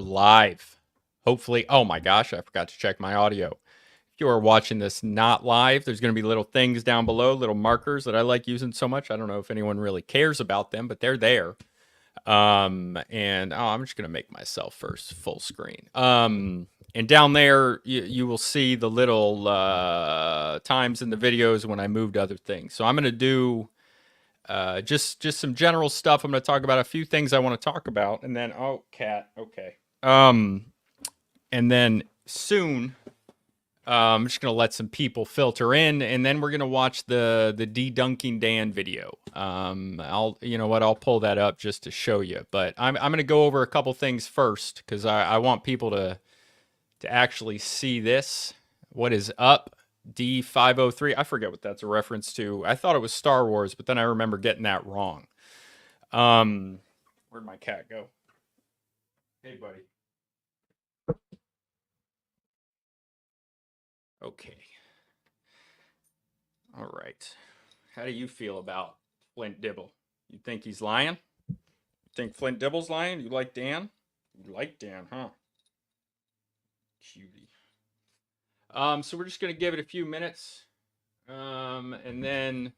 live. Hopefully, oh my gosh, I forgot to check my audio. If you are watching this not live, there's going to be little things down below, little markers that I like using so much. I don't know if anyone really cares about them, but they're there. And I'm just going to make myself first full screen. And down there, you will see the little times in the videos when I moved other things. So I'm going to do just some general stuff. I'm going to talk about a few things I want to talk about, and then cat, okay. And then soon, I'm just gonna let some people filter in, and then we're gonna watch the Dedunking Dan video. I'll pull that up just to show you. But I'm gonna go over a couple things first because I want people to actually see this. What is up? D503. I forget what that's a reference to. I thought it was Star Wars, but then I remember getting that wrong. Where'd my cat go? Hey, buddy. Okay. All right. How do you feel about Flint Dibble? You think he's lying? You think Flint Dibble's lying? You like Dan? You like Dan, huh? Cutie. So we're just gonna give it a few minutes. And then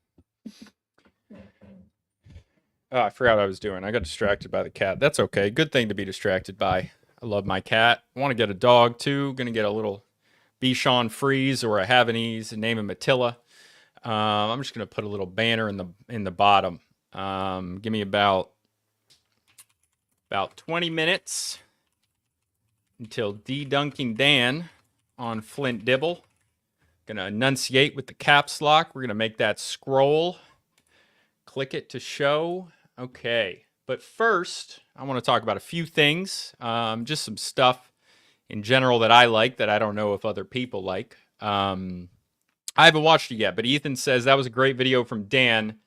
I forgot what I was doing. I got distracted by the cat. That's okay. Good thing to be distracted by. I love my cat. I want to get a dog too. Gonna get a little Bichon Frise or a Havanese and name him Attila. I'm just gonna put a little banner in the bottom. Give me about 20 minutes until Dedunking Dan on Flint Dibble. Gonna enunciate with the caps lock. We're gonna make that scroll. Click it to show. Okay, but first I want to talk about a few things. Just some stuff in general that I like that I don't know if other people like. I haven't watched it yet, but Ethan says that was a great video from Dan,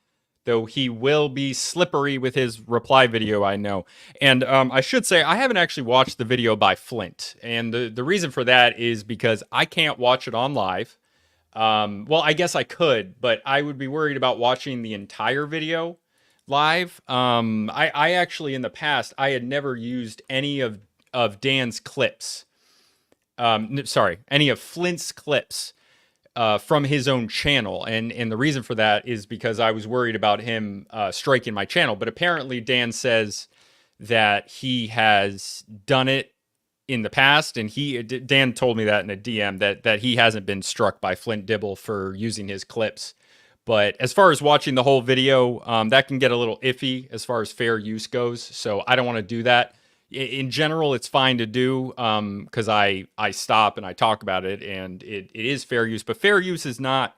though he will be slippery with his reply video, I know. And I should say, I haven't actually watched the video by Flint. And the reason for that is because I can't watch it on live. Well, I guess I could, but I would be worried about watching the entire video live. I actually, in the past, I had never used any of Dan's clips. Any of Flint's clips from his own channel. And the reason for that is because I was worried about him striking my channel. But apparently Dan says that he has done it in the past, and Dan told me that in a DM that he hasn't been struck by Flint Dibble for using his clips. But as far as watching the whole video, that can get a little iffy as far as fair use goes. So I don't want to do that. In general, it's fine to do because I stop and I talk about it, and it is fair use. But fair use is not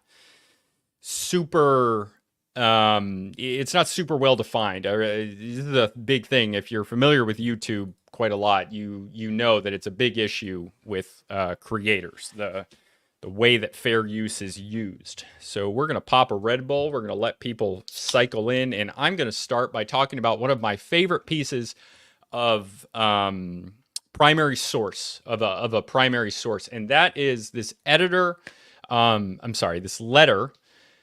super. It's not super well defined. This is a big thing. If you're familiar with YouTube quite a lot, you know that it's a big issue with creators. The way that fair use is used. So we're gonna pop a Red Bull. We're gonna let people cycle in, and I'm gonna start by talking about one of my favorite pieces of primary source of a primary source, and that is this editor. This letter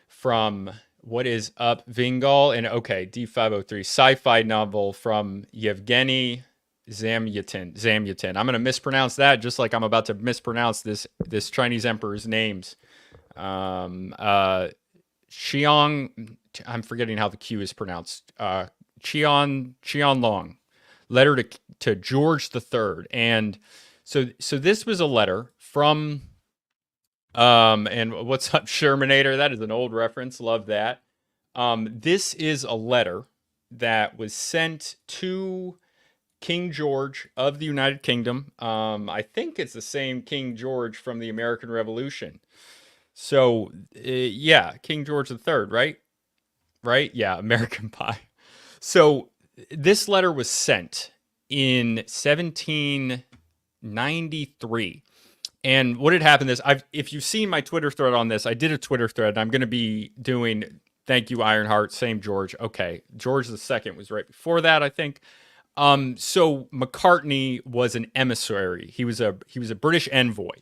from What Is Up Vingal, and okay, D503 sci-fi novel from Yevgeny Zamyatin. I'm gonna mispronounce that just like I'm about to mispronounce this Chinese emperor's names. Qiang. I'm forgetting how the Q is pronounced. Qianlong. Letter to George III. And so this was a letter from and what's up, Shermanator? That is an old reference. Love that. This is a letter that was sent to King George of the United Kingdom. I think it's the same King George from the American Revolution. So yeah, King George III, right? Right? Yeah, American Pie. So this letter was sent in 1793. And what had happened is, if you've seen my Twitter thread on this, I did a Twitter thread, and I'm going to be doing, thank you, Ironheart, same George. Okay, George II was right before that, I think. So McCartney was an emissary. He was a British envoy.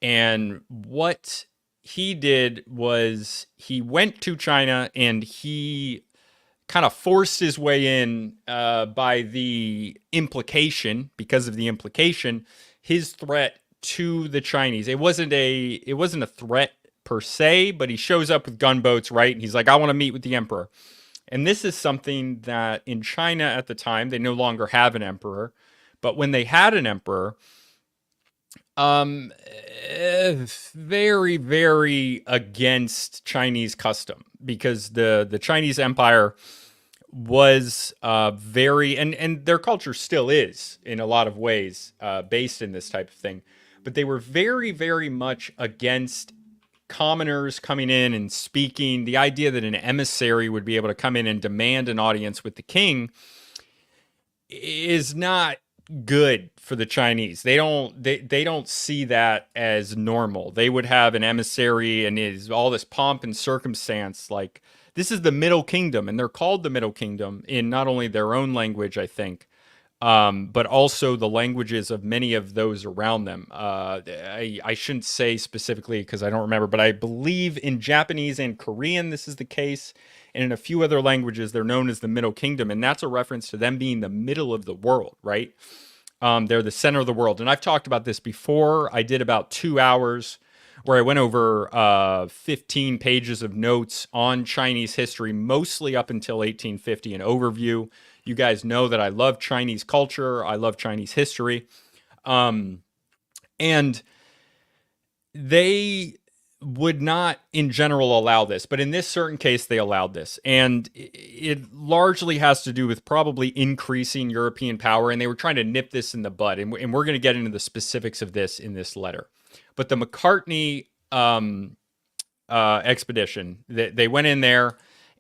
And what he did was he went to China, and he kind of forced his way in by the implication, because of the implication, his threat to the Chinese. It wasn't a threat per se, but he shows up with gunboats, right? And he's like, I want to meet with the emperor. And this is something that in China at the time, they no longer have an emperor. But when they had an emperor, um, very, very against Chinese custom, because the Chinese Empire was very, and their culture still is in a lot of ways based in this type of thing, but they were very, very much against commoners coming in and speaking. The idea that an emissary would be able to come in and demand an audience with the king is not good for the Chinese. They don't see that as normal. They would have an emissary and is all this pomp and circumstance. Like, this is the Middle Kingdom, and they're called the Middle Kingdom in not only their own language, I think, but also the languages of many of those around them. I shouldn't say specifically because I don't remember, but I believe in Japanese and Korean this is the case. And in a few other languages, they're known as the Middle Kingdom. And that's a reference to them being the middle of the world, right? They're the center of the world. And I've talked about this before. I did about 2 hours where I went over 15 pages of notes on Chinese history, mostly up until 1850, an overview. You guys know that I love Chinese culture. I love Chinese history. And they would not in general allow this, but in this certain case, they allowed this. And it largely has to do with probably increasing European power. And they were trying to nip this in the bud. And we're going to get into the specifics of this in this letter. But the McCartney expedition, they went in there,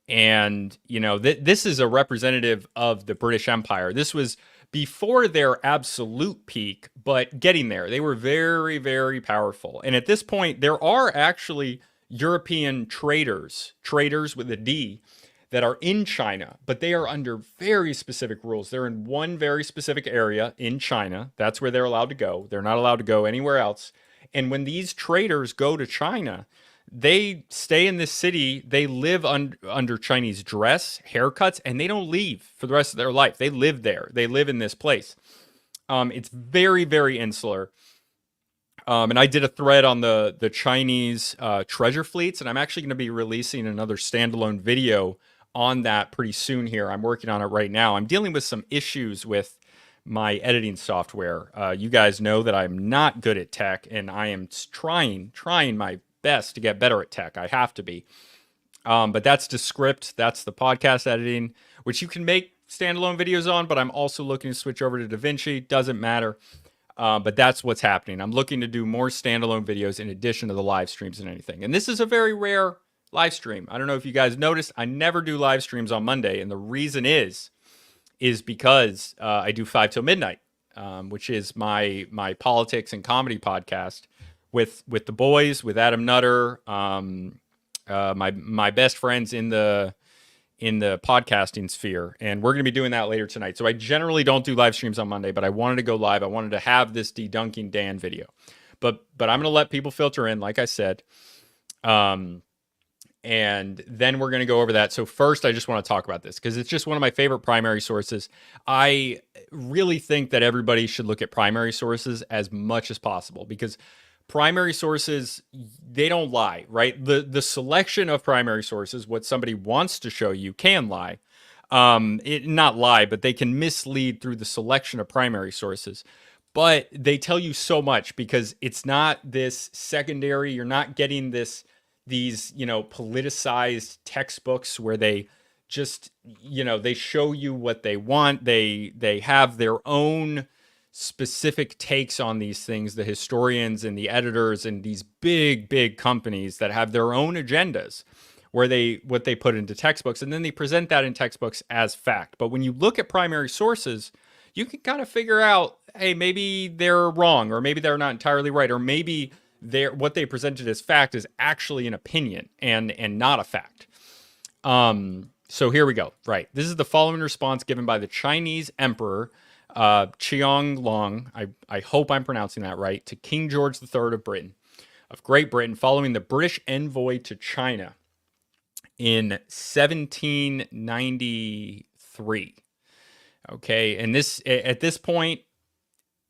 and, you know, this is a representative of the British Empire. This was before their absolute peak, but getting there. They were very, very powerful. And at this point, there are actually European traders with a D, that are in China, but they are under very specific rules. They're in one very specific area in China. That's where they're allowed to go. They're not allowed to go anywhere else. And when these traders go to China, they stay in this city. They live under Chinese dress, haircuts, and they don't leave for the rest of their life. They live there. They live in this place. It's very, very insular. And I did a thread on the Chinese treasure fleets, and I'm actually going to be releasing another standalone video on that pretty soon here. I'm working on it right now. I'm dealing with some issues with my editing software. You guys know that I'm not good at tech, and I am trying my best to get better at tech. I have to be. But that's Descript. That's the podcast editing, which you can make standalone videos on, but I'm also looking to switch over to DaVinci. Doesn't matter. But that's what's happening. I'm looking to do more standalone videos in addition to the live streams and anything. And this is a very rare live stream. I don't know if you guys noticed, I never do live streams on Monday. And the reason is because I do 5 till midnight, which is my politics and comedy podcast with the boys, with Adam Nutter, my best friends in the podcasting sphere. And we're going to be doing that later tonight. So I generally don't do live streams on Monday, but I wanted to go live. I wanted to have this Dedunking Dan video, but I'm going to let people filter in, like I said. And then we're going to go over that. So first, I just want to talk about this because it's just one of my favorite primary sources. I really think that everybody should look at primary sources as much as possible, because primary sources, they don't lie, right? The selection of primary sources, what somebody wants to show you, can lie. Not lie, but they can mislead through the selection of primary sources. But they tell you so much because it's not this secondary. You're not getting these, politicized textbooks where they just, they show you what they want. They have their own specific takes on these things, the historians and the editors and these big companies that have their own agendas where what they put into textbooks, and then they present that in textbooks as fact. But when you look at primary sources, you can kind of figure out, hey, maybe they're wrong, or maybe they're not entirely right, or maybe what they presented as fact is actually an opinion and not a fact. So here we go. Right. This is the following response given by the Chinese Emperor Qiang Long, I hope I'm pronouncing that right, to King George III of Great Britain, following the British envoy to China in 1793. Okay, and this at this point,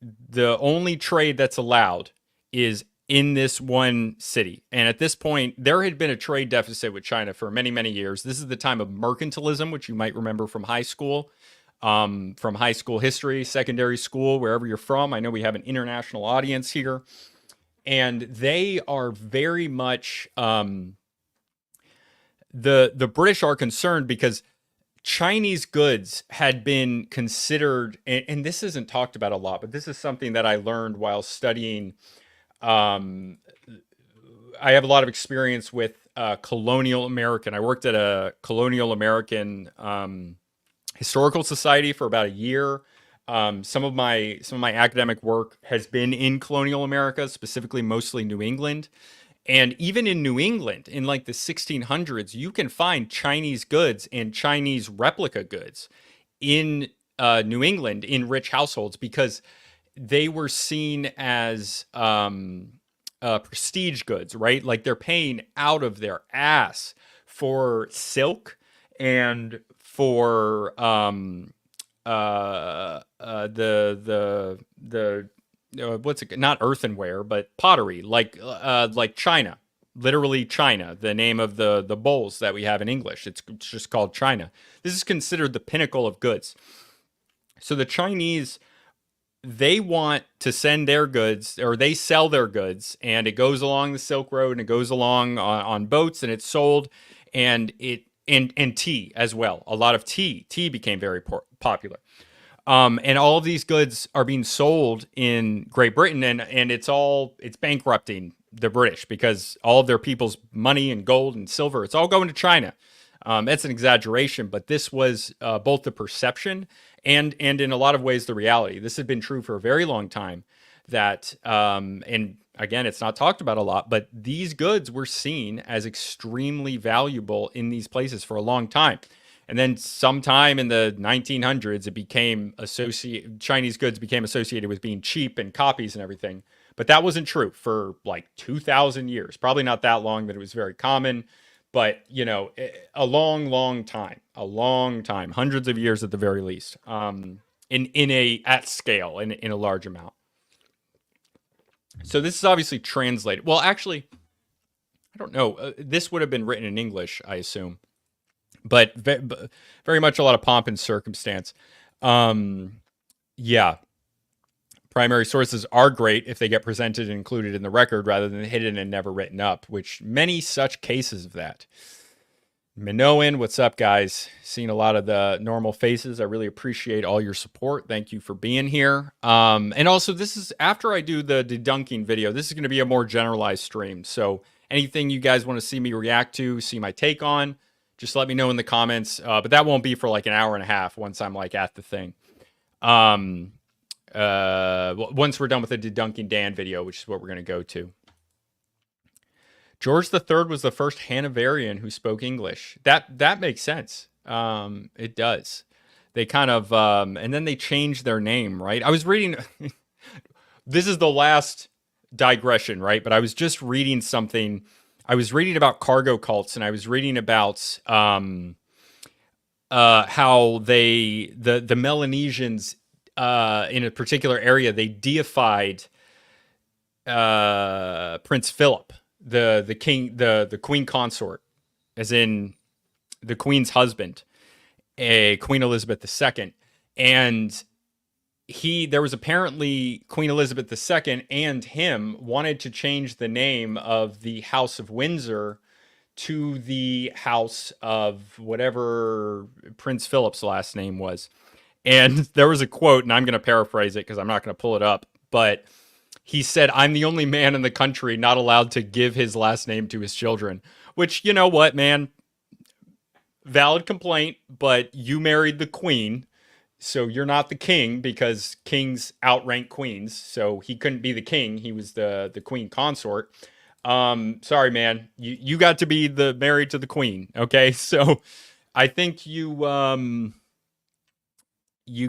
the only trade that's allowed is in this one city. And at this point, there had been a trade deficit with China for many, many years. This is the time of mercantilism, which you might remember from high school, history, secondary school, wherever you're from. I know we have an international audience here. And they are very much the British are concerned because Chinese goods had been considered, and this isn't talked about a lot, but this is something that I learned while studying. Um, I have a lot of experience with colonial American. I worked at a colonial American historical society for about a year. Some of my academic work has been in colonial America, specifically mostly New England. And even in New England, in like the 1600s, you can find Chinese goods and Chinese replica goods in New England in rich households because they were seen as prestige goods, right? Like they're paying out of their ass for silk and for the what's it, not earthenware but pottery, like China, literally China, the name of the bowls that we have in English. It's just called China. This is considered the pinnacle of goods. So the Chinese, they want to send their goods, or they sell their goods, and it goes along the Silk Road and it goes along on boats and it's sold, and tea as well. A lot of tea became very popular. And all of these goods are being sold in Great Britain, and it's bankrupting the British because all of their people's money and gold and silver, it's all going to China. That's an exaggeration, but this was both the perception and in a lot of ways the reality. This had been true for a very long time. That and again, it's not talked about a lot, but these goods were seen as extremely valuable in these places for a long time. And then sometime in the 1900s, Chinese goods became associated with being cheap and copies and everything. But that wasn't true for like 2,000 years. Probably not that long that it was very common, but a long time, hundreds of years at the very least, at scale, in a large amount. So this is obviously translated. Well, actually, I don't know. This would have been written in English, I assume. But very much a lot of pomp and circumstance. Yeah. Primary sources are great if they get presented and included in the record rather than hidden and never written up, which many such cases of that. Minoan, what's up, guys? Seeing a lot of the normal faces. I really appreciate all your support. Thank you for being here. And also, this is after I do the dedunking video. This is going to be a more generalized stream. So anything you guys want to see me react to, see my take on, just let me know in the comments. But that won't be for like an hour and a half once I'm like at the thing. Once we're done with the Dedunking Dan video, which is what we're going to go to. George III was the first Hanoverian who spoke English. That makes sense. It does. They kind of, and then they changed their name, right? I was reading, this is the last digression, right? But I was just reading something. I was reading about cargo cults, and I was reading about how the Melanesians in a particular area, they deified Prince Philip, the king, the queen consort, as in the queen's husband, Queen Elizabeth II, and there was apparently Queen Elizabeth II and him wanted to change the name of the House of Windsor to the House of whatever Prince Philip's last name was. And there was a quote, and I'm going to paraphrase it because I'm not going to pull it up, but he said, "I'm the only man in the country not allowed to give his last name to his children," which, you know what, man, valid complaint, but you married the queen, so you're not the king because kings outrank queens. So he couldn't be the king. He was the queen consort. Sorry, man, you got to be married to the queen. Okay. So I think you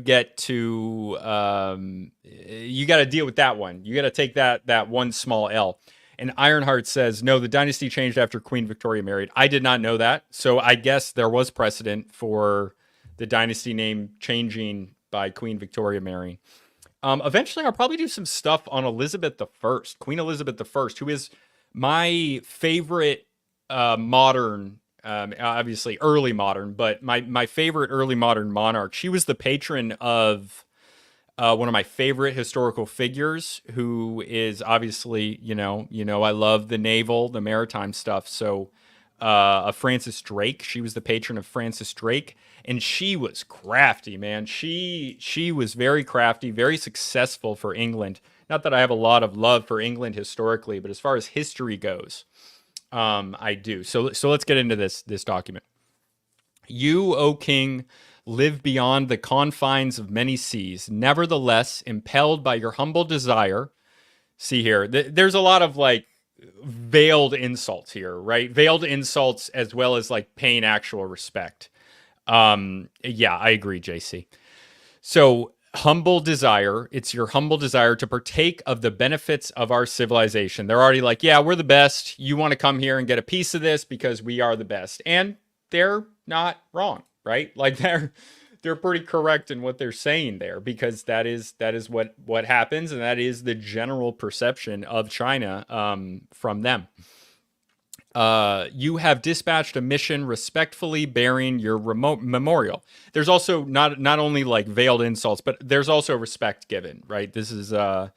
get to, you got to deal with that one. You got to take that one small L. And Ironheart says, no, the dynasty changed after Queen Victoria married. I did not know that. So I guess there was precedent for the dynasty name changing by Queen Victoria marrying. Eventually, I'll probably do some stuff on Elizabeth the First, Queen Elizabeth the First, who is my favorite modern, obviously early modern, but my favorite early modern monarch. She was the patron of one of my favorite historical figures, who is obviously, I love the naval, the maritime stuff. So, Francis Drake. She was the patron of Francis Drake, and she was crafty, man. She was very crafty, very successful for England. Not that I have a lot of love for England historically, but as far as history goes, I do. So let's get into this document. You, O king, live beyond the confines of many seas. Nevertheless, impelled by your humble desire. See here, there's a lot of like veiled insults here, right? Veiled insults as well as like paying actual respect. Yeah, I agree, JC. So, humble desire, it's your humble desire to partake of the benefits of our civilization. They're already like, yeah, we're the best. You want to come here and get a piece of this because we are the best. And they're not wrong, right? Like they're pretty correct in what they're saying there, because that is what happens, and that is the general perception of China from them. You have dispatched a mission respectfully bearing your remote memorial. There's also not only like veiled insults, but there's also respect given, right? This is the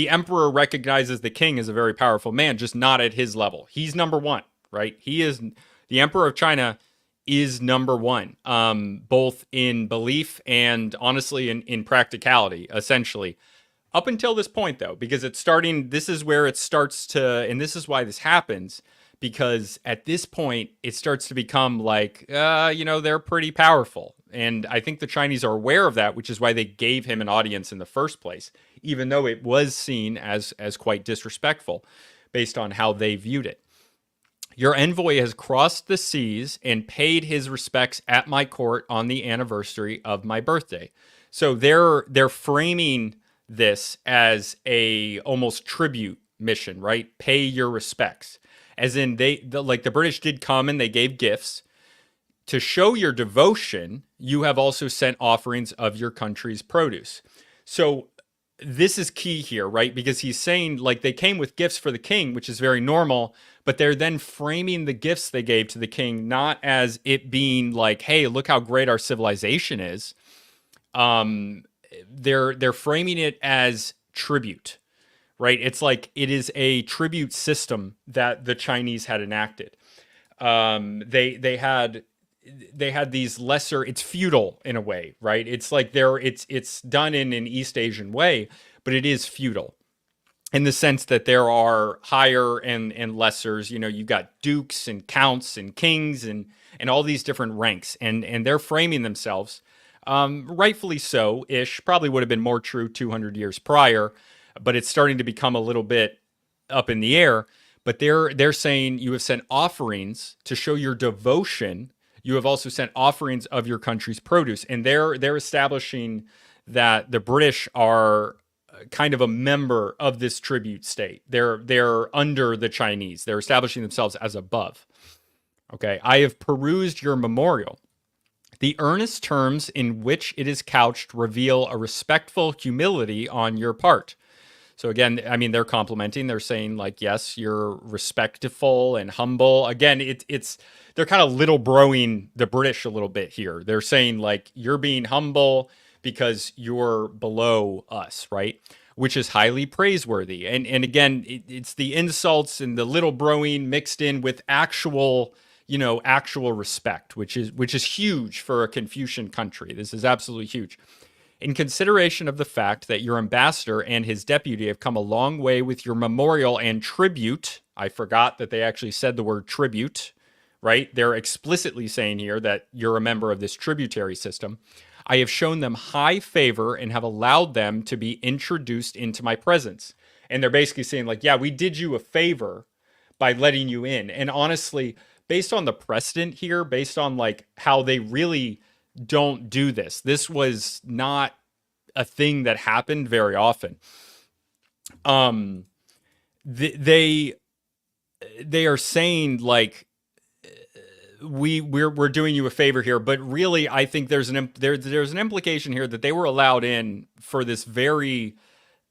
emperor recognizes the king as a very powerful man, just not at his level. He's number one, right? He is the emperor of China, is number one, both in belief and honestly in practicality, essentially. Up until this point, though, because this is where it starts to, and this is why this happens, because at this point, it starts to become like, they're pretty powerful. And I think the Chinese are aware of that, which is why they gave him an audience in the first place, even though it was seen as quite disrespectful based on how they viewed it. Your envoy has crossed the seas and paid his respects at my court on the anniversary of my birthday. So they're framing this as a almost tribute mission, right? Pay your respects. As in the British did come and they gave gifts. To show your devotion, you have also sent offerings of your country's produce. So this is key here, right? Because he's saying like they came with gifts for the king, which is very normal, but they're then framing the gifts they gave to the king not as it being like, hey, look how great our civilization is. They're framing it as tribute, right? It's like it is a tribute system that the Chinese had enacted. They had these lesser, it's feudal in a way, right? It's like it's done in an East Asian way, but it is feudal in the sense that there are higher and lessers. You got dukes and counts and kings and all these different ranks, and they're framing themselves, rightfully so ish. Probably would have been more true 200 years prior, but it's starting to become a little bit up in the air. But they're saying you have sent offerings to show your devotion. You have also sent offerings of your country's produce, and they're establishing that the British are kind of a member of this tribute state. They're under the Chinese. They're establishing themselves as above. Okay, I have perused your memorial. The earnest terms in which it is couched reveal a respectful humility on your part. So again, I mean, they're complimenting. They're saying like, yes, you're respectful and humble. Again, they're kind of little broing the British a little bit here. They're saying like, you're being humble because you're below us, right? Which is highly praiseworthy. And again, it's the insults and the little broing mixed in with actual respect, which is huge for a Confucian country. This is absolutely huge. In consideration of the fact that your ambassador and his deputy have come a long way with your memorial and tribute, I forgot that they actually said the word tribute, right? They're explicitly saying here that you're a member of this tributary system. I have shown them high favor and have allowed them to be introduced into my presence. And they're basically saying like, yeah, we did you a favor by letting you in. And honestly, based on the precedent here, based on like how they really don't do this, this was not a thing that happened very often. they they are saying like we're doing you a favor here, but really I think there's an implication here that they were allowed in for this very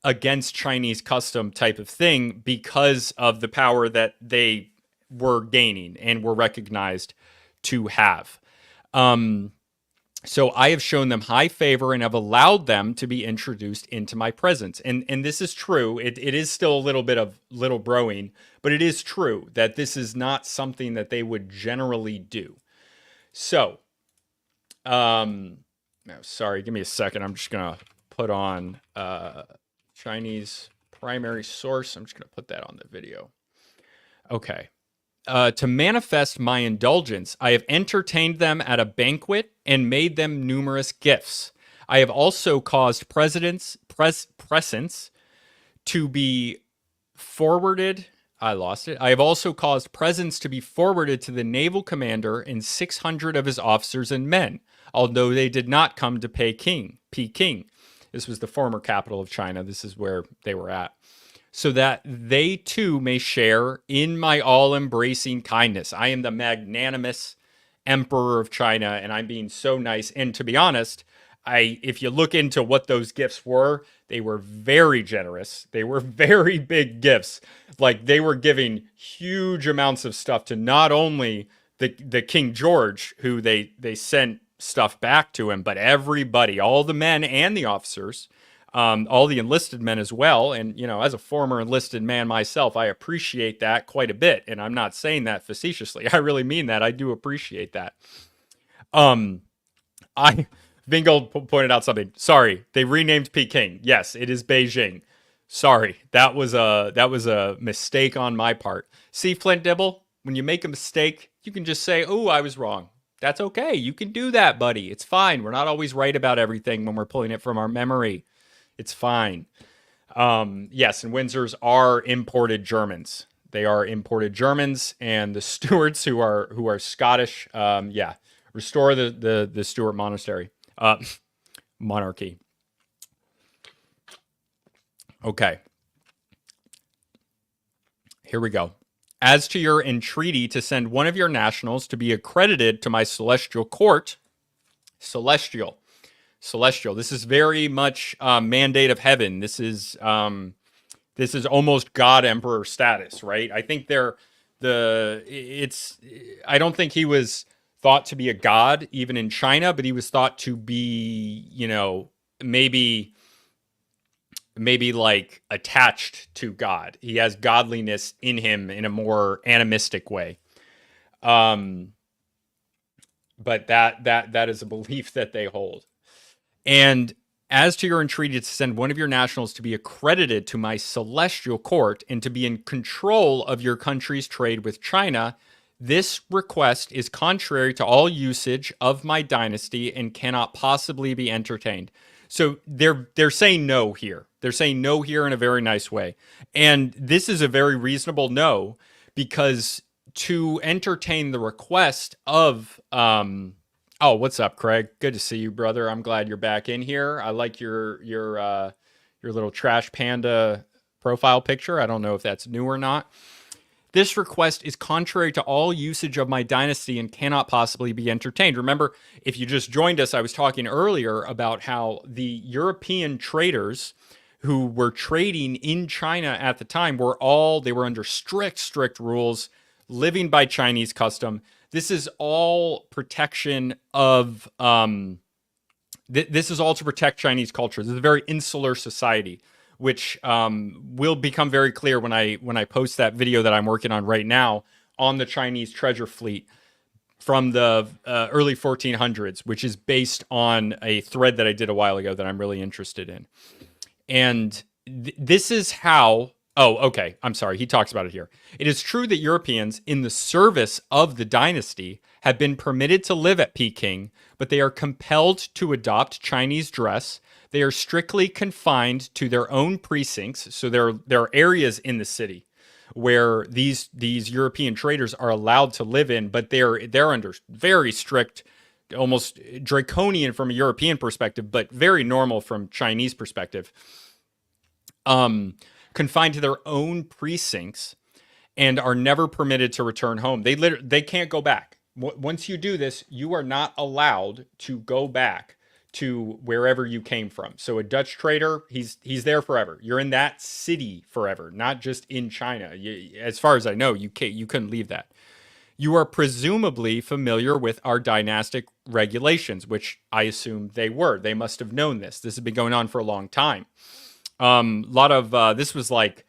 against Chinese custom type of thing because of the power that they were gaining and were recognized to have. So I have shown them high favor and have allowed them to be introduced into my presence. And this is true. It is still a little bit of little broing, but it is true that this is not something that they would generally do. So, no, sorry, give me a second. I'm just going to put on Chinese primary source. I'm just going to put that on the video. Okay. To manifest my indulgence, I have entertained them at a banquet and made them numerous gifts. I have also caused presents to be forwarded. I lost it. I have also caused presents to be forwarded to the naval commander and 600 of his officers and men, although they did not come to Peking. This was the former capital of China. This is where they were at. So that they too may share in my all-embracing kindness. I am the magnanimous emperor of China, and I'm being so nice. And to be honest, if you look into what those gifts were, they were very generous. They were very big gifts. Like they were giving huge amounts of stuff to not only the King George, who they sent stuff back to him, but everybody, all the men and the officers. All the enlisted men as well. And, you know, as a former enlisted man myself, I appreciate that quite a bit. And I'm not saying that facetiously. I really mean that. I do appreciate that. Bingo pointed out something. Sorry, they renamed Peking. Yes, it is Beijing. Sorry, that was a mistake on my part. See, Flint Dibble, when you make a mistake, you can just say, "Oh, I was wrong." That's okay. You can do that, buddy. It's fine. We're not always right about everything when we're pulling it from our memory. It's fine. Yes, and Windsors are imported Germans. They are imported Germans, and the Stuarts who are Scottish. Restore the Stuart monastery monarchy. Okay, here we go. As to your entreaty to send one of your nationals to be accredited to my celestial court, celestial. This is very much mandate of heaven. This is almost God emperor status, right? I think I don't think he was thought to be a god even in China, but he was thought to be, you know, maybe like attached to God. He has godliness in him in a more animistic way. But that is a belief that they hold. And as to your entreaty to send one of your nationals to be accredited to my celestial court and to be in control of your country's trade with China, this request is contrary to all usage of my dynasty and cannot possibly be entertained. So they're saying no here. They're saying no here in a very nice way. And this is a very reasonable no, because to entertain the request of oh, what's up, Craig? Good to see you, brother. I'm glad you're back in here. I like your little trash panda profile picture. I don't know if that's new or not. This request is contrary to all usage of my dynasty and cannot possibly be entertained. Remember, if you just joined us, I was talking earlier about how the European traders who were trading in China at the time were under strict rules, living by Chinese custom. This is all protection of, this is all to protect Chinese culture. This is a very insular society, which will become very clear when I post that video that I'm working on right now on the Chinese treasure fleet from the early 1400s, which is based on a thread that I did a while ago that I'm really interested in. And this is how... Oh, okay. I'm sorry. He talks about it here. It is true that Europeans in the service of the dynasty have been permitted to live at Peking, but they are compelled to adopt Chinese dress. They are strictly confined to their own precincts. So there are areas in the city where these European traders are allowed to live in, but they're under very strict, almost draconian from a European perspective, but very normal from Chinese perspective. confined to their own precincts, and are never permitted to return home. They can't go back. Once you do this, you are not allowed to go back to wherever you came from. So a Dutch trader, he's there forever. You're in that city forever, not just in China. As far as I know, you couldn't leave that. You are presumably familiar with our dynastic regulations, which I assume they were. They must have known this. This has been going on for a long time. A lot of this was like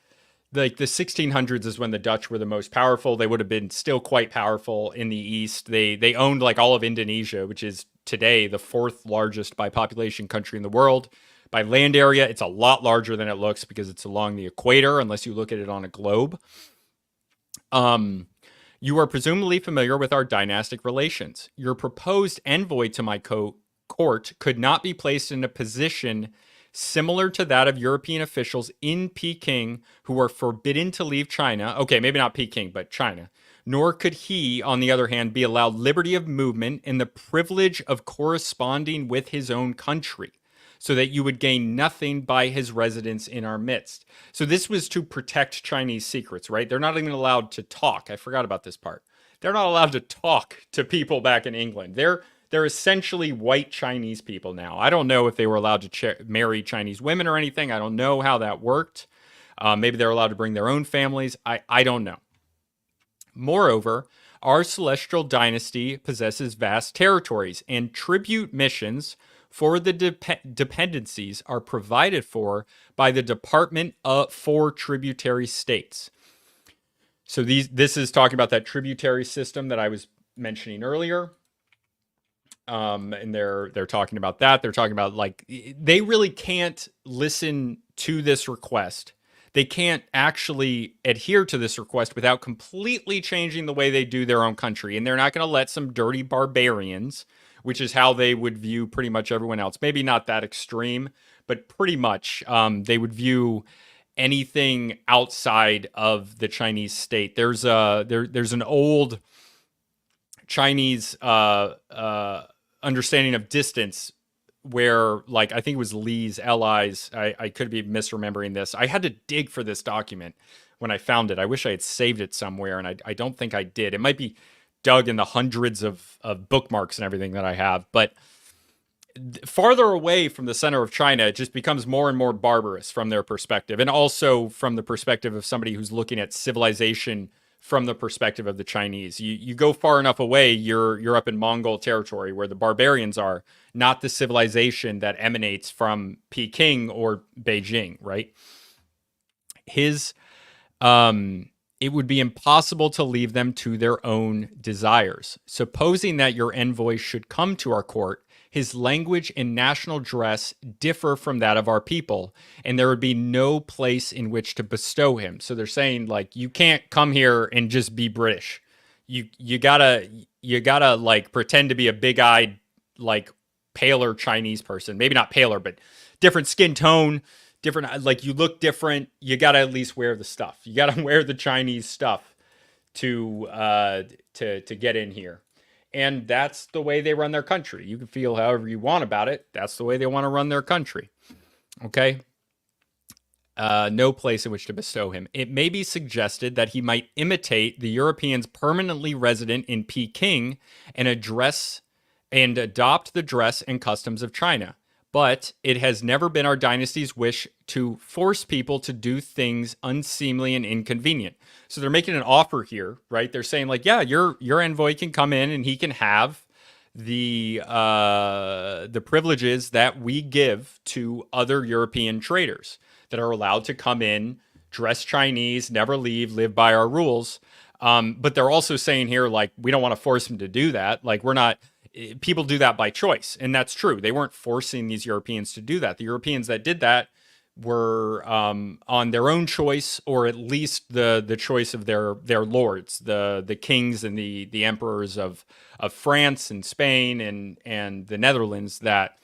the 1600s is when the Dutch were the most powerful. They would have been still quite powerful in the East. They owned like all of Indonesia, which is today the fourth largest by population country in the world. By land area, it's a lot larger than it looks because it's along the equator, unless you look at it on a globe. You are presumably familiar with our dynastic relations. Your proposed envoy to my court could not be placed in a position similar to that of European officials in Peking who are forbidden to leave China. Okay, maybe not Peking, but China. Nor could he, on the other hand, be allowed liberty of movement and the privilege of corresponding with his own country, so that you would gain nothing by his residence in our midst. So this was to protect Chinese secrets, right? They're not even allowed to talk. I forgot about this part. They're not allowed to talk to people back in England. They're essentially white Chinese people now. I don't know if they were allowed to marry Chinese women or anything. I don't know how that worked. Maybe they're allowed to bring their own families. I don't know. Moreover, our celestial dynasty possesses vast territories, and tribute missions for the dependencies are provided for by the Department for Tributary States. So this is talking about that tributary system that I was mentioning earlier. And they're talking about that. They're talking about like they really can't listen to this request. They can't actually adhere to this request without completely changing the way they do their own country. And they're not going to let some dirty barbarians, which is how they would view pretty much everyone else. Maybe not that extreme, but pretty much they would view anything outside of the Chinese state. There's an old Chinese understanding of distance where, like, I think it was Lee's allies. I could be misremembering this. I had to dig for this document when I found it. I wish I had saved it somewhere, and I don't think I did. It might be dug in the hundreds of bookmarks and everything that I have. But farther away from the center of China, it just becomes more and more barbarous from their perspective, and also from the perspective of somebody who's looking at civilization from the perspective of the Chinese. You go far enough away, you're up in Mongol territory where the barbarians are, not the civilization that emanates from Peking or Beijing, right? It would be impossible to leave them to their own desires. Supposing that your envoy should come to our court, his language and national dress differ from that of our people, and there would be no place in which to bestow him. So they're saying, like, you can't come here and just be British. You gotta like pretend to be a big-eyed, like, paler Chinese person. Maybe not paler, but different skin tone, different, like, you look different. You gotta at least wear the stuff. You gotta wear the Chinese stuff to get in here. And that's the way they run their country. You can feel however you want about it. That's the way they want to run their country. Okay? No place in which to bestow him. It may be suggested that he might imitate the Europeans permanently resident in Peking and adopt the dress and customs of China. But it has never been our dynasty's wish to force people to do things unseemly and inconvenient. So they're making an offer here, right? They're saying, like, yeah, your envoy can come in and he can have the privileges that we give to other European traders that are allowed to come in, dress Chinese, never leave, live by our rules. But they're also saying here, like, we don't want to force him to do that. Like, we're not. People do that by choice, and that's true. They weren't forcing these Europeans to do that. The Europeans that did that were on their own choice, or at least the choice of their lords, the kings and the emperors of France and Spain and the Netherlands that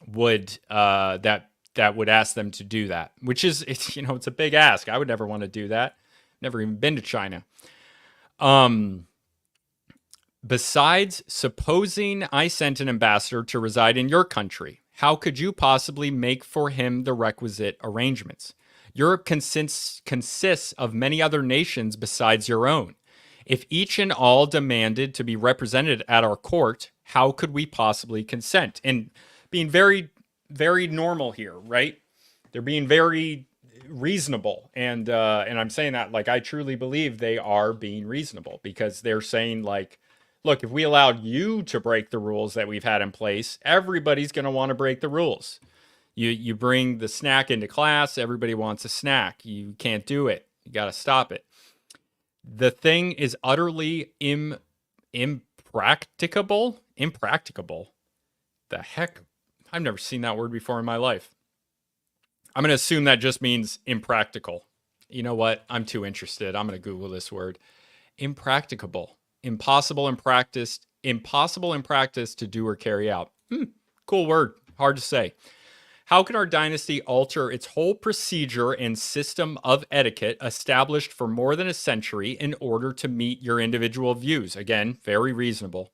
would ask them to do that. Which is, it's a big ask. I would never want to do that. Never even been to China. Besides, supposing I sent an ambassador to reside in your country, how could you possibly make for him the requisite arrangements? Europe consists of many other nations besides your own. If each and all demanded to be represented at our court, how could we possibly consent? And being very, very normal here, right? They're being very reasonable, and I'm saying that like I truly believe they are being reasonable, because they're saying like, look, if we allowed you to break the rules that we've had in place, everybody's going to want to break the rules. You bring the snack into class, everybody wants a snack. You can't do it. You got to stop it. The thing is utterly impracticable. Impracticable. The heck? I've never seen that word before in my life. I'm going to assume that just means impractical. You know what? I'm too interested. I'm going to Google this word. Impracticable. Impossible in practice. Impossible in practice to do or carry out. Cool word. Hard to say. How can our dynasty alter its whole procedure and system of etiquette established for more than a century in order to meet your individual views? Again, very reasonable.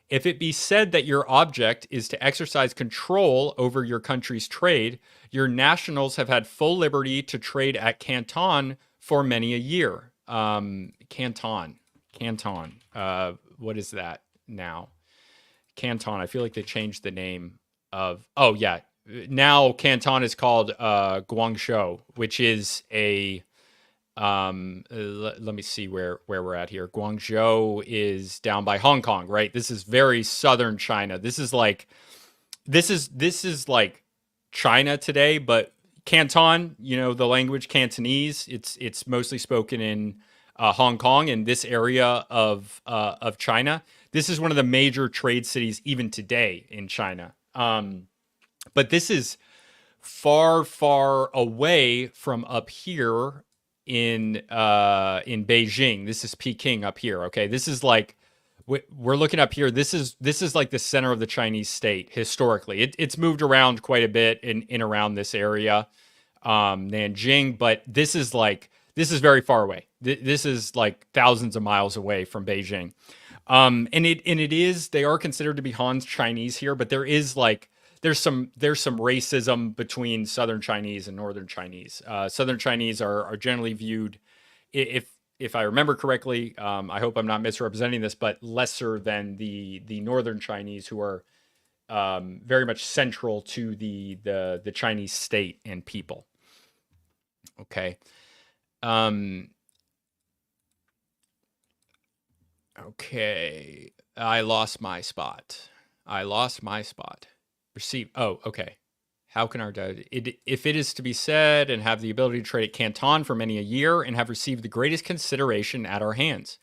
If it be said that your object is to exercise control over your country's trade, your nationals have had full liberty to trade at Canton for many a year. Canton. What is that now? Canton. I feel like they changed the name of. Oh yeah, now Canton is called Guangzhou, which is a. Let me see where we're at here. Guangzhou is down by Hong Kong, right? This is very southern China. This is like China today, but Canton, the language Cantonese, it's mostly spoken in Hong Kong and this area of China. This is one of the major trade cities even today in China. But this is far, far away from up here in Beijing. This is Peking up here. Okay, this is like we're looking up here. This is like the center of the Chinese state historically. It's moved around quite a bit in around this area, Nanjing. But this is very far away. This is like thousands of miles away from Beijing. They are considered to be Han Chinese here, but there's some racism between Southern Chinese and Northern Chinese. Southern Chinese are generally viewed, if I remember correctly, I hope I'm not misrepresenting this, but lesser than the Northern Chinese, who are very much central to the Chinese state and people. Okay. Okay. I lost my spot. Receive. Oh, okay. How can our if it is to be said and have the ability to trade at Canton for many a year and have received the greatest consideration at our hands?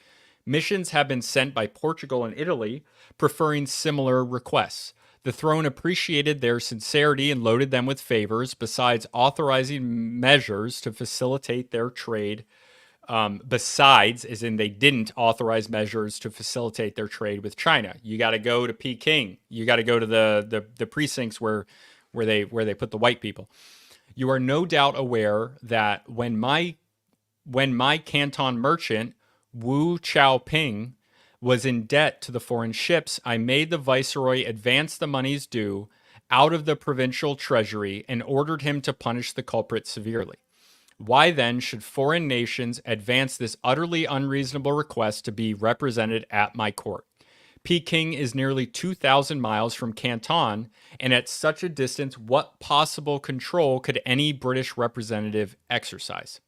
Missions have been sent by Portugal and Italy, preferring similar requests. The throne appreciated their sincerity and loaded them with favors, besides authorizing measures to facilitate their trade. Besides, as in they didn't authorize measures to facilitate their trade with China. You got to go to Peking. You got to go to the precincts where they put the white people. You are no doubt aware that when my Canton merchant Wu Chaoping was in debt to the foreign ships, I made the viceroy advance the monies due out of the provincial treasury and ordered him to punish the culprit severely. Why then should foreign nations advance this utterly unreasonable request to be represented at my court? Peking is nearly 2,000 miles from Canton, and at such a distance, what possible control could any British representative exercise?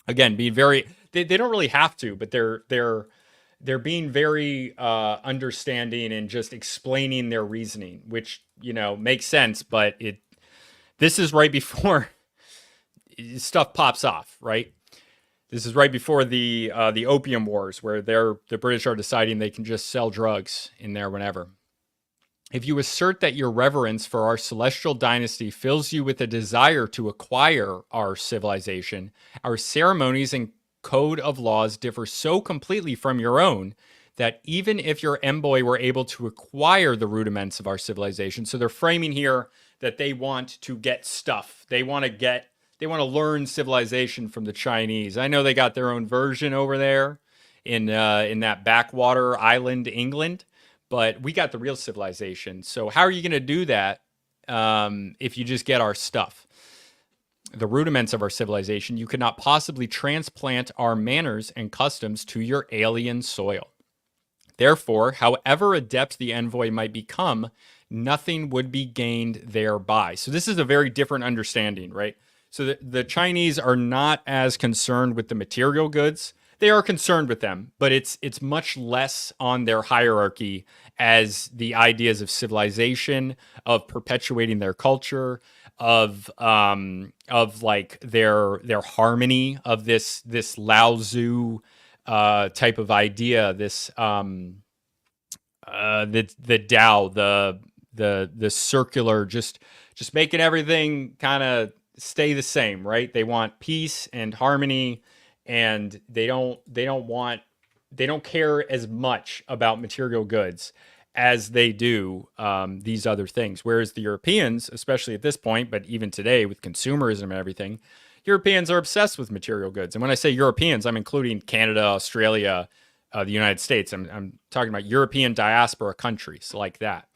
Again, being very, they don't really have to, but they're being very understanding and just explaining their reasoning, which makes sense. But this is right before stuff pops off, right? This is right before the Opium Wars, where the British are deciding they can just sell drugs in there whenever. If you assert that your reverence for our celestial dynasty fills you with a desire to acquire our civilization, our ceremonies and code of laws differ so completely from your own that even if your envoy were able to acquire the rudiments of our civilization, so they're framing here that they want to get stuff. They want to learn civilization from the Chinese. I know they got their own version over there in that backwater island, England, but we got the real civilization. So how are you going to do that if you just get our stuff? the rudiments of our civilization, you could not possibly transplant our manners and customs to your alien soil. Therefore, however adept the envoy might become, nothing would be gained thereby. So this is a very different understanding, right? So the Chinese are not as concerned with the material goods. They are concerned with them, but it's much less on their hierarchy as the ideas of civilization, of perpetuating their culture, of like their harmony, of this Lao Tzu type of idea, this the Tao, the circular, just making everything kind of stay the same, right? They want peace and harmony, and they don't care as much about material goods as they do these other things. Whereas the Europeans, especially at this point, but even today with consumerism and everything, Europeans are obsessed with material goods. And when I say Europeans, I'm including Canada, Australia, the United States. I'm talking about European diaspora countries like that.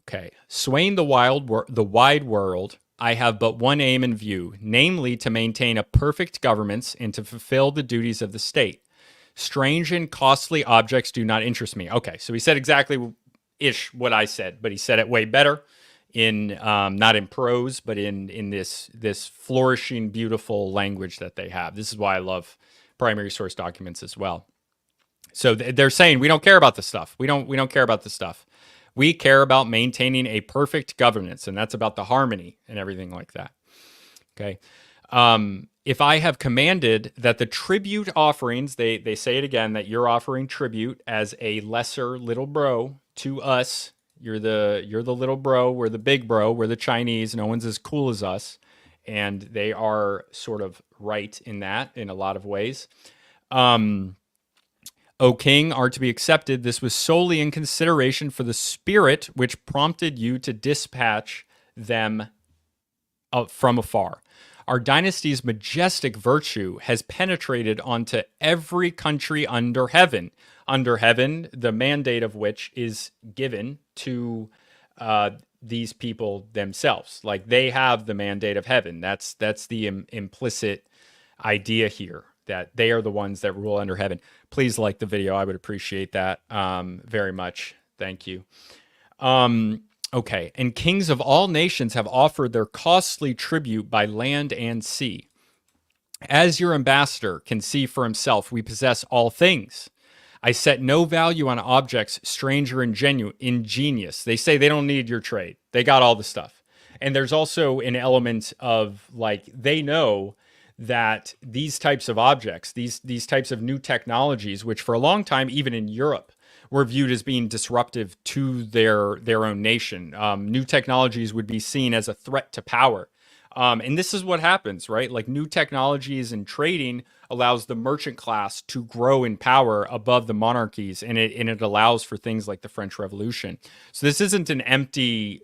Okay. Swaying the wide world, I have but one aim in view, namely to maintain a perfect governance and to fulfill the duties of the state. Strange and costly objects do not interest me. Okay, so he said exactly-ish what I said, but he said it way better in not in prose, but in this flourishing, beautiful language that they have. This is why I love primary source documents as well. So they're saying we don't care about this stuff. We don't care about this stuff. We care about maintaining a perfect governance, and that's about the harmony and everything like that. Okay. If I have commanded that the tribute offerings, they say it again, that you're offering tribute as a lesser little bro to us. You're the little bro. We're the big bro. We're the Chinese. No one's as cool as us. And they are sort of right in that in a lot of ways. O king, are to be accepted. This was solely in consideration for the spirit which prompted you to dispatch them from afar. Our dynasty's majestic virtue has penetrated onto every country under heaven. Under heaven, the mandate of which is given to these people themselves. Like they have the mandate of heaven. That's the implicit idea here, that they are the ones that rule under heaven. Please like the video. I would appreciate that very much. Thank you. Okay, and kings of all nations have offered their costly tribute by land and sea. As your ambassador can see for himself, we possess all things. I set no value on objects strange or ingenious. They say they don't need your trade. They got all the stuff. And there's also an element of, like, they know that these types of objects, these types of new technologies, which for a long time, even in Europe, were viewed as being disruptive to their own nation. New technologies would be seen as a threat to power. And this is what happens, right? Like new technologies and trading allows the merchant class to grow in power above the monarchies, and it allows for things like the French Revolution. So this isn't an empty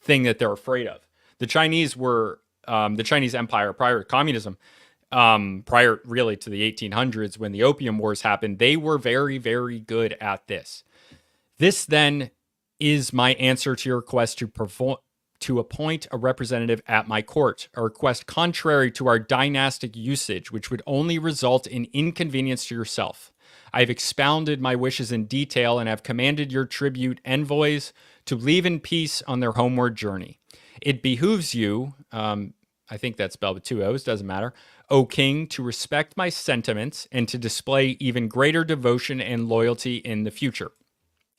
thing that they're afraid of. The Chinese were the Chinese Empire prior to communism, prior really to the 1800s when the Opium Wars happened. They were very, very good at this. This then is my answer to your request to appoint a representative at my court, a request contrary to our dynastic usage, which would only result in inconvenience to yourself. I have expounded my wishes in detail and have commanded your tribute envoys to leave in peace on their homeward journey. It behooves you, I think that's spelled with two O's, doesn't matter, O king, to respect my sentiments and to display even greater devotion and loyalty in the future.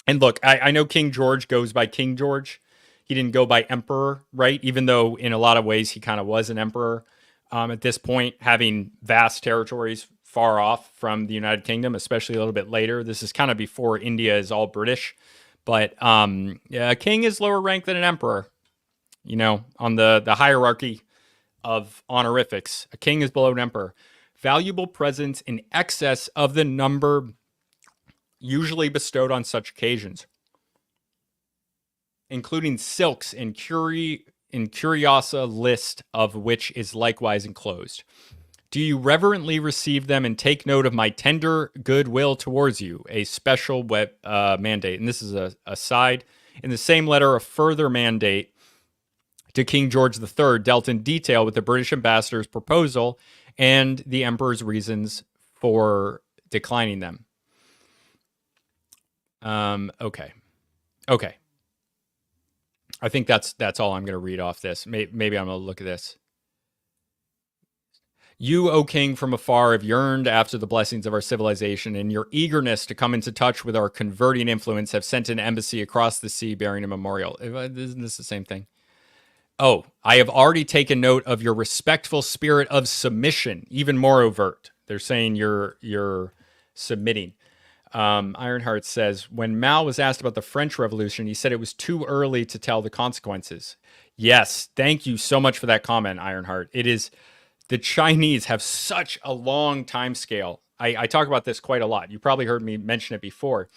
And look, I know King George goes by King George. He didn't go by emperor, right? Even though in a lot of ways he kind of was an emperor at this point, having vast territories far off from the United Kingdom, especially a little bit later. This is kind of before India is all British. But yeah, a king is lower ranked than an emperor, you know, on the hierarchy of honorifics. A king is below an emperor. Valuable presents in excess of the number usually bestowed on such occasions, including silks and curiosa list of which is likewise enclosed. Do you reverently receive them and take note of my tender goodwill towards you, a special mandate. And this is a side. In the same letter, a further mandate to King George III dealt in detail with the British ambassador's proposal and the emperor's reasons for declining them. Okay. I think that's all I'm going to read off this. Maybe I'm going to look at this. You, O king, from afar have yearned after the blessings of our civilization, and your eagerness to come into touch with our converting influence have sent an embassy across the sea bearing a memorial. Isn't this the same thing? Oh, I have already taken note of your respectful spirit of submission, even more overt. They're saying you're submitting. Ironheart says, when Mao was asked about the French Revolution, he said it was too early to tell the consequences. Yes, thank you so much for that comment, Ironheart. It is, the Chinese have such a long time scale. I talk about this quite a lot. You probably heard me mention it before.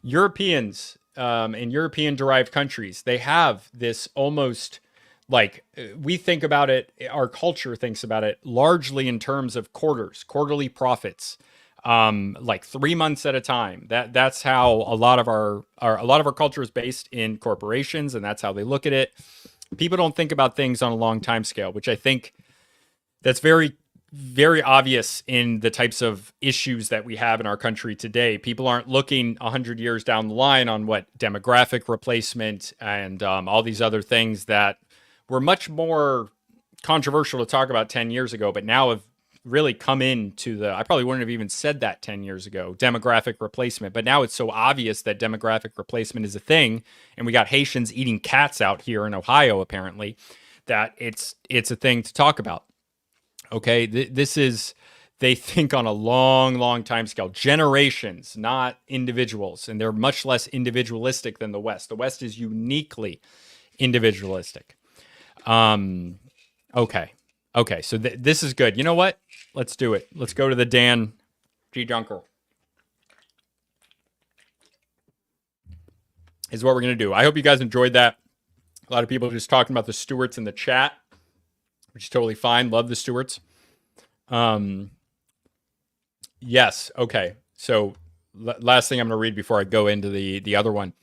Europeans and European-derived countries, they have this almost, like, we think about it, our culture thinks about it largely in terms of quarterly profits. Like 3 months at a time. That's how a lot of our culture is based in corporations, and that's how they look at it. People don't think about things on a long time scale, which I think that's very, very obvious in the types of issues that we have in our country today. People aren't looking 100 years down the line on what demographic replacement and all these other things that were much more controversial to talk about 10 years ago, but now have really come into the, I probably wouldn't have even said that 10 years ago, demographic replacement. But now it's so obvious that demographic replacement is a thing. And we got Haitians eating cats out here in Ohio, apparently, that it's a thing to talk about. Okay, this is, they think on a long, long time scale, generations, not individuals. And they're much less individualistic than the West. The West is uniquely individualistic. Okay, so this is good. You know what? Let's do it. Let's go to the Dan G. Dunker. Is what we're going to do. I hope you guys enjoyed that. A lot of people just talking about the Stewarts in the chat, which is totally fine. Love the Stewarts. Yes, okay. So last thing I'm going to read before I go into the other one.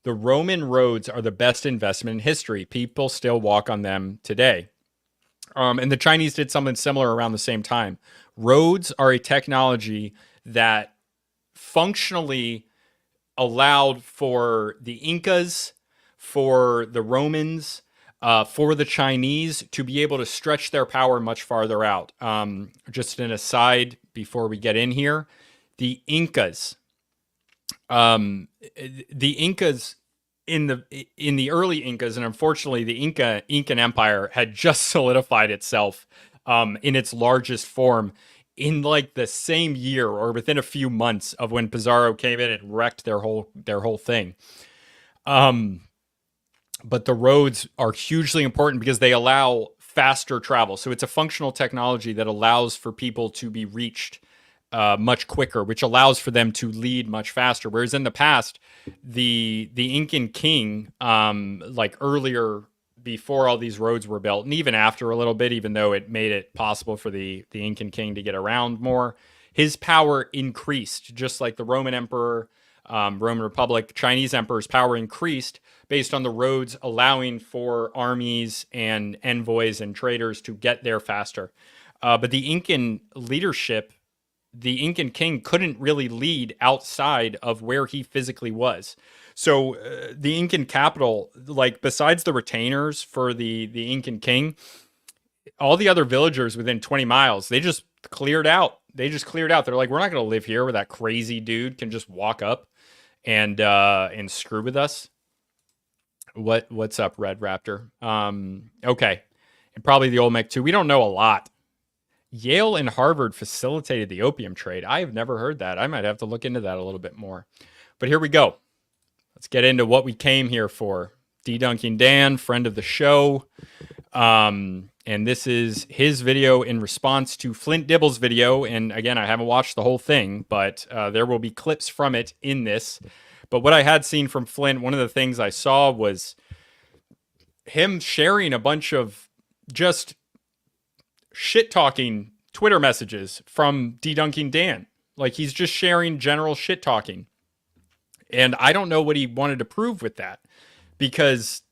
The Roman roads are the best investment in history. People still walk on them today. And the Chinese did something similar around the same time. Roads are a technology that functionally allowed for the Incas, for the Romans, for the Chinese to be able to stretch their power much farther out. Just an aside before we get in here, the Incas in the early Incas, and unfortunately the Incan Empire had just solidified itself in its largest form in like the same year or within a few months of when Pizarro came in and wrecked their whole thing. But the roads are hugely important because they allow faster travel. So it's a functional technology that allows for people to be reached much quicker, which allows for them to lead much faster. Whereas in the past, the Incan king, like earlier, before all these roads were built, and even after a little bit, even though it made it possible for the Incan king to get around more, his power increased, just like the Roman emperor, Roman Republic, Chinese emperor's power increased based on the roads allowing for armies and envoys and traders to get there faster. But the Incan leadership, the Incan king couldn't really lead outside of where he physically was. So the Incan capital, like besides the retainers for the Incan king, all the other villagers within 20 miles, they just cleared out. They're like, we're not going to live here where that crazy dude can just walk up and screw with us. What's up, Red Raptor? Okay. And probably the Olmec too. We don't know a lot. Yale and Harvard facilitated the opium trade. I have never heard that. I might have to look into that a little bit more. But here we go. Let's get into what we came here for. Dedunking Dan, friend of the show. And this is his video in response to Flint Dibble's video. And again, I haven't watched the whole thing, but there will be clips from it in this. But what I had seen from Flint, one of the things I saw was him sharing a bunch of just shit-talking Twitter messages from Dedunking Dan. Like, he's just sharing general shit-talking. And I don't know what he wanted to prove with that. Because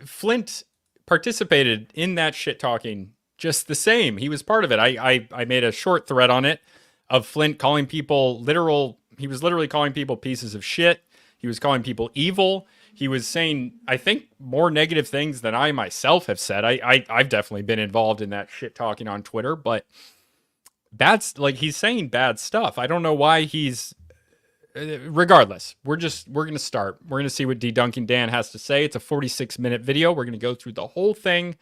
Flint participated in that shit talking just the same. He was part of it. I made a short thread on it of Flint calling people he was literally calling people pieces of shit. He was calling people evil. He was saying, I think, more negative things than I myself have said. I've definitely been involved in that shit talking on Twitter, but he's saying bad stuff. I don't know why he's, regardless, we're going to start. We're going to see what Dedunking Dan has to say. It's a 46-minute video. We're going to go through the whole thing.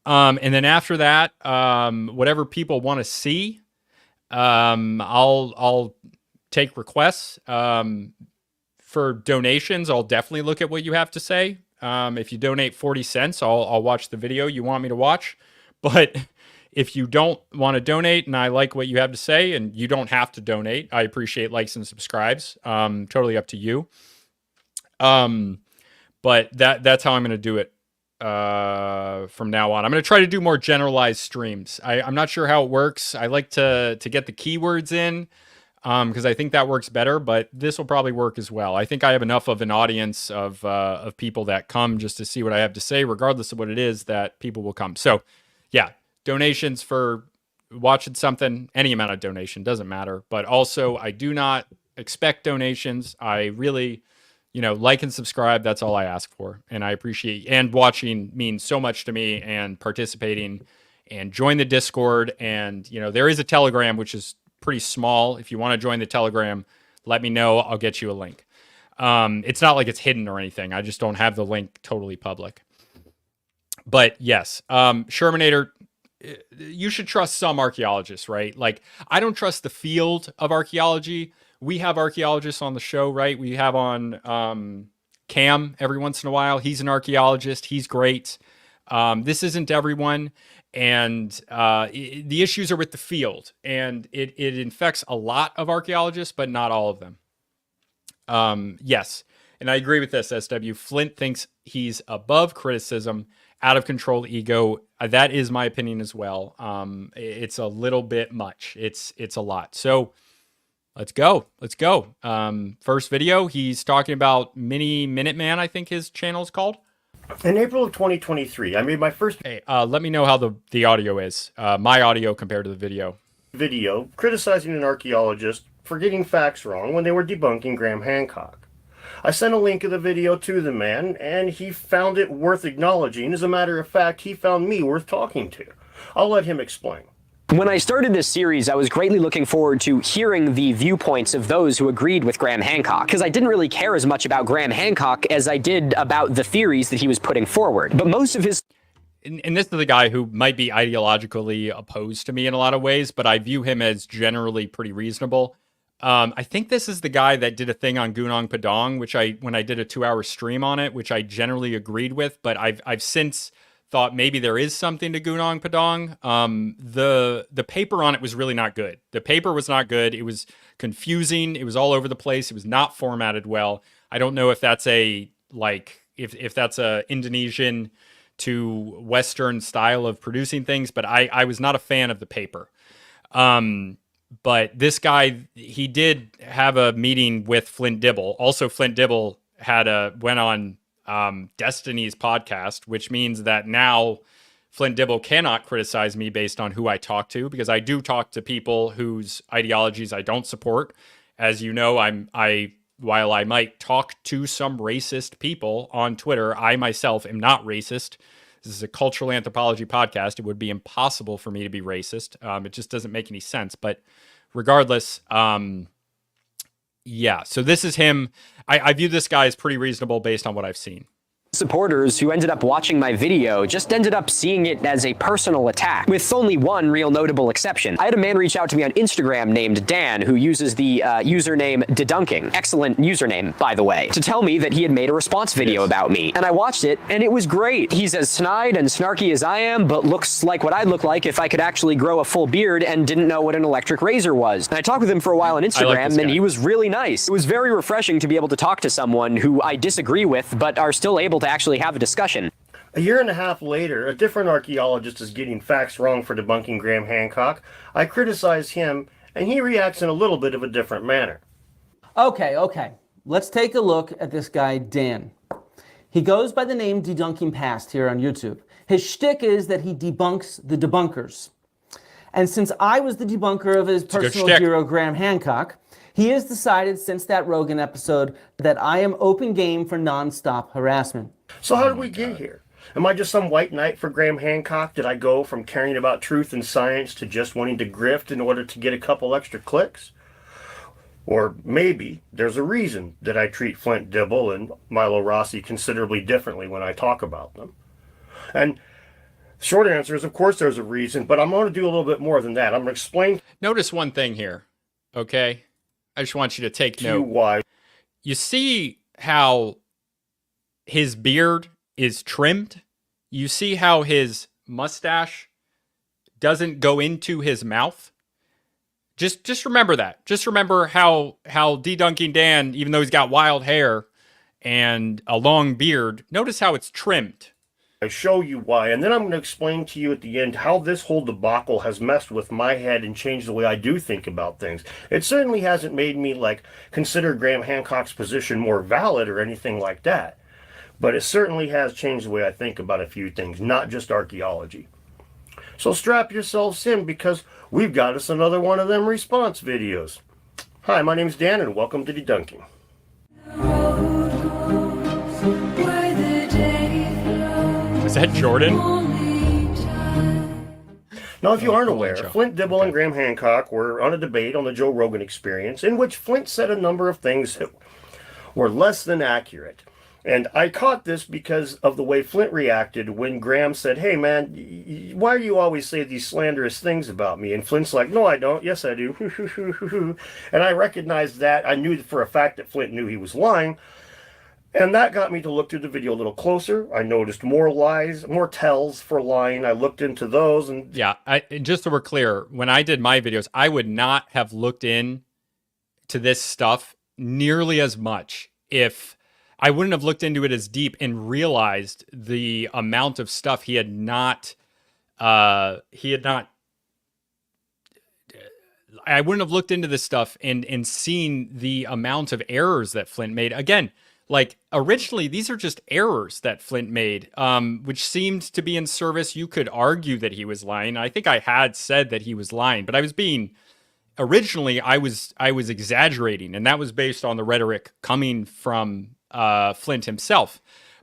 And then after that, whatever people want to see, I'll take requests. For donations, I'll definitely look at what you have to say. If you donate 40 cents, I'll watch the video you want me to watch. But if you don't want to donate and I like what you have to say, and you don't have to donate, I appreciate likes and subscribes. Totally up to you. But that's how I'm going to do it from now on. I'm going to try to do more generalized streams. I'm not sure how it works. I like to get the keywords in, because I think that works better, but this will probably work as well. I think I have enough of an audience of people that come just to see what I have to say, regardless of what it is, that people will come. So yeah, donations for watching something, any amount of donation, doesn't matter. But also, I do not expect donations. I really, like and subscribe. That's all I ask for. And I appreciate, and watching means so much to me, and participating, and join the Discord. And, there is a Telegram, which is pretty small. If you want to join the Telegram, let me know. I'll get you a link. It's not like it's hidden or anything. I just don't have the link totally public. But yes, Shermanator, you should trust some archaeologists, right? Like, I don't trust the field of archaeology. We have archaeologists on the show, right? We have on Cam every once in a while. He's an archaeologist. He's great. This isn't everyone. And the issues are with the field, and it infects a lot of archaeologists, but not all of them. Yes, and I agree with this, SW. Flint thinks he's above criticism, out of control ego. That is my opinion as well. It's a little bit much. It's a lot. So let's go. First video, he's talking about Mini Minuteman, I think his channel is called. In April of 2023, I made my first let me know how the audio is. My audio compared to the video. Video criticizing an archaeologist for getting facts wrong when they were debunking Graham Hancock. I sent a link of the video to the man, and he found it worth acknowledging. As a matter of fact, he found me worth talking to. I'll let him explain. When I started this series, I was greatly looking forward to hearing the viewpoints of those who agreed with Graham Hancock, because I didn't really care as much about Graham Hancock as I did about the theories that he was putting forward. But most of his... And this is the guy who might be ideologically opposed to me in a lot of ways, but I view him as generally pretty reasonable. I think this is the guy that did a thing on Gunong Padong, when I did a 2-hour stream on it, which I generally agreed with, but I've since thought maybe there is something to Gunong Padong. The paper on it was really not good. The paper was not good. It was confusing. It was all over the place. It was not formatted well. I don't know if that's if that's a Indonesian to Western style of producing things, but I was not a fan of the paper. But this guy, he did have a meeting with Flint Dibble. Also, Flint Dibble went on Destiny's podcast, which means that now Flint Dibble cannot criticize me based on who I talk to, because I do talk to people whose ideologies I don't support. As you know, while I might talk to some racist people on Twitter, I myself am not racist. This is a cultural anthropology podcast. It would be impossible for me to be racist. It just doesn't make any sense. But regardless, yeah, so this is him. I view this guy as pretty reasonable based on what I've seen. Supporters who ended up watching my video just ended up seeing it as a personal attack, with only one real notable exception. I had a man reach out to me on Instagram named Dan, who uses the username Dedunking, excellent username, by the way, to tell me that he had made a response video about me. And I watched it, and it was great. He's as snide and snarky as I am, but looks like what I'd look like if I could actually grow a full beard and didn't know what an electric razor was. And I talked with him for a while on Instagram, and he was really nice. It was very refreshing to be able to talk to someone who I disagree with, but are still able to actually have a discussion. A year and a half later, a different archaeologist is getting facts wrong for debunking Graham Hancock. I criticize him, and he reacts in a little bit of a different manner. Okay. Let's take a look at this guy, Dan. He goes by the name Dedunking Past here on YouTube. His shtick is that he debunks the debunkers. And since I was the debunker of his personal hero, Graham Hancock, he has decided since that Rogan episode that I am open game for nonstop harassment. So how did we get here? Am I just some white knight for Graham Hancock? Did I go from caring about truth and science to just wanting to grift in order to get a couple extra clicks? Or maybe there's a reason that I treat Flint, Dibble, and Milo Rossi considerably differently when I talk about them. And the short answer is, of course, there's a reason, but I'm going to do a little bit more than that. I'm going to explain. Notice one thing here, okay? I just want you to take note. Why. You see how his beard is trimmed? You see how his mustache doesn't go into his mouth? Just remember that. Just remember how Dedunking Dan, even though he's got wild hair and a long beard, notice how it's trimmed. I show you why, and then I'm going to explain to you at the end how this whole debacle has messed with my head and changed the way I do think about things. It certainly hasn't made me consider Graham Hancock's position more valid or anything like that, but it certainly has changed the way I think about a few things, not just archaeology. So strap yourselves in, because we've got us another one of them response videos. Hi, my name's Dan, and welcome to Dedunking. Is that Jordan? Now, if you aren't aware, Flint, Dibble, and Graham Hancock were on a debate on the Joe Rogan Experience, in which Flint said a number of things that were less than accurate. And I caught this because of the way Flint reacted when Graham said, "Hey man, why do you always say these slanderous things about me?" And Flint's like, "No, I don't. Yes, I do." And I recognized that. I knew for a fact that Flint knew he was lying. And that got me to look through the video a little closer. I noticed more lies, more tells for lying. I looked into those. And yeah, just so we're clear, when I did my videos, I would not have looked in to this stuff nearly as much if I wouldn't have looked into it as deep and realized the amount of stuff he had not, I wouldn't have looked into this stuff and seen the amount of errors that Flint made. Again, originally, these are just errors that Flint made, which seemed to be in service. You could argue that he was lying. I think I had said that he was lying, but originally I was exaggerating, and that was based on the rhetoric coming from Flint himself.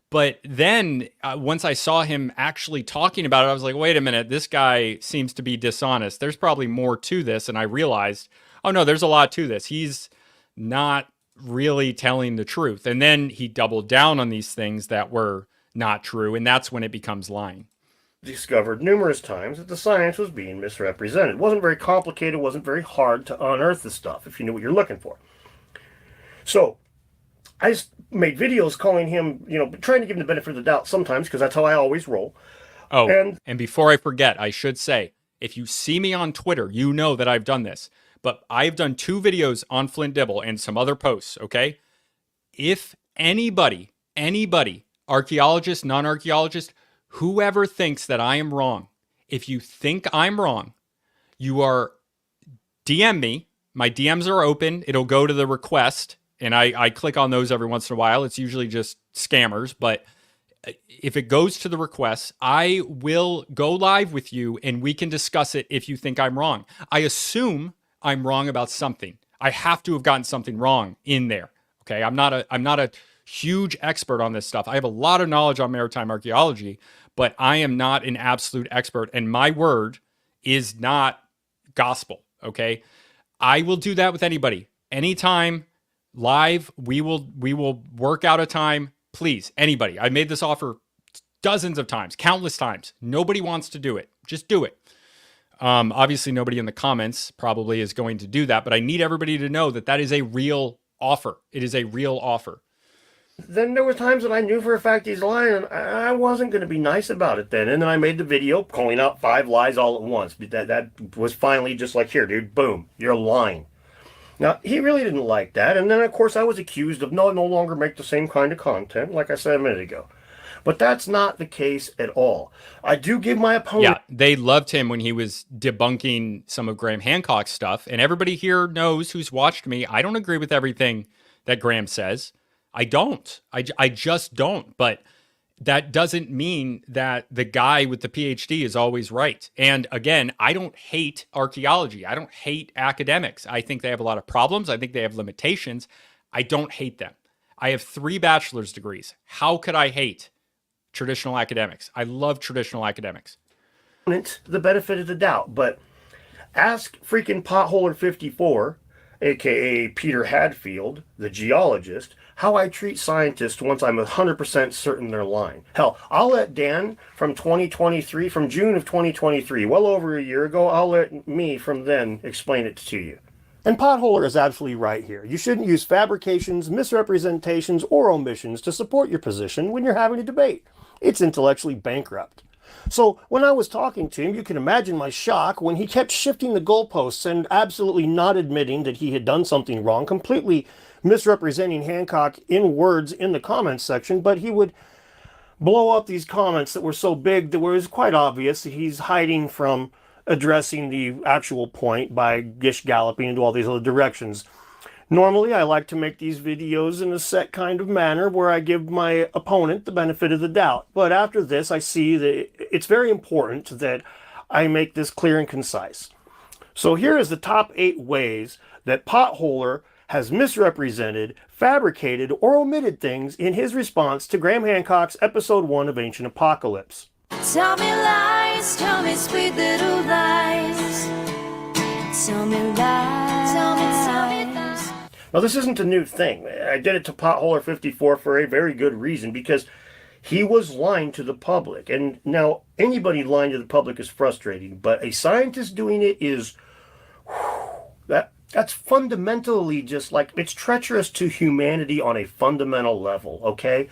But then once I saw him actually talking about it, I was like, wait a minute, this guy seems to be dishonest. There's probably more to this. And I realized, oh no, there's a lot to this. He's not really telling the truth. And then he doubled down on these things that were not true. And that's when it becomes lying. Discovered numerous times that the science was being misrepresented. It wasn't very complicated. It wasn't very hard to unearth the stuff if you knew what you're looking for. So I just made videos calling him, trying to give him the benefit of the doubt sometimes, because that's how I always roll. Oh, and before I forget, I should say, if you see me on Twitter, you know that I've done this. But I've done 2 videos on Flint Dibble and some other posts, okay? If anybody, archaeologist, non-archaeologist, whoever thinks that I am wrong, if you think I'm wrong, you are DM me. My DMs are open. It'll go to the request, and I click on those every once in a while. It's usually just scammers, but if it goes to the request, I will go live with you, and we can discuss it if you think I'm wrong. I assume I'm wrong about something. I have to have gotten something wrong in there. Okay. I'm not a huge expert on this stuff. I have a lot of knowledge on maritime archaeology, but I am not an absolute expert, and my word is not gospel. Okay. I will do that with anybody. Anytime live, we will work out a time. Please, anybody. I made this offer dozens of times, countless times. Nobody wants to do it. Just do it. Obviously, nobody in the comments probably is going to do that, but I need everybody to know that that is a real offer. It is a real offer. Then there were times that I knew for a fact he's lying, and I wasn't going to be nice about it then. And then I made the video calling out 5 lies all at once. That was finally just like, here, dude, boom, you're lying. Now, he really didn't like that. And then, of course, I was accused of no longer make the same kind of content, like I said a minute ago. But that's not the case at all. I do give my opponent... Yeah, they loved him when he was debunking some of Graham Hancock's stuff. And everybody here knows who's watched me. I don't agree with everything that Graham says. I don't. I just don't. But that doesn't mean that the guy with the PhD is always right. And again, I don't hate archaeology. I don't hate academics. I think they have a lot of problems. I think they have limitations. I don't hate them. I have 3 bachelor's degrees. How could I hate traditional academics? I love traditional academics. The benefit of the doubt, but ask freaking Potholer 54, aka Peter Hadfield, the geologist, how I treat scientists once I'm 100% certain they're lying. Hell, I'll let Dan from 2023, from June of 2023, well over a year ago, I'll let me from then explain it to you. And Potholer is absolutely right here. You shouldn't use fabrications, misrepresentations, or omissions to support your position when you're having a debate. It's intellectually bankrupt. So when I was talking to him, you can imagine my shock when he kept shifting the goalposts and absolutely not admitting that he had done something wrong, completely misrepresenting Hancock in words in the comments section, but he would blow up these comments that were so big that it was quite obvious that he's hiding from addressing the actual point by gish galloping into all these other directions. Normally, I like to make these videos in a set kind of manner where I give my opponent the benefit of the doubt. But after this, I see that it's very important that I make this clear and concise. So here is the top 8 ways that Potholer has misrepresented, fabricated, or omitted things in his response to Graham Hancock's episode 1 of Ancient Apocalypse. Tell me lies, tell me sweet little lies. Tell me lies, tell me lies. Now, this isn't a new thing. I did it to Potholer 54 for a very good reason, because he was lying to the public. And now, anybody lying to the public is frustrating, but a scientist doing it is, that's fundamentally just like, it's treacherous to humanity on a fundamental level, okay?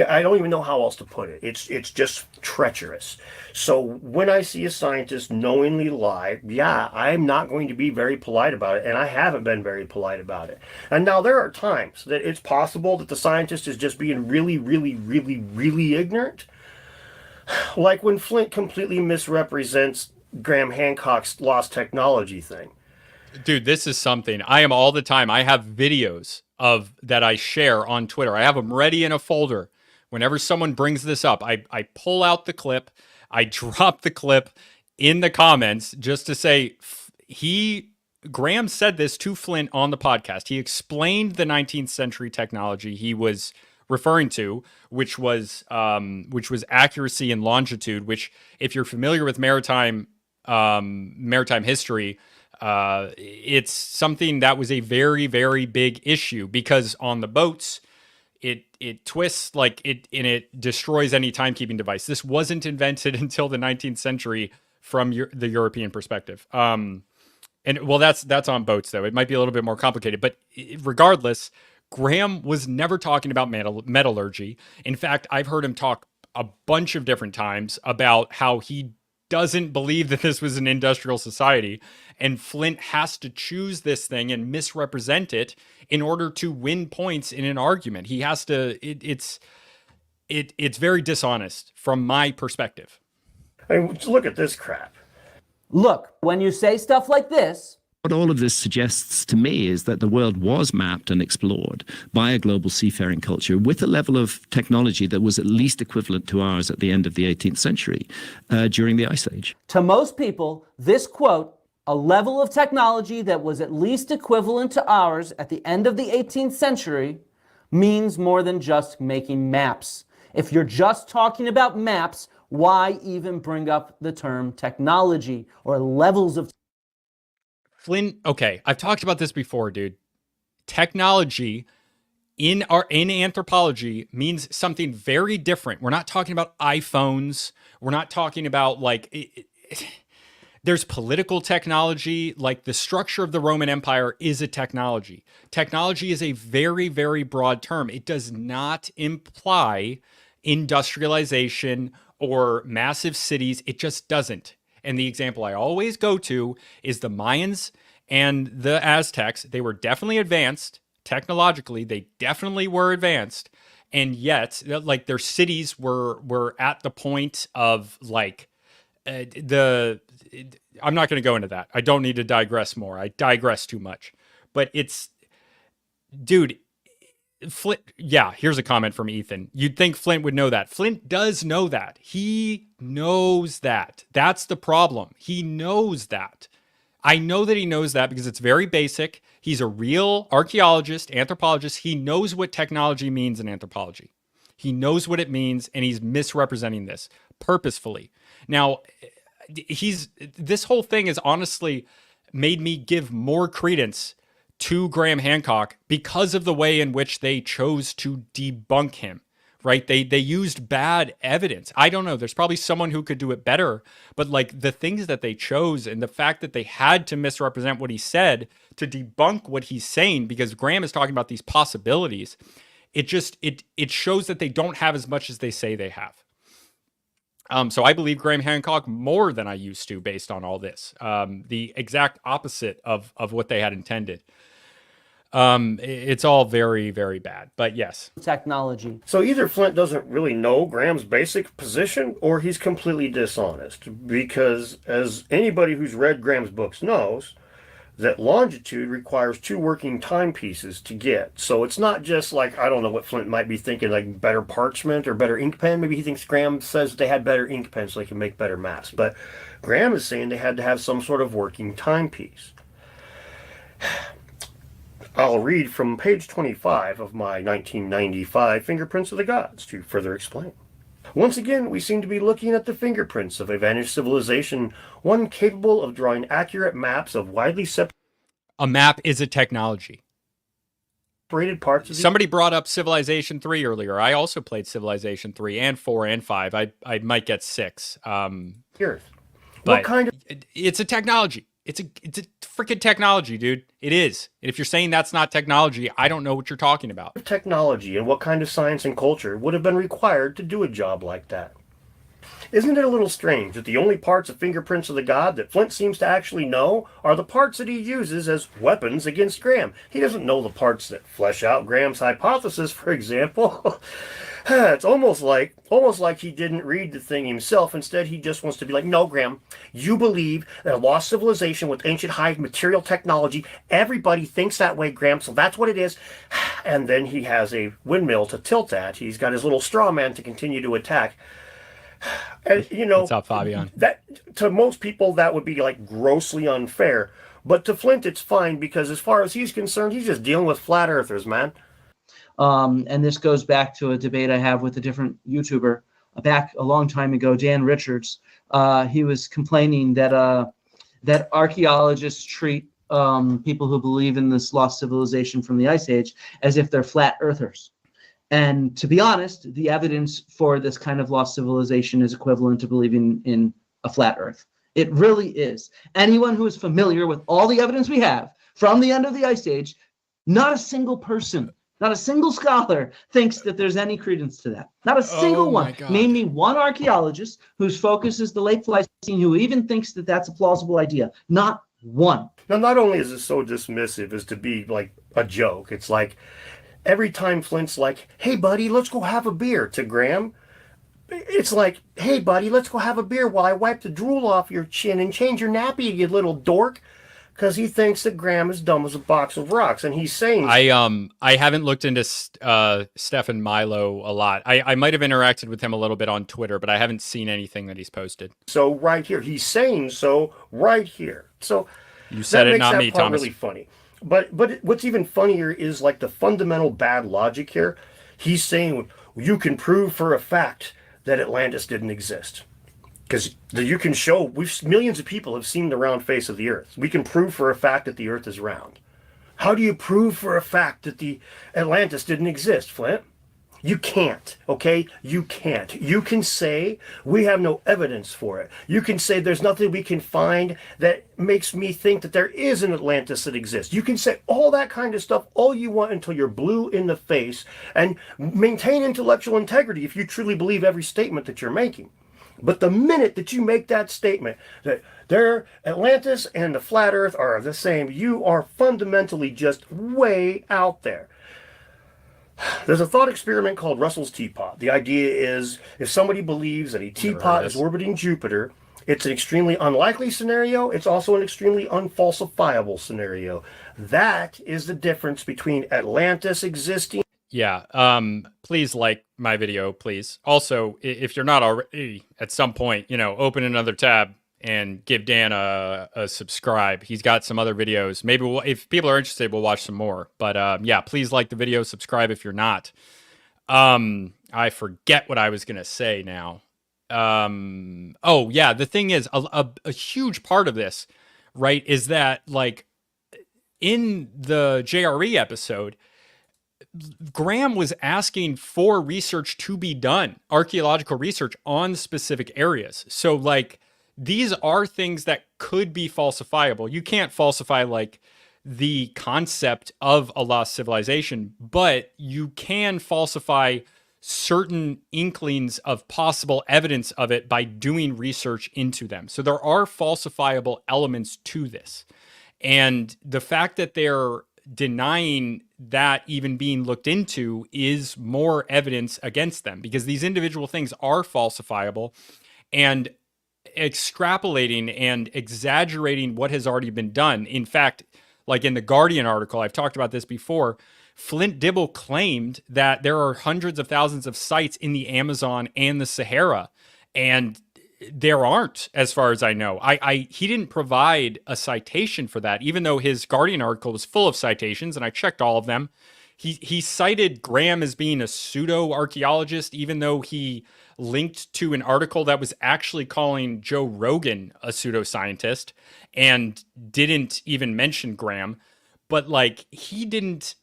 I don't even know how else to put it. It's just treacherous. So when I see a scientist knowingly lie, yeah, I'm not going to be very polite about it, and I haven't been very polite about it. And now there are times that it's possible that the scientist is just being really, really, really, really ignorant. Like when Flint completely misrepresents Graham Hancock's lost technology thing. Dude, this is something I am all the time. I have videos of that I share on Twitter. I have them ready in a folder. Whenever someone brings this up, I pull out the clip, I drop the clip in the comments just to say Graham said this to Flint on the podcast. He explained the 19th century technology he was referring to, which was accuracy and longitude, which, if you're familiar with maritime history, it's something that was a very, very big issue, because on the boats, it twists it destroys any timekeeping device. This wasn't invented until the 19th century from the European perspective. And well, that's on boats though. It might be a little bit more complicated, but regardless, Graham was never talking about metallurgy. In fact, I've heard him talk a bunch of different times about how he doesn't believe that this was an industrial society, and Flint has to choose this thing and misrepresent it in order to win points in an argument. He has to. It's very dishonest from my perspective. I mean, look at this crap. Look, when you say stuff like this, what all of this suggests to me is that the world was mapped and explored by a global seafaring culture with a level of technology that was at least equivalent to ours at the end of the 18th century during the Ice Age. To most people, this quote, a level of technology that was at least equivalent to ours at the end of the 18th century, means more than just making maps. If you're just talking about maps, why even bring up the term technology or levels of Flynn, okay, I've talked about this before, dude. Technology in anthropology means something very different. We're not talking about iPhones. We're not talking about there's political technology, like the structure of the Roman Empire is a technology. Technology is a very, very broad term. It does not imply industrialization or massive cities. It just doesn't. And the example I always go to is the Mayans and the Aztecs. They were definitely advanced technologically. They definitely were advanced. And yet, like, their cities were at the point of I'm not going to go into that. I don't need to digress more. I digress too much. But dude, Flint, yeah, here's a comment from Ethan. You'd think Flint would know that. Flint does know that. He knows that. That's the problem. He knows that. I know that he knows that because it's very basic. He's a real archaeologist, anthropologist. He knows what technology means in anthropology. He knows what it means, and he's misrepresenting this purposefully. Now, this whole thing has honestly made me give more credence to Graham Hancock because of the way in which they chose to debunk him, right? They used bad evidence. I don't know. There's probably someone who could do it better, but like the things that they chose and the fact that they had to misrepresent what he said to debunk what he's saying, because Graham is talking about these possibilities, it shows that they don't have as much as they say they have. So I believe Graham Hancock more than I used to based on all this. The exact opposite of what they had intended. It's all very, very bad, but yes. Technology. So either Flint doesn't really know Graham's basic position, or he's completely dishonest. Because as anybody who's read Graham's books knows, that longitude requires 2 working timepieces to get. So it's not just like, I don't know what Flint might be thinking, like better parchment or better ink pen. Maybe he thinks Graham says they had better ink pens so they can make better maps. But Graham is saying they had to have some sort of working timepiece. I'll read from page 25 of my 1995 Fingerprints of the Gods to further explain. Once again, we seem to be looking at the fingerprints of a vanished civilization, one capable of drawing accurate maps of widely separated... A map is a technology. Parts of Somebody brought up Civilization 3 earlier. I also played Civilization 3 and 4 and 5. I might get 6. Earth. What kind of... It's a technology. It's a freaking technology, dude. It is. And if you're saying that's not technology, I don't know what you're talking about. Technology and what kind of science and culture would have been required to do a job like that? Isn't it a little strange that the only parts of Fingerprints of the God that Flint seems to actually know are the parts that he uses as weapons against Graham? He doesn't know the parts that flesh out Graham's hypothesis, for example. It's almost like he didn't read the thing himself. Instead, he just wants to be like, no, Graham, you believe that a lost civilization with ancient high material technology, everybody thinks that way, Graham, so that's what it is. And then he has a windmill to tilt at. He's got his little straw man to continue to attack. And, you know, what's up, Fabian? That, to most people, that would be like grossly unfair. But to Flint, it's fine because as far as he's concerned, he's just dealing with flat earthers, man. And this goes back to a debate I have with a different YouTuber back a long time ago, Dan Richards. He was complaining that that archaeologists treat people who believe in this lost civilization from the Ice Age as if they're flat earthers. And to be honest, the evidence for this kind of lost civilization is equivalent to believing in a flat earth. It really is. Anyone who is familiar with all the evidence we have from the end of the Ice Age, not a single person, not a single scholar thinks that there's any credence to that. Not a single one. Name me one archaeologist whose focus is the late Pleistocene who even thinks that that's a plausible idea. Not one. Now, not only is it so dismissive as to be like a joke, it's like every time Flint's like, hey, buddy, let's go have a beer to Graham, it's like, hey, buddy, let's go have a beer while I wipe the drool off your chin and change your nappy, you little dork. Because he thinks that Graham is dumb as a box of rocks, and he's saying... I haven't looked into Stefan Milo a lot. I might have interacted with him a little bit on Twitter, but I haven't seen anything that he's posted. So right here, he's saying so right here. So you said it, not me, Thomas. Really funny. But what's even funnier is like the fundamental bad logic here. He's saying you can prove for a fact that Atlantis didn't exist. Because you can show, millions of people have seen the round face of the Earth. We can prove for a fact that the Earth is round. How do you prove for a fact that the Atlantis didn't exist, Flint? You can't, okay? You can't. You can say we have no evidence for it. You can say there's nothing we can find that makes me think that there is an Atlantis that exists. You can say all that kind of stuff all you want until you're blue in the face and maintain intellectual integrity if you truly believe every statement that you're making. But the minute that you make that statement that Atlantis and the flat earth are the same, you are fundamentally just way out there. There's a thought experiment called Russell's teapot. The idea is if somebody believes that a teapot is orbiting Jupiter, it's an extremely unlikely scenario. It's also an extremely unfalsifiable scenario. That is the difference between Atlantis existing. Yeah. Please like my video, please. Also, if you're not already, at some point, open another tab and give Dan a subscribe. He's got some other videos. Maybe if people are interested, we'll watch some more. But yeah, please like the video, subscribe if you're not. I forget what I was gonna say now. Oh yeah, the thing is, a huge part of this, right, is that like in the JRE episode, Graham was asking for research to be done, archaeological research on specific areas. So like these are things that could be falsifiable. You can't falsify like the concept of a lost civilization, but you can falsify certain inklings of possible evidence of it by doing research into them. So there are falsifiable elements to this. And the fact that they're denying that even being looked into is more evidence against them, because these individual things are falsifiable, and extrapolating and exaggerating what has already been done. In fact, like in the Guardian article, I've talked about this before, Flint Dibble claimed that there are hundreds of thousands of sites in the Amazon and the Sahara, and there aren't, as far as I know. He didn't provide a citation for that, even though his Guardian article was full of citations, and I checked all of them. He cited Graham as being a pseudo-archaeologist, even though he linked to an article that was actually calling Joe Rogan a pseudoscientist and didn't even mention Graham. But like he just,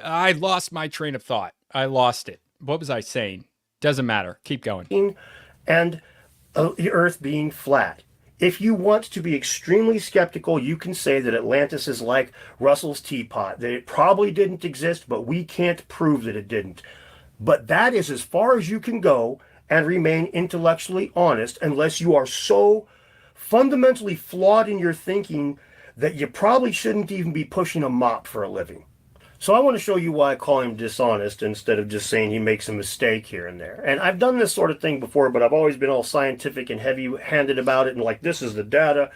I lost my train of thought. I lost it. What was I saying? Doesn't matter. Keep going. And the Earth being flat. If you want to be extremely skeptical, you can say that Atlantis is like Russell's teapot, that it probably didn't exist, but we can't prove that it didn't. But that is as far as you can go and remain intellectually honest, unless you are so fundamentally flawed in your thinking that you probably shouldn't even be pushing a mop for a living. So I want to show you why I call him dishonest instead of just saying he makes a mistake here and there. And I've done this sort of thing before, but I've always been all scientific and heavy-handed about it and like, this is the data.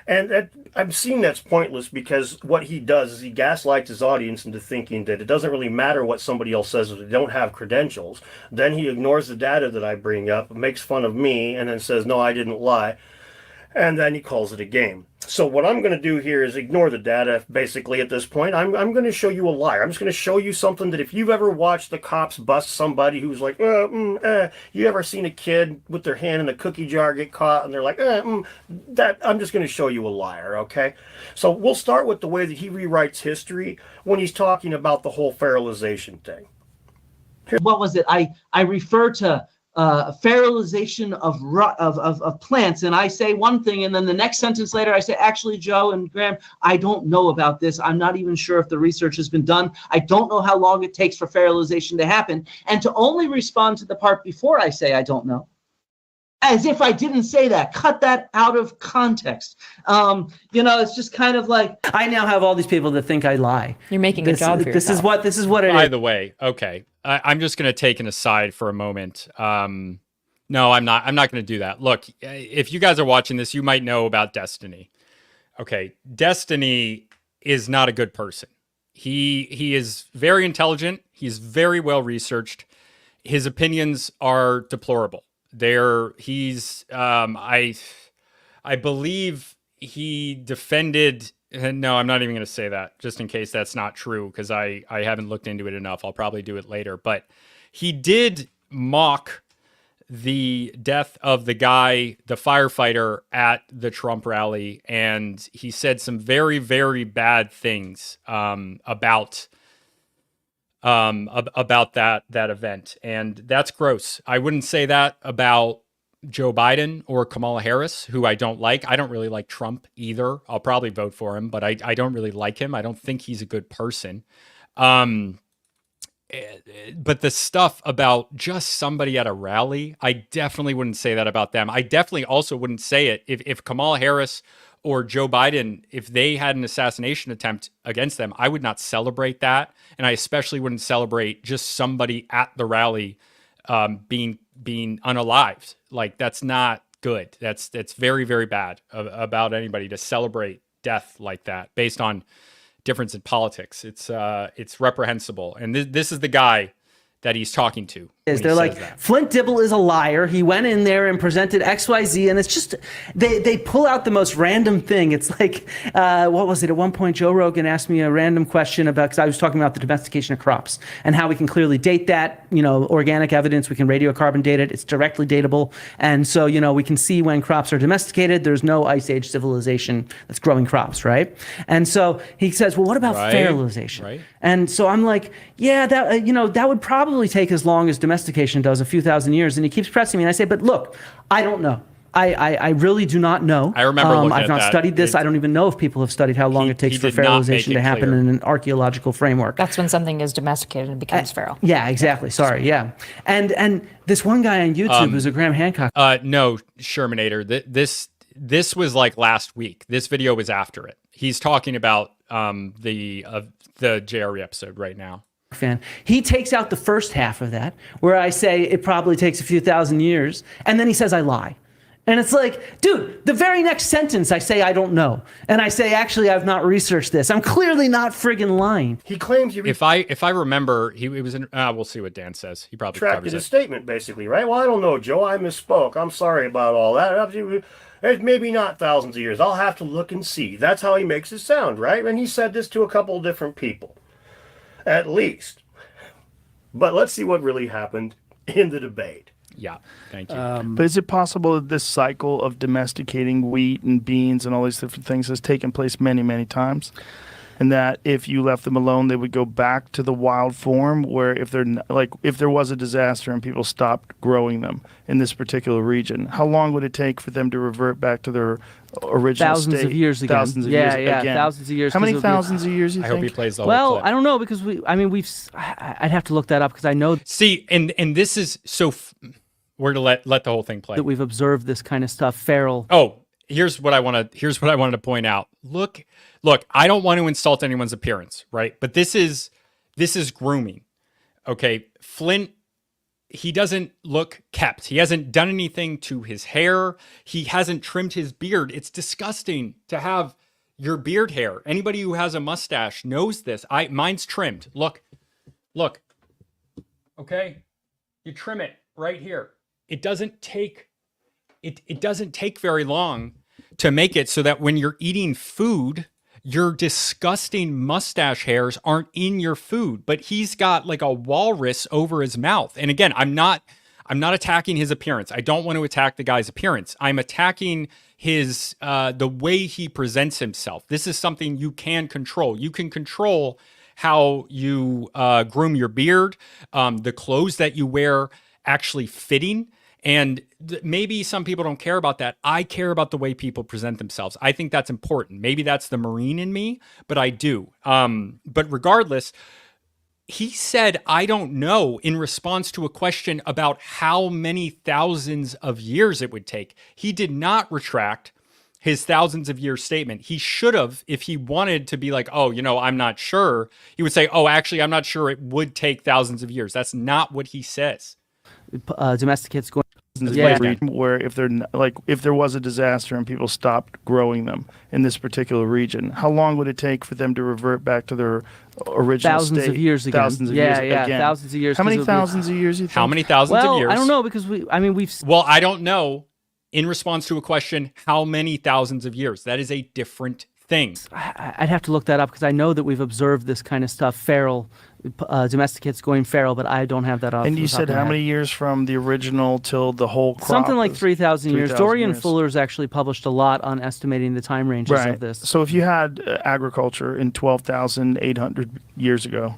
And I've seen that's pointless, because what he does is he gaslights his audience into thinking that it doesn't really matter what somebody else says if they don't have credentials. Then he ignores the data that I bring up, makes fun of me, and then says, no, I didn't lie. And then he calls it a game. So what I'm going to do here is ignore the data, basically, at this point. I'm going to show you a liar. I'm just going to show you something that if you've ever watched the cops bust somebody who's like, you ever seen a kid with their hand in the cookie jar get caught and they're like, that, I'm just going to show you a liar, okay? So we'll start with the way that he rewrites history when he's talking about the whole fertilization thing. What was it? I refer to fertilization of plants, and I say one thing, and then the next sentence later I say, actually, Joe and Graham, I don't know about this. I'm not even sure if the research has been done. I don't know how long it takes for fertilization to happen. And to only respond to the part before I say I don't know, as if I didn't say that, cut that out of context. It's just kind of like, I now have all these people that think I lie. You're making a job for yourself. This is what it is. By the way, okay. I'm just going to take an aside for a moment. No, I'm not going to do that. Look, if you guys are watching this, you might know about Destiny. Okay, Destiny is not a good person. He is very intelligent. He's very well researched. His opinions are deplorable. I believe he defended. No, I'm not even going to say that, just in case that's not true, because I haven't looked into it enough. I'll probably do it later. But he did mock the death of the firefighter at the Trump rally, and he said some very, very bad things about that event, and that's gross. I wouldn't say that about Joe Biden or Kamala Harris, who I don't like. I don't really like Trump either. I'll probably vote for him, but I don't really like him. I don't think he's a good person. But the stuff about just somebody at a rally, I definitely wouldn't say that about them. I definitely also wouldn't say it if Kamala Harris or Joe Biden, if they had an assassination attempt against them, I would not celebrate that. And I especially wouldn't celebrate just somebody at the rally being unalived. Like, that's not good. That's very, very bad about anybody to celebrate death like that based on difference in politics. It's reprehensible. And this is the guy that he's talking to. They're like, Flint Dibble is a liar. He went in there and presented XYZ, and it's just, they pull out the most random thing. It's like, what was it? At one point, Joe Rogan asked me a random question about, because I was talking about the domestication of crops and how we can clearly date that, organic evidence, we can radiocarbon date it, it's directly datable. And so, we can see when crops are domesticated, there's no ice age civilization that's growing crops, right? And so he says, well, what about fertilization? Right. And so I'm like, yeah, that, that would probably take as long as domestication does, a few thousand years. And he keeps pressing me, and I say, but look, I don't know. I really do not know. I remember looking I've at not that. studied this. I don't even know if people have studied how long it takes for fertilization to happen in an archaeological framework. That's when something is domesticated and becomes feral. Yeah, exactly. Sorry, yeah. And this one guy on YouTube who's a Graham Hancock. No, Shermanator. This was like last week. This video was after it. He's talking about the JRE episode right now. Fan. He takes out the first half of that, where I say it probably takes a few thousand years, and then he says I lie. And it's like, dude, the very next sentence I say I don't know. And I say, actually, I've not researched this. I'm clearly not friggin' lying. He claims he if I remember, he was in, we'll see what Dan says. He probably retracted his statement, basically, right? Well, I don't know, Joe. I misspoke. I'm sorry about all that. It's maybe not thousands of years. I'll have to look and see. That's how he makes it sound, right? And he said this to a couple of different people. At least. But let's see what really happened in the debate. Yeah, thank you. But is it possible that this cycle of domesticating wheat and beans and all these different things has taken place many, many times? And that if you left them alone, they would go back to the wild form, where if there was a disaster and people stopped growing them in this particular region, how long would it take for them to revert back to their original thousands state? Of years again. Thousands of years again. again. Thousands of years. How many thousands of years do you think? I hope he plays the whole clip. I don't know, because I'd have to look that up, because I know. See, and this is so. We're to let the whole thing play. That we've observed this kind of stuff, feral. Oh, here's what I wanted to point out. Look, I don't want to insult anyone's appearance, right? But this is grooming. Okay, Flint, he doesn't look kept. He hasn't done anything to his hair. He hasn't trimmed his beard. It's disgusting to have your beard hair. Anybody who has a mustache knows this. Mine's trimmed. Look. Okay? You trim it right here. It doesn't take very long to make it so that when you're eating food, your disgusting mustache hairs aren't in your food. But he's got like a walrus over his mouth. And again, I'm not attacking his appearance. I don't want to attack the guy's appearance. I'm attacking his the way he presents himself. This is something you can control. You can control how you groom your beard, the clothes that you wear actually fitting. And maybe some people don't care about that. I care about the way people present themselves. I think that's important. Maybe that's the Marine in me, but I do. But regardless, he said, I don't know, in response to a question about how many thousands of years it would take. He did not retract his thousands of years statement. He should have, if he wanted to be like, oh, I'm not sure. He would say, oh, actually, I'm not sure it would take thousands of years. That's not what he says. Domesticates going. Where if there was a disaster and people stopped growing them in this particular region, how long would it take for them to revert back to their original state? Thousands of years again. Thousands of years again. Thousands of years. How many thousands of years? You think? How many thousands of years? I don't know, because we've. Well, I don't know. In response to a question, how many thousands of years? That is a different thing. I'd have to look that up, because I know that we've observed this kind of stuff, feral. Domesticates going feral, but I don't have that off. And you said how many years from the original till the whole crop? Something like 3,000 years. 3,000 Dorian years. Fuller's actually published a lot on estimating the time ranges of this. So if you had agriculture in 12,800 years ago,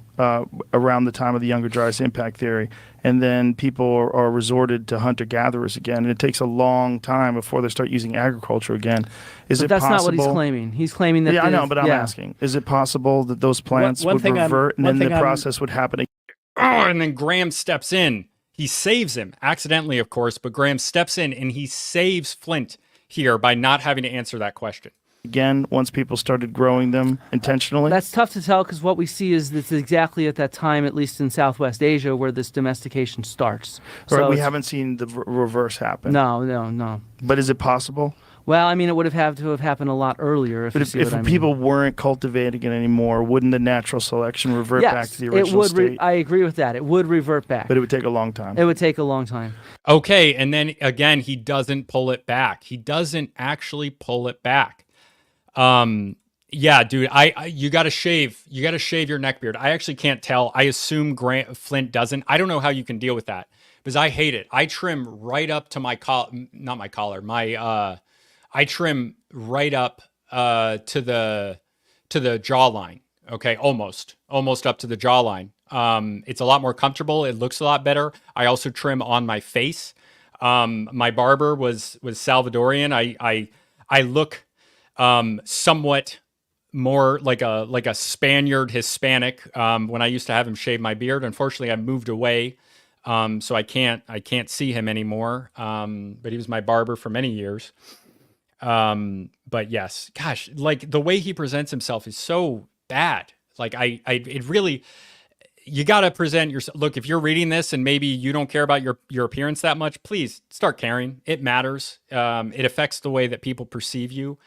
around the time of the Younger Dryas impact theory, and then people are resorted to hunter-gatherers again, and it takes a long time before they start using agriculture again. Is it that's possible? Not what he's claiming. He's claiming that. Yeah, I know, but I'm asking: is it possible that those plants would revert, and then the process would happen again? Oh, and then Graham steps in. He saves him, accidentally, of course, but Graham steps in and he saves Flint here by not having to answer that question. Again, once people started growing them intentionally? That's tough to tell, because what we see is this exactly at that time, at least in Southwest Asia, where this domestication starts. Right, we haven't seen the reverse happen. No. But is it possible? Well, I mean, it would have had to have happened a lot earlier. If But you see what I if mean. people weren't cultivating it anymore, wouldn't the natural selection revert back to the original state? I agree with that. It would revert back. But it would take a long time. It would take a long time. Okay, and then again, he doesn't pull it back. He doesn't actually pull it back. Yeah, dude, you got to shave. You got to shave your neck beard. I actually can't tell. I assume Flint doesn't. I don't know how you can deal with that because I hate it. I trim right up to my collar, not my collar. I trim right up to the jawline. Okay, almost up to the jawline. It's a lot more comfortable. It looks a lot better. I also trim on my face. My barber was Salvadorian. I look somewhat more like a Spaniard Hispanic when I used to have him shave my beard. Unfortunately, I moved away, so I can't see him anymore. But he was my barber for many years. But yes, gosh, like the way he presents himself is so bad. Like it really, you got to present yourself. Look, if you're reading this and maybe you don't care about your appearance that much, please start caring. It matters. It affects the way that people perceive you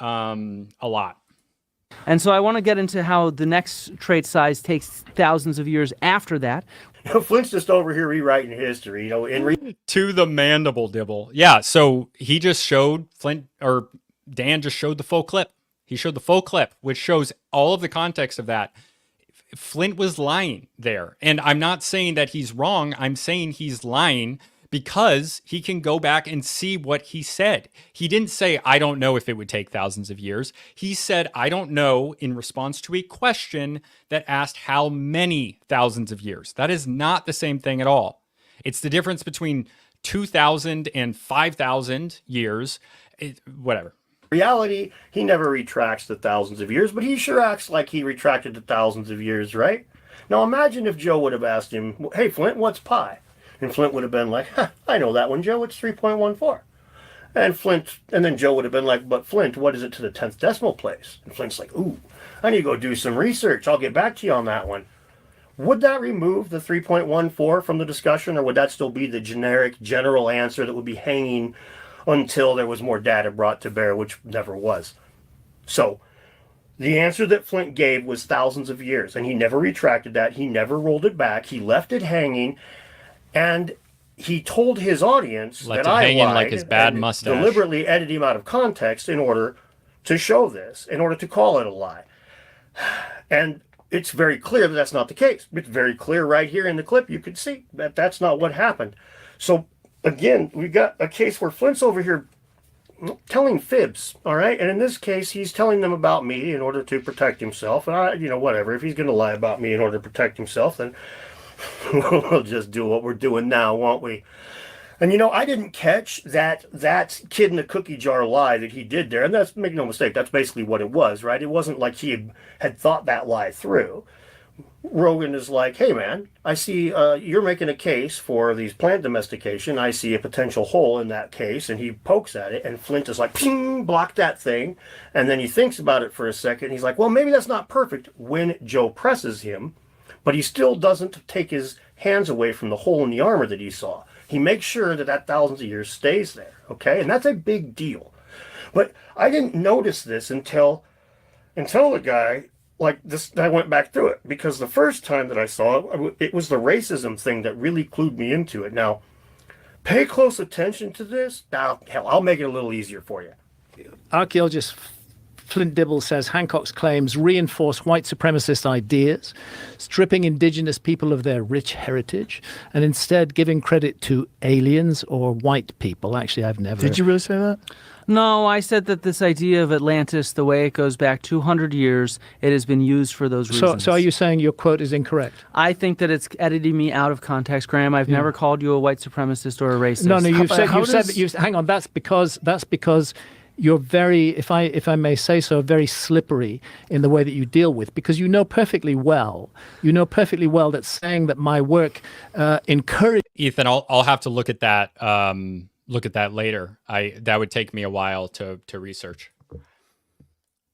a lot. And so I want to get into how the next trait size takes thousands of years after that. Flint's just over here rewriting history, you know. To the mandible, Dibble. Yeah, so he just showed Dan just showed the full clip. He showed the full clip, which shows all of the context of that. Flint was lying there. And I'm not saying that he's wrong. I'm saying he's lying because he can go back and see what he said. He didn't say, I don't know if it would take thousands of years. He said, I don't know, in response to a question that asked how many thousands of years. That is not the same thing at all. It's the difference between 2,000 and 5,000 years, whatever. Reality, he never retracts the thousands of years, but he sure acts like he retracted the thousands of years, right? Now imagine if Joe would have asked him, hey, Flint, what's pi? And Flint would have been like, I know that one, Joe, it's 3.14. And then Joe would have been like, but Flint, what is it to the 10th decimal place? And Flint's like, ooh, I need to go do some research. I'll get back to you on that one. Would that remove the 3.14 from the discussion, or would that still be the general answer that would be hanging until there was more data brought to bear, which never was? So the answer that Flint gave was thousands of years, and he never retracted that. He never rolled it back. He left it hanging, and he told his audience that I lied, like his bad mustache. Deliberately edited him out of context in order to show this, in order to call it a lie. And it's very clear that that's not the case. It's very clear right here in the clip. You could see that that's not what happened. So again, we've got a case where Flint's over here telling fibs, all right? And in this case, he's telling them about me in order to protect himself. And whatever. If he's going to lie about me in order to protect himself, then we'll just do what we're doing now, won't we? And I didn't catch that kid in the cookie jar lie that he did there. And that's, make no mistake, that's basically what it was, right? It wasn't like he had thought that lie through. Rogan is like, hey man, I see you're making a case for these plant domestication. I see a potential hole in that case. And he pokes at it, and Flint is like, ping, block that thing. And then he thinks about it for a second. He's like, well, maybe that's not perfect when Joe presses him, but he still doesn't take his hands away from the hole in the armor that he saw. He makes sure that thousands of years stays there, okay? And that's a big deal. But I didn't notice this until the guy, like this, I went back through it, because the first time that I saw it, it was the racism thing that really clued me into it. Now, pay close attention to this. Now, hell, I'll make it a little easier for you. Archaeologist Flint Dibble says Hancock's claims reinforce white supremacist ideas, stripping indigenous people of their rich heritage, and instead giving credit to aliens or white people. Actually, I've never... Did you really say that? No, I said that this idea of Atlantis, the way it goes back 200 years, it has been used for those reasons. So are you saying your quote is incorrect? I think that it's editing me out of context, Graham. I've never called you a white supremacist or a racist. No, hang on, that's because you're very, if I may say so, very slippery in the way that you deal with, because you know perfectly well that saying that my work encourages... Ethan, I'll have to look at that. Look at that later. That would take me a while to research.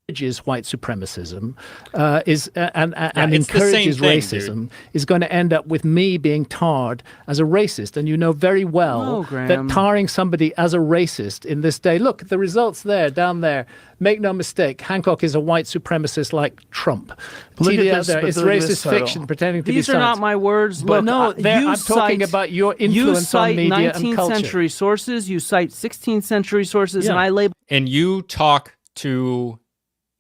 encourages white supremacism and it's the same encourages thing, racism dude. is going to end up with me being tarred as a racist. And you know very well that tarring somebody as a racist in this day, look, the results there, down there, make no mistake, Hancock is a white supremacist like Trump. Look at TDL this, there, but it's look at racist this title. fiction pretending to be These are science. not my words. But Look, no, I'm talking about your influence on media and culture. You cite 19th century sources, you cite 16th century sources, and I label... And you talk to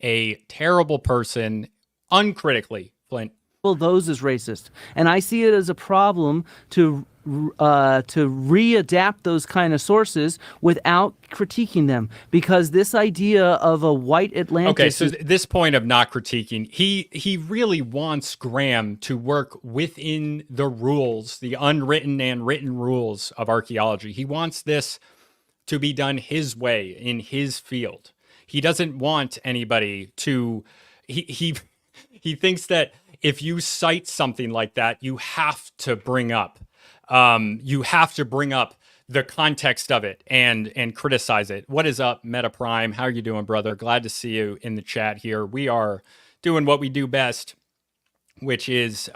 a terrible person uncritically, Flint. Those as racist. And I see it as a problem to readapt those kind of sources without critiquing them, because this idea of a white Atlantis... Okay, so this point of not critiquing, he really wants Graham to work within the rules, the unwritten and written rules of archaeology. He wants this to be done his way in his field. He doesn't want anybody to... He thinks that if you cite something like that, you have to bring up the context of it and criticize it. What is up, Meta Prime? How are you doing, brother? Glad to see you in the chat here. We are doing what we do best, which is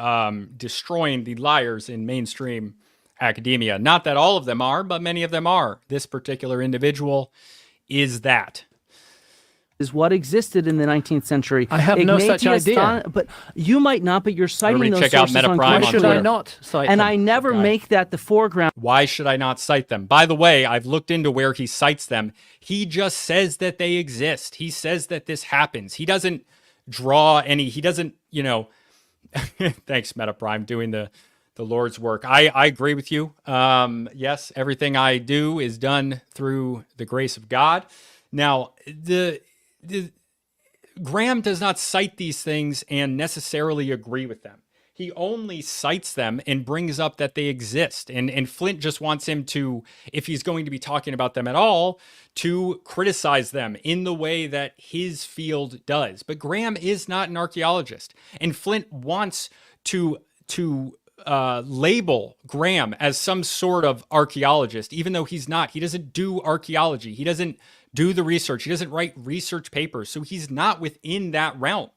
destroying the liars in mainstream academia. Not that all of them are, but many of them are. This particular individual is that. Is what existed in the 19th century. I have no such idea. But you might not, but you're citing Everybody those check out sources Meta on Prime Twitter. on Should Twitter. I not cite And them? I never make that the foreground. Why should I not cite them? By the way, I've looked into where he cites them. He just says that they exist. He says that this happens. He doesn't draw any, he doesn't, thanks, Meta Prime, doing the Lord's work. I agree with you. Yes, everything I do is done through the grace of God. Now, the Graham does not cite these things and necessarily agree with them. He only cites them and brings up that they exist. And Flint just wants him to, if he's going to be talking about them at all, to criticize them in the way that his field does. But Graham is not an archaeologist. And Flint wants to label Graham as some sort of archaeologist, even though he's not. He doesn't do archaeology. He doesn't do the research. He doesn't write research papers. So he's not within that realm.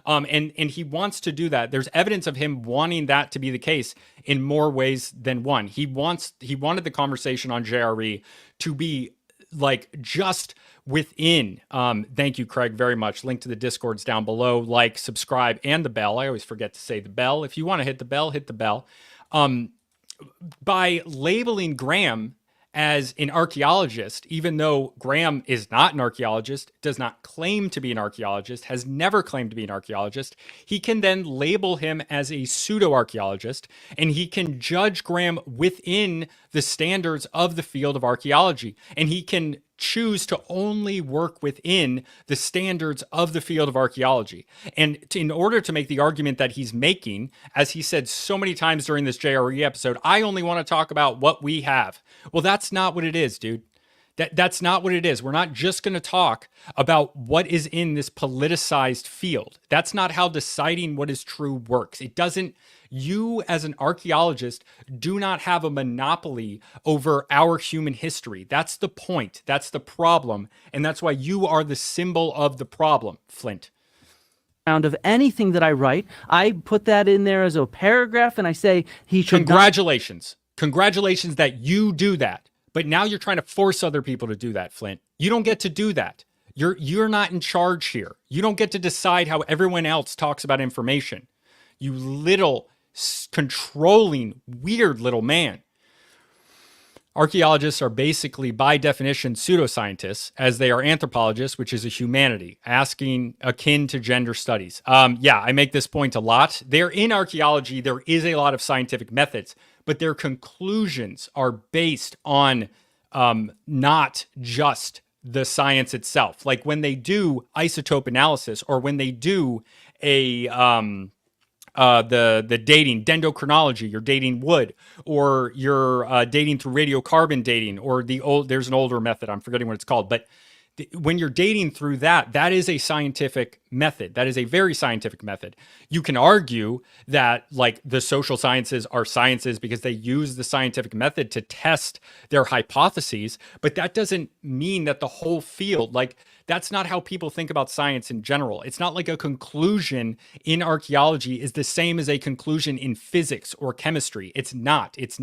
And he wants to do that. There's evidence of him wanting that to be the case in more ways than one. He wanted the conversation on JRE to be like just within. Thank you, Craig, very much. Link to the Discord's down below. Like, subscribe, and the bell. I always forget to say the bell. If you want to hit the bell, hit the bell. By labeling Graham as an archaeologist, even though Graham is not an archaeologist, does not claim to be an archaeologist, has never claimed to be an archaeologist, he can then label him as a pseudo-archaeologist, and he can judge Graham within the standards of the field of archaeology, and he can choose to only work within the standards of the field of archaeology. And in order to make the argument that he's making, as he said so many times during this JRE episode, I only want to talk about what we have. Well, that's not what it is, dude. That's not what it is. We're not just going to talk about what is in this politicized field. That's not how deciding what is true works. It doesn't. You, as an archaeologist, do not have a monopoly over our human history. That's the point. That's the problem. And that's why you are the symbol of the problem, Flint. Of anything that I write, I put that in there as a paragraph, and I say he should. Congratulations. Congratulations that you do that. But now you're trying to force other people to do that, Flint. You don't get to do that. You're not in charge here. You don't get to decide how everyone else talks about information. You little controlling, weird little man. Archaeologists are basically, by definition, pseudoscientists, as they are anthropologists, which is a humanity, akin to gender studies. Yeah, I make this point a lot. They're in archaeology. There is a lot of scientific methods, but their conclusions are based on not just the science itself. Like when they do isotope analysis, or when they do a the dating, dendrochronology, you're dating wood, or you're dating through radiocarbon dating, or there's an older method, I'm forgetting what it's called, but When you're dating through that, that is a scientific method. That is a very scientific method. You can argue that like the social sciences are sciences because they use the scientific method to test their hypotheses, but that doesn't mean that the whole field, like that's not how people think about science in general. It's not like a conclusion in archaeology is the same as a conclusion in physics or chemistry. It's not. It's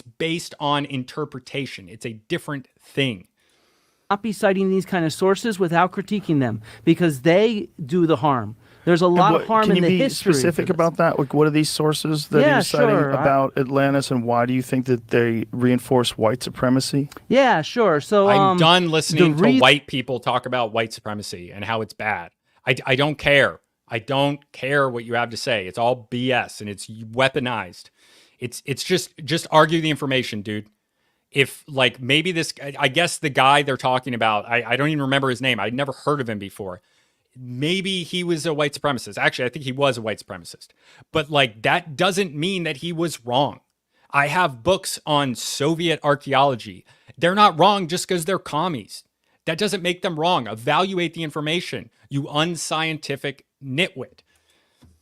based on interpretation. It's a different thing. Not be citing these kind of sources without critiquing them because they do the harm. There's a lot of harm in the history. Can you be specific about that? Like, what are these sources that you're citing about Atlantis, and why do you think that they reinforce white supremacy? Yeah, sure. So I'm done listening to white people talk about white supremacy and how it's bad. I don't care. I don't care what you have to say. It's all BS and it's weaponized. It's just argue the information, dude. If like maybe this, I guess the guy they're talking about, I don't even remember his name. I'd never heard of him before. Maybe he was a white supremacist. Actually, I think he was a white supremacist. But like that doesn't mean that he was wrong. I have books on Soviet archaeology. They're not wrong just because they're commies. That doesn't make them wrong. Evaluate the information, you unscientific nitwit.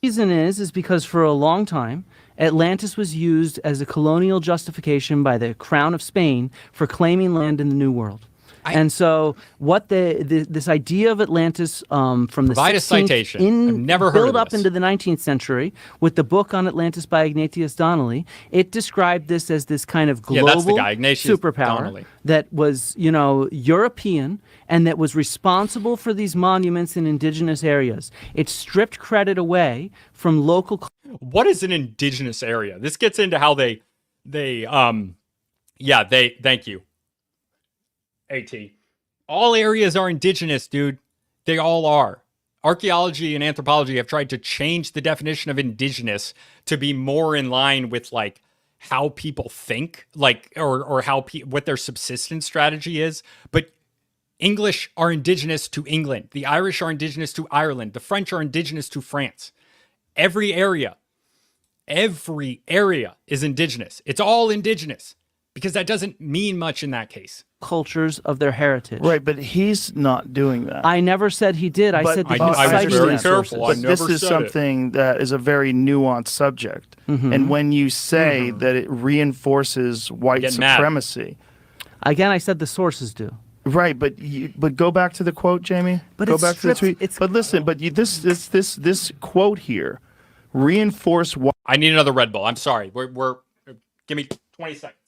The reason is because for a long time, Atlantis was used as a colonial justification by the Crown of Spain for claiming land in the New World. And so what this idea of Atlantis from the 16th a citation. I've never heard build of up this. into the 19th century with the book on Atlantis by Ignatius Donnelly, it described this as this kind of global that's the guy, Ignatius superpower Donnelly. that was, European and that was responsible for these monuments in indigenous areas. It stripped credit away from local. What is an indigenous area? This gets into how they thank you. AT. All areas are indigenous, dude. They all are. Archaeology and anthropology have tried to change the definition of indigenous to be more in line with like how people think, like or how what their subsistence strategy is. But English are indigenous to England. The Irish are indigenous to Ireland. The French are indigenous to France. Every area is indigenous. It's all indigenous because that doesn't mean much in that case. Cultures of their heritage. Right, but he's not doing that. I never said he did. I said that I was cited very these careful. sources. I But this never is said something that is a very nuanced subject. And when you say that it reinforces white Get mad. supremacy, Again, I said the sources do. right? But go back to the quote, Jamie. But go it's back to the stripped- tweet. it's- But listen, but this quote here reinforce white. I need another Red Bull. I'm sorry. We're give me 20 seconds.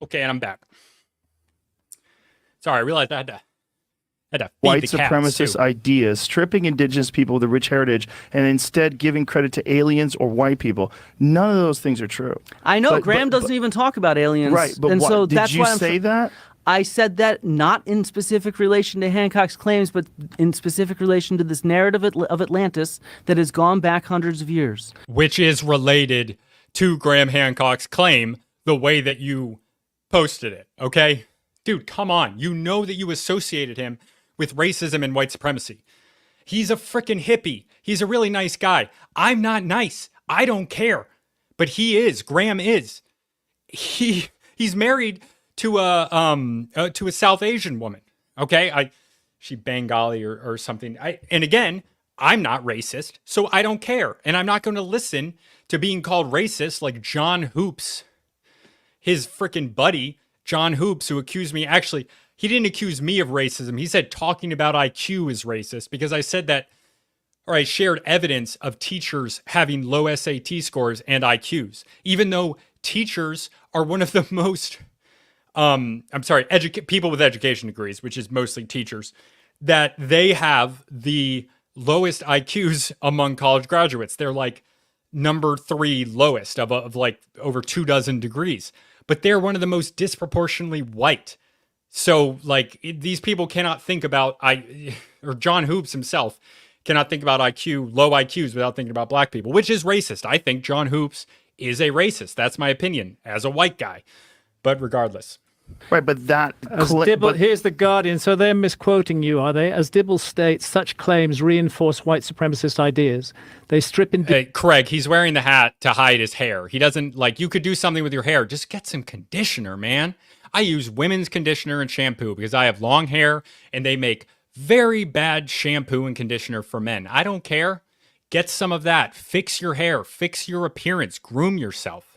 Okay, and I'm back. Sorry, I realized I had to feed White the cats, supremacist too. ideas, stripping indigenous people with a rich heritage, and instead giving credit to aliens or white people. None of those things are true. I know But- Graham but- doesn't even talk about aliens, Right, but and what, so did that's you why I'm say that? I said that not in specific relation to Hancock's claims, but in specific relation to this narrative of Atlantis that has gone back hundreds of years. Which is related to Graham Hancock's claim the way that you posted it, okay? Dude, come on. You know that you associated him with racism and white supremacy. He's a freaking hippie. He's a really nice guy. I'm not nice. I don't care. But he is. Graham is. He's married to a South Asian woman. Okay? she Bengali or something. And again, I'm not racist, so I don't care. And I'm not going to listen to being called racist like John Hoops, his freaking buddy, John Hoops, who accused me. Actually, he didn't accuse me of racism. He said talking about IQ is racist because I said that, or I shared evidence of teachers having low SAT scores and IQs, even though teachers are one of the most, people with education degrees, which is mostly teachers, that they have the lowest IQs among college graduates. They're like number 3 lowest of like over 24 degrees, but they're one of the most disproportionately white. So like these people cannot think about, or John Hoops himself cannot think about low IQs without thinking about black people, which is racist. I think John Hoops is a racist. That's my opinion as a white guy. But regardless. Right, but that... Dibble, here's the Guardian. So they're misquoting you, are they? As Dibble states, such claims reinforce white supremacist ideas. They strip in... Craig, he's wearing the hat to hide his hair. He doesn't, like, you could do something with your hair. Just get some conditioner, man. I use women's conditioner and shampoo because I have long hair, and they make very bad shampoo and conditioner for men. I don't care. Get some of that. Fix your hair. Fix your appearance. Groom yourself.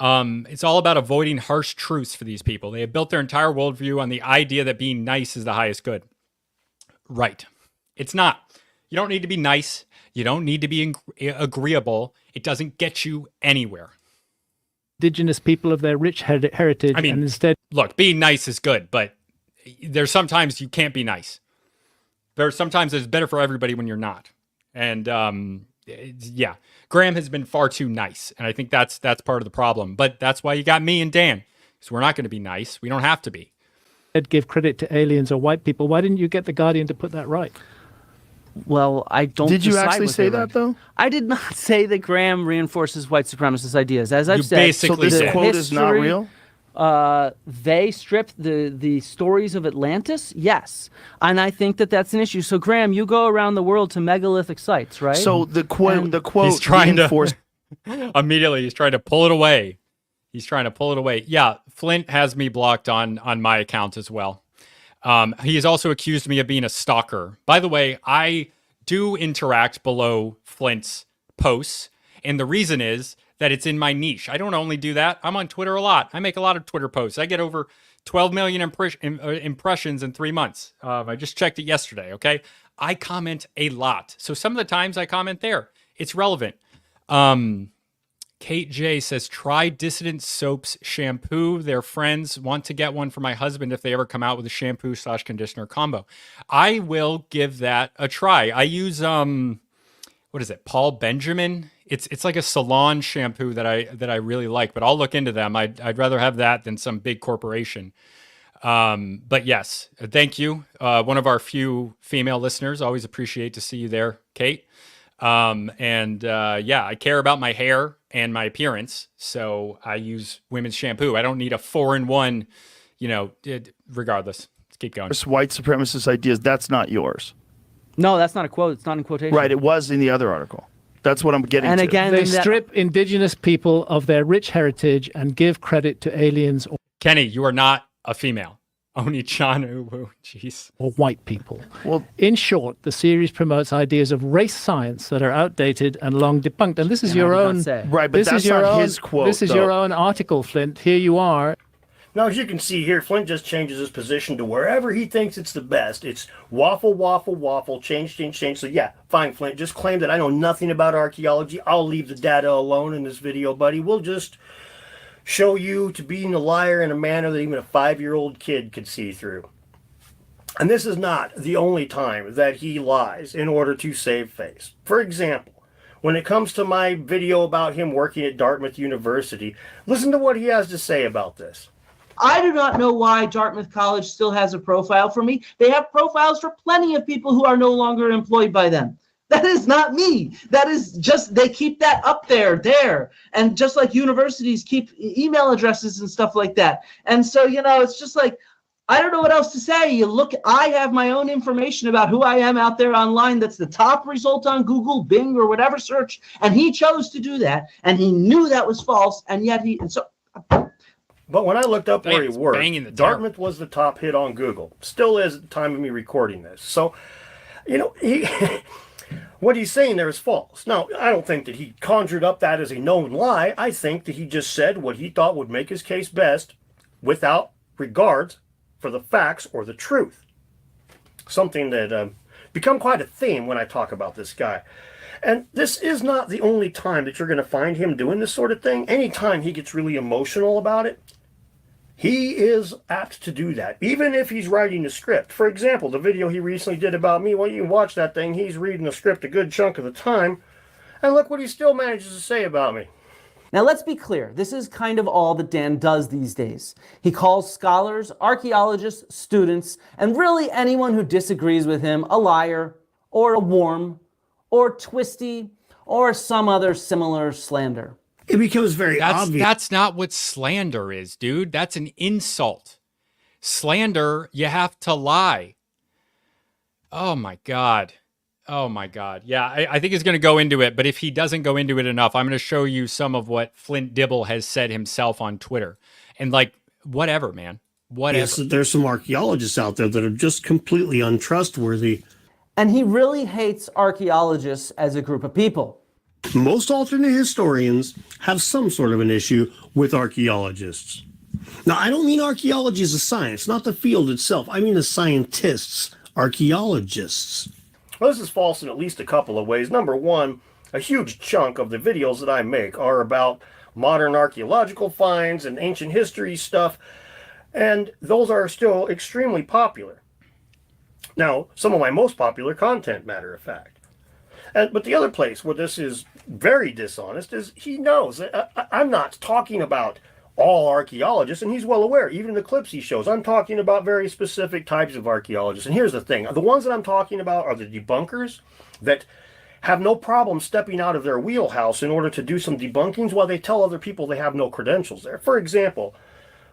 It's all about avoiding harsh truths for these people. They have built their entire worldview on the idea that being nice is the highest good. Right. It's not. You don't need to be nice. You don't need to be agreeable. It doesn't get you anywhere. Indigenous people of their rich heritage. I mean, and instead, look, being nice is good, but there's sometimes you can't be nice. There's sometimes it's better for everybody when you're not. And yeah, Graham has been far too nice, and I think that's part of the problem. But that's why you got me and Dan, because we're not going to be nice. We don't have to be. Give credit to aliens or white people. Why didn't you get the Guardian to put that right? Well, I don't. Did you actually say that though? I did not say that Graham reinforces white supremacist ideas. As I've said, basically so this quote is not real. They stripped the stories of Atlantis, yes, and I think that that's an issue. So, Graham, you go around the world to megalithic sites, right? So the quote he's trying to immediately. He's trying to pull it away. Yeah, Flint has me blocked on my account as well. He has also accused me of being a stalker. By the way, I do interact below Flint's posts, and the reason is that it's in my niche. I don't only do that. I'm on Twitter a lot. I make a lot of Twitter posts. I get over 12 million impressions in 3 months. I just checked it yesterday, okay? I comment a lot. So some of the times I comment there. It's relevant. Kate J says, try Dissident Soaps shampoo. Their friends want to get one for my husband if they ever come out with a shampoo/conditioner combo. I will give that a try. I use, what is it? Paul Benjamin. It's like a salon shampoo that I really like, but I'll look into them. I'd rather have that than some big corporation. But yes, thank you. One of our few female listeners. Always appreciate to see you there, Kate. Yeah, I care about my hair and my appearance, so I use women's shampoo. I don't need a 4-in-1, regardless. Let's keep going. White supremacist ideas, that's not yours. No, that's not a quote. It's not in quotation. Right, it was in the other article. That's what I'm getting to. Again, they strip indigenous people of their rich heritage and give credit to aliens. Kenny, you are not a female. Oni-chan, jeez. Or white people. Well, in short, the series promotes ideas of race science that are outdated and long debunked. And this is your own. Right, but that's not his quote. This is your own article, Flint. Here you are. Now, as you can see here, Flint just changes his position to wherever he thinks it's the best. It's waffle, waffle, waffle, change. So yeah, fine, Flint. Just claim that I know nothing about archaeology. I'll leave the data alone in this video, buddy. We'll just show you to being a liar in a manner that even a 5-year-old kid could see through. And this is not the only time that he lies in order to save face. For example, when it comes to my video about him working at Dartmouth University, listen to what he has to say about this. I do not know why Dartmouth College still has a profile for me. They have profiles for plenty of people who are no longer employed by them. That is not me. That is just, they keep that up there. And just like universities keep email addresses and stuff like that. And so, it's just like, I don't know what else to say. You look, I have my own information about who I am out there online. That's the top result on Google, Bing, or whatever search. And he chose to do that. And he knew that was false. And yet But when I looked up where he banging the worked, tower. Dartmouth was the top hit on Google. Still is at the time of me recording this. So, he what he's saying there is false. Now, I don't think that he conjured up that as a known lie. I think that he just said what he thought would make his case best without regards for the facts or the truth. Something that become quite a theme when I talk about this guy. And this is not the only time that you're going to find him doing this sort of thing. Anytime he gets really emotional about it, he is apt to do that, even if he's writing a script. For example, the video he recently did about me, well, you can watch that thing. He's reading a script a good chunk of the time, and look what he still manages to say about me. Now let's be clear, this is kind of all that Dan does these days. He calls scholars, archaeologists, students, and really anyone who disagrees with him a liar, or a worm, or twisty, or some other similar slander. It becomes very obvious. That's not what slander is, dude. That's an insult. Slander, you have to lie. Oh my God. Oh my God. Yeah, I think he's going to go into it, but if he doesn't go into it enough, I'm going to show you some of what Flint Dibble has said himself on Twitter. And whatever, man. Whatever. Yes, there's some archaeologists out there that are just completely untrustworthy. And he really hates archaeologists as a group of people. Most alternate historians have some sort of an issue with archaeologists. Now, I don't mean archaeology as a science, not the field itself. I mean the scientists, archaeologists. Well, this is false in at least a couple of ways. Number one, a huge chunk of the videos that I make are about modern archaeological finds and ancient history stuff, and those are still extremely popular. Now, some of my most popular content, matter of fact. But the other place where this is very dishonest is he knows. I'm not talking about all archaeologists, and he's well aware, even in the clips he shows. I'm talking about very specific types of archaeologists. And here's the thing. The ones that I'm talking about are the debunkers that have no problem stepping out of their wheelhouse in order to do some debunkings while they tell other people they have no credentials there. For example,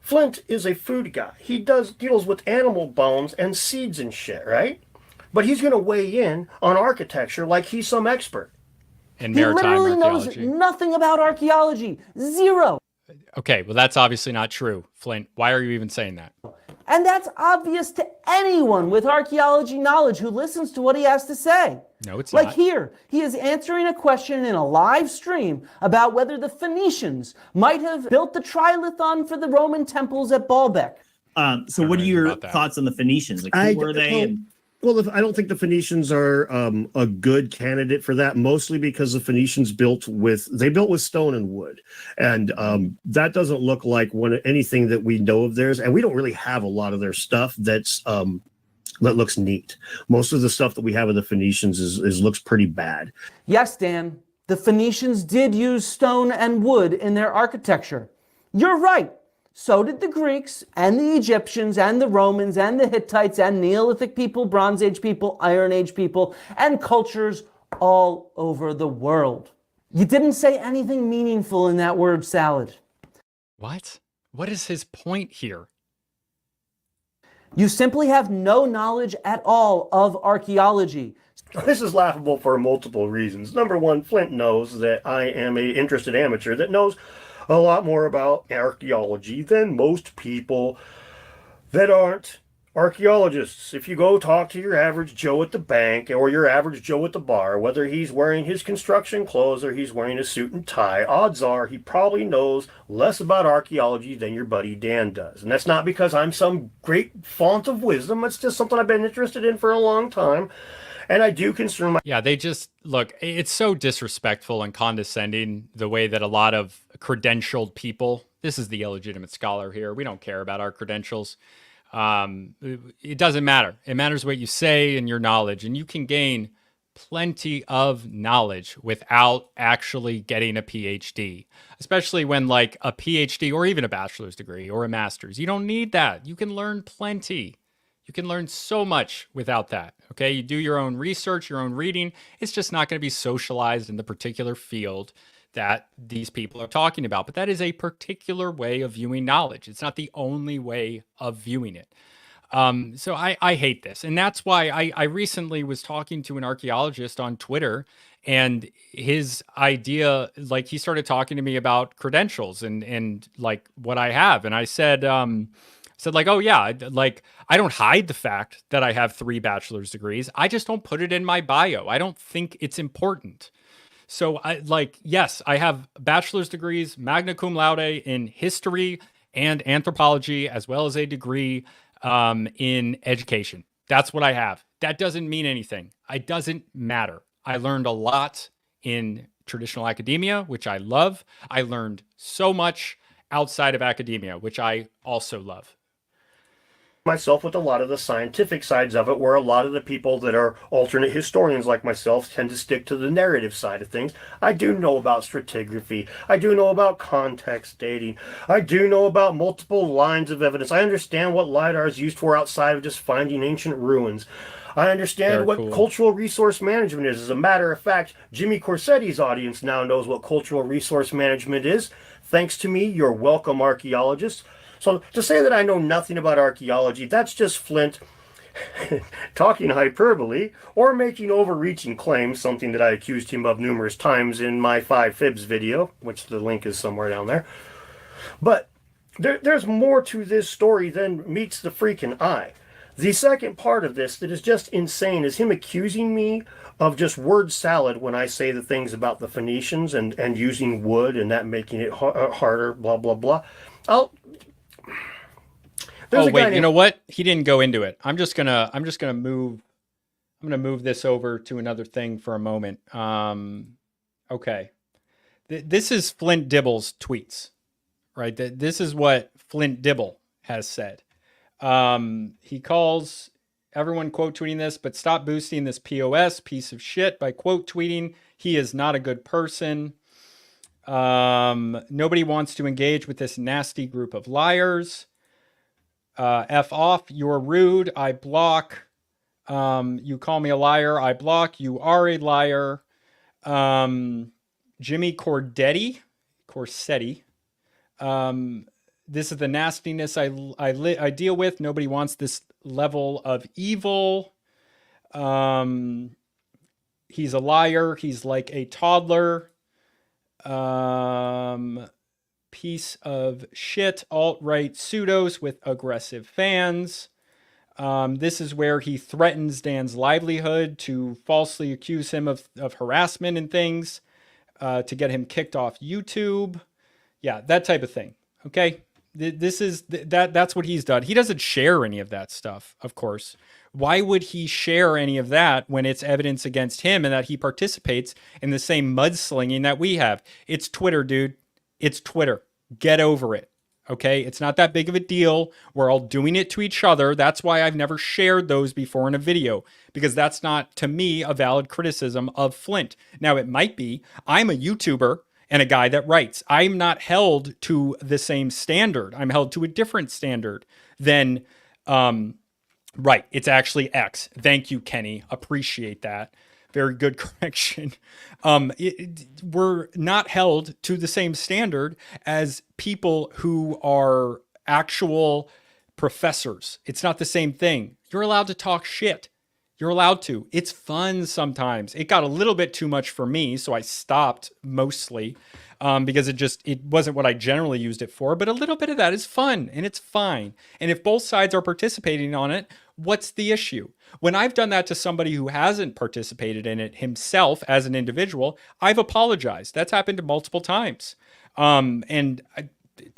Flint is a food guy. He deals with animal bones and seeds and shit, right? But he's going to weigh in on architecture like he's some expert. And He maritime literally knows archaeology. nothing about archaeology. Zero. Okay, well, that's obviously not true. Flint, why are you even saying that? And that's obvious to anyone with archaeology knowledge who listens to what he has to say. No, it's Like not. here, he is answering a question in a live stream about whether the Phoenicians might have built the trilithon for the Roman temples at Baalbek. So what are your thoughts on the Phenicians? Like, who were they? Well, I don't think the Phoenicians are a good candidate for that, mostly because the Phoenicians built with stone and wood, and that doesn't look like anything that we know of theirs, and we don't really have a lot of their stuff that looks neat. Most of the stuff that we have of the Phoenicians looks pretty bad. Yes, Dan, the Phoenicians did use stone and wood in their architecture. You're right. So did the Greeks and the Egyptians and the Romans and the Hittites and Neolithic people, Bronze Age people, Iron Age people, and cultures all over the world. You didn't say anything meaningful in that word salad. What? What is his point here? You simply have no knowledge at all of archaeology. This is laughable for multiple reasons. Number one, Flint knows that I am an interested amateur that knows a lot more about archaeology than most people that aren't archaeologists. If you go talk to your average Joe at the bank or your average Joe at the bar, whether he's wearing his construction clothes or he's wearing a suit and tie, odds are he probably knows less about archaeology than your buddy Dan does. And that's not because I'm some great font of wisdom. It's just something I've been interested in for a long time. And I do concern my... Yeah, they just, look, it's so disrespectful and condescending the way that a lot of credentialed people, this is the illegitimate scholar here, we don't care about our credentials. It doesn't matter. It matters what you say and your knowledge, and you can gain plenty of knowledge without actually getting a PhD, especially when like a PhD or even a bachelor's degree or a master's, you don't need that. You can learn plenty. You can learn so much without that, okay? You do your own research, your own reading. It's just not going to be socialized in the particular field that these people are talking about. But that is a particular way of viewing knowledge. It's not the only way of viewing it. So I hate this. And that's why I recently was talking to an archaeologist on Twitter, and his idea, like, he started talking to me about credentials and like what I have. And I said, like, oh yeah, like, I don't hide the fact that I have 3 bachelor's degrees. I just don't put it in my bio. I don't think it's important. So yes, I have bachelor's degrees, magna cum laude in history and anthropology, as well as a degree in education. That's what I have. That doesn't mean anything. It doesn't matter. I learned a lot in traditional academia, which I love. I learned so much outside of academia, which I also love. Myself with a lot of the scientific sides of it, where a lot of the people that are alternate historians like myself tend to stick to the narrative side of things. I do know about stratigraphy. I do know about context dating. I do know about multiple lines of evidence. I understand what LiDAR is used for outside of just finding ancient ruins. I understand what cultural resource management is. As a matter of fact, Jimmy Corsetti's audience now knows what cultural resource management is. Thanks to me, you're welcome, archaeologists. So to say that I know nothing about archaeology, that's just Flint talking hyperbole or making overreaching claims, something that I accused him of numerous times in my 5 Fibs video, which the link is somewhere down there. But there's more to this story than meets the freaking eye. The second part of this that is just insane is him accusing me of just word salad when I say the things about the Phoenicians and using wood and that making it harder, blah, blah, blah. Oh wait, you know what? He didn't go into it. I'm gonna move this over to another thing for a moment. Okay. This is Flint Dibble's tweets, right? This is what Flint Dibble has said. He calls everyone quote tweeting this, but stop boosting this POS piece of shit by quote tweeting. He is not a good person. Nobody wants to engage with this nasty group of liars. F off, you're rude, I block. You call me a liar, I block. You are a liar. Jimmy Corsetti. This is the nastiness I deal with. Nobody wants this level of evil. He's a liar. He's like a toddler. Piece of shit, alt-right pseudos with aggressive fans. This is where he threatens Dan's livelihood to falsely accuse him of harassment and things, to get him kicked off YouTube. Yeah, that type of thing. Okay, that's what he's done. He doesn't share any of that stuff, of course. Why would he share any of that when it's evidence against him and that he participates in the same mudslinging that we have? It's Twitter, dude. It's Twitter. Get over it. Okay? It's not that big of a deal. We're all doing it to each other. That's why I've never shared those before in a video, because that's not, to me, a valid criticism of Flint. Now, it might be. I'm a YouTuber and a guy that writes. I'm not held to the same standard. I'm held to a different standard than, right. It's actually X. Thank you, Kenny. Appreciate that. Very good correction. We're not held to the same standard as people who are actual professors. It's not the same thing. You're allowed to talk shit. You're allowed to. It's fun sometimes. It got a little bit too much for me, so I stopped mostly because it wasn't what I generally used it for. But a little bit of that is fun, and it's fine. And if both sides are participating on it, what's the issue? When I've done that to somebody who hasn't participated in it himself as an individual, I've apologized. That's happened multiple times. And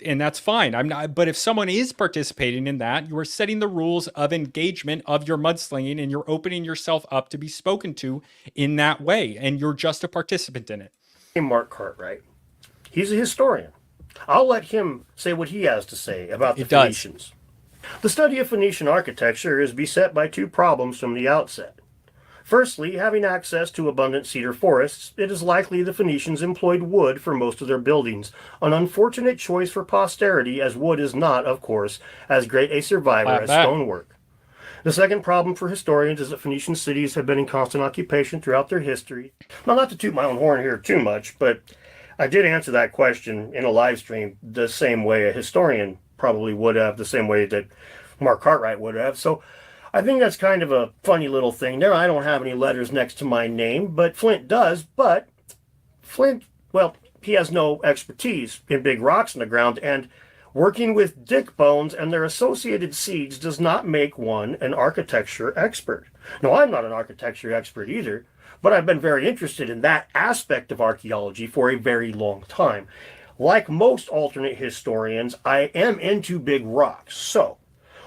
that's fine. I'm not, but if someone is participating in that, you are setting the rules of engagement of your mudslinging, and you're opening yourself up to be spoken to in that way. And you're just a participant in it. Mark Cartwright. He's a historian. I'll let him say what he has to say about the Phoenicians. The study of Phoenician architecture is beset by 2 problems from the outset. Firstly, having access to abundant cedar forests, it is likely the Phoenicians employed wood for most of their buildings, an unfortunate choice for posterity, as wood is not, of course, as great a survivor as stonework. The second problem for historians is that Phoenician cities have been in constant occupation throughout their history. Now, not to toot my own horn here too much, but I did answer that question in a live stream the same way a historian probably would have, the same way that Mark Cartwright would have. So I think that's kind of a funny little thing there. I don't have any letters next to my name, but Flint does. But Flint, well, he has no expertise in big rocks in the ground, and working with dick bones and their associated seeds does not make one an architecture expert. No, I'm not an architecture expert either, but I've been very interested in that aspect of archaeology for a very long time. Like most alternate historians, I am into big rocks. So,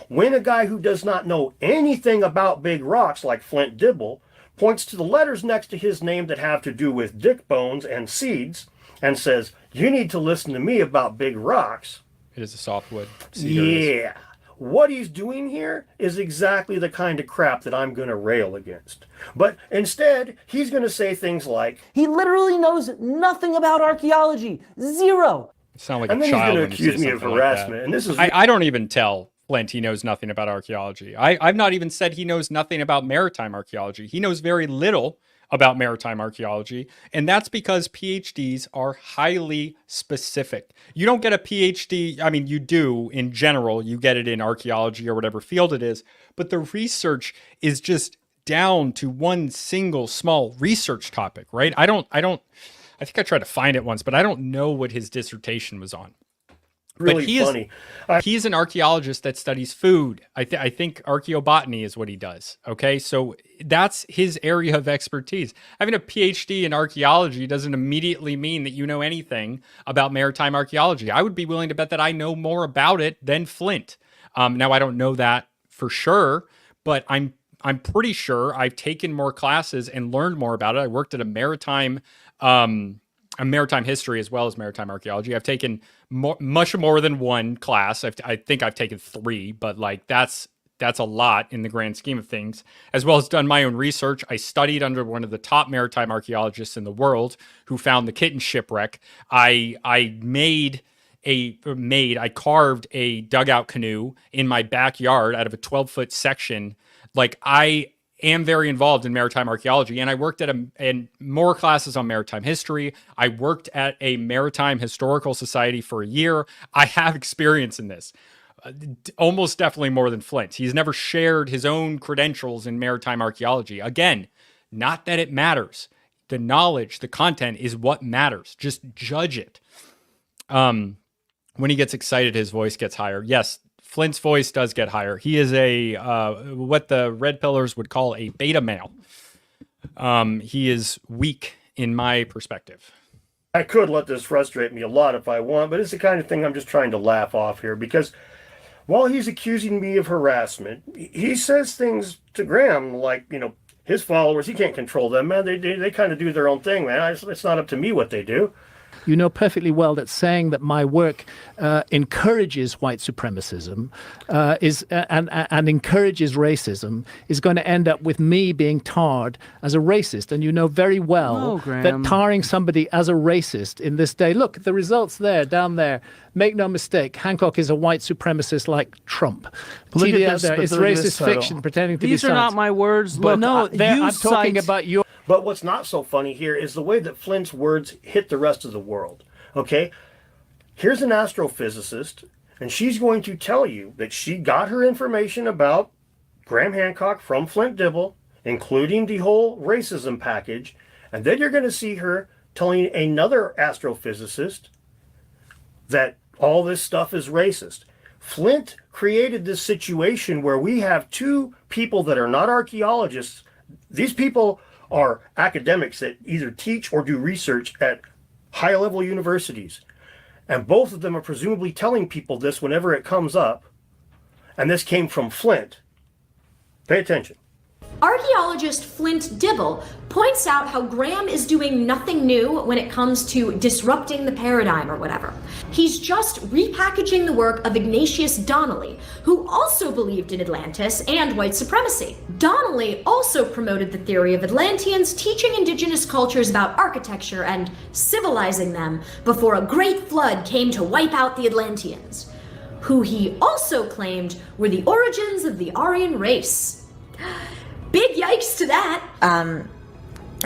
when a guy who does not know anything about big rocks like Flint Dibble points to the letters next to his name that have to do with dick bones and seeds and says, "You need to listen to me about big rocks," it is a softwood. Yeah. What he's doing here is exactly the kind of crap that I'm going to rail against. But instead, he's going to say things like, he literally knows nothing about archaeology. Zero. You sound like and a then child he's when going to you accuse say me of something like harassment. that. And this is I don't even tell Flint he knows nothing about archaeology. I've not even said he knows nothing about maritime archaeology. He knows very little about maritime archaeology, and that's because PhDs are highly specific. You don't get a PhD, I mean, you do in general, you get it in archaeology or whatever field it is, but the research is just down to one single small research topic, right? I think I tried to find it once, but I don't know what his dissertation was on. really but he funny. He's an archaeologist that studies food. I think archaeobotany is what he does. Okay, so that's his area of expertise. Having a PhD in archaeology doesn't immediately mean that you know anything about maritime archaeology. I would be willing to bet that I know more about it than Flint. Now I don't know that for sure, but I'm pretty sure I've taken more classes and learned more about it. I worked at a maritime history as well as maritime archaeology. I've taken much more than one class. I think I've taken 3, but like that's a lot in the grand scheme of things, as well as done my own research. I studied under one of the top maritime archaeologists in the world who found the Kitten shipwreck. I carved a dugout canoe in my backyard out of a 12-foot section. Like, I am very involved in maritime archaeology, and I worked at more classes on maritime history. I worked at a maritime historical society for a year. I have experience in this. Almost definitely more than Flint. He's never shared his own credentials in maritime archaeology. Again, not that it matters. The knowledge, the content is what matters. Just judge it. When he gets excited, his voice gets higher. Yes, Flint's voice does get higher. He is what the red pillars would call a beta male. He is weak in my perspective. I could let this frustrate me a lot if I want, but it's the kind of thing I'm just trying to laugh off here, because while he's accusing me of harassment, he says things to Graham like, his followers, he can't control them, man. They kind of do their own thing, man. It's not up to me what they do. You know perfectly well that saying that my work encourages white supremacism and encourages racism is going to end up with me being tarred as a racist. And you know very well that tarring somebody as a racist in this day, look, the results there, down there, make no mistake, Hancock is a white supremacist like Trump. It's racist fiction pretending to be These are not my words. But no, I'm talking about your... But what's not so funny here is the way that Flint's words hit the rest of the world. Okay? Here's an astrophysicist, and she's going to tell you that she got her information about Graham Hancock from Flint Dibble, including the whole racism package, and then you're going to see her telling another astrophysicist that all this stuff is racist. Flint created this situation where we have two people that are not archaeologists. These people are academics that either teach or do research at high-level universities. And both of them are presumably telling people this whenever it comes up. And this came from Flint. Pay attention. Archaeologist Flint Dibble points out how Graham is doing nothing new when it comes to disrupting the paradigm or whatever. He's just repackaging the work of Ignatius Donnelly, who also believed in Atlantis and white supremacy. Donnelly also promoted the theory of Atlanteans teaching indigenous cultures about architecture and civilizing them before a great flood came to wipe out the Atlanteans, who he also claimed were the origins of the Aryan race. Big yikes to that.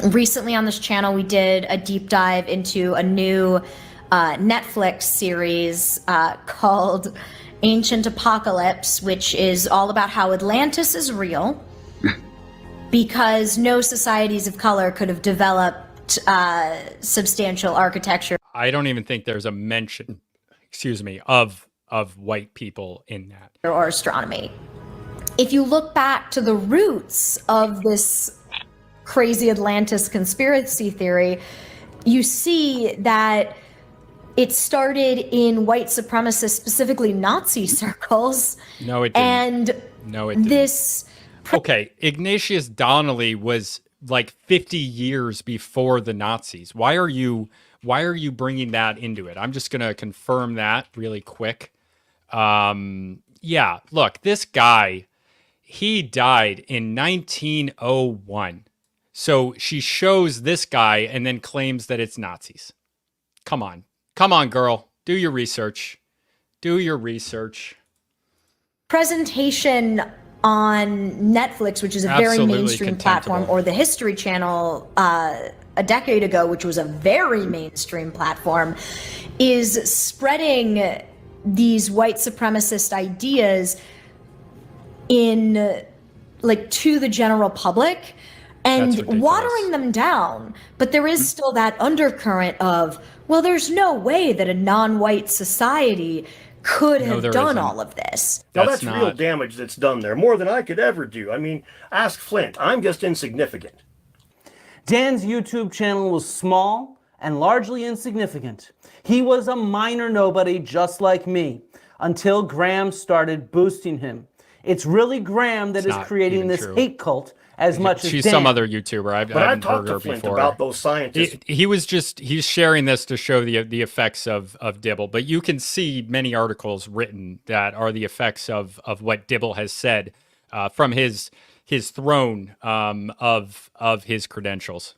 Recently on this channel, we did a deep dive into a new Netflix series called Ancient Apocalypse, which is all about how Atlantis is real because no societies of color could have developed substantial architecture. I don't even think there's a mention, of white people in that. Or astronomy. If you look back to the roots of this crazy Atlantis conspiracy theory, you see that it started in white supremacist, specifically Nazi circles. No, it didn't. And no, it didn't. This. Okay, Ignatius Donnelly was like 50 years before the Nazis. Why are you bringing that into it? I'm just going to confirm that really quick. Yeah, look, this guy, he died in 1901. So she shows this guy and then claims that it's Nazis. Come on. Come on, girl. Do your research. Do your research. Presentation on Netflix, which is a very mainstream platform, or the History Channel a decade ago, which was a very mainstream platform, is spreading these white supremacist ideas in to the general public and watering them down. But there is still that undercurrent of, well, there's no way that a non-white society could have done all of this. Now that's real damage that's done there, more than I could ever do. I mean, ask Flint. I'm just insignificant. Dan's YouTube channel was small and largely insignificant. He was a minor nobody just like me, until Graham started boosting him. It's really Graham that is creating this hate cult as much as Dan. She's some other YouTuber. I've talked to Flint about those scientists. He's sharing this to show the effects of Dibble, but you can see many articles written that are the effects of what Dibble has said from his throne of his credentials.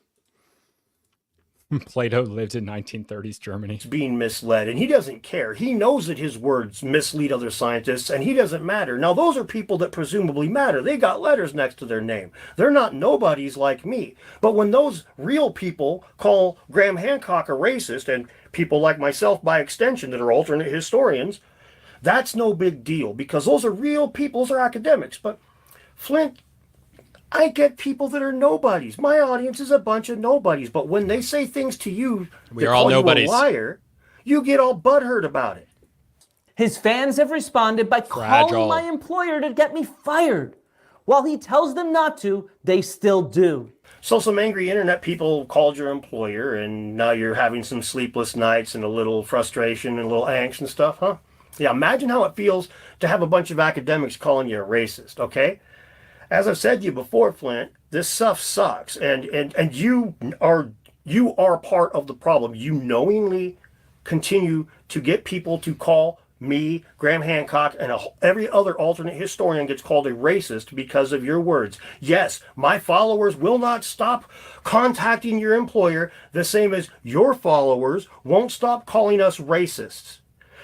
Plato lived in 1930s Germany. He's being misled, and he doesn't care. He knows that his words mislead other scientists, and he doesn't matter. Now, those are people that presumably matter. They got letters next to their name. They're not nobodies like me. But when those real people call Graham Hancock a racist, and people like myself by extension that are alternate historians, that's no big deal, because those are real people. Those are academics. But Flint, I get people that are nobodies. My audience is a bunch of nobodies. But when they say things to you we are all nobodies. You a liar, you get all butthurt about it. His fans have responded by calling my employer to get me fired. While he tells them not to, they still do. So some angry internet people called your employer, and now you're having some sleepless nights and a little frustration and a little angst and stuff, huh? Yeah, imagine how it feels to have a bunch of academics calling you a racist, okay? As I've said to you before, Flint, this stuff sucks, and you are part of the problem. You knowingly continue to get people to call me, Graham Hancock, and every other alternate historian gets called a racist because of your words. Yes, my followers will not stop contacting your employer, the same as your followers won't stop calling us racists.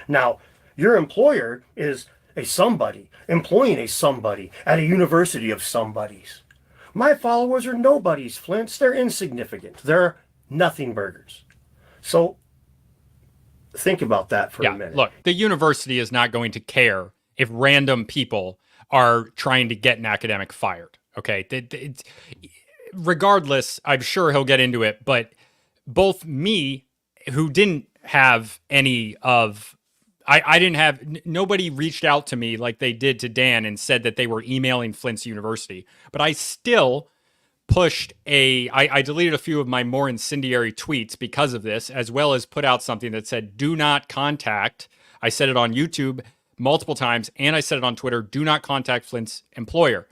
Now, your employer is a somebody, employing a somebody at a university of somebodies. My followers are nobodies, Flints. They're insignificant. They're nothing burgers. So think about that for a minute. Look, the university is not going to care if random people are trying to get an academic fired. Okay. Regardless, I'm sure he'll get into it, but both me, who didn't have any of I didn't have, nobody reached out to me like they did to Dan and said that they were emailing Flint's University, but I still pushed I deleted a few of my more incendiary tweets because of this, as well as put out something that said, do not contact. I said it on YouTube multiple times, and I said it on Twitter, do not contact Flint's employer.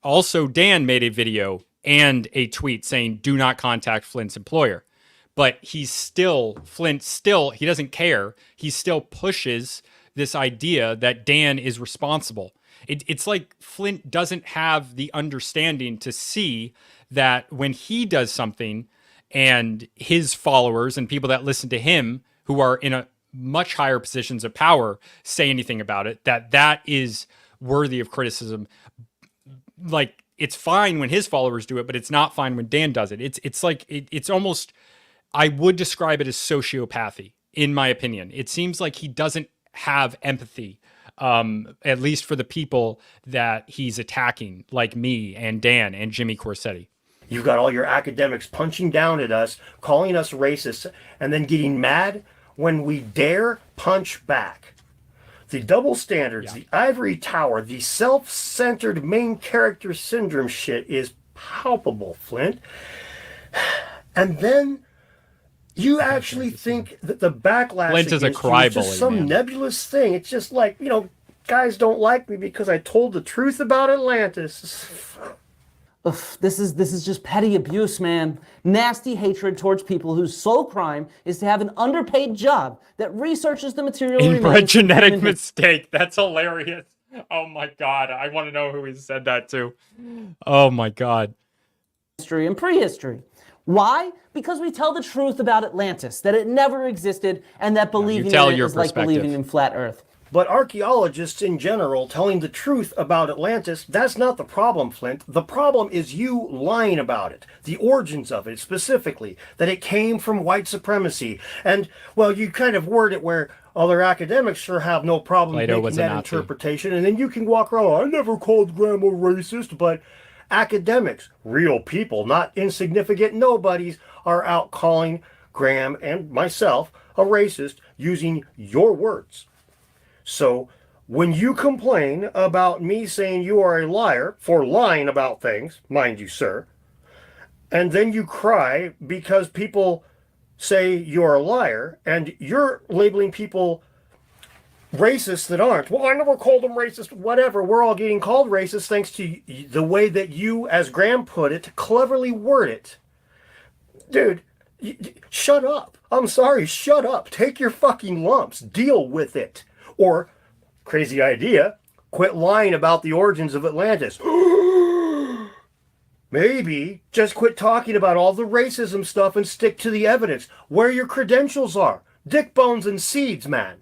Also, Dan made a video and a tweet saying, do not contact Flint's employer. But Flint still, he doesn't care. He still pushes this idea that Dan is responsible. It's like Flint doesn't have the understanding to see that when he does something and his followers and people that listen to him who are in a much higher positions of power say anything about it, that is worthy of criticism. Like, it's fine when his followers do it, but it's not fine when Dan does it. It's almost, I would describe it as sociopathy, in my opinion. It seems like he doesn't have empathy at least for the people that he's attacking, like me and Dan and Jimmy Corsetti. You've got all your academics punching down at us, calling us racists, and then getting mad when we dare punch back. The double standards, the ivory tower, the self-centered main character syndrome shit is palpable, Flint. And then you actually think that the backlash Flint is a against you cry is just bully, some man. nebulous thing. It's just like, guys don't like me because I told the truth about Atlantis. Ugh, this is just petty abuse, man. Nasty hatred towards people whose sole crime is to have an underpaid job that researches the material. Inbred genetic mistake. That's hilarious. Oh my God. I want to know who he said that to. Oh my God. History and prehistory. Why? Because we tell the truth about Atlantis, that it never existed, and that believing in it is like believing in flat Earth. But archaeologists in general telling the truth about Atlantis, that's not the problem, Flint. The problem is you lying about it, the origins of it specifically, that it came from white supremacy. And, well, you kind of word it where other academics sure have no problem making that interpretation, and then you can walk around, I never called Grandma racist, but academics, real people, not insignificant nobodies, are out calling Graham and myself a racist using your words. So when you complain about me saying you are a liar for lying about things, mind you, sir, and then you cry because people say you're a liar and you're labeling people racist that aren't. Well, I never called them racist, whatever. We're all getting called racist thanks to the way that you, as Graham put it, cleverly word it. Dude, shut up. I'm sorry, shut up. Take your fucking lumps. Deal with it. Or, crazy idea, quit lying about the origins of Atlantis. Maybe just quit talking about all the racism stuff and stick to the evidence, where your credentials are. Dick bones and seeds, man.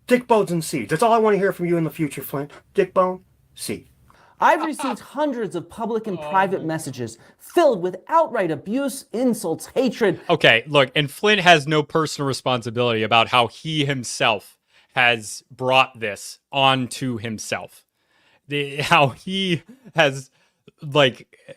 Dick bones and seeds. That's all I want to hear from you in the future, Flint. Dick bone, seed. I've received hundreds of public and private messages filled with outright abuse, insults, hatred. Okay, look, and Flint has no personal responsibility about how he himself has brought this onto himself. How he has,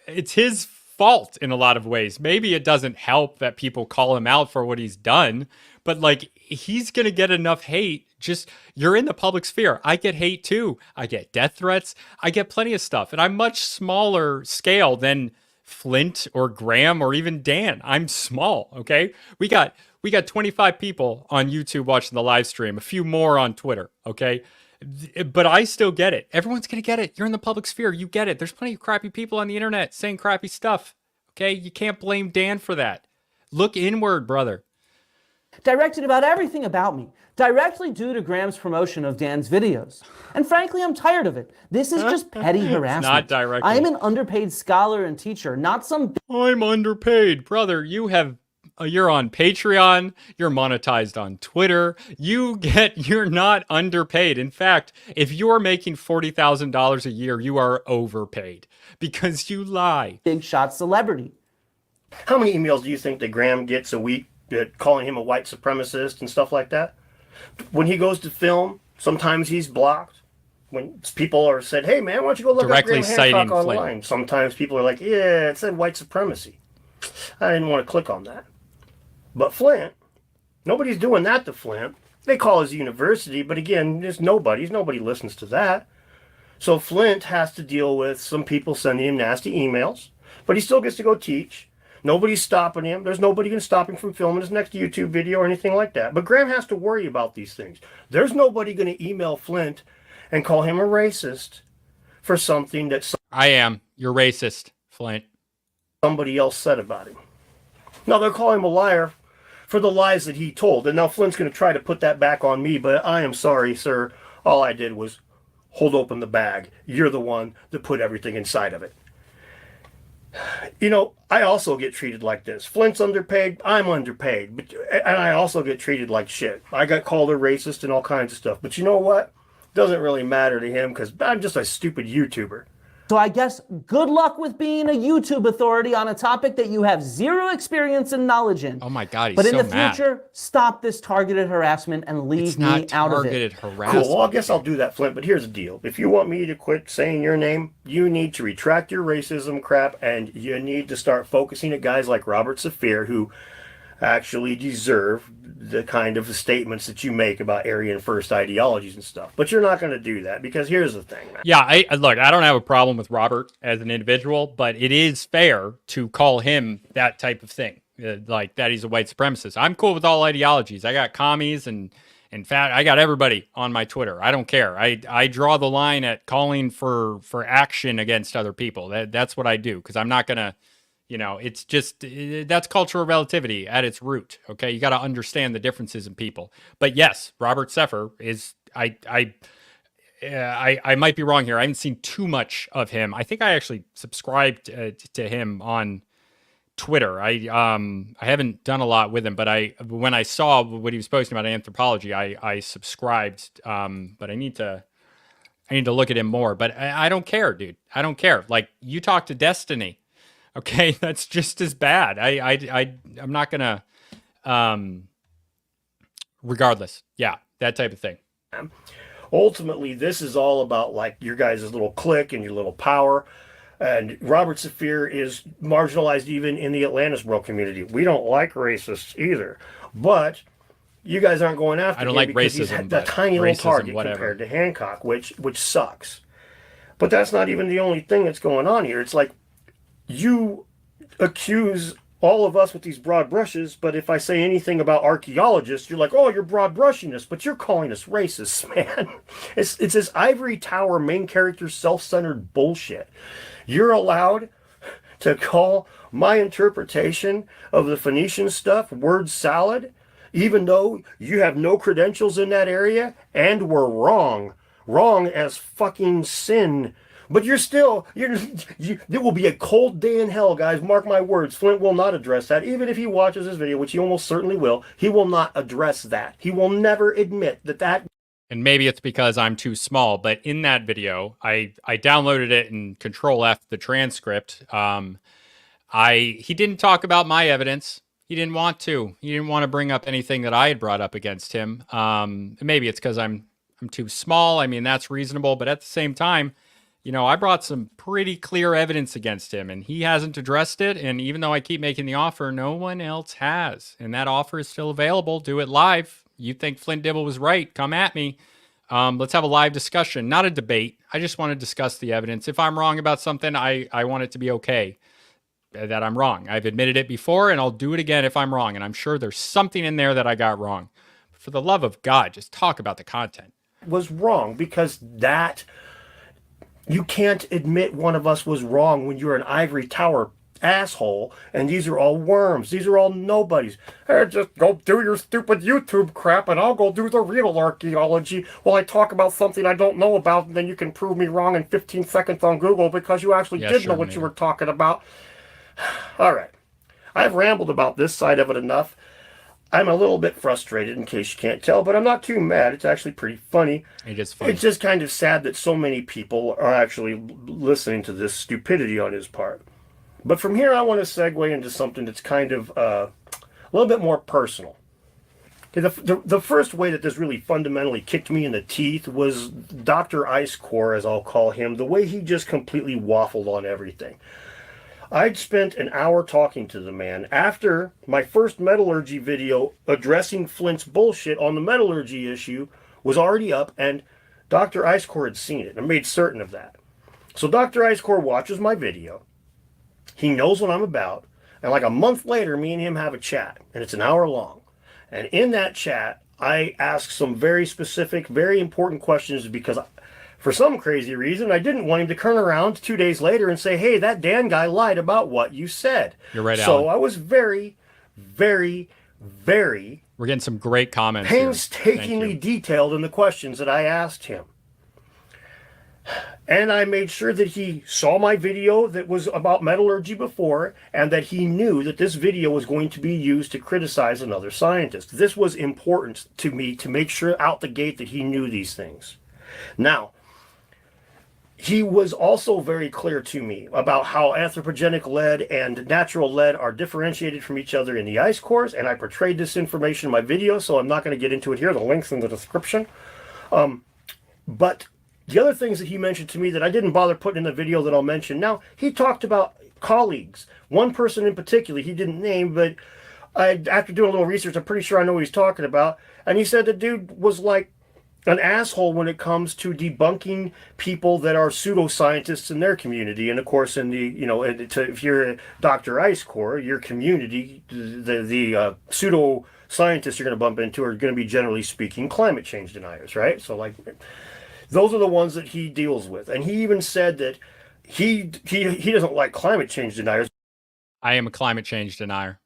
it's his fault in a lot of ways. Maybe it doesn't help that people call him out for what he's done, but he's going to get enough hate. Just, you're in the public sphere. I get hate too. I get death threats. I get plenty of stuff. And I'm much smaller scale than Flint or Graham or even Dan. I'm small, okay? We got 25 people on YouTube watching the live stream, a few more on Twitter, okay? But I still get it. Everyone's going to get it. You're in the public sphere. You get it. There's plenty of crappy people on the internet saying crappy stuff, okay? You can't blame Dan for that. Look inward, brother. Directed about everything about me, directly due to Graham's promotion of Dan's videos. And frankly, I'm tired of it. This is just petty harassment. Not directly. I am an underpaid scholar and teacher, not some... I'm underpaid. Brother, you're on Patreon, you're monetized on Twitter, you're not underpaid. In fact, if you're making $40,000 a year, you are overpaid because you lie. Big shot celebrity. How many emails do you think that Graham gets a week calling him a white supremacist and stuff like that? When he goes to film, sometimes he's blocked. When people are said, hey man, why don't you go look directly up Graham Hancock online? Flint. Sometimes people are like, yeah, it said white supremacy. I didn't want to click on that. But Flint, nobody's doing that to Flint. They call his university, but again, there's nobody listens to that. So Flint has to deal with some people sending him nasty emails, but he still gets to go teach. Nobody's stopping him. There's nobody going to stop him from filming his next YouTube video or anything like that. But Graham has to worry about these things. There's nobody going to email Flint and call him a racist for something that I am. You're racist, Flint. Somebody else said about him. Now they'll call him a liar for the lies that he told. And now Flint's going to try to put that back on me, but I am sorry, sir. All I did was hold open the bag. You're the one that put everything inside of it. I also get treated like this. Flint's underpaid, I'm underpaid, and I also get treated like shit. I got called a racist and all kinds of stuff. But you know what? Doesn't really matter to him because I'm just a stupid YouTuber. So I guess good luck with being a YouTube authority on a topic that you have zero experience and knowledge in. Oh my God, he's But in so the mad. future, stop this targeted harassment and leave It's me not out of targeted it. harassment. Cool. Well, I guess I'll do that, Flint. But here's the deal. If you want me to quit saying your name, you need to retract your racism crap, and you need to start focusing at guys like Robert Safir, who actually deserve the kind of statements that you make about Aryan first ideologies and stuff. But you're not going to do that, because here's the thing, man. Yeah, look, I don't have a problem with Robert as an individual, but it is fair to call him that type of thing, like that he's a white supremacist. I'm cool with all ideologies. I got commies and in fact, I got everybody on my Twitter. I don't care. I draw the line at calling for action against other people. That's what I do, because I'm not going to, it's just, that's cultural relativity at its root. Okay. You got to understand the differences in people. But yes, Robert Safir is, I might be wrong here. I haven't seen too much of him. I think I actually subscribed to him on Twitter. I haven't done a lot with him, but when I saw what he was posting about Anthropology, I subscribed. But I need to look at him more. But I don't care, dude. I don't care. Like, you talk to Destiny. Okay, that's just as bad. I'm not gonna. Regardless, yeah, that type of thing. Ultimately, this is all about like your guys' little clique and your little power. And Robert Safir is marginalized even in the Atlantis-Bro community. We don't like racists either, but you guys aren't going after him. I don't like because he's racism, that tiny little target whatever. compared to Hancock, which sucks. But that's not even the only thing that's going on here. It's like, you accuse all of us with these broad brushes, but if I say anything about archaeologists, you're like, oh, you're broad brushing us, but you're calling us racists, man. It's this ivory tower main character self-centered bullshit. You're allowed to call my interpretation of the Phoenician stuff word salad, even though you have no credentials in that area and were wrong. Wrong as fucking sin. But there will be a cold day in hell, guys. Mark my words. Flint will not address that. Even if he watches this video, which he almost certainly will, he will not address that. He will never admit that. And maybe it's because I'm too small, but in that video, I downloaded it and Control F the transcript. He didn't talk about my evidence. He didn't want to. He didn't want to bring up anything that I had brought up against him. Maybe it's because I'm too small. I mean, that's reasonable, but at the same time, I brought some pretty clear evidence against him, and he hasn't addressed it. And even though I keep making the offer, no one else has. And that offer is still available. Do it live. You think Flint Dibble was right? Come at me. Let's have a live discussion, not a debate. I just want to discuss the evidence. If I'm wrong about something, I want it to be okay that I'm wrong. I've admitted it before, and I'll do it again if I'm wrong. And I'm sure there's something in there that I got wrong. For the love of God, just talk about the content. Was wrong, because that... You can't admit one of us was wrong when you're an ivory tower asshole, and these are all worms. These are all nobodies. Hey, just go do your stupid YouTube crap, and I'll go do the real archaeology while I talk about something I don't know about, and then you can prove me wrong in 15 seconds on Google because you actually did know what you were talking about. All right. I've rambled about this side of it enough. I'm a little bit frustrated, in case you can't tell, but I'm not too mad. It's actually pretty funny. It is funny. It's just kind of sad that so many people are actually listening to this stupidity on his part. But from here, I want to segue into something that's kind of a little bit more personal. Okay, the first way that this really fundamentally kicked me in the teeth was Dr. Ice Core, as I'll call him, the way he just completely waffled on everything. I'd spent an hour talking to the man after my first metallurgy video addressing Flint's bullshit on the metallurgy issue was already up, and Dr. Icecore had seen it. I made certain of that. So Dr. Icecore watches my video. He knows what I'm about. And like a month later, me and him have a chat, and it's an hour long. And in that chat, I ask some very specific, very important questions because for some crazy reason, I didn't want him to turn around 2 days later and say, hey, that Dan guy lied about what you said. You're right, So Alan. I was very, very, very... We're getting some great comments painstakingly detailed in the questions that I asked him. And I made sure that he saw my video that was about metallurgy before, and that he knew that this video was going to be used to criticize another scientist. This was important to me to make sure out the gate that he knew these things. Now, he was also very clear to me about how anthropogenic lead and natural lead are differentiated from each other in the ice cores, and I portrayed this information in my video, so I'm not going to get into it here. The link's in the description. But the other things that he mentioned to me that I didn't bother putting in the video that I'll mention now, he talked about colleagues. One person in particular he didn't name, but after doing a little research, I'm pretty sure I know what he's talking about. And he said the dude was like an asshole when it comes to debunking people that are pseudoscientists in their community. And of course, in the, if you're a Dr. Ice Core, your community, the pseudo scientists you're going to bump into are going to be, generally speaking, climate change deniers, right? So like, those are the ones that he deals with. And he even said that he doesn't like climate change deniers. I am a climate change denier,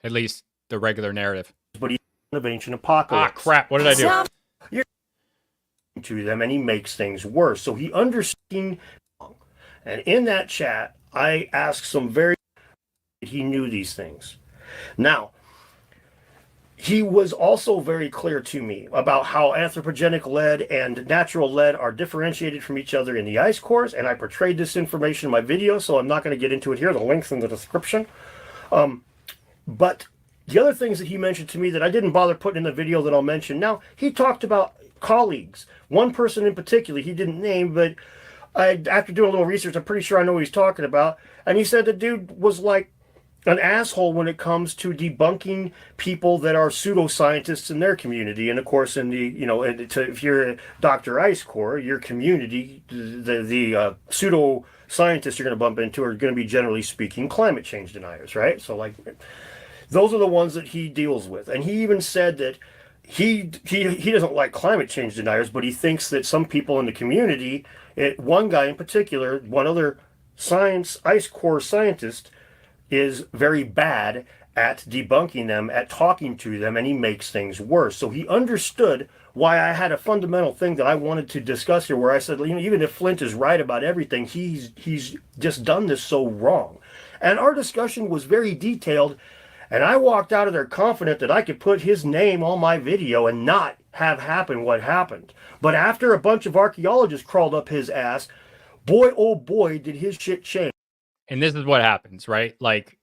at least the regular narrative. But he's of ancient apocalypse. Ah, crap! What did I do? You're to them, and he makes things worse. So he understands. And in that chat, I asked some very. He knew these things. Now, he was also very clear to me about how anthropogenic lead and natural lead are differentiated from each other in the ice cores, and I portrayed this information in my video, so I'm not going to get into it here. The link's in the description. But the other things that he mentioned to me that I didn't bother putting in the video that I'll mention now, he talked about colleagues. One person in particular he didn't name, but after doing a little research, I'm pretty sure I know what he's talking about. And he said the dude was like an asshole when it comes to debunking people that are pseudoscientists in their community. And of course, in the, if you're a Dr. Ice Core, your community, the pseudo scientists you're going to bump into are going to be, generally speaking, climate change deniers, right? So like, those are the ones that he deals with. And he even said that he doesn't like climate change deniers, but he thinks that some people in the community, one guy in particular, one other Ice Core scientist, is very bad at debunking them, at talking to them, and he makes things worse. So he understood why I had a fundamental thing that I wanted to discuss here, where I said, even if Flint is right about everything, he's just done this so wrong. And our discussion was very detailed, and I walked out of there confident that I could put his name on my video and not have happen what happened. But after a bunch of archaeologists crawled up his ass, boy, oh boy, did his shit change. And this is what happens, right? Like,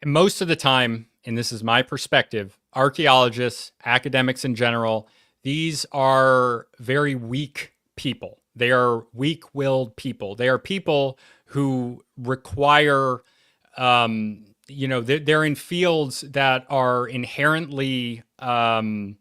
most of the time, and this is my perspective, archaeologists, academics in general, these are very weak people. They are weak-willed people. They are people who require, they're in fields that are inherently, I'm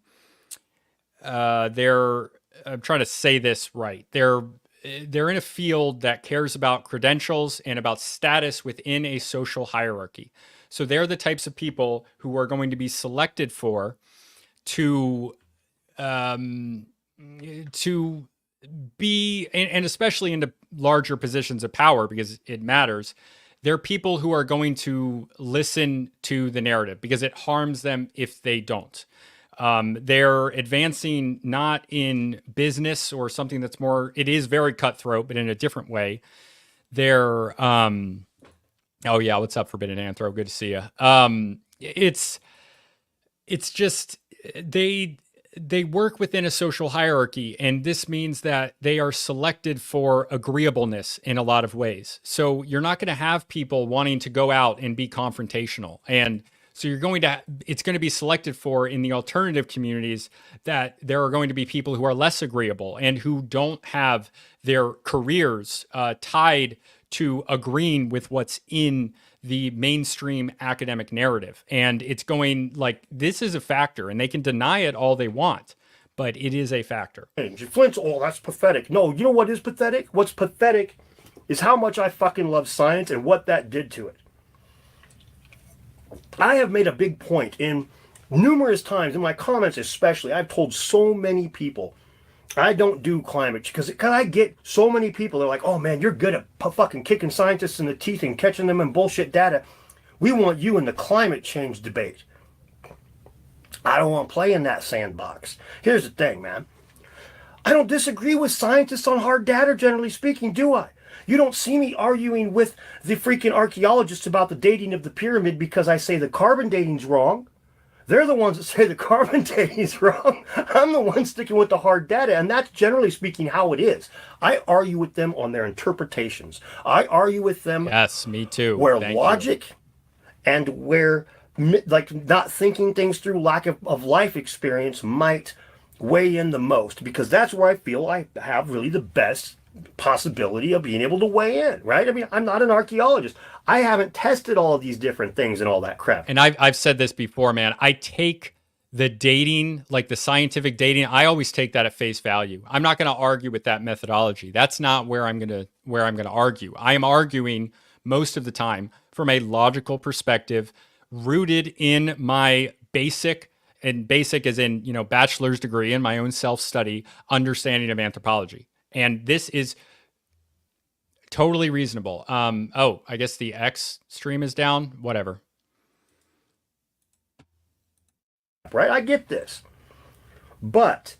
trying to say this right. They're in a field that cares about credentials and about status within a social hierarchy. So they're the types of people who are going to be selected to be, and especially into larger positions of power, because it matters. They're people who are going to listen to the narrative because it harms them if they don't. They're advancing not in business or something that's more, it is very cutthroat, but in a different way. They're, oh yeah, what's up, Forbidden Anthro? Good to see you. It's just, they work within a social hierarchy, and this means that they are selected for agreeableness in a lot of ways. So you're not going to have people wanting to go out and be confrontational. And so it's going to be selected for in the alternative communities that there are going to be people who are less agreeable and who don't have their careers tied to agreeing with what's in the mainstream academic narrative. And it's going like, this is a factor, and they can deny it all they want, but it is a factor. Flint's, oh, that's pathetic. No, you know what is pathetic? What's pathetic is how much I fucking love science and what that did to it. I have made a big point in numerous times, in my comments especially, I've told so many people, I don't do climate because I get so many people, they're like, oh man, you're good at fucking kicking scientists in the teeth and catching them in bullshit data. We want you in the climate change debate. I don't want to play in that sandbox. Here's the thing, man. I don't disagree with scientists on hard data, generally speaking, do I? You don't see me arguing with the freaking archaeologists about the dating of the pyramid because I say the carbon dating's wrong. They're the ones that say the carbon dating is wrong. I'm the one sticking with the hard data, and that's generally speaking how it is. I argue with them on their interpretations. I argue with them. Yes, me too. Where Thank logic and where like not thinking things through, lack of life experience might weigh in the most, because that's where I feel I have really the best possibility of being able to weigh in, right? I mean, I'm not an archaeologist. I haven't tested all of these different things and all that crap. And I've said this before, man. I take the dating, like the scientific dating, I always take that at face value. I'm not going to argue with that methodology. That's not where I'm going to argue. I am arguing most of the time from a logical perspective, rooted in my basic, and basic as in, bachelor's degree in my own self-study understanding of anthropology. And this is totally reasonable. Oh, I guess the X stream is down. Whatever. Right? I get this. But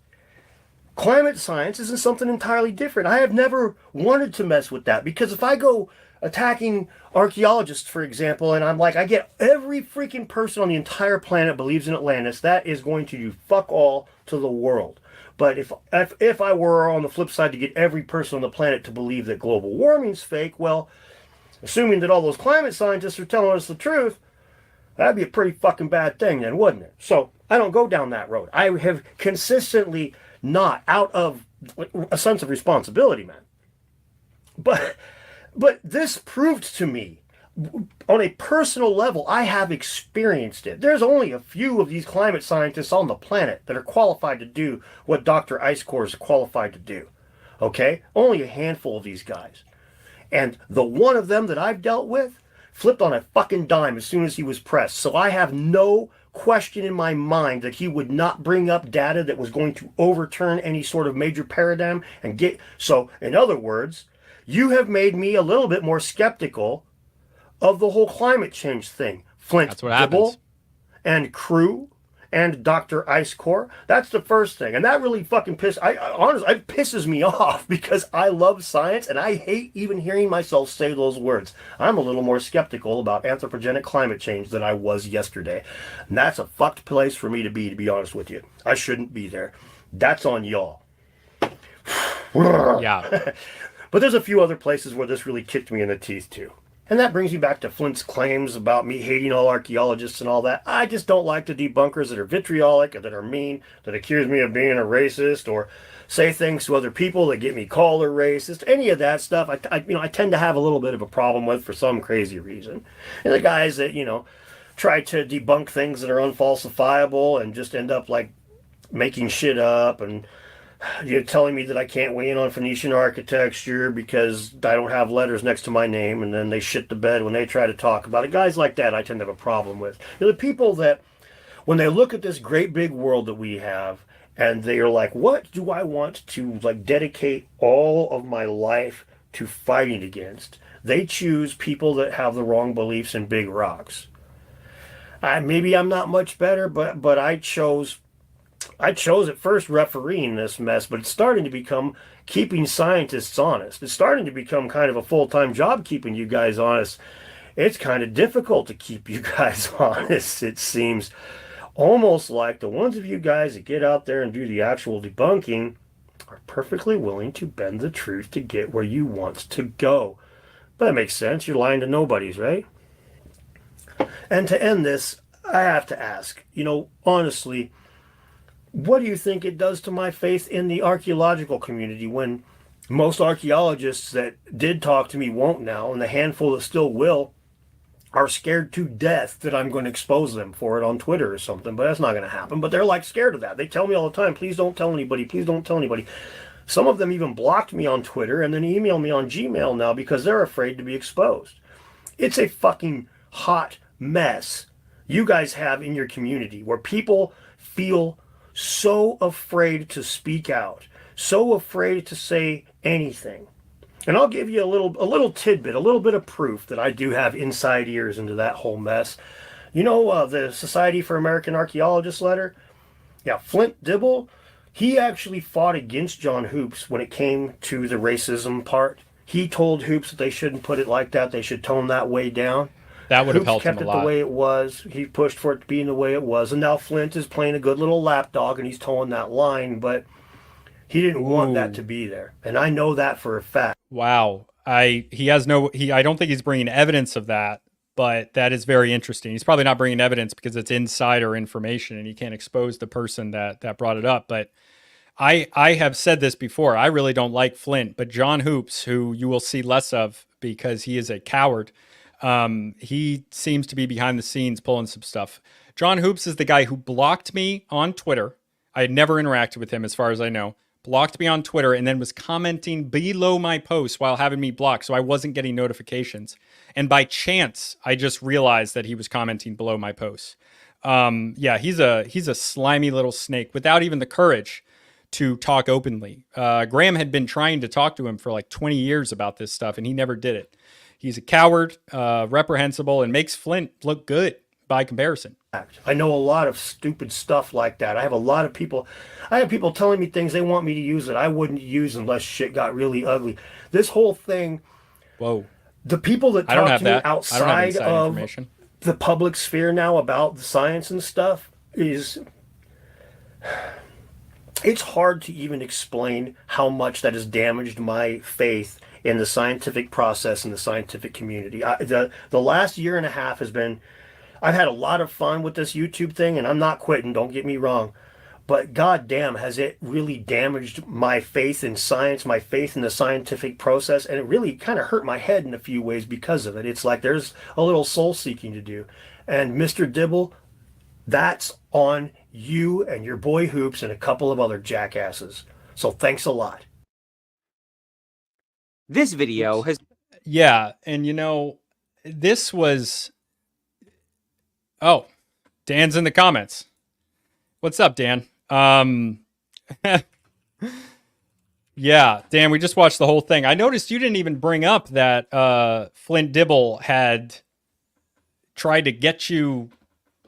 climate science isn't something entirely different. I have never wanted to mess with that, because if I go attacking archaeologists, for example, and I'm like, I get every freaking person on the entire planet believes in Atlantis, that is going to do fuck all to the world. But if I were on the flip side to get every person on the planet to believe that global warming's fake, well, assuming that all those climate scientists are telling us the truth, that'd be a pretty fucking bad thing then, wouldn't it? So I don't go down that road. I have consistently not, out of a sense of responsibility, man. But this proved to me, on a personal level, I have experienced it. There's only a few of these climate scientists on the planet that are qualified to do what Dr. Icecore is qualified to do. Okay? Only a handful of these guys. And the one of them that I've dealt with flipped on a fucking dime as soon as he was pressed. So I have no question in my mind that he would not bring up data that was going to overturn any sort of major paradigm and get... So, in other words, you have made me a little bit more skeptical of the whole climate change thing. Flint, Dibble, and crew, and Dr. Icecore. That's the first thing. And that really fucking honestly, it pisses me off, because I love science and I hate even hearing myself say those words. I'm a little more skeptical about anthropogenic climate change than I was yesterday. And that's a fucked place for me to be honest with you. I shouldn't be there. That's on y'all. Yeah. But there's a few other places where this really kicked me in the teeth too. And that brings me back to Flint's claims about me hating all archaeologists and all that. I just don't like the debunkers that are vitriolic, or that are mean, that accuse me of being a racist, or say things to other people that get me called a racist. Any of that stuff, I tend to have a little bit of a problem with for some crazy reason. And the guys that, try to debunk things that are unfalsifiable and just end up like making shit up, and you're telling me that I can't weigh in on Phoenician architecture because I don't have letters next to my name, and then they shit the bed when they try to talk about it. Guys like that I tend to have a problem with. The people that, when they look at this great big world that we have, and they are like, what do I want to dedicate all of my life to fighting against? They choose people that have the wrong beliefs in big rocks. Maybe I'm not much better, but I chose at first refereeing this mess, but it's starting to become keeping scientists honest. It's starting to become kind of a full-time job keeping you guys honest. It's kind of difficult to keep you guys honest. It seems almost like the ones of you guys that get out there and do the actual debunking are perfectly willing to bend the truth to get where you want to go. But that makes sense. You're lying to nobodies, right? And to end this, I have to ask, honestly, what do you think it does to my faith in the archaeological community when most archaeologists that did talk to me won't now, and the handful that still will are scared to death that I'm going to expose them for it on Twitter or something? But that's not going to happen. But they're like scared of that. They tell me all the time, please don't tell anybody, please don't tell anybody. Some of them even blocked me on Twitter and then email me on Gmail now because they're afraid to be exposed. It's a fucking hot mess you guys have in your community where people feel so afraid to speak out, so afraid to say anything. And I'll give you a little tidbit, a little bit of proof that I do have inside ears into that whole mess. The Society for American Archaeologists letter? Yeah, Flint Dibble, he actually fought against John Hoops when it came to the racism part. He told Hoops that they shouldn't put it like that, they should tone that way down. That would have Hoops helped him kept a it lot. the way it was. He pushed for it to be in the way it was, and now Flint is playing a good little lapdog, and he's towing that line. But he didn't want that to be there, and I know that for a fact. Wow. I don't think he's bringing evidence of that, but that is very interesting. He's probably not bringing evidence because it's insider information and he can't expose the person that brought it up. But I have said this before. I really don't like Flint, but John Hoops, who you will see less of because he is a coward, he seems to be behind the scenes pulling some stuff. John Hoops is the guy who blocked me on Twitter. I had never interacted with him as far as I know. Blocked me on Twitter and then was commenting below my post while having me blocked, so I wasn't getting notifications. And by chance, I just realized that he was commenting below my posts. Yeah, he's a slimy little snake without even the courage to talk openly. Graham had been trying to talk to him for like 20 years about this stuff, and he never did it. He's a coward, reprehensible, and makes Flint look good by comparison. I know a lot of stupid stuff like that. I have people telling me things they want me to use that I wouldn't use unless shit got really ugly. This whole thing. Whoa. The people that talk to me outside of the public sphere now about the science and stuff it's hard to even explain how much that has damaged my faith in the scientific process and the scientific community. The last year and a half has been, I've had a lot of fun with this YouTube thing, and I'm not quitting, don't get me wrong. But goddamn, has it really damaged my faith in science, my faith in the scientific process, and it really kind of hurt my head in a few ways because of it. It's like there's a little soul seeking to do. And Mr. Dibble, that's on you and your boy Hoops and a couple of other jackasses. So thanks a lot. This video has... Yeah, and you know, this was... Oh, Dan's in the comments. What's up, Dan? Yeah, Dan, we just watched the whole thing. I noticed you didn't even bring up that Flint Dibble had tried to get you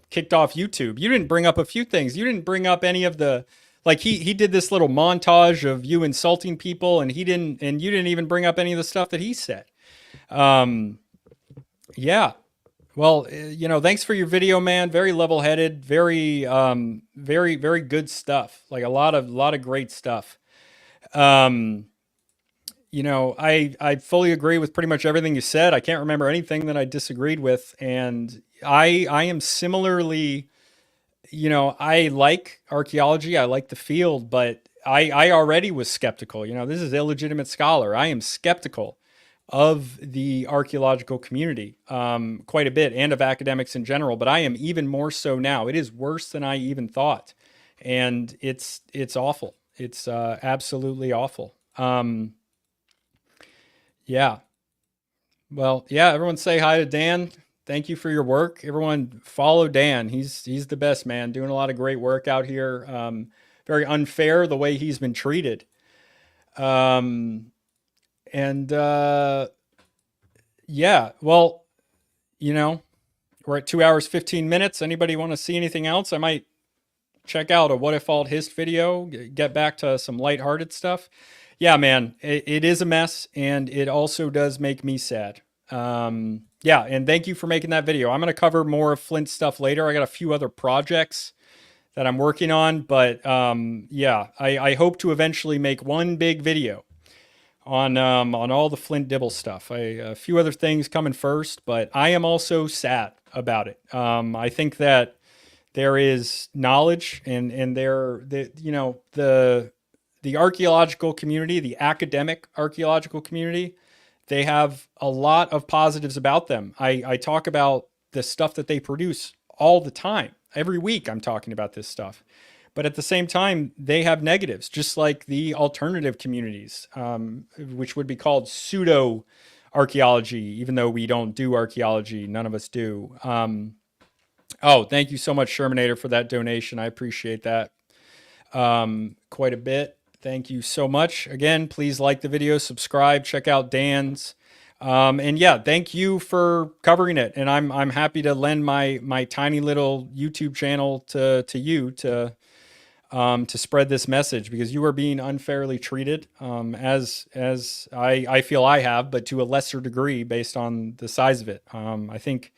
kicked off YouTube. You didn't bring up a few things. You didn't bring up any of the... Like, he did this little montage of you insulting people, and you didn't even bring up any of the stuff that he said. Yeah. Well, you know, thanks for your video, man. Very level-headed, very good stuff. Like a lot of great stuff. You know, I fully agree with pretty much everything you said. I can't remember anything that I disagreed with, and I am similarly, you know, I like archaeology, I like the field, but I already was skeptical. You know, this is illegitimate scholar. I am skeptical of the archaeological community quite a bit, and of academics in general, but I am even more so now. It is worse than I even thought, and it's awful. It's absolutely awful. Yeah. Well, yeah, everyone say hi to Dan. Thank you for your work. Everyone follow Dan. He's the best, man. Doing a lot of great work out here. Very unfair the way he's been treated. Yeah, well, you know, we're at 2 hours, 15 minutes. Anybody want to see anything else? I might check out a Whatifalthist video, get back to some lighthearted stuff. Yeah, man, it is a mess, and it also does make me sad. Yeah, and thank you for making that video. I'm going to cover more of Flint's stuff later. I got a few other projects that I'm working on, but yeah, I hope to eventually make one big video on all the Flint Dibble stuff. A few other things coming first, but I am also sad about it. I think that there is knowledge, and you know, the archaeological community, the academic archaeological community, they have a lot of positives about them. I talk about the stuff that they produce all the time. Every week I'm talking about this stuff. But at the same time, they have negatives, just like the alternative communities, which would be called pseudo archaeology, even though we don't do archaeology. None of us do. Oh, thank you so much, Shermanator, for that donation. I appreciate that quite a bit. Thank you so much. Again, please like the video, subscribe, check out Dan's. And yeah, thank you for covering it. And I'm happy to lend my tiny little YouTube channel to you to to spread this message, because you are being unfairly treated, as I feel I have, but to a lesser degree based on the size of it. I think,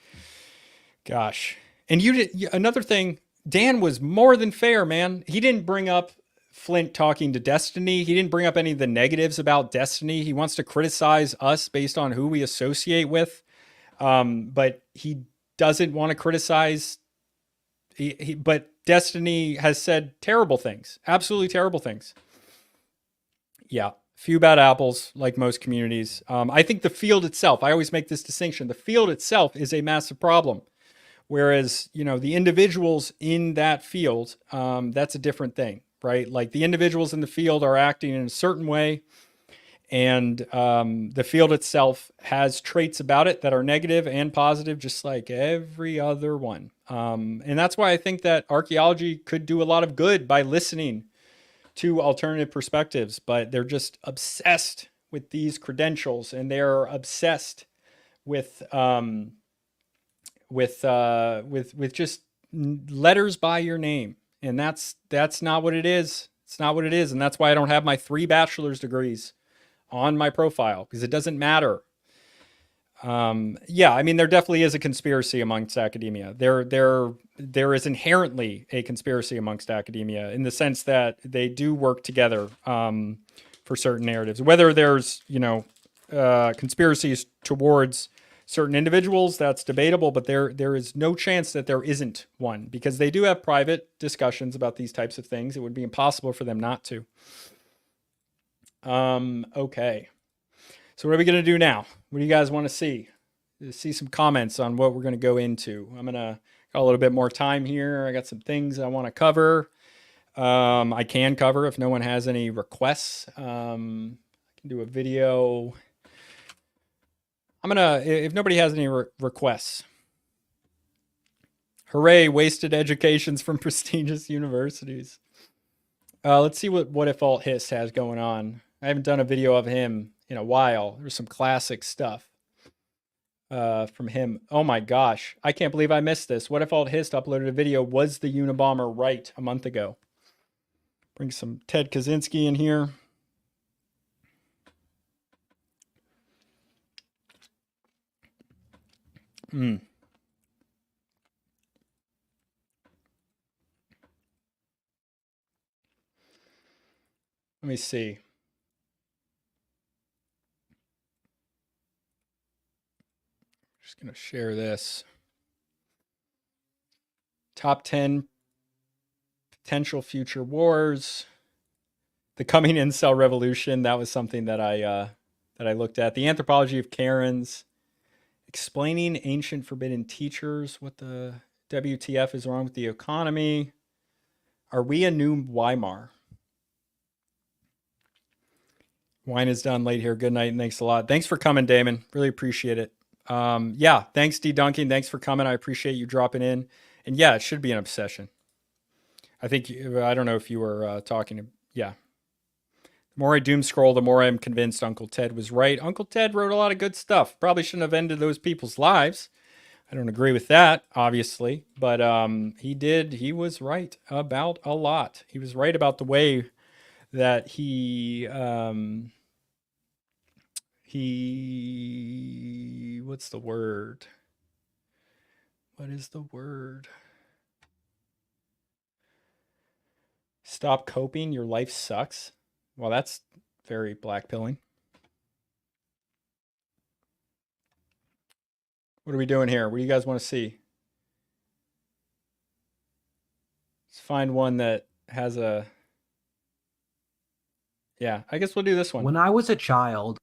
gosh, and another thing, Dan was more than fair, man. He didn't bring up Flint talking to Destiny. He didn't bring up any of the negatives about Destiny. He wants to criticize us based on who we associate with, but he doesn't want to criticize. But Destiny has said terrible things, absolutely terrible things. Yeah, few bad apples, like most communities. I think the field itself, I always make this distinction, the field itself is a massive problem. Whereas, the individuals in that field, that's a different thing, right? Like the individuals in the field are acting in a certain way, and the field itself has traits about it that are negative and positive, just like every other one. And that's why I think that archaeology could do a lot of good by listening to alternative perspectives, but they're just obsessed with these credentials, and they're obsessed with just letters by your name. And that's not what it is. It's not what it is. And that's why I don't have my 3 bachelor's degrees on my profile, because it doesn't matter. Yeah, I mean, there definitely is a conspiracy amongst academia. There is inherently a conspiracy amongst academia, in the sense that they do work together for certain narratives. Whether there's, conspiracies towards certain individuals, that's debatable, but there is no chance that there isn't one, because they do have private discussions about these types of things. It would be impossible for them not to. Okay. So what are we going to do now? What do you guys want to see? See some comments on what we're going to go into. I'm going to got a little bit more time here. I got some things I want to cover. I can cover if no one has any requests. I can do a video. If nobody has any requests. Hooray, wasted educations from prestigious universities. Let's see what Whatifalthist has going on. I haven't done a video of him in a while. There's some classic stuff from him. Oh my gosh, I can't believe I missed this. Whatifalthist uploaded a video, was the Unabomber right, a month ago. Bring some Ted Kazinsky in here. Let me see. Just going to share this. Top 10 potential future wars. The coming incel revolution. That was something that I looked at. The anthropology of Karens. Explaining ancient forbidden teachers. What the WTF is wrong with the economy. Are we a new Weimar? Wine is done late here. Good night and thanks a lot. Thanks for coming, Damon. Really appreciate it. Yeah, thanks, Dedunking. Thanks for coming. I appreciate you dropping in. And yeah, it should be an obsession. I don't know if you were talking. Yeah. The more I doom scroll, the more I'm convinced Uncle Ted was right. Uncle Ted wrote a lot of good stuff. Probably shouldn't have ended those people's lives. I don't agree with that, obviously. But he did. He was right about a lot. He was right about the way that he what's the word? What is the word? Stop coping. Your life sucks. Well, that's very blackpilling. What are we doing here? What do you guys want to see? Let's find one that has a... Yeah, I guess we'll do this one. When I was a child,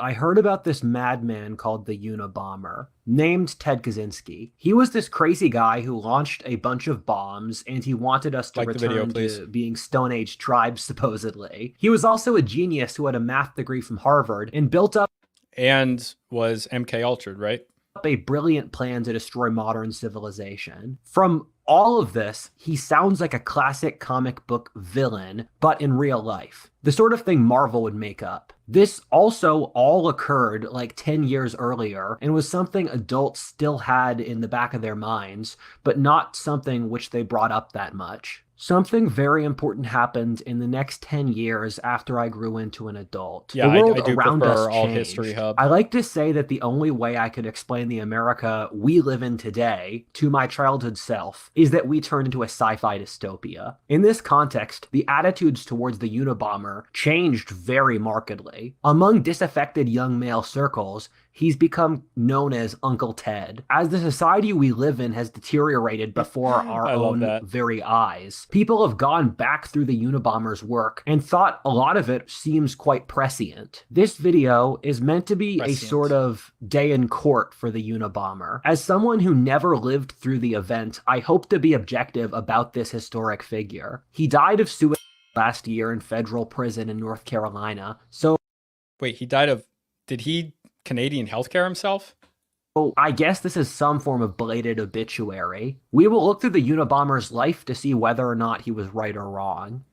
I heard about this madman called the Unabomber, named Ted Kazinsky. He was this crazy guy who launched a bunch of bombs, and he wanted us to return to being Stone Age tribes, supposedly. He was also a genius who had a math degree from Harvard and built up... And was MK Ultra'd, right? ...a brilliant plan to destroy modern civilization. From all of this, he sounds like a classic comic book villain, but in real life. The sort of thing Marvel would make up. This also all occurred like 10 years earlier and was something adults still had in the back of their minds, but not something which they brought up that much. Something very important happened in the next 10 years after I grew into an adult. Yeah, the world I do around us prefer All changed. History Hub. I like to say that the only way I could explain the America we live in today to my childhood self is that we turned into a sci-fi dystopia. In this context, the attitudes towards the Unabomber changed very markedly. Among disaffected young male circles, he's become known as Uncle Ted. As the society we live in has deteriorated before our own very eyes, people have gone back through the Unabomber's work and thought a lot of it seems quite prescient. This video is meant to be a sort of day in court for the Unabomber. As someone who never lived through the event, I hope to be objective about this historic figure. He died of suicide last year in federal prison in North Carolina, so... Wait, he died of... Did he Canadian healthcare himself? Oh, I guess this is some form of belated obituary. We will look through the Unabomber's life to see whether or not he was right or wrong.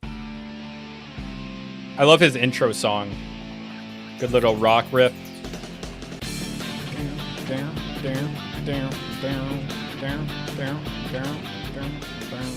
I love his intro song. Good little rock riff. Down, down, down, down, down, down, down, down, down.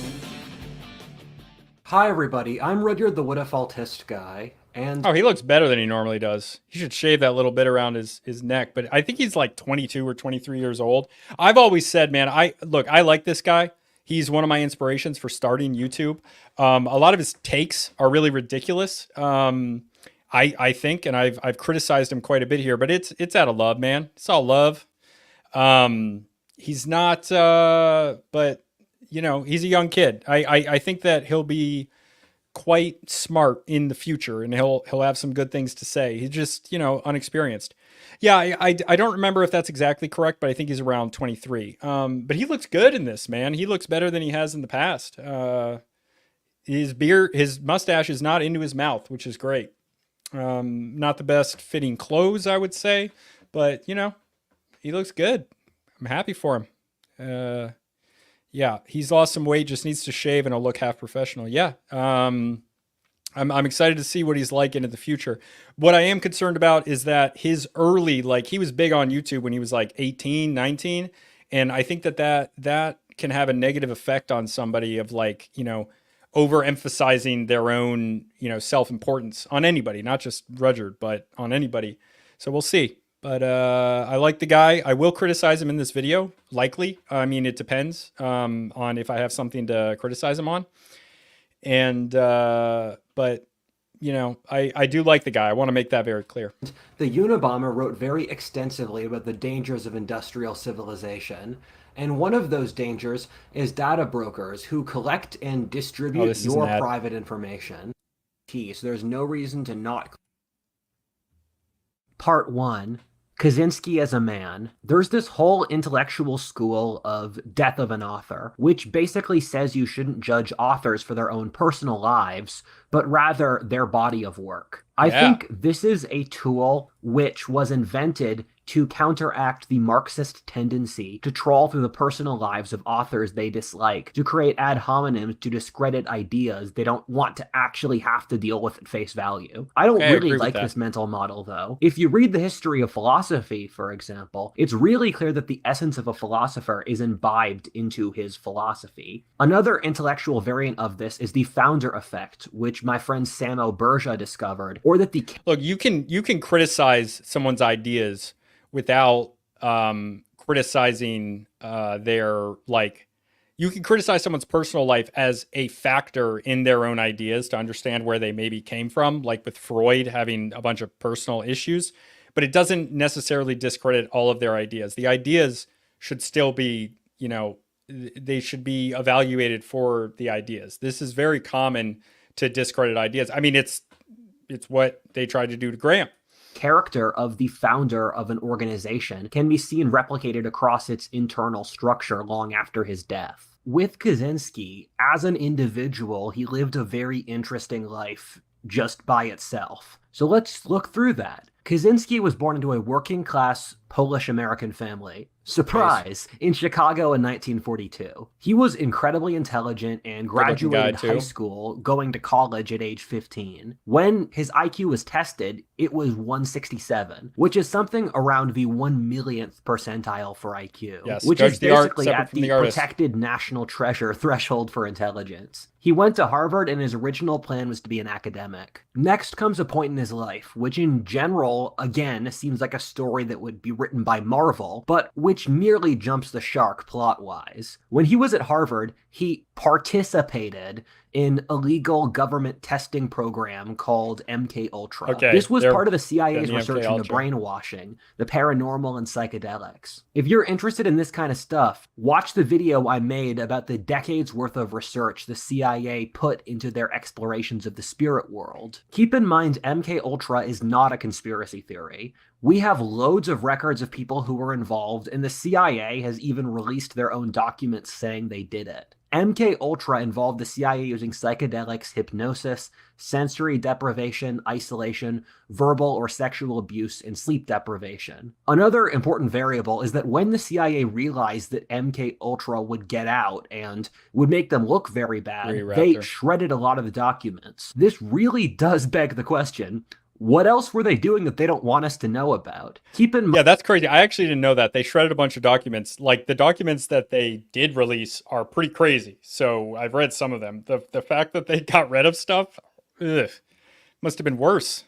Hi everybody, I'm Rudyard the Whatifalthist guy, and... Oh, he looks better than he normally does. He should shave that little bit around his neck, but I think he's like 22 or 23 years old. I've always said, man, I like this guy. He's one of my inspirations for starting YouTube. A lot of his takes are really ridiculous. I think, and I've criticized him quite a bit here, but it's out of love, man. It's all love. He's not, but you know, he's a young kid. I think that he'll be quite smart in the future, and he'll have some good things to say. He's just, you know, unexperienced. Yeah, I don't remember if that's exactly correct, but I think he's around 23. But he looks good in this, man. He looks better than he has in the past. His mustache is not into his mouth, which is great. Not the best fitting clothes, I would say, but you know, he looks good. I'm happy for him. Yeah, he's lost some weight, just needs to shave and he'll look half professional. Yeah. I'm excited to see what he's like into the future. What I am concerned about is that his early, like he was big on YouTube when he was like 18, 19. And I think that can have a negative effect on somebody of like, you know, overemphasizing their own, you know, self-importance on anybody, not just Rudyard, but on anybody. So we'll see. But I like the guy. I will criticize him in this video, likely. I mean, it depends on if I have something to criticize him on. And, but, you know, I do like the guy. I want to make that very clear. The Unabomber wrote very extensively about the dangers of industrial civilization. And one of those dangers is data brokers who collect and distribute your private information. So there's no reason to not... Part 1. Kazinsky as a man. There's this whole intellectual school of death of an author, which basically says you shouldn't judge authors for their own personal lives, but rather their body of work. I think this is a tool which was invented to counteract the Marxist tendency to trawl through the personal lives of authors they dislike, to create ad hominems to discredit ideas they don't want to actually have to deal with at face value. I don't really like this mental model, though. If you read the history of philosophy, for example, it's really clear that the essence of a philosopher is imbibed into his philosophy. Another intellectual variant of this is the founder effect, which my friend Samo Berja discovered, or that the... Look, you can criticize someone's ideas without criticizing their, like, you can criticize someone's personal life as a factor in their own ideas to understand where they maybe came from, like with Freud having a bunch of personal issues, but it doesn't necessarily discredit all of their ideas. The ideas should still be, you know, they should be evaluated for the ideas. This is very common to discredit ideas. I mean, it's what they tried to do to Graham. Character of the founder of an organization can be seen replicated across its internal structure long after his death. With Kazinsky, as an individual, he lived a very interesting life just by itself. So let's look through that. Kazinsky was born into a working-class Polish-American family. Surprise! In Chicago in 1942. He was incredibly intelligent and graduated high school, going to college at age 15. When his IQ was tested, it was 167, which is something around the 1,000,000th percentile for IQ, which is basically at the protected national treasure threshold for intelligence. He went to Harvard and his original plan was to be an academic. Next comes a point in his life, which in general, again, seems like a story that would be written by Marvel, but which nearly jumps the shark plot-wise. When he was at Harvard, he participated in illegal government testing program called MK Ultra. This was part of the CIA's research into brainwashing, the paranormal, and psychedelics. If you're interested in this kind of stuff, watch the video I made about the decades worth of research the CIA put into their explorations of the spirit world. Keep in mind, MK Ultra is not a conspiracy theory. We have loads of records of people who were involved, and the CIA has even released their own documents saying they did it. MK Ultra involved the CIA using psychedelics, hypnosis, sensory deprivation, isolation, verbal or sexual abuse, and sleep deprivation. Another important variable is that when the CIA realized that MK Ultra would get out and would make them look very bad, they shredded a lot of the documents. This really does beg the question, what else were they doing that they don't want us to know about? Keep in mind. Yeah, that's crazy. I actually didn't know that. They shredded a bunch of documents. Like, the documents that they did release are pretty crazy. So I've read some of them. The fact that they got rid of stuff, must have been worse.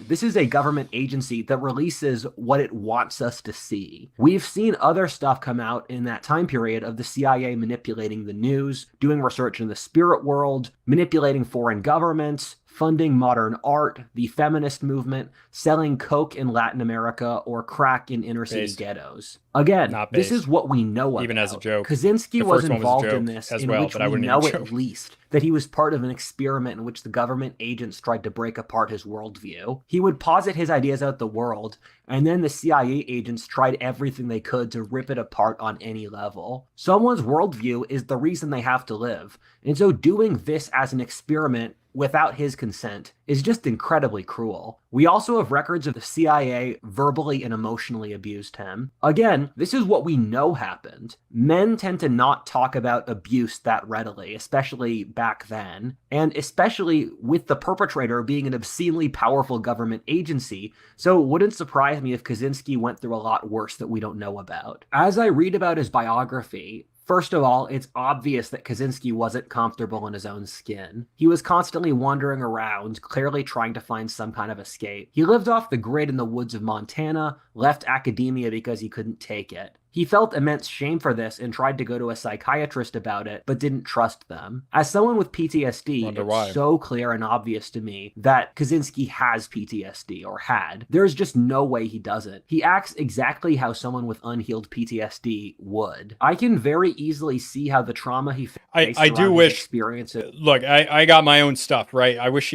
This is a government agency that releases what it wants us to see. We've seen other stuff come out in that time period of the CIA manipulating the news, doing research in the spirit world, manipulating foreign governments, funding modern art, the feminist movement, selling coke in Latin America, or crack in inner city ghettos. Again, this is what we know about. Even as a joke. Kazinsky was involved in this, in which we know at least that he was part of an experiment in which the government agents tried to break apart his worldview. He would posit his ideas out the world, and then the CIA agents tried everything they could to rip it apart on any level. Someone's worldview is the reason they have to live, and so doing this as an experiment without his consent is just incredibly cruel. We also have records of the CIA verbally and emotionally abused him. Again, this is what we know happened. Men tend to not talk about abuse that readily, especially back then, and especially with the perpetrator being an obscenely powerful government agency, so it wouldn't surprise me if Kazinsky went through a lot worse that we don't know about. As I read about his biography, first of all, it's obvious that Kazinsky wasn't comfortable in his own skin. He was constantly wandering around, clearly trying to find some kind of escape. He lived off the grid in the woods of Montana, left academia because he couldn't take it. He felt immense shame for this and tried to go to a psychiatrist about it, but didn't trust them. As someone with PTSD, it's so clear and obvious to me that Kazinsky has PTSD, or had. There's just no way he doesn't. He acts exactly how someone with unhealed PTSD would. I can very easily see how the trauma he faced I do wish experience it. Look, I got my own stuff, right? I wish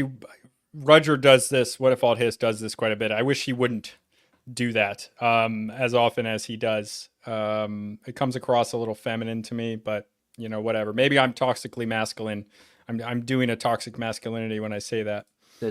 Roger does this, Whatifalthist does this quite a bit. I wish he wouldn't do that as often as he does. It comes across a little feminine to me, but you know, whatever. Maybe I'm toxically masculine. I'm doing a toxic masculinity when I say that.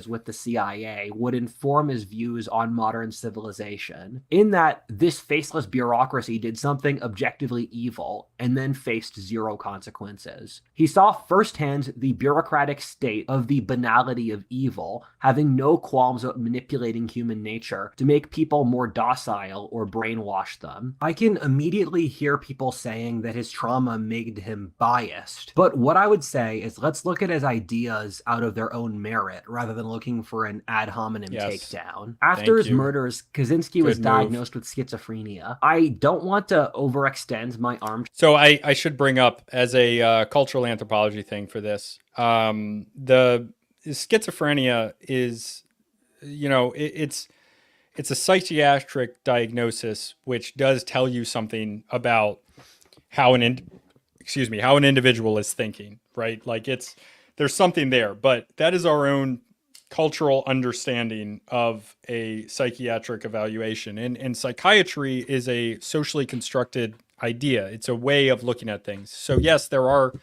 With the CIA would inform his views on modern civilization, in that this faceless bureaucracy did something objectively evil and then faced zero consequences. He saw firsthand the bureaucratic state of the banality of evil, having no qualms about manipulating human nature to make people more docile or brainwash them. I can immediately hear people saying that his trauma made him biased, but what I would say is let's look at his ideas out of their own merit rather than looking for an ad hominem takedown. After his murders, Kazinsky was diagnosed with schizophrenia. I don't want to overextend my arm. So I should bring up as a cultural anthropology thing for this. The schizophrenia is, you know, it's a psychiatric diagnosis which does tell you something about how an individual is thinking, right? Like there's something there, but that is our own cultural understanding of a psychiatric evaluation. And psychiatry is a socially constructed idea. It's a way of looking at things. So yes, there are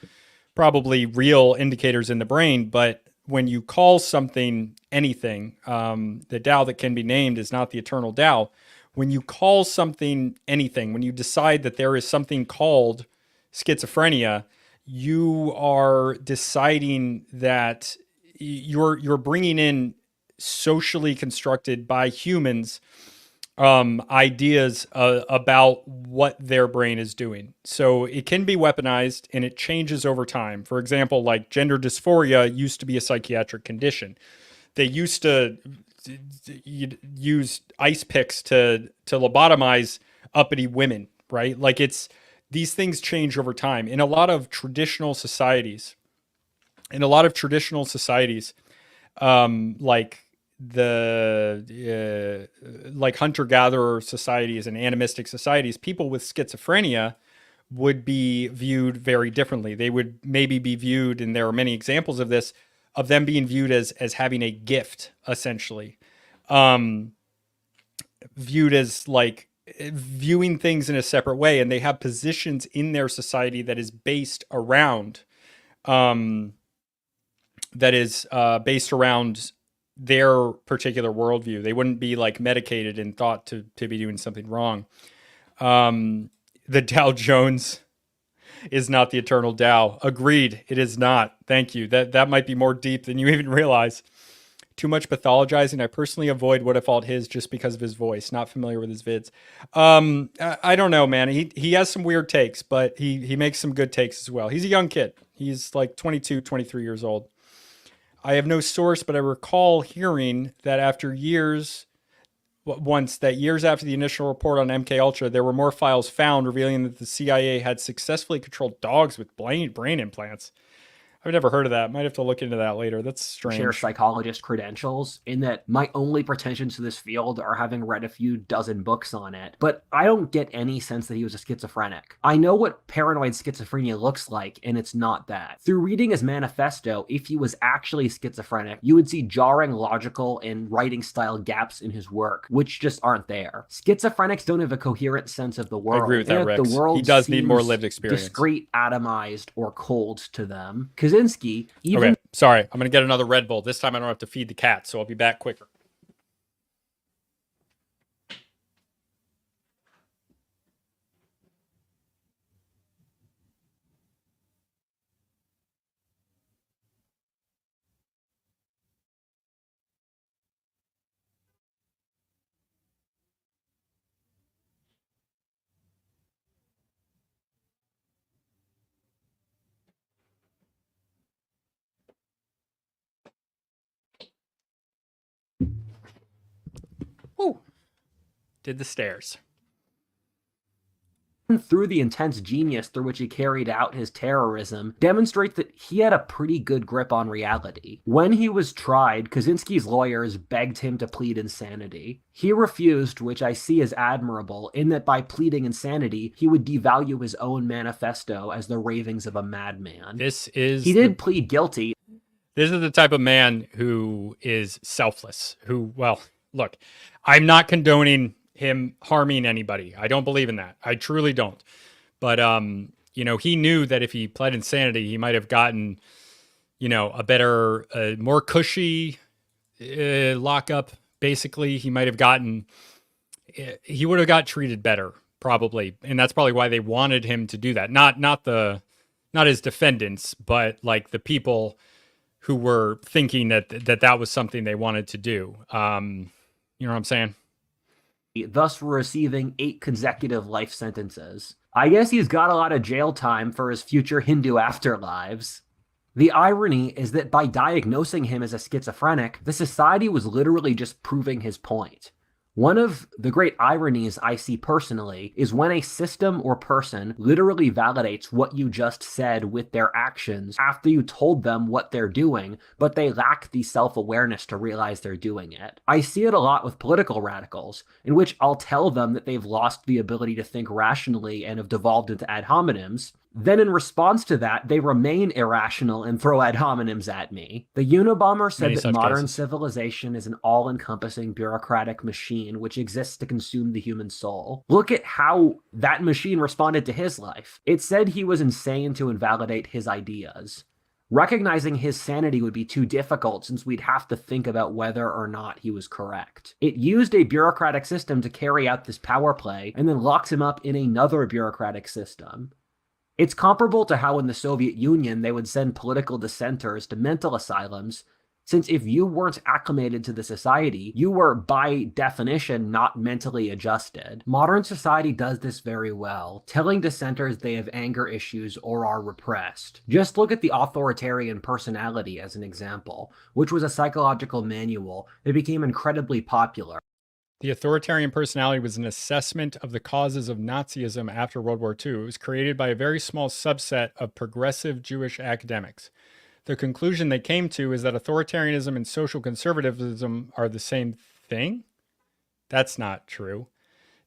probably real indicators in the brain, but when you call something anything, the Tao that can be named is not the eternal Tao. when you call something anything, when you decide that there is something called schizophrenia, you are deciding that you're bringing in socially constructed by humans ideas about what their brain is doing. So it can be weaponized and it changes over time. For example, like gender dysphoria used to be a psychiatric condition. They used to use ice picks to lobotomize uppity women, right? Like these things change over time. In a lot of traditional societies, like like hunter-gatherer societies and animistic societies, people with schizophrenia would be viewed very differently. They would maybe be viewed, and there are many examples of this, of them being viewed as having a gift, essentially. Viewed as like viewing things in a separate way, and they have positions in their society that is based around their particular worldview. They wouldn't be like medicated and thought to be doing something wrong. The Dow Jones is not the eternal Dow. Agreed, it is not. Thank you. That might be more deep than you even realize. Too much pathologizing. I personally avoid Whatifalthist just because of his voice. Not familiar with his vids. I don't know, man. He has some weird takes, but he makes some good takes as well. He's a young kid. He's like 22, 23 years old. I have no source, but I recall hearing that years after the initial report on MKUltra, there were more files found revealing that the CIA had successfully controlled dogs with brain implants. I've never heard of that. Might have to look into that later. That's strange. Share psychologist credentials, in that my only pretensions to this field are having read a few dozen books on it, but I don't get any sense that he was a schizophrenic. I know what paranoid schizophrenia looks like, and it's not that. Through reading his manifesto, if he was actually schizophrenic, you would see jarring logical and writing style gaps in his work, which just aren't there. Schizophrenics don't have a coherent sense of the world. I agree with that, Rex. The world he does need more lived experience. Discrete, atomized, or cold to them. Kazinsky, even... Okay, sorry. I'm going to get another Red Bull. This time I don't have to feed the cat, so I'll be back quicker. Woo. Did the stairs. Through the intense genius through which he carried out his terrorism, demonstrates that he had a pretty good grip on reality. When he was tried, Kazinsky's lawyers begged him to plead insanity. He refused, which I see as admirable, in that by pleading insanity, he would devalue his own manifesto as the ravings of a madman. He did plead guilty. This is the type of man who is selfless, who, well, look, I'm not condoning him harming anybody. I don't believe in that. I truly don't. But, he knew that if he pled insanity, he might have gotten, a better, more cushy lockup. Basically, he might have gotten, he would have got treated better, probably. And that's probably why they wanted him to do that. Not his defendants, but like the people who were thinking that was something they wanted to do. You know what I'm saying? Thus receiving 8 consecutive life sentences. I guess he's got a lot of jail time for his future Hindu afterlives. The irony is that by diagnosing him as a schizophrenic, the society was literally just proving his point. One of the great ironies I see personally is when a system or person literally validates what you just said with their actions after you told them what they're doing, but they lack the self-awareness to realize they're doing it. I see it a lot with political radicals, in which I'll tell them that they've lost the ability to think rationally and have devolved into ad hominems. Then in response to that, they remain irrational and throw ad hominems at me. The Unabomber said that modern civilization is an all-encompassing bureaucratic machine which exists to consume the human soul. Look at how that machine responded to his life. It said he was insane to invalidate his ideas. Recognizing his sanity would be too difficult since we'd have to think about whether or not he was correct. It used a bureaucratic system to carry out this power play and then locked him up in another bureaucratic system. It's comparable to how in the Soviet Union they would send political dissenters to mental asylums, since if you weren't acclimated to the society, you were by definition not mentally adjusted. Modern society does this very well, telling dissenters they have anger issues or are repressed. Just look at the authoritarian personality as an example, which was a psychological manual that became incredibly popular. The authoritarian personality was an assessment of the causes of Nazism after World War II. It was created by a very small subset of progressive Jewish academics. The conclusion they came to is that authoritarianism and social conservatism are the same thing. That's not true.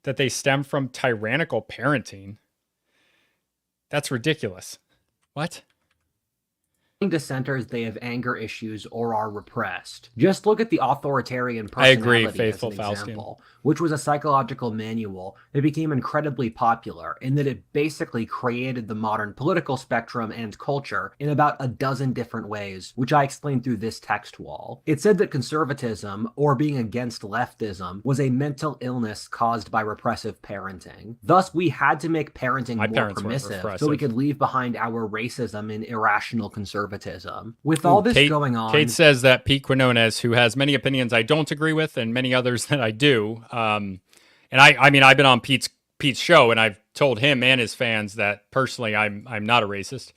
That they stem from tyrannical parenting. That's ridiculous. What? Dissenters they have anger issues or are repressed. Just look at the authoritarian personality I agree, Faithful as an Faustian. example, which was a psychological manual that became incredibly popular in that it basically created the modern political spectrum and culture in about a dozen different ways, which I explained through this text wall. It said that conservatism, or being against leftism, was a mental illness caused by repressive parenting. Thus, we had to make parenting more permissive so we could leave behind our racism and irrational conservatism. With all this going on, Kate says that Pete Quinones, who has many opinions I don't agree with and many others that I do, and I mean I've been on Pete's show and I've told him and his fans that personally I'm not a racist,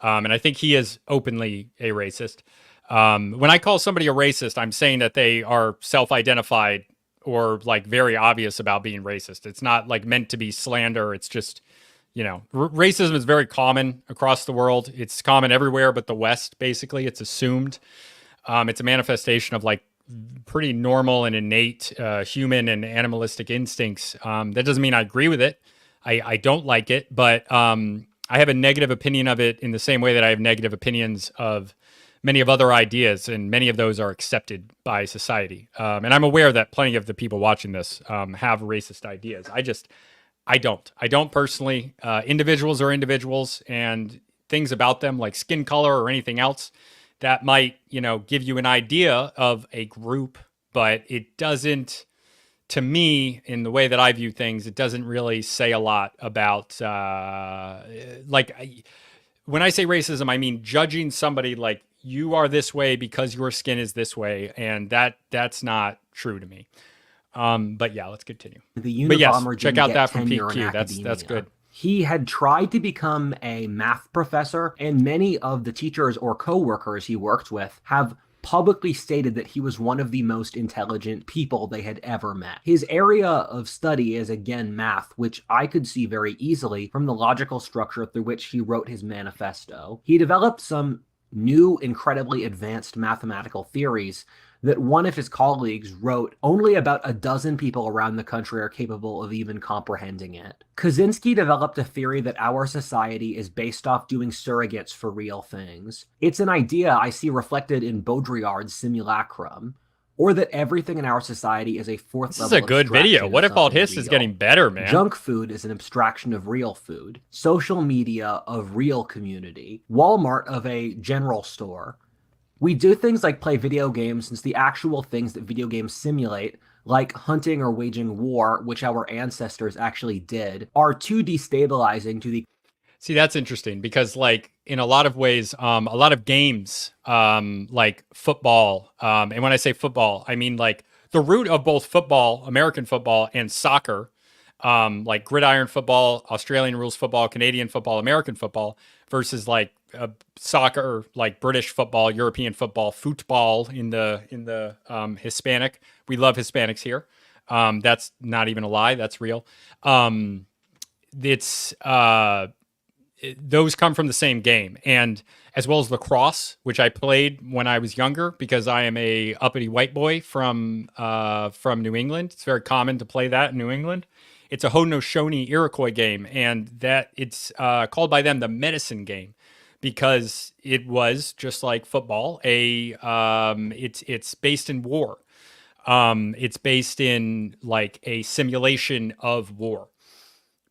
and I think he is openly a racist. When I call somebody a racist, I'm saying that they are self-identified or like very obvious about being racist. It's not like meant to be slander. It's just, you know, racism is very common across the world. It's common everywhere but the West, basically. It's assumed. It's a manifestation of like pretty normal and innate human and animalistic instincts. That doesn't mean I agree with it. I don't like it, but I have a negative opinion of it in the same way that I have negative opinions of many of other ideas, and many of those are accepted by society. And I'm aware that plenty of the people watching this have racist ideas. I don't personally. Individuals are individuals, and things about them like skin color or anything else that might, you know, give you an idea of a group, but it doesn't, to me, in the way that I view things, it doesn't really say a lot about, when I say racism, I mean judging somebody like you are this way because your skin is this way, and that's not true to me. But yeah, let's continue. The Unabomber check out that from PQ. That's good. He had tried to become a math professor, and many of the teachers or co-workers he worked with have publicly stated that he was one of the most intelligent people they had ever met. His area of study is again math, which I could see very easily from the logical structure through which he wrote his manifesto. He developed some new, incredibly advanced mathematical theories that one of his colleagues wrote only about a dozen people around the country are capable of even comprehending it. Kazinsky developed a theory that our society is based off doing surrogates for real things. It's an idea I see reflected in Baudrillard's simulacrum, or that everything in our society is a fourth level. This is a good video. Whatifalthist is getting better, man. Junk food is an abstraction of real food. Social media of real community. Walmart of a general store. We do things like play video games since the actual things that video games simulate, like hunting or waging war, which our ancestors actually did, are too destabilizing to the... See, that's interesting because, like, in a lot of ways, a lot of games, like football, and when I say football, I mean, like, the root of both football, American football, and soccer, like gridiron football, Australian rules football, Canadian football, American football, versus, like, soccer, like British football, European football, in the Hispanic. We love Hispanics here. That's not even a lie. That's real. Those come from the same game, and as well as lacrosse, which I played when I was younger because I am a uppity white boy from New England. It's very common to play that in New England. It's a Haudenosaunee Iroquois game, and that it's called by them the medicine game because it was just like football. It's based in war. It's based in like a simulation of war.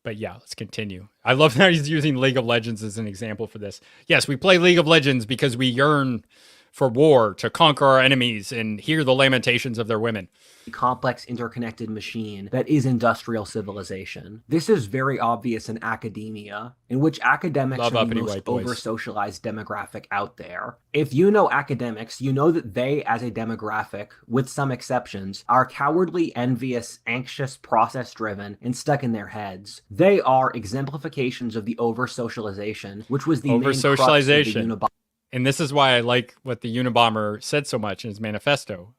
But yeah, let's continue. I love that he's using League of Legends as an example for this. Yes, we play League of Legends because we yearn for war, to conquer our enemies and hear the lamentations of their women. Complex interconnected machine that is industrial civilization. This is very obvious in academia, in which academics are the most over-socialized demographic out there. If you know academics, you know that they, as a demographic, with some exceptions, are cowardly, envious, anxious, process-driven, and stuck in their heads. They are exemplifications of the over-socialization, which was the main crux of the Unabomber. And this is why I like what the Unabomber said so much in his manifesto.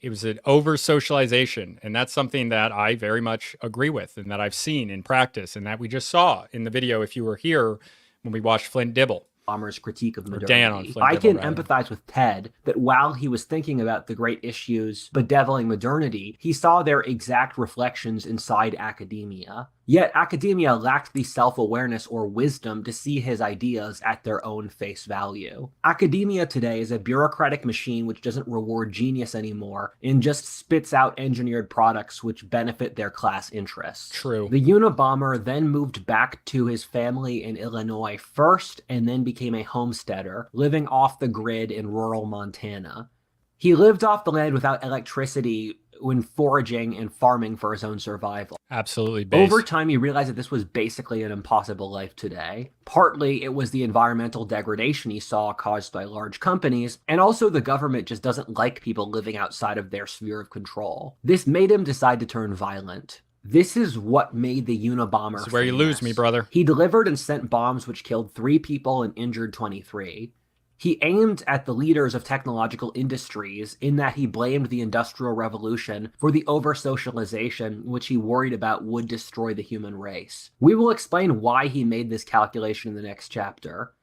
It was an over-socialization, and that's something that I very much agree with and that I've seen in practice and that we just saw in the video if you were here when we watched Flint Dibble. Bomber's critique of modernity. Dan on Flint I Dibble, can empathize with Ted that while he was thinking about the great issues bedeviling modernity, he saw their exact reflections inside academia. Yet academia lacked the self-awareness or wisdom to see his ideas at their own face value. Academia today is a bureaucratic machine which doesn't reward genius anymore and just spits out engineered products which benefit their class interests. True. The Unabomber then moved back to his family in Illinois first and then became a homesteader, living off the grid in rural Montana. He lived off the land without electricity when foraging and farming for his own survival. Absolutely based. Over time, he realized that this was basically an impossible life today. Partly, it was the environmental degradation he saw caused by large companies, and also the government just doesn't like people living outside of their sphere of control. This made him decide to turn violent. This is what made the Unabomber This is where you lose me, brother. He delivered and sent bombs which killed 3 people and injured 23. He aimed at the leaders of technological industries in that he blamed the Industrial Revolution for the over-socialization which he worried about would destroy the human race. We will explain why he made this calculation in the next chapter.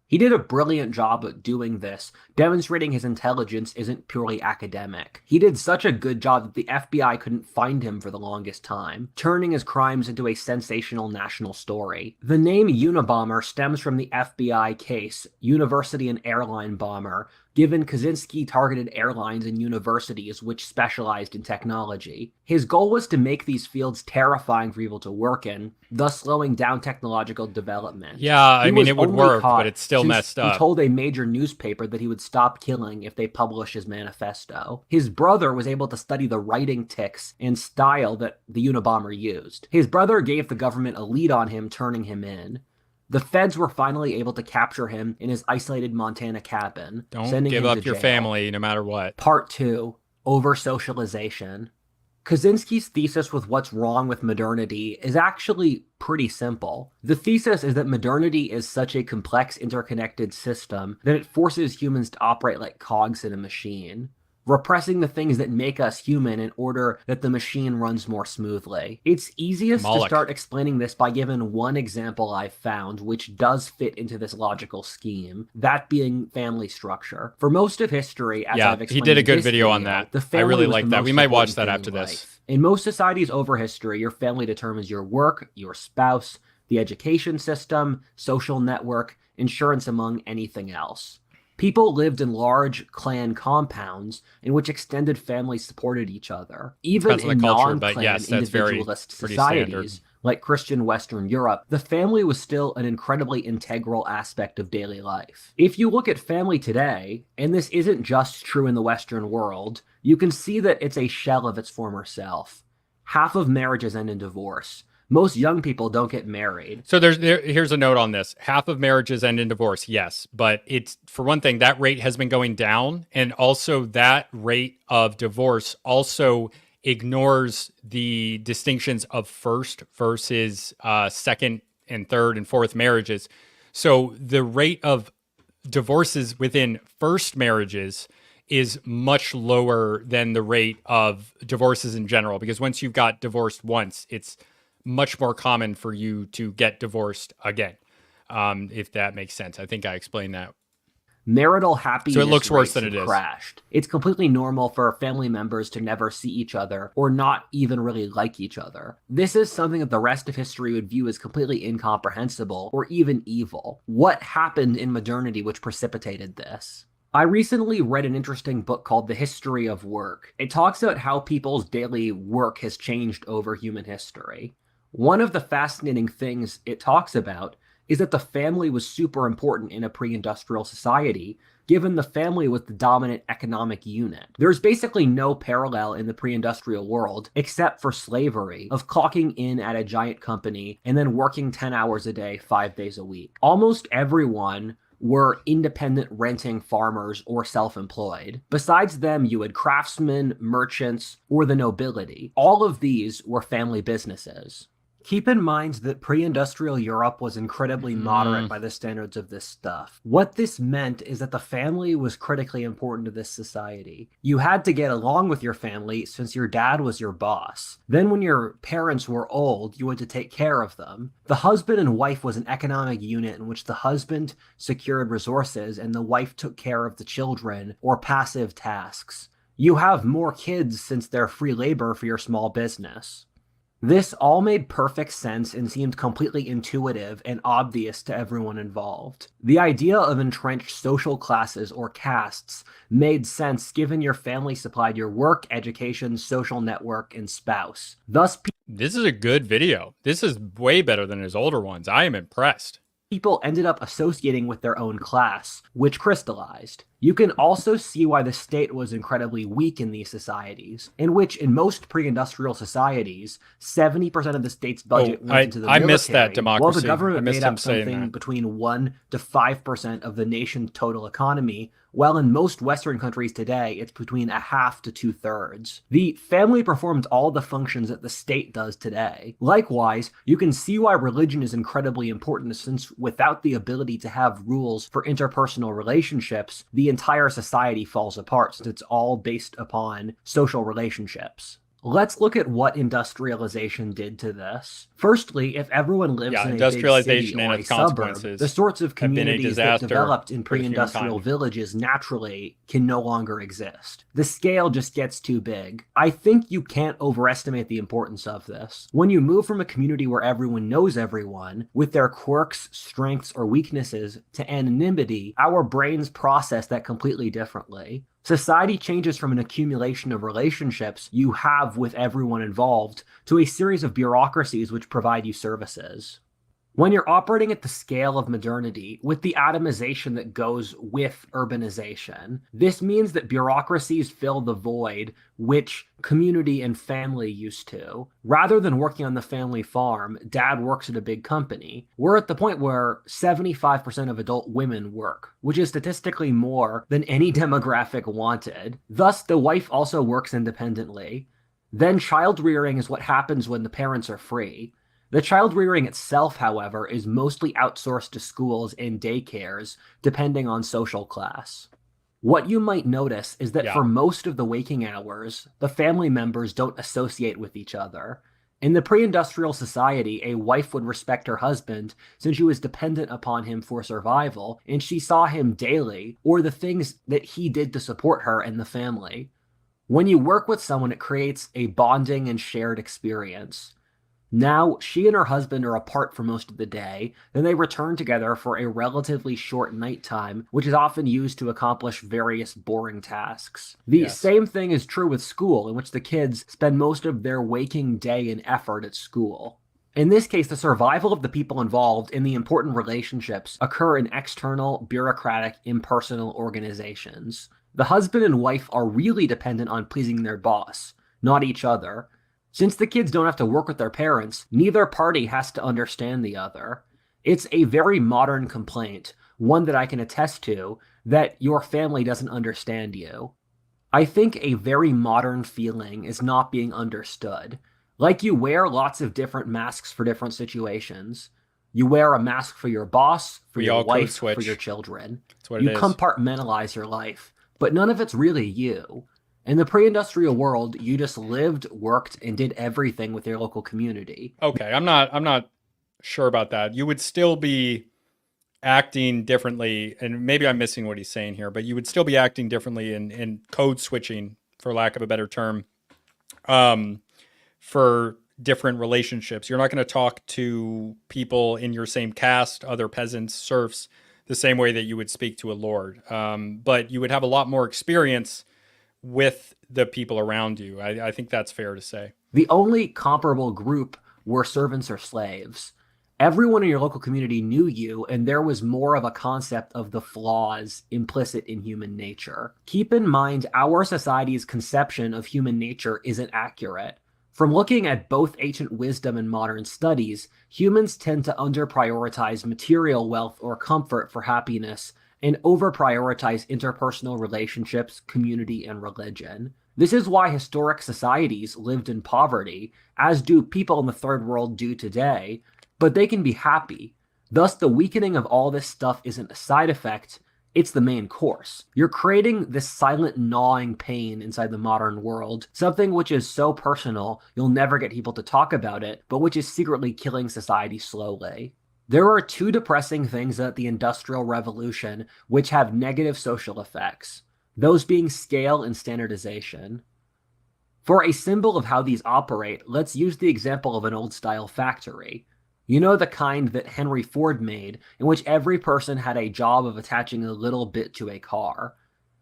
He did a brilliant job at doing this, demonstrating his intelligence isn't purely academic. He did such a good job that the FBI couldn't find him for the longest time, turning his crimes into a sensational national story. The name Unabomber stems from the FBI case, University and Airline Bomber, given Kazinsky targeted airlines and universities which specialized in technology. His goal was to make these fields terrifying for people to work in, thus slowing down technological development. Yeah, I mean, it would work, but it's still messed up. He told a major newspaper that he would stop killing if they published his manifesto. His brother was able to study the writing tics and style that the Unabomber used. His brother gave the government a lead on him, turning him in. The feds were finally able to capture him in his isolated Montana cabin. Don't give up your family no matter what. Part 2, over-socialization. Kazinsky's thesis with what's wrong with modernity is actually pretty simple. The thesis is that modernity is such a complex interconnected system that it forces humans to operate like cogs in a machine, repressing the things that make us human in order that the machine runs more smoothly. It's easiest to start explaining this by giving one example I've found which does fit into this logical scheme, that being family structure. For most of history, as I've explained, he did a good video on that. I really like that. We might watch that after this. In most societies over history, your family determines your work, your spouse, the education system, social network, insurance, among anything else. People lived in large clan compounds in which extended families supported each other. Even in non-clan individualist societies, like Christian Western Europe, the family was still an incredibly integral aspect of daily life. If you look at family today, and this isn't just true in the Western world, you can see that it's a shell of its former self. Half of marriages end in divorce. Most young people don't get married. So here's a note on this. Half of marriages end in divorce, yes. But it's, for one thing, that rate has been going down. And also that rate of divorce also ignores the distinctions of first versus second and third and fourth marriages. So the rate of divorces within first marriages is much lower than the rate of divorces in general. Because once you've got divorced once, it's much more common for you to get divorced again, if that makes sense. I think I explained that. Marital happiness so it looks worse than it is. Crashed. It's completely normal for family members to never see each other or not even really like each other. This is something that the rest of history would view as completely incomprehensible or even evil. What happened in modernity which precipitated this? I recently read an interesting book called The History of Work. It talks about how people's daily work has changed over human history. One of the fascinating things it talks about is that the family was super important in a pre-industrial society, given the family was the dominant economic unit. There's basically no parallel in the pre-industrial world, except for slavery, of clocking in at a giant company and then working 10 hours a day, 5 days a week. Almost everyone were independent renting farmers or self-employed. Besides them, you had craftsmen, merchants, or the nobility. All of these were family businesses. Keep in mind that pre-industrial Europe was incredibly moderate by the standards of this stuff. What this meant is that the family was critically important to this society. You had to get along with your family since your dad was your boss. Then when your parents were old, you had to take care of them. The husband and wife was an economic unit in which the husband secured resources and the wife took care of the children or passive tasks. You have more kids since they're free labor for your small business. This all made perfect sense and seemed completely intuitive and obvious to everyone involved. The idea of entrenched social classes or castes made sense given your family supplied your work, education, social network, and spouse. Thus, this is a good video. This is way better than his older ones. I am impressed. People ended up associating with their own class, which crystallized. You can also see why the state was incredibly weak in these societies, in which in most pre-industrial societies, 70% of the state's budget went into the military, missed that democracy. While the government made up something between 1 to 5% of the nation's total economy, while in most Western countries today, it's between 1/2 to 2/3. The family performed all the functions that the state does today. Likewise, you can see why religion is incredibly important, since without the ability to have rules for interpersonal relationships, the entire society falls apart, since it's all based upon social relationships. Let's look at what industrialization did to this. Firstly, if everyone lives in a big city or a suburb, the sorts of communities that developed in pre-industrial villages naturally can no longer exist. The scale just gets too big. I think you can't overestimate the importance of this. When you move from a community where everyone knows everyone, with their quirks, strengths, or weaknesses, to anonymity, our brains process that completely differently. Society changes from an accumulation of relationships you have with everyone involved to a series of bureaucracies which provide you services. When you're operating at the scale of modernity, with the atomization that goes with urbanization, this means that bureaucracies fill the void which community and family used to. Rather than working on the family farm, dad works at a big company. We're at the point where 75% of adult women work, which is statistically more than any demographic wanted. Thus, the wife also works independently. Then child rearing is what happens when the parents are free. The child rearing itself, however, is mostly outsourced to schools and daycares, depending on social class. What you might notice is that for most of the waking hours, the family members don't associate with each other. In the pre-industrial society, a wife would respect her husband since she was dependent upon him for survival, and she saw him daily, or the things that he did to support her and the family. When you work with someone, it creates a bonding and shared experience. Now, she and her husband are apart for most of the day, then they return together for a relatively short nighttime, which is often used to accomplish various boring tasks. The same thing is true with school, in which the kids spend most of their waking day and effort at school. In this case, the survival of the people involved in the important relationships occur in external, bureaucratic, impersonal organizations. The husband and wife are really dependent on pleasing their boss, not each other. Since the kids don't have to work with their parents, neither party has to understand the other. It's a very modern complaint, one that I can attest to, that your family doesn't understand you. I think a very modern feeling is not being understood. Like you wear lots of different masks for different situations. You wear a mask for your boss, for your wife, for your children. You compartmentalize your life, but none of it's really you. In the pre-industrial world, you just lived, worked, and did everything with your local community. Okay, I'm not sure about that. You would still be acting differently, and maybe I'm missing what he's saying here, but you would still be acting differently in code switching, for lack of a better term, for different relationships. You're not going to talk to people in your same caste, other peasants, serfs, the same way that you would speak to a lord. But you would have a lot more experience with the people around you. I think that's fair to say. The only comparable group were servants or slaves. Everyone in your local community knew you, and there was more of a concept of the flaws implicit in human nature. Keep in mind, our society's conception of human nature isn't accurate. From looking at both ancient wisdom and modern studies, humans tend to under-prioritize material wealth or comfort for happiness and over-prioritize interpersonal relationships, community, and religion. This is why historic societies lived in poverty, as do people in the third world do today, but they can be happy. Thus, the weakening of all this stuff isn't a side effect, it's the main course. You're creating this silent gnawing pain inside the modern world, something which is so personal you'll never get people to talk about it, but which is secretly killing society slowly. There are two depressing things at the Industrial Revolution which have negative social effects, those being scale and standardization. For a symbol of how these operate, let's use the example of an old-style factory. You know, the kind that Henry Ford made, in which every person had a job of attaching a little bit to a car.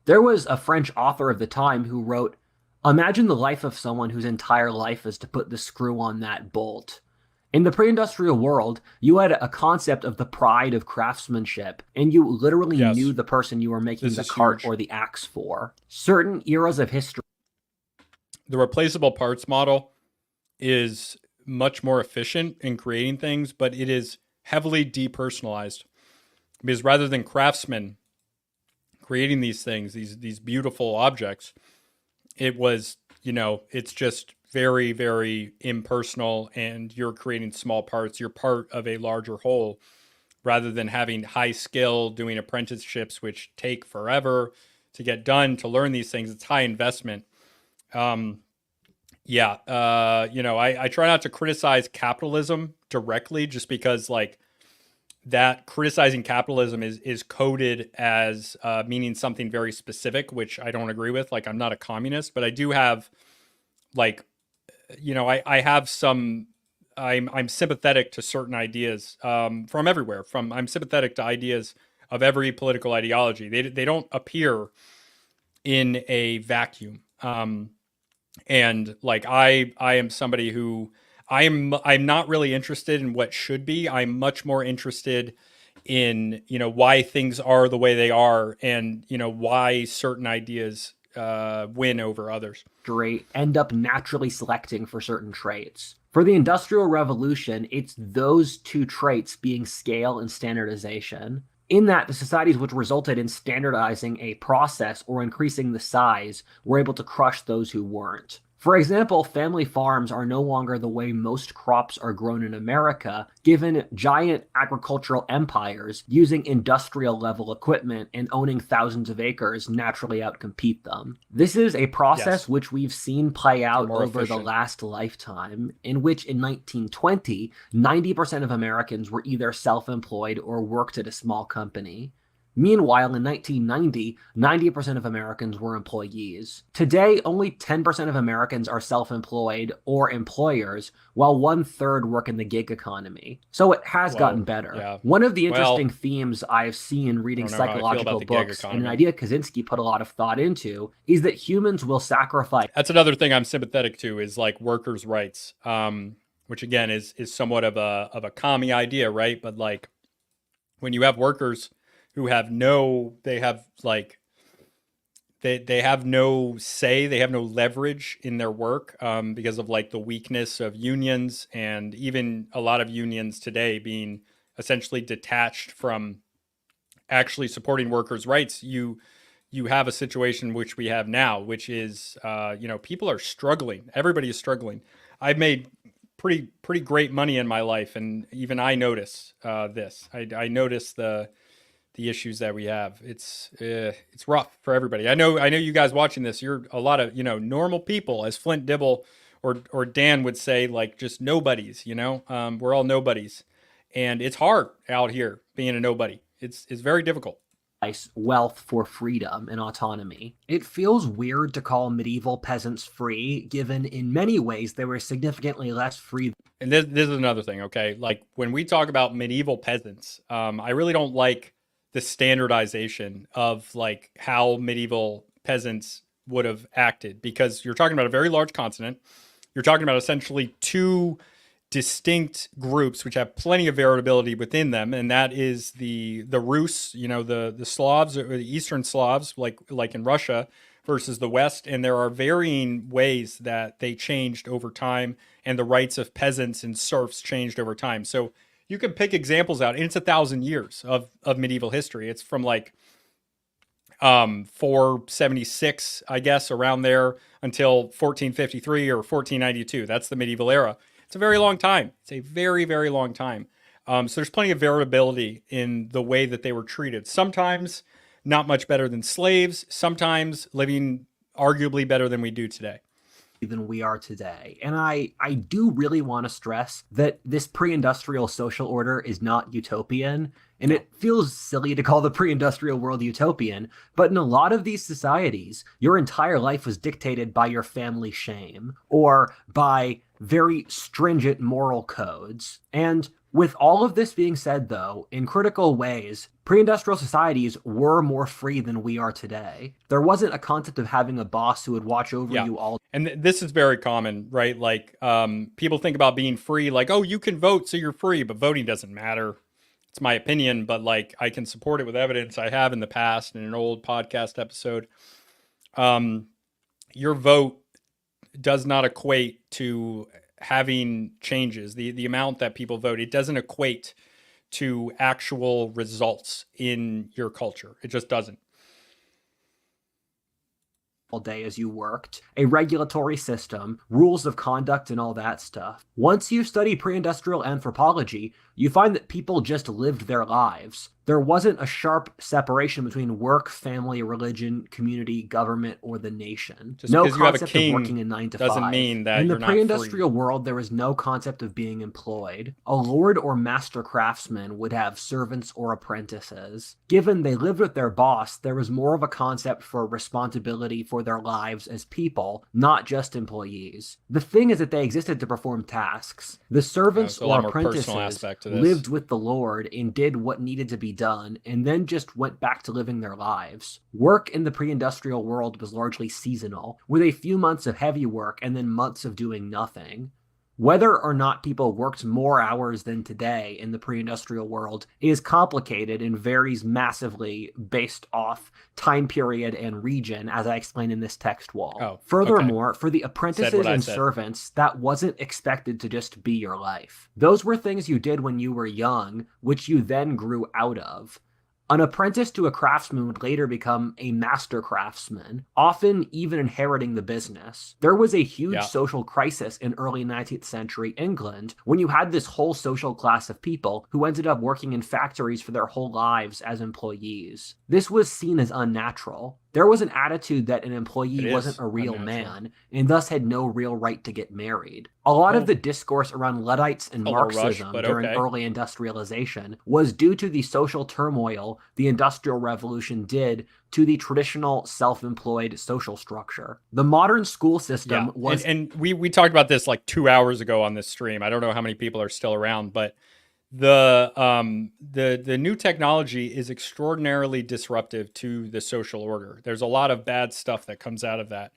There was a French author of the time who wrote, "Imagine the life of someone whose entire life is to put the screw on that bolt." In the pre-industrial world, you had a concept of the pride of craftsmanship, and you literally knew the person you were making the cart or the axe for. Certain eras of history. The replaceable parts model is much more efficient in creating things, but it is heavily depersonalized, because rather than craftsmen creating these things, these beautiful objects, it was, you know, it's just very, very impersonal, and you're creating small parts. You're part of a larger whole, rather than having high skill, doing apprenticeships, which take forever to get done, to learn these things. It's high investment. You know, I try not to criticize capitalism directly, just because like that criticizing capitalism is coded as meaning something very specific, which I don't agree with. Like, I'm not a communist, but I do have, like, you know, I have some, I'm sympathetic to certain ideas from everywhere. I'm sympathetic to ideas of every political ideology. They don't appear in a vacuum. And like, I am somebody who I'm not really interested in what should be. I'm much more interested in, you know, why things are the way they are, and, you know, why certain ideas win over others. End up naturally selecting for certain traits. For the Industrial Revolution, it's those two traits being scale and standardization. In that, the societies which resulted in standardizing a process or increasing the size were able to crush those who weren't. For example, family farms are no longer the way most crops are grown in America, given giant agricultural empires using industrial-level equipment and owning thousands of acres naturally outcompete them. This is a process which we've seen play out over the last lifetime, in which in 1920, 90% of Americans were either self-employed or worked at a small company. Meanwhile, in 1990, 90% of Americans were employees. Today, only 10% of Americans are self-employed or employers, while 1/3 work in the gig economy. So it has gotten better. Yeah. One of the interesting themes I've seen reading psychological books, and an idea Kazinsky put a lot of thought into, is that humans will sacrifice. That's another thing I'm sympathetic to, is like workers' rights, which again is somewhat of a commie idea, right? But like, when you have workers who have no say, they have no leverage in their work because of like the weakness of unions, and even a lot of unions today being essentially detached from actually supporting workers' rights. You have a situation which we have now, which is, you know, people are struggling. Everybody is struggling. I've made pretty great money in my life, and even I notice this. I notice the issues that we have. It's rough for everybody. I know you guys watching this, you're a lot of, you know, normal people, as Flint, Dibble, or Dan would say, like, just nobodies, you know. We're all nobodies, and it's hard out here being a nobody. It's very difficult. Wealth for freedom and autonomy. It feels weird to call medieval peasants free, given in many ways they were significantly less free. And this is another thing, okay? Like, when we talk about medieval peasants, I really don't like the standardization of like how medieval peasants would have acted, because you're talking about a very large continent. You're talking about essentially two distinct groups which have plenty of variability within them, and that is the Rus, the Slavs or the Eastern Slavs, like in Russia, versus the West, and there are varying ways that they changed over time, and the rights of peasants and serfs changed over time. So you can pick examples out, and it's 1,000 years of medieval history. It's from like 476, I guess, around there, until 1453 or 1492. That's the medieval era. It's a very long time. It's a very, very long time. So there's plenty of variability in the way that they were treated. Sometimes not much better than slaves, sometimes living arguably better than we do today. Than we are today. And I do really want to stress that this pre-industrial social order is not utopian. And it feels silly to call the pre-industrial world utopian, but in a lot of these societies, your entire life was dictated by your family shame or by very stringent moral codes. And with all of this being said, though, in critical ways, pre-industrial societies were more free than we are today. There wasn't a concept of having a boss who would watch over you all. And this is very common, right? Like people think about being free, like, oh, you can vote, so you're free, but voting doesn't matter. It's my opinion, but like I can support it with evidence. I have in the past in an old podcast episode. Your vote does not equate to having changes. The amount that people vote, it doesn't equate to actual results in your culture. It just doesn't. All day as you worked, a regulatory system, rules of conduct, and all that stuff. Once you study pre-industrial anthropology, you find that people just lived their lives. There wasn't a sharp separation between work, family, religion, community, government, or the nation. Just no because you have a concept king of working a 9 to 5. doesn't mean that in you're the not pre-industrial free. world, there was no concept of being employed. A lord or master craftsman would have servants or apprentices. Given they lived with their boss, there was more of a concept for responsibility for their lives as people, not just employees. The thing is that they existed to perform tasks. The servants or apprentices lived with the lord and did what needed to be done, and then just went back to living their lives. Work in the pre-industrial world was largely seasonal, with a few months of heavy work and then months of doing nothing. Whether or not people worked more hours than today in the pre-industrial world is complicated and varies massively based off time period and region, as I explain in this text wall. Furthermore, for the apprentices and servants, that wasn't expected to just be your life. Those were things you did when you were young, which you then grew out of. An apprentice to a craftsman would later become a master craftsman, often even inheriting the business. There was a huge social crisis in early 19th century England when you had this whole social class of people who ended up working in factories for their whole lives as employees. This was seen as unnatural. There was an attitude that an employee wasn't a real man and thus had no real right to get married. A lot of the discourse around Luddites and Marxism during early industrialization was due to the social turmoil the Industrial Revolution did to the traditional self-employed social structure. The modern school system was... And we talked about this like 2 hours ago on this stream. I don't know how many people are still around, but the new technology is extraordinarily disruptive to the social order. There's a lot of bad stuff that comes out of that.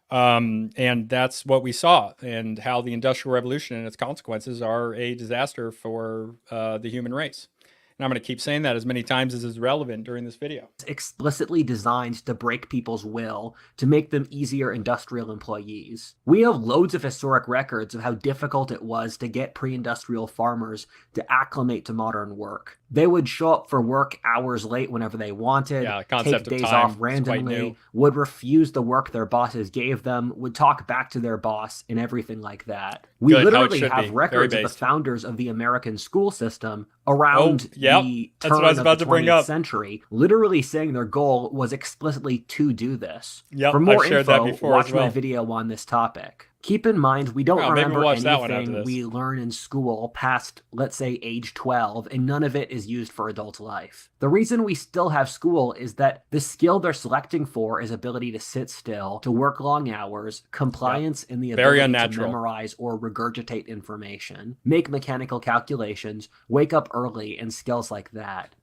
And that's what we saw, and how the Industrial Revolution and its consequences are a disaster for the human race. And I'm going to keep saying that as many times as is relevant during this video. It's explicitly designed to break people's will, to make them easier industrial employees. We have loads of historic records of how difficult it was to get pre-industrial farmers to acclimate to modern work. They would show up for work hours late whenever they wanted, take days off randomly, would refuse the work their bosses gave them, would talk back to their boss, and everything like that. We literally have records of the founders of the American school system around the turn of the 20th century, literally saying their goal was explicitly to do this. For more info, watch my video on this topic. Keep in mind, we don't remember anything we learn in school past, let's say, age 12, and none of it is used for adult life. The reason we still have school is that the skill they're selecting for is ability to sit still, to work long hours, compliance, and the ability to memorize or regurgitate information, make mechanical calculations, wake up early, and skills like that.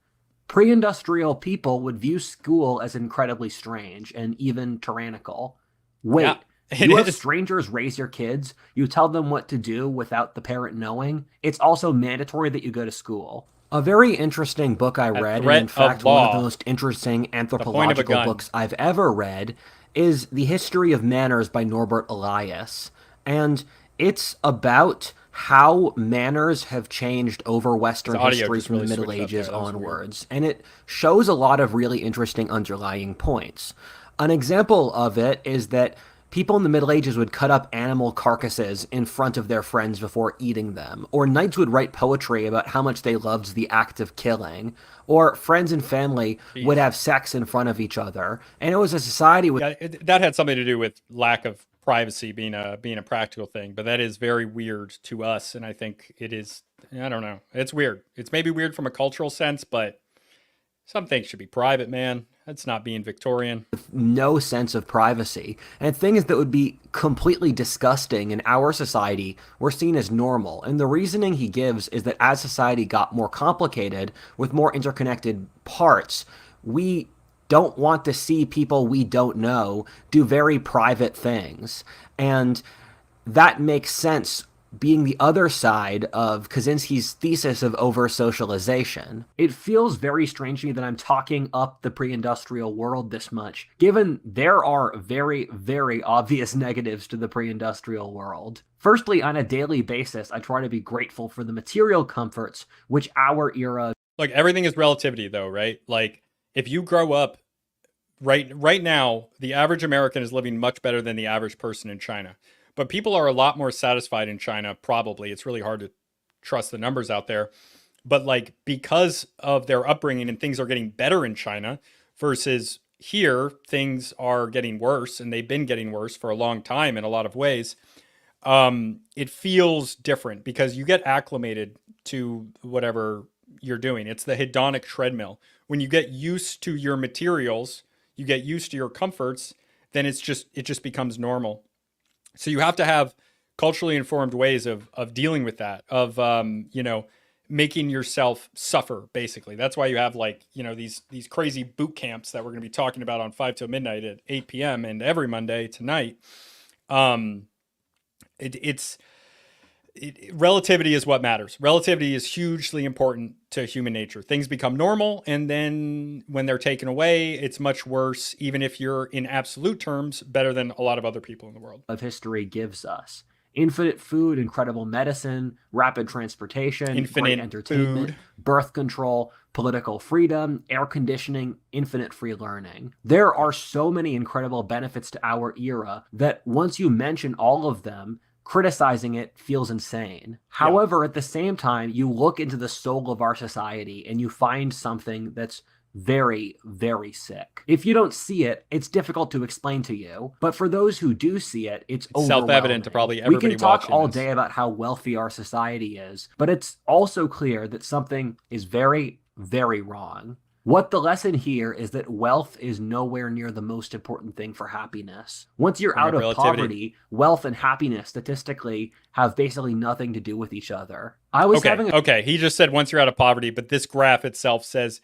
Pre-industrial people would view school as incredibly strange and even tyrannical. You have strangers raise your kids. You tell them what to do without the parent knowing. It's also mandatory that you go to school. A very interesting book I read, and in fact one of the most interesting anthropological books I've ever read, is The History of Manners by Norbert Elias. And it's about how manners have changed over Western history from the Middle Ages onwards. And it shows a lot of really interesting underlying points. An example of it is that people in the Middle Ages would cut up animal carcasses in front of their friends before eating them. Or knights would write poetry about how much they loved the act of killing. Or friends and family would have sex in front of each other. And it was a society with... Yeah, that had something to do with lack of privacy being a practical thing. But that is very weird to us. And I think it is, I don't know. It's weird. It's maybe weird from a cultural sense, but some things should be private, man. That's not being Victorian. No sense of privacy. And things that would be completely disgusting in our society were seen as normal. And the reasoning he gives is that as society got more complicated with more interconnected parts, we don't want to see people we don't know do very private things. And that makes sense being the other side of Kazinsky's thesis of over-socialization. It feels very strange to me that I'm talking up the pre-industrial world this much, given there are very, very obvious negatives to the pre-industrial world. Firstly, on a daily basis, I try to be grateful for the material comforts which our era... Look, everything is relativity though, right? Like, if you grow up, right now, the average American is living much better than the average person in China. But people are a lot more satisfied in China, probably. It's really hard to trust the numbers out there. But like, because of their upbringing and things are getting better in China versus here, things are getting worse, and they've been getting worse for a long time in a lot of ways. It feels different because you get acclimated to whatever you're doing. It's the hedonic treadmill. When you get used to your materials, you get used to your comforts, then it just becomes normal. So you have to have culturally informed ways of dealing with that, of, making yourself suffer, basically. That's why you have these crazy boot camps that we're going to be talking about on 5 till midnight at 8 p.m. and every Monday tonight. Relativity is what matters. Relativity is hugely important to human nature. Things become normal, and then when they're taken away, it's much worse, even if you're in absolute terms better than a lot of other people in the world. Of history gives us infinite food, incredible medicine, rapid transportation, great entertainment, birth control, political freedom, air conditioning, infinite free learning. There are so many incredible benefits to our era that once you mention all of them, criticizing it feels insane. However, at the same time, you look into the soul of our society and you find something that's very, very sick. If you don't see it, it's difficult to explain to you. But for those who do see it, it's self-evident to probably everybody watching. We can talk all day about how wealthy our society is, but it's also clear that something is very, very wrong. What the lesson here is that wealth is nowhere near the most important thing for happiness. Once you're out of poverty, wealth and happiness statistically have basically nothing to do with each other. Okay, he just said once you're out of poverty, but this graph itself says,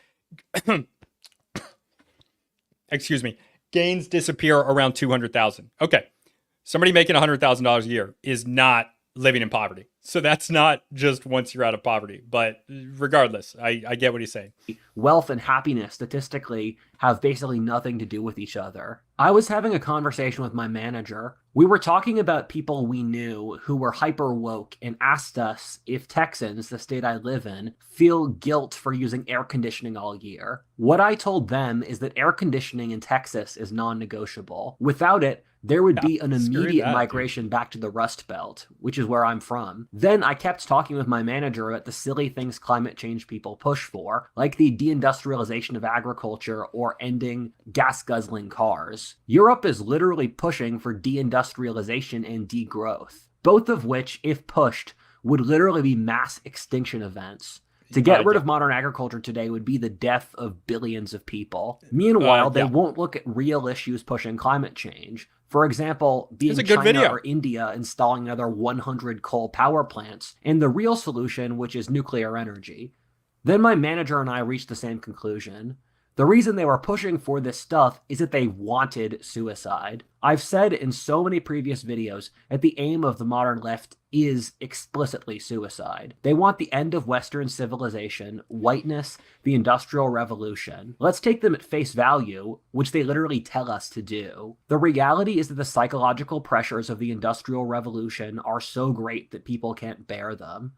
excuse me, gains disappear around 200,000. Okay, somebody making $100,000 a year is not living in poverty. So that's not just once you're out of poverty, but regardless, I get what he's saying. Wealth and happiness statistically have basically nothing to do with each other. I was having a conversation with my manager. We were talking about people we knew who were hyper woke and asked us if Texans, the state I live in, feel guilt for using air conditioning all year. What I told them is that air conditioning in Texas is non-negotiable. Without it, there would be an immediate migration back to the Rust Belt, which is where I'm from. Then I kept talking with my manager about the silly things climate change people push for, like the deindustrialization of agriculture or ending gas-guzzling cars. Europe is literally pushing for deindustrialization and degrowth, both of which, if pushed, would literally be mass extinction events. To get rid of modern agriculture today would be the death of billions of people. Meanwhile, they won't look at real issues pushing climate change. For example, being China or India installing another 100 coal power plants, and the real solution, which is nuclear energy. Then my manager and I reached the same conclusion. The reason they were pushing for this stuff is that they wanted suicide. I've said in so many previous videos that the aim of the modern left is explicitly suicide. They want the end of Western civilization, whiteness, the Industrial Revolution. Let's take them at face value, which they literally tell us to do. The reality is that the psychological pressures of the Industrial Revolution are so great that people can't bear them.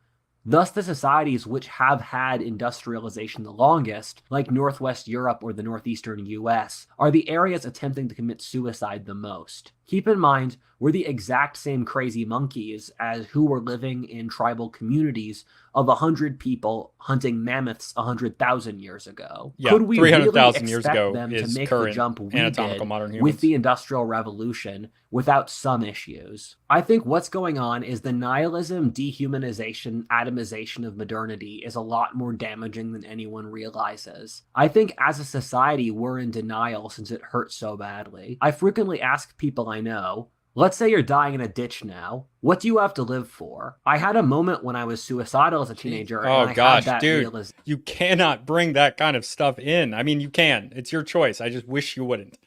Thus, the societies which have had industrialization the longest, like Northwest Europe or the Northeastern US, are the areas attempting to commit suicide the most. Keep in mind, we're the exact same crazy monkeys as who were living in tribal communities of 100 people hunting mammoths 100,000 years ago. Yeah, Could we 300,000 really years expect ago them to is make the current jump we anatomical did modern humans. with the Industrial Revolution without some issues? I think what's going on is the nihilism, dehumanization, atomization of modernity is a lot more damaging than anyone realizes. I think as a society, we're in denial since it hurts so badly. I frequently ask people I know, let's say you're dying in a ditch now. What do you have to live for? I had a moment when I was suicidal as a teenager. Oh and gosh, I had that dude, you cannot bring that kind of stuff in. I mean, you can. It's your choice. I just wish you wouldn't.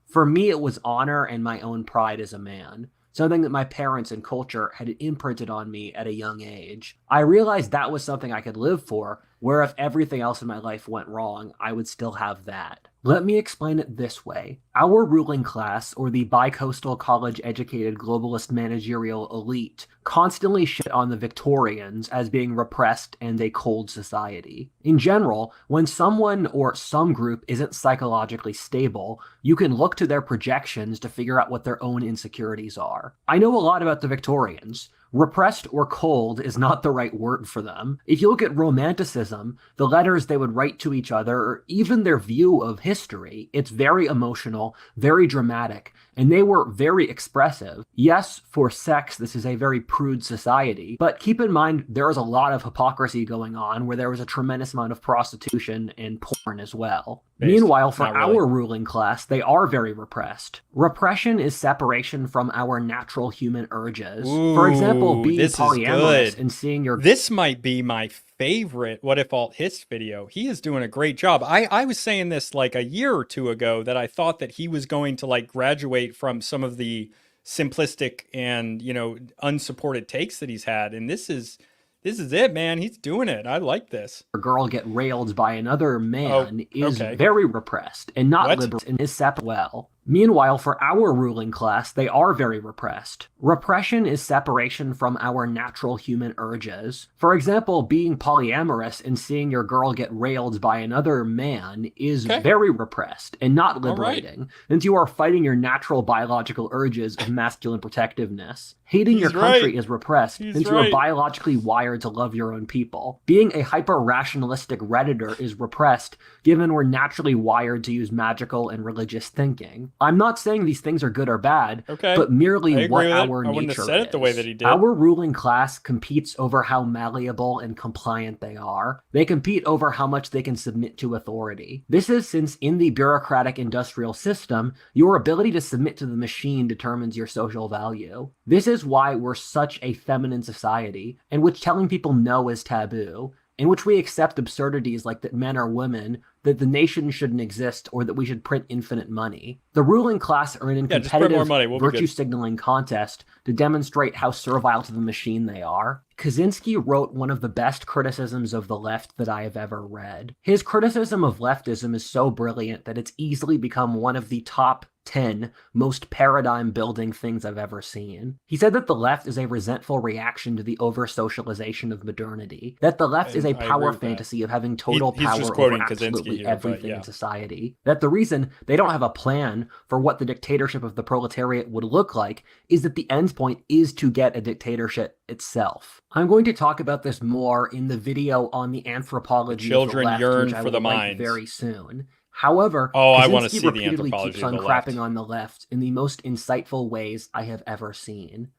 For me, it was honor and my own pride as a man. Something that my parents and culture had imprinted on me at a young age. I realized that was something I could live for, where if everything else in my life went wrong, I would still have that. Let me explain it this way. Our ruling class, or the bicoastal college-educated globalist managerial elite, constantly shit on the Victorians as being repressed and a cold society. In general, when someone or some group isn't psychologically stable, you can look to their projections to figure out what their own insecurities are. I know a lot about the Victorians. Repressed or cold is not the right word for them. If you look at Romanticism, the letters they would write to each other, or even their view of history, it's very emotional, very dramatic, and they were very expressive. Yes, for sex, this is a very prude society, but keep in mind there is a lot of hypocrisy going on where there was a tremendous amount of prostitution and porn as well. Meanwhile, for our ruling class, they are very repressed. Repression is separation from our natural human urges. Ooh, for example, being polyamorous and seeing your... This might be my favorite Whatifalthist video. He is doing a great job. I was saying this like a year or two ago that I thought that he was going to like graduate from some of the simplistic and, you know, unsupported takes that he's had. And this is it, man. He's doing it. I like this. A girl get railed by another man is very repressed and not liberal in his separate well. Meanwhile, for our ruling class, they are very repressed. Repression is separation from our natural human urges. For example, being polyamorous and seeing your girl get railed by another man is very repressed and not liberating, since you are fighting your natural biological urges of masculine protectiveness. Hating your country is repressed, since you are biologically wired to love your own people. Being a hyper-rationalistic Redditor is repressed, given we're naturally wired to use magical and religious thinking. I'm not saying these things are good or bad, but merely what our nature is. The way that he did. Our ruling class competes over how malleable and compliant they are. They compete over how much they can submit to authority. This is since in the bureaucratic industrial system, your ability to submit to the machine determines your social value. This is why we're such a feminine society, in which telling people no is taboo, in which we accept absurdities like that men are women, that the nation shouldn't exist, or that we should print infinite money. The ruling class are in a competitive virtue signaling contest to demonstrate how servile to the machine they are. Kazinsky wrote one of the best criticisms of the left that I have ever read. His criticism of leftism is so brilliant that it's easily become one of the top 10 most paradigm-building things I've ever seen. He said that the left is a resentful reaction to the over-socialization of modernity, that the left is a power fantasy of having total power over absolutely everything in society, that the reason they don't have a plan for what the dictatorship of the proletariat would look like is that the end point is to get a dictatorship itself. I'm going to talk about this more in the video on the anthropology of the left, which I will link very soon. However, Kazinsky repeatedly keeps on crapping on the left in the most insightful ways I have ever seen.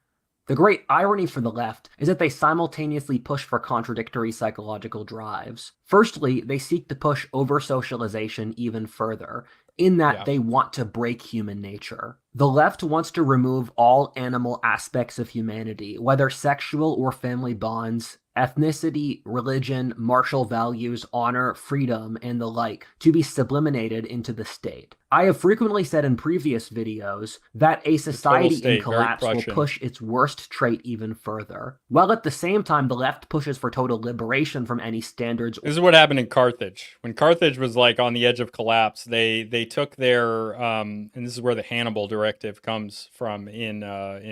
The great irony for the left is that they simultaneously push for contradictory psychological drives. Firstly, they seek to push over-socialization even further, in that they want to break human nature. The left wants to remove all animal aspects of humanity, whether sexual or family bonds, ethnicity, religion, martial values, honor, freedom, and the like, to be subliminated into the state. I have frequently said in previous videos that a society in collapse will push its worst trait even further, while at the same time the left pushes for total liberation from any standards. This is what happened in Carthage. When Carthage was like on the edge of collapse, they took their and this is where the Hannibal directive comes from in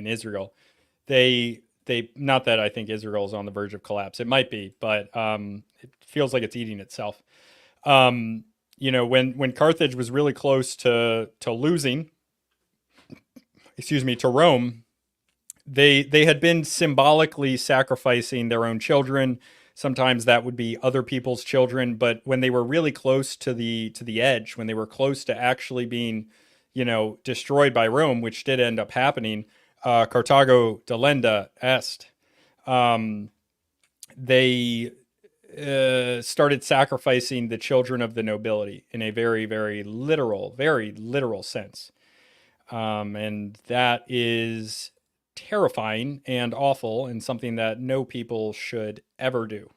Israel. They not that I think Israel is on the verge of collapse. It might be, but it feels like it's eating itself. When Carthage was really close to losing, to Rome, they had been symbolically sacrificing their own children. Sometimes that would be other people's children, but when they were really close to the edge, when they were close to actually being, destroyed by Rome, which did end up happening, Carthago delenda est. They started sacrificing the children of the nobility in a very, very literal sense. And that is terrifying and awful and something that no people should ever do.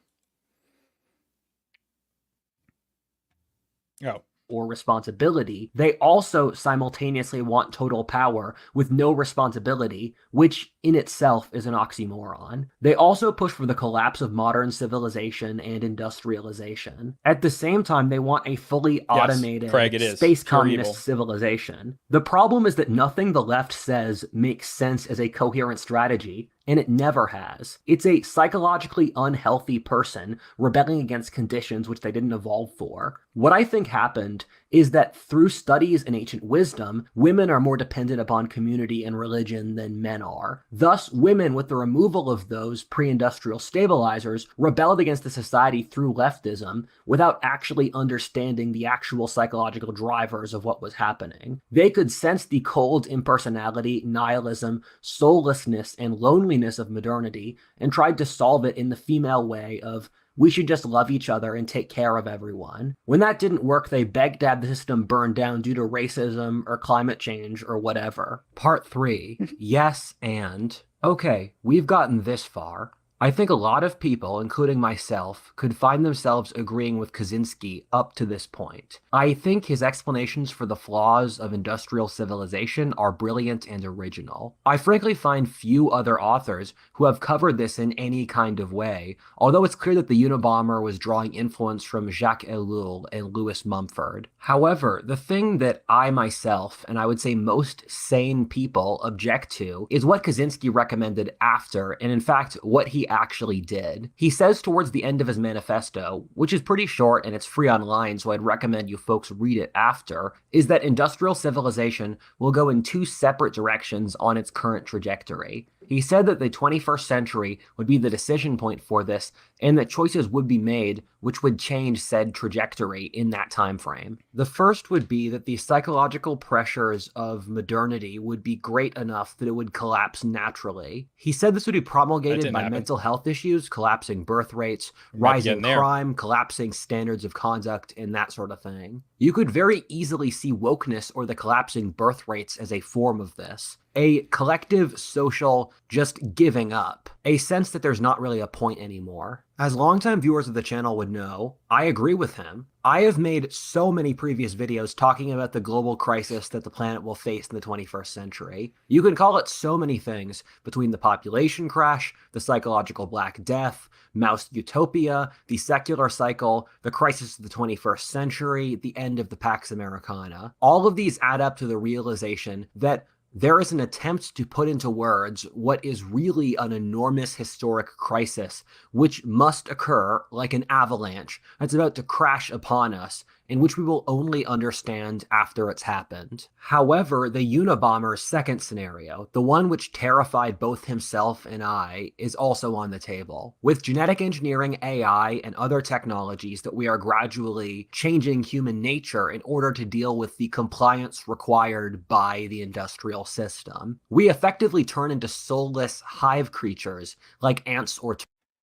Or responsibility, they also simultaneously want total power with no responsibility, which in itself is an oxymoron. They also push for the collapse of modern civilization and industrialization. At the same time, they want a fully automated space communist civilization. The problem is that nothing the left says makes sense as a coherent strategy, and it never has. It's a psychologically unhealthy person rebelling against conditions which they didn't evolve for. What I think happened is that through studies in ancient wisdom, women are more dependent upon community and religion than men are. Thus, women, with the removal of those pre-industrial stabilizers, rebelled against the society through leftism without actually understanding the actual psychological drivers of what was happening. They could sense the cold impersonality, nihilism, soullessness, and loneliness of modernity and tried to solve it in the female way of, we should just love each other and take care of everyone. When that didn't work, they begged to have the system burned down due to racism or climate change or whatever. Part 3. Yes, and... Okay, we've gotten this far. I think a lot of people, including myself, could find themselves agreeing with Kazinsky up to this point. I think his explanations for the flaws of industrial civilization are brilliant and original. I frankly find few other authors who have covered this in any kind of way, although it's clear that the Unabomber was drawing influence from Jacques Ellul and Lewis Mumford. However, the thing that I myself, and I would say most sane people, object to is what Kazinsky recommended after, and in fact, what he actually did. He says towards the end of his manifesto, which is pretty short and it's free online, so I'd recommend you folks read it after, is that industrial civilization will go in two separate directions on its current trajectory. He said that the 21st century would be the decision point for this, and that choices would be made which would change said trajectory in that time frame. The first would be that the psychological pressures of modernity would be great enough that it would collapse naturally. He said this would be promulgated by mental health issues, collapsing birth rates, rising crime, collapsing standards of conduct, and that sort of thing. You could very easily see wokeness or the collapsing birth rates as a form of this. A collective social just giving up. A sense that there's not really a point anymore. As longtime viewers of the channel would know, I agree with him. I have made so many previous videos talking about the global crisis that the planet will face in the 21st century. You can call it so many things, between the population crash, the psychological Black Death, Maoist utopia, the secular cycle, the crisis of the 21st century, the end of the Pax Americana. All of these add up to the realization that there is an attempt to put into words what is really an enormous historic crisis, which must occur like an avalanche that's about to crash upon us, in which we will only understand after it's happened. However, the Unabomber's second scenario, the one which terrified both himself and I, is also on the table. With genetic engineering, AI, and other technologies that we are gradually changing human nature in order to deal with the compliance required by the industrial system, we effectively turn into soulless hive creatures like ants or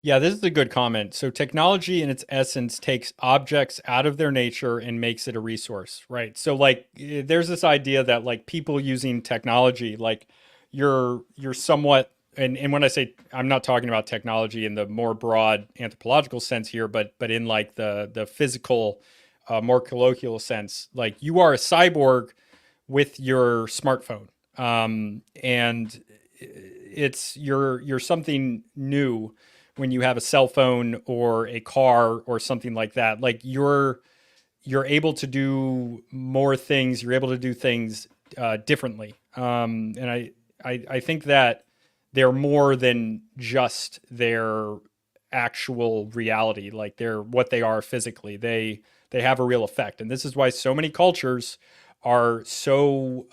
Yeah, this is a good comment. So technology in its essence takes objects out of their nature and makes it a resource, right? So like there's this idea that like people using technology, like you're somewhat and when I say I'm not talking about technology in the more broad anthropological sense here, but in like the physical, more colloquial sense, like you are a cyborg with your smartphone, and you're something new when you have a cell phone or a car or something like that. Like you're able to do more things. You're able to do things differently, and I think that they're more than just their actual reality. Like they're what they are physically. They have a real effect, and this is why so many cultures are so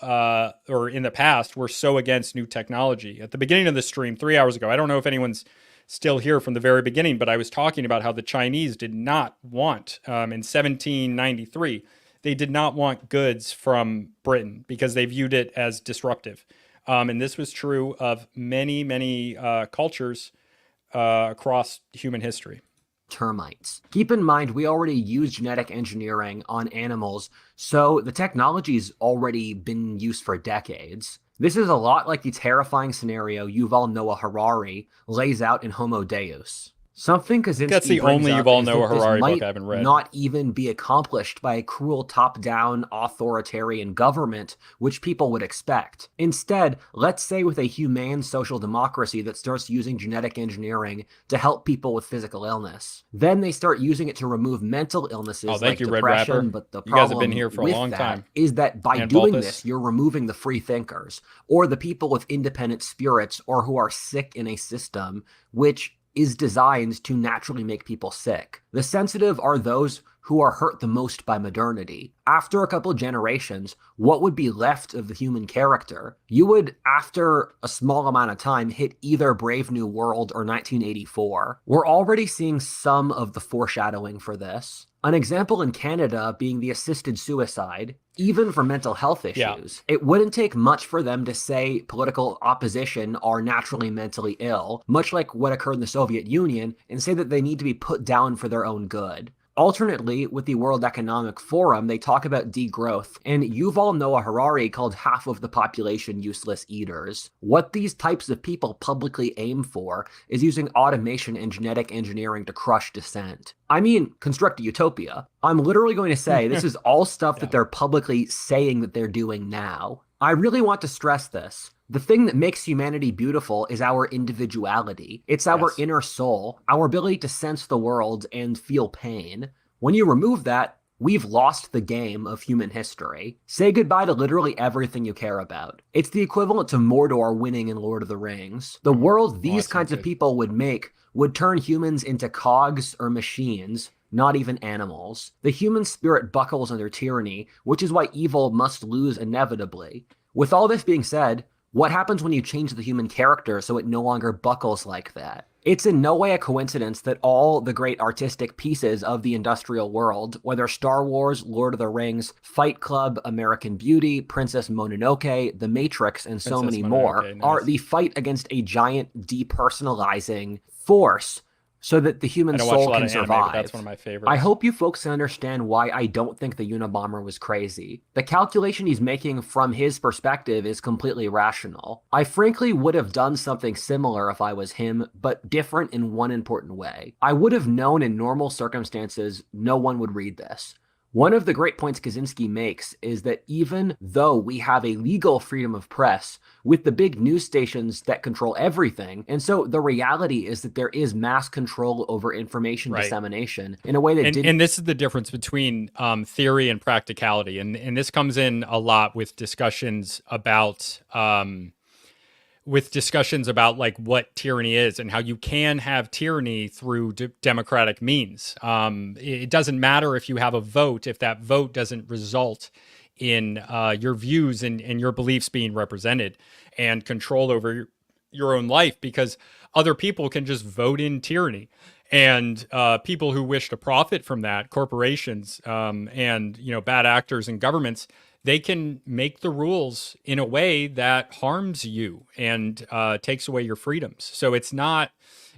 or in the past were so against new technology. At the beginning of the stream 3 hours ago, I don't know if anyone's still here from the very beginning, but I was talking about how the Chinese did not want in 1793, they did not want goods from Britain because they viewed it as disruptive. And this was true of many cultures across human history. Termites. Keep in mind, we already use genetic engineering on animals, so the technology's already been used for decades. This is a lot like the terrifying scenario Yuval Noah Harari lays out in Homo Deus. Something Kazinsky That's the only Yuval Noah Harari book I haven't read. Not even be accomplished by a cruel top-down authoritarian government, which people would expect. Instead, let's say with a humane social democracy that starts using genetic engineering to help people with physical illness. Then they start using it to remove mental illnesses like depression, but the problem you guys have been here for a long time. Is that by doing this, you're removing the free thinkers, or the people with independent spirits, or who are sick in a system, which is designed to naturally make people sick. The sensitive are those who are hurt the most by modernity. After a couple generations, what would be left of the human character? You would, after a small amount of time, hit either Brave New World or 1984. We're already seeing some of the foreshadowing for this. An example in Canada being the assisted suicide, even for mental health issues. Yeah. It wouldn't take much for them to say political opposition are naturally mentally ill, much like what occurred in the Soviet Union, and say that they need to be put down for their own good. Alternately, with the World Economic Forum, they talk about degrowth, and Yuval Noah Harari called half of the population useless eaters. What these types of people publicly aim for is using automation and genetic engineering to crush dissent. I mean, construct a utopia. I'm literally going to say this is all stuff that they're publicly saying that they're doing now. I really want to stress this. The thing that makes humanity beautiful is our individuality. It's our inner soul, our ability to sense the world and feel pain. When you remove that, we've lost the game of human history. Say goodbye to literally everything you care about. It's the equivalent to Mordor winning in Lord of the Rings. The world these kinds of people would make would turn humans into cogs or machines, not even animals. The human spirit buckles under tyranny, which is why evil must lose inevitably. With all this being said, what happens when you change the human character so it no longer buckles like that? It's in no way a coincidence that all the great artistic pieces of the industrial world, whether Star Wars, Lord of the Rings, Fight Club, American Beauty, Princess Mononoke, The Matrix, and so many more, are the fight against a giant depersonalizing force so that the human soul can survive. That's one of my favorites. I hope you folks can understand why I don't think the Unabomber was crazy. The calculation he's making from his perspective is completely rational. I frankly would have done something similar if I was him, but different in one important way. I would have known in normal circumstances no one would read this. One of the great points Kazinsky makes is that even though we have a legal freedom of press with the big news stations that control everything, and so the reality is that there is mass control over information dissemination in a way that and this is the difference between theory and practicality, and this comes in a lot with discussions about like what tyranny is and how you can have tyranny through democratic means. It doesn't matter if you have a vote, if that vote doesn't result in your views and your beliefs being represented and control over your own life, because other people can just vote in tyranny. And people who wish to profit from that, corporations and bad actors and governments, they can make the rules in a way that harms you and takes away your freedoms. So it's not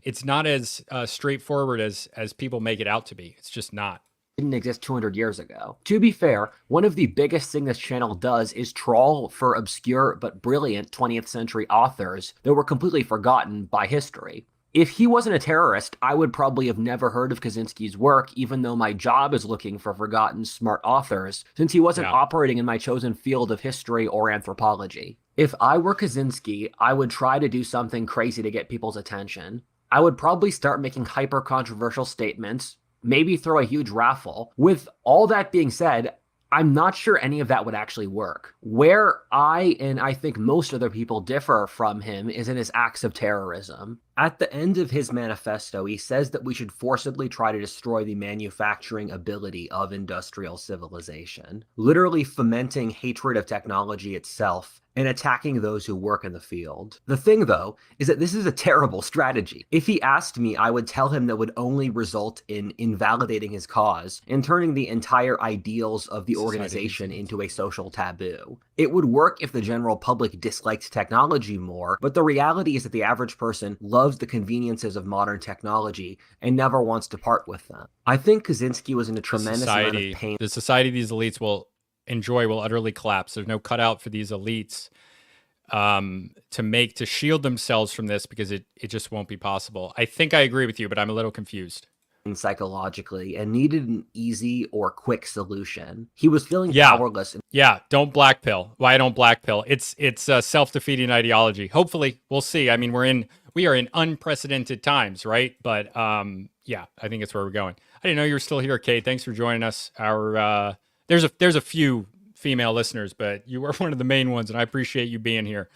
as straightforward as people make it out to be. It's just not. Didn't exist 200 years ago. To be fair, one of the biggest things this channel does is trawl for obscure but brilliant 20th century authors that were completely forgotten by history. If he wasn't a terrorist, I would probably have never heard of Kazinsky's work, even though my job is looking for forgotten smart authors, since he wasn't operating in my chosen field of history or anthropology. If I were Kazinsky, I would try to do something crazy to get people's attention. I would probably start making hyper-controversial statements, maybe throw a huge raffle. With all that being said, I'm not sure any of that would actually work. Where I, and I think most other people, differ from him is in his acts of terrorism. At the end of his manifesto, he says that we should forcibly try to destroy the manufacturing ability of industrial civilization, literally fomenting hatred of technology itself and attacking those who work in the field. The thing, though, is that this is a terrible strategy. If he asked me, I would tell him that would only result in invalidating his cause and turning the entire ideals of the organization into a social taboo. It would work if the general public disliked technology more, but the reality is that the average person loves the conveniences of modern technology and never wants to part with them. I think Kazinsky was in a tremendous amount of pain. The society these elites will enjoy will utterly collapse. There's no cutout for these elites to shield themselves from this, because it just won't be possible. I think I agree with you, but I'm a little confused. Psychologically, and needed an easy or quick solution. He was feeling powerless. Don't black pill. Why don't black pill? It's a self-defeating ideology. Hopefully, we'll see. I mean, we are in unprecedented times, right? But I think it's where we're going. I didn't know you were still here, Kate. Thanks for joining us. There's a few female listeners, but you are one of the main ones, and I appreciate you being here.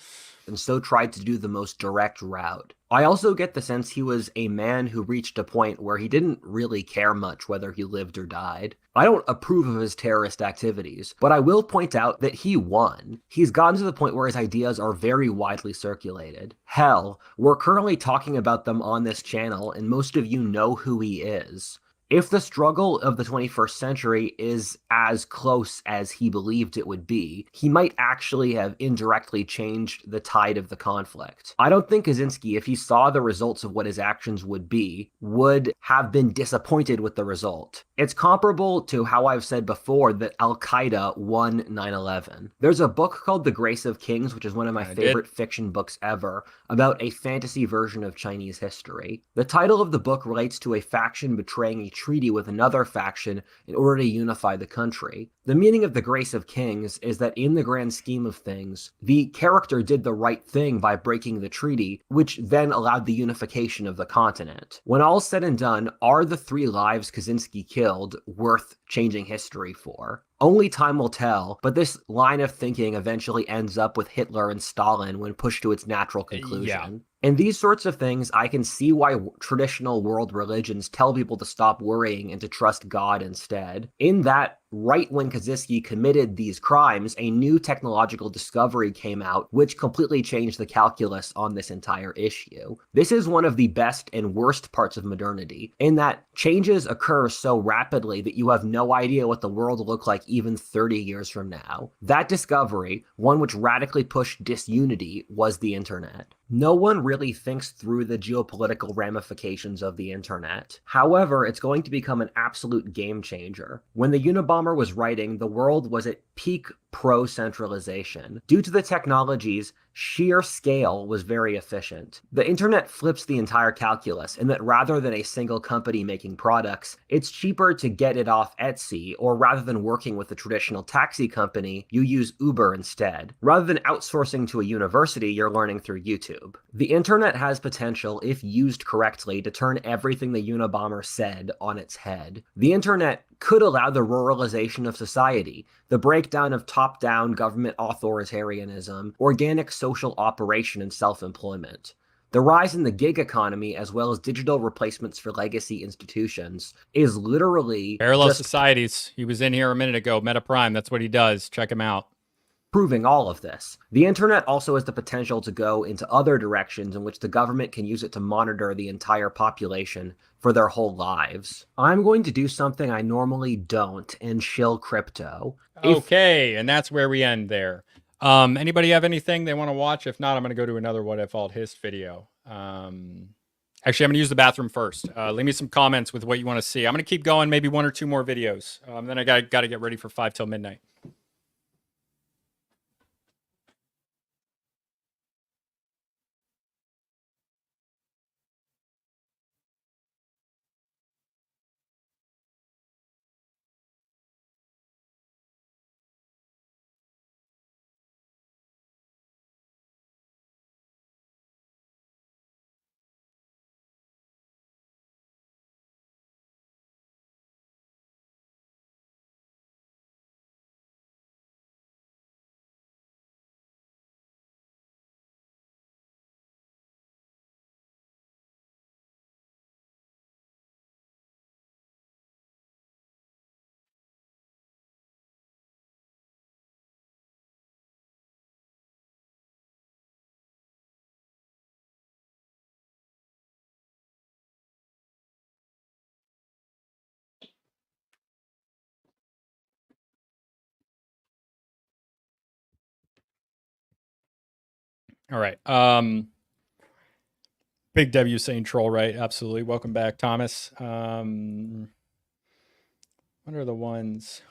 And so tried to do the most direct route. I also get the sense he was a man who reached a point where he didn't really care much whether he lived or died. I don't approve of his terrorist activities, but I will point out that he won. He's gotten to the point where his ideas are very widely circulated. Hell, we're currently talking about them on this channel, and most of you know who he is. If the struggle of the 21st century is as close as he believed it would be, he might actually have indirectly changed the tide of the conflict. I don't think Kazinsky, if he saw the results of what his actions would be, would have been disappointed with the result. It's comparable to how I've said before that Al-Qaeda won 9/11. There's a book called The Grace of Kings, which is one of my favorite fiction books ever, about a fantasy version of Chinese history. The title of the book relates to a faction betraying a treaty with another faction in order to unify the country. The meaning of the Grace of Kings is that in the grand scheme of things, the character did the right thing by breaking the treaty, which then allowed the unification of the continent. When all's said and done, are the 3 lives Kazinsky killed worth changing history for? Only time will tell, but this line of thinking eventually ends up with Hitler and Stalin when pushed to its natural conclusion. And these sorts of things, I can see why traditional world religions tell people to stop worrying and to trust God instead. In that, right when Kazinsky committed these crimes, a new technological discovery came out which completely changed the calculus on this entire issue. This is one of the best and worst parts of modernity, in that changes occur so rapidly that you have no idea what the world will look like even 30 years from now. That discovery, one which radically pushed disunity, was the internet. No one really thinks through the geopolitical ramifications of the internet. However, it's going to become an absolute game changer. When the Unabomber was writing, the world was at peak pro-centralization. Due to the technology's sheer scale was very efficient. The internet flips the entire calculus in that rather than a single company making products, it's cheaper to get it off Etsy, or rather than working with a traditional taxi company, you use Uber instead. Rather than outsourcing to a university, you're learning through YouTube. The internet has potential, if used correctly, to turn everything the Unabomber said on its head. The internet could allow the ruralization of society, the breakdown of top-down government authoritarianism, organic social operation and self-employment. The rise in the gig economy, as well as digital replacements for legacy institutions, is literally parallel societies. He was in here a minute ago, Meta Prime. That's what he does. Check him out. proving all of this. The internet also has the potential to go into other directions in which the government can use it to monitor the entire population for their whole lives. I'm going to do something I normally don't and shill crypto. Okay, and that's where we end there. Anybody have anything they want to watch? If not, I'm going to go to another Whatifalthist video. Actually, I'm going to use the bathroom first. Leave me some comments with what you want to see. I'm going to keep going, maybe 1 or 2 more videos. Then I got to get ready for 5 till midnight. All right. Big W saying troll, right? Absolutely. Welcome back, Thomas. What are the ones?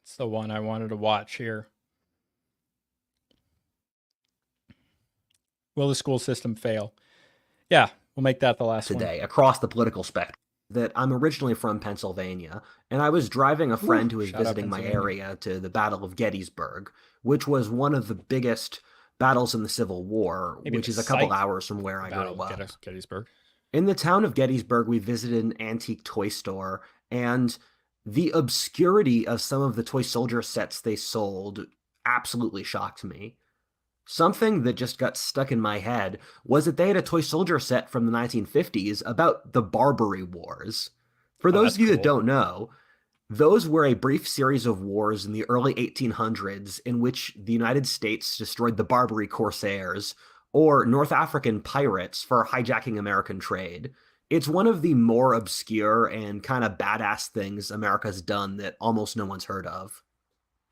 What's the one I wanted to watch here? Will the school system fail? Yeah, we'll make that the last today one. Across the political spectrum. That I'm originally from Pennsylvania, and I was driving a friend who was visiting my area to the Battle of Gettysburg, which was one of the biggest battles in the Civil War, which is a couple hours from where I grew up. Gettysburg. In the town of Gettysburg, we visited an antique toy store, and the obscurity of some of the toy soldier sets they sold absolutely shocked me. Something that just got stuck in my head was that they had a toy soldier set from the 1950s about the Barbary Wars. For those of you that don't know, those were a brief series of wars in the early 1800s in which the United States destroyed the Barbary Corsairs, or North African pirates, for hijacking American trade. It's one of the more obscure and kind of badass things America's done that almost no one's heard of.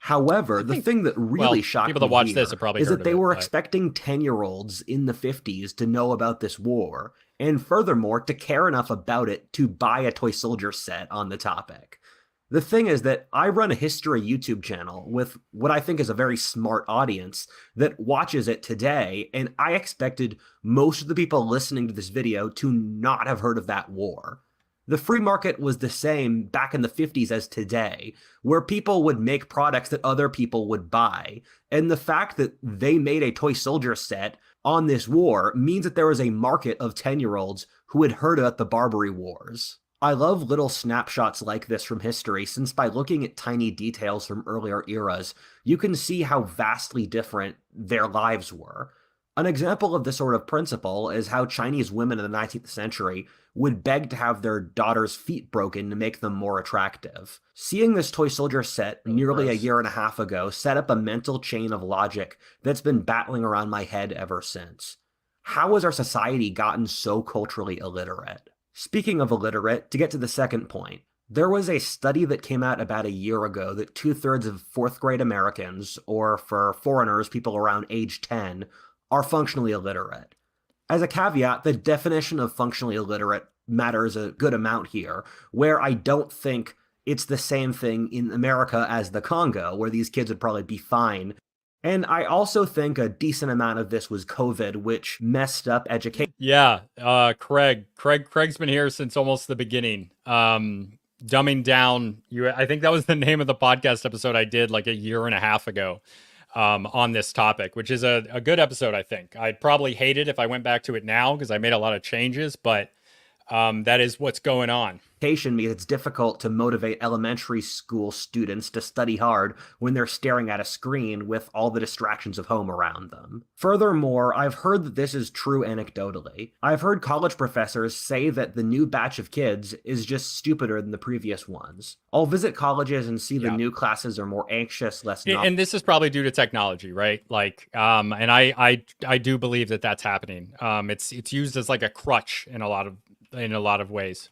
However, the thing that really shocked people that me watch here this have probably is heard that they of it, were but- expecting 10-year-olds in the 50s to know about this war, and furthermore, to care enough about it to buy a toy soldier set on the topic. The thing is that I run a history YouTube channel with what I think is a very smart audience that watches it today, and I expected most of the people listening to this video to not have heard of that war. The free market was the same back in the 50s as today, where people would make products that other people would buy. And the fact that they made a toy soldier set on this war means that there was a market of 10-year-olds who had heard about the Barbary Wars. I love little snapshots like this from history, since by looking at tiny details from earlier eras, you can see how vastly different their lives were. An example of this sort of principle is how Chinese women in the 19th century would beg to have their daughters' feet broken to make them more attractive. Seeing this toy soldier set nearly a year and a half ago set up a mental chain of logic that's been battling around my head ever since. How has our society gotten so culturally illiterate? Speaking of illiterate, to get to the second point, there was a study that came out about a year ago that 2/3 of 4th grade Americans, or for foreigners, people around age 10, are functionally illiterate. As a caveat, the definition of functionally illiterate matters a good amount here, where I don't think it's the same thing in America as the Congo, where these kids would probably be fine. And I also think a decent amount of this was COVID, which messed up education. Yeah, Craig's been here since almost the beginning. Dumbing down, I think that was the name of the podcast episode I did like a year and a half ago. On this topic, which is a good episode, I think. I'd probably hate it if I went back to it now because I made a lot of changes, but that is what's going on. means it's difficult to motivate elementary school students to study hard when they're staring at a screen with all the distractions of home around them. Furthermore, I've heard that this is true anecdotally. I've heard college professors say that the new batch of kids is just stupider than the previous ones. I'll visit colleges and see the new classes are more anxious, less and this is probably due to technology, right? Like, and I do believe that that's happening. It's used as like a crutch in a lot of ways.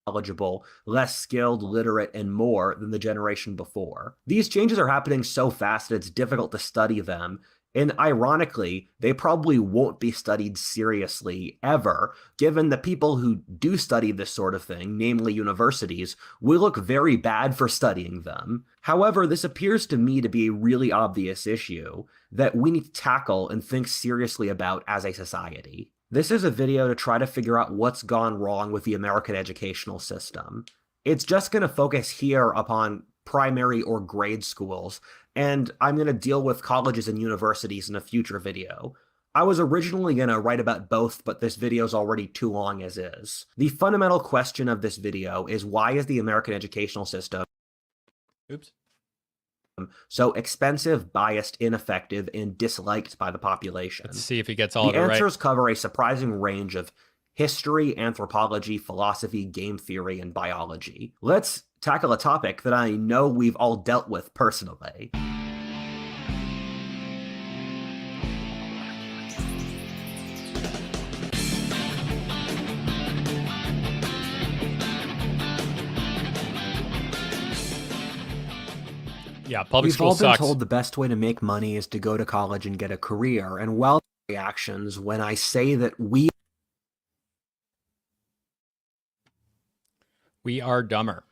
Knowledgeable, less skilled, literate, and more than the generation before. These changes are happening so fast that it's difficult to study them, and ironically, they probably won't be studied seriously ever, given the people who do study this sort of thing, namely universities, will look very bad for studying them. However, this appears to me to be a really obvious issue that we need to tackle and think seriously about as a society. This is a video to try to figure out what's gone wrong with the American educational system. It's just going to focus here upon primary or grade schools, and I'm going to deal with colleges and universities in a future video. I was originally going to write about both, but this video is already too long as is. The fundamental question of this video is, why is the American educational system so expensive, biased, ineffective, and disliked by the population? Let's see if he gets all of it right. The answers cover a surprising range of history, anthropology, philosophy, game theory, and biology. Let's tackle a topic that I know we've all dealt with personally. Yeah, public school sucks. We've all been sucks. told the best way to make money is to go to college and get a career, and while reactions when I say that we are dumber.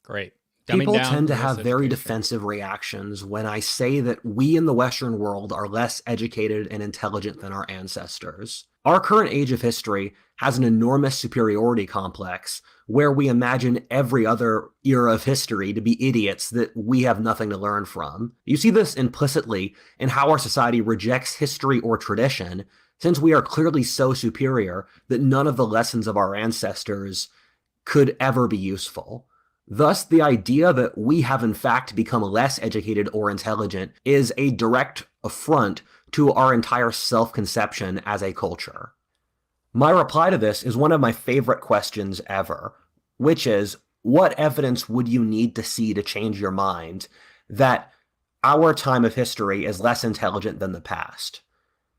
Great. People tend to have very defensive reactions when I say that we in the Western world are less educated and intelligent than our ancestors. Our current age of history has an enormous superiority complex where we imagine every other era of history to be idiots that we have nothing to learn from. You see this implicitly in how our society rejects history or tradition, since we are clearly so superior that none of the lessons of our ancestors could ever be useful. Thus, the idea that we have in fact become less educated or intelligent is a direct affront to our entire self-conception as a culture. My reply to this is one of my favorite questions ever, which is, what evidence would you need to see to change your mind that our time of history is less intelligent than the past?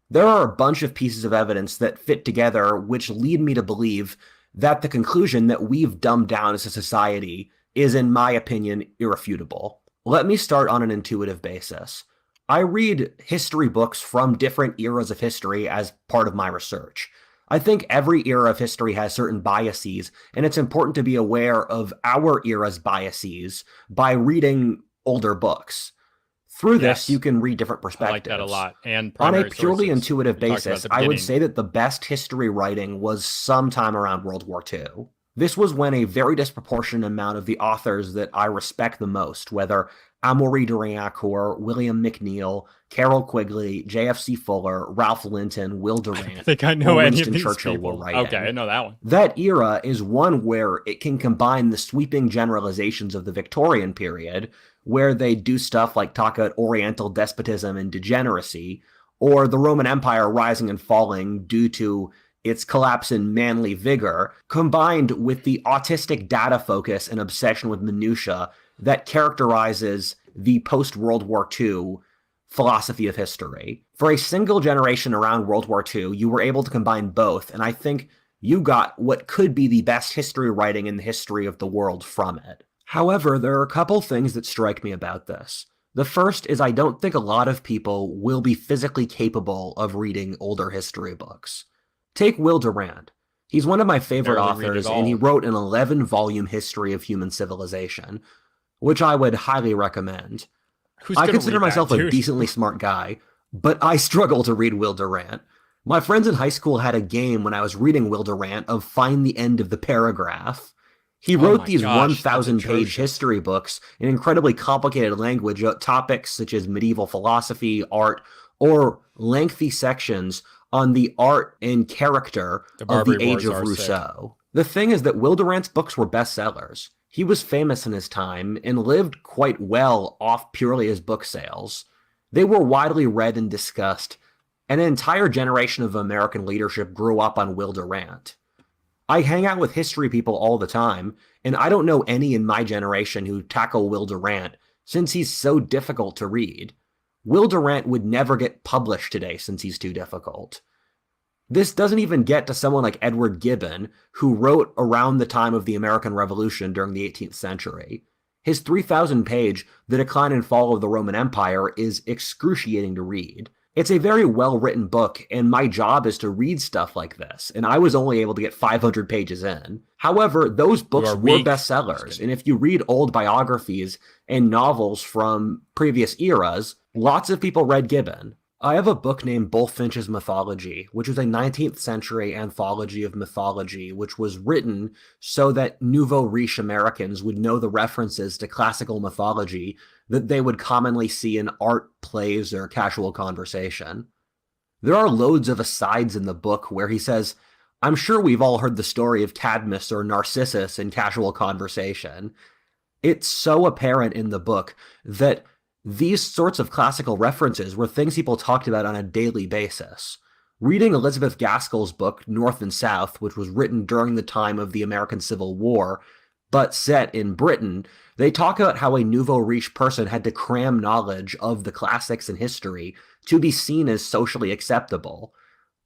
There are a bunch of pieces of evidence that fit together which lead me to believe that the conclusion that we've dumbed down as a society is, in my opinion, irrefutable. Let me start on an intuitive basis. I read history books from different eras of history as part of my research. I think every era of history has certain biases, and it's important to be aware of our era's biases by reading older books. Through this, you can read different perspectives. I like that a lot. And on a purely intuitive basis, I would say that the best history writing was sometime around World War II. This was when a very disproportionate amount of the authors that I respect the most, whether Amory de Riencourt, William McNeill, Carroll Quigley, J.F.C. Fuller, Ralph Linton, Will Durant, I think I know any of these Churchill people. were writing. Okay, I know that one. That era is one where it can combine the sweeping generalizations of the Victorian period, where they do stuff like talk about Oriental despotism and degeneracy, or the Roman Empire rising and falling due to its collapse in manly vigor, combined with the autistic data focus and obsession with minutia that characterizes the post-World War II philosophy of history. For a single generation around World War II, you were able to combine both, and I think you got what could be the best history writing in the history of the world from it. However, there are a couple things that strike me about this. The first is I don't think a lot of people will be physically capable of reading older history books. Take Will Durant. He's one of my favorite authors, and he wrote an 11-volume history of human civilization, which I would highly recommend. I consider myself a decently smart guy, but I struggle to read Will Durant. My friends in high school had a game when I was reading Will Durant of find the end of the paragraph. He wrote these 1,000-page history books in incredibly complicated language about topics such as medieval philosophy, art, or lengthy sections on the art and character of the Age of Rousseau. The thing is that Will Durant's books were bestsellers. He was famous in his time and lived quite well off purely his book sales. They were widely read and discussed, and an entire generation of American leadership grew up on Will Durant. I hang out with history people all the time, and I don't know any in my generation who tackle Will Durant since he's so difficult to read. Will Durant would never get published today since he's too difficult. This doesn't even get to someone like Edward Gibbon, who wrote around the time of the American Revolution during the 18th century. His 3,000-page The Decline and Fall of the Roman Empire is excruciating to read. It's a very well-written book, and my job is to read stuff like this, and I was only able to get 500 pages in. However, those books were bestsellers, and if you read old biographies and novels from previous eras, lots of people read Gibbon. I have a book named Bulfinch's Mythology, which was a 19th century anthology of mythology, which was written so that nouveau riche Americans would know the references to classical mythology that they would commonly see in art, plays, or casual conversation. There are loads of asides in the book where he says, "I'm sure we've all heard the story of Cadmus or Narcissus in casual conversation." It's so apparent in the book that these sorts of classical references were things people talked about on a daily basis. Reading Elizabeth Gaskell's book, North and South, which was written during the time of the American Civil War, but set in Britain, they talk about how a nouveau riche person had to cram knowledge of the classics and history to be seen as socially acceptable.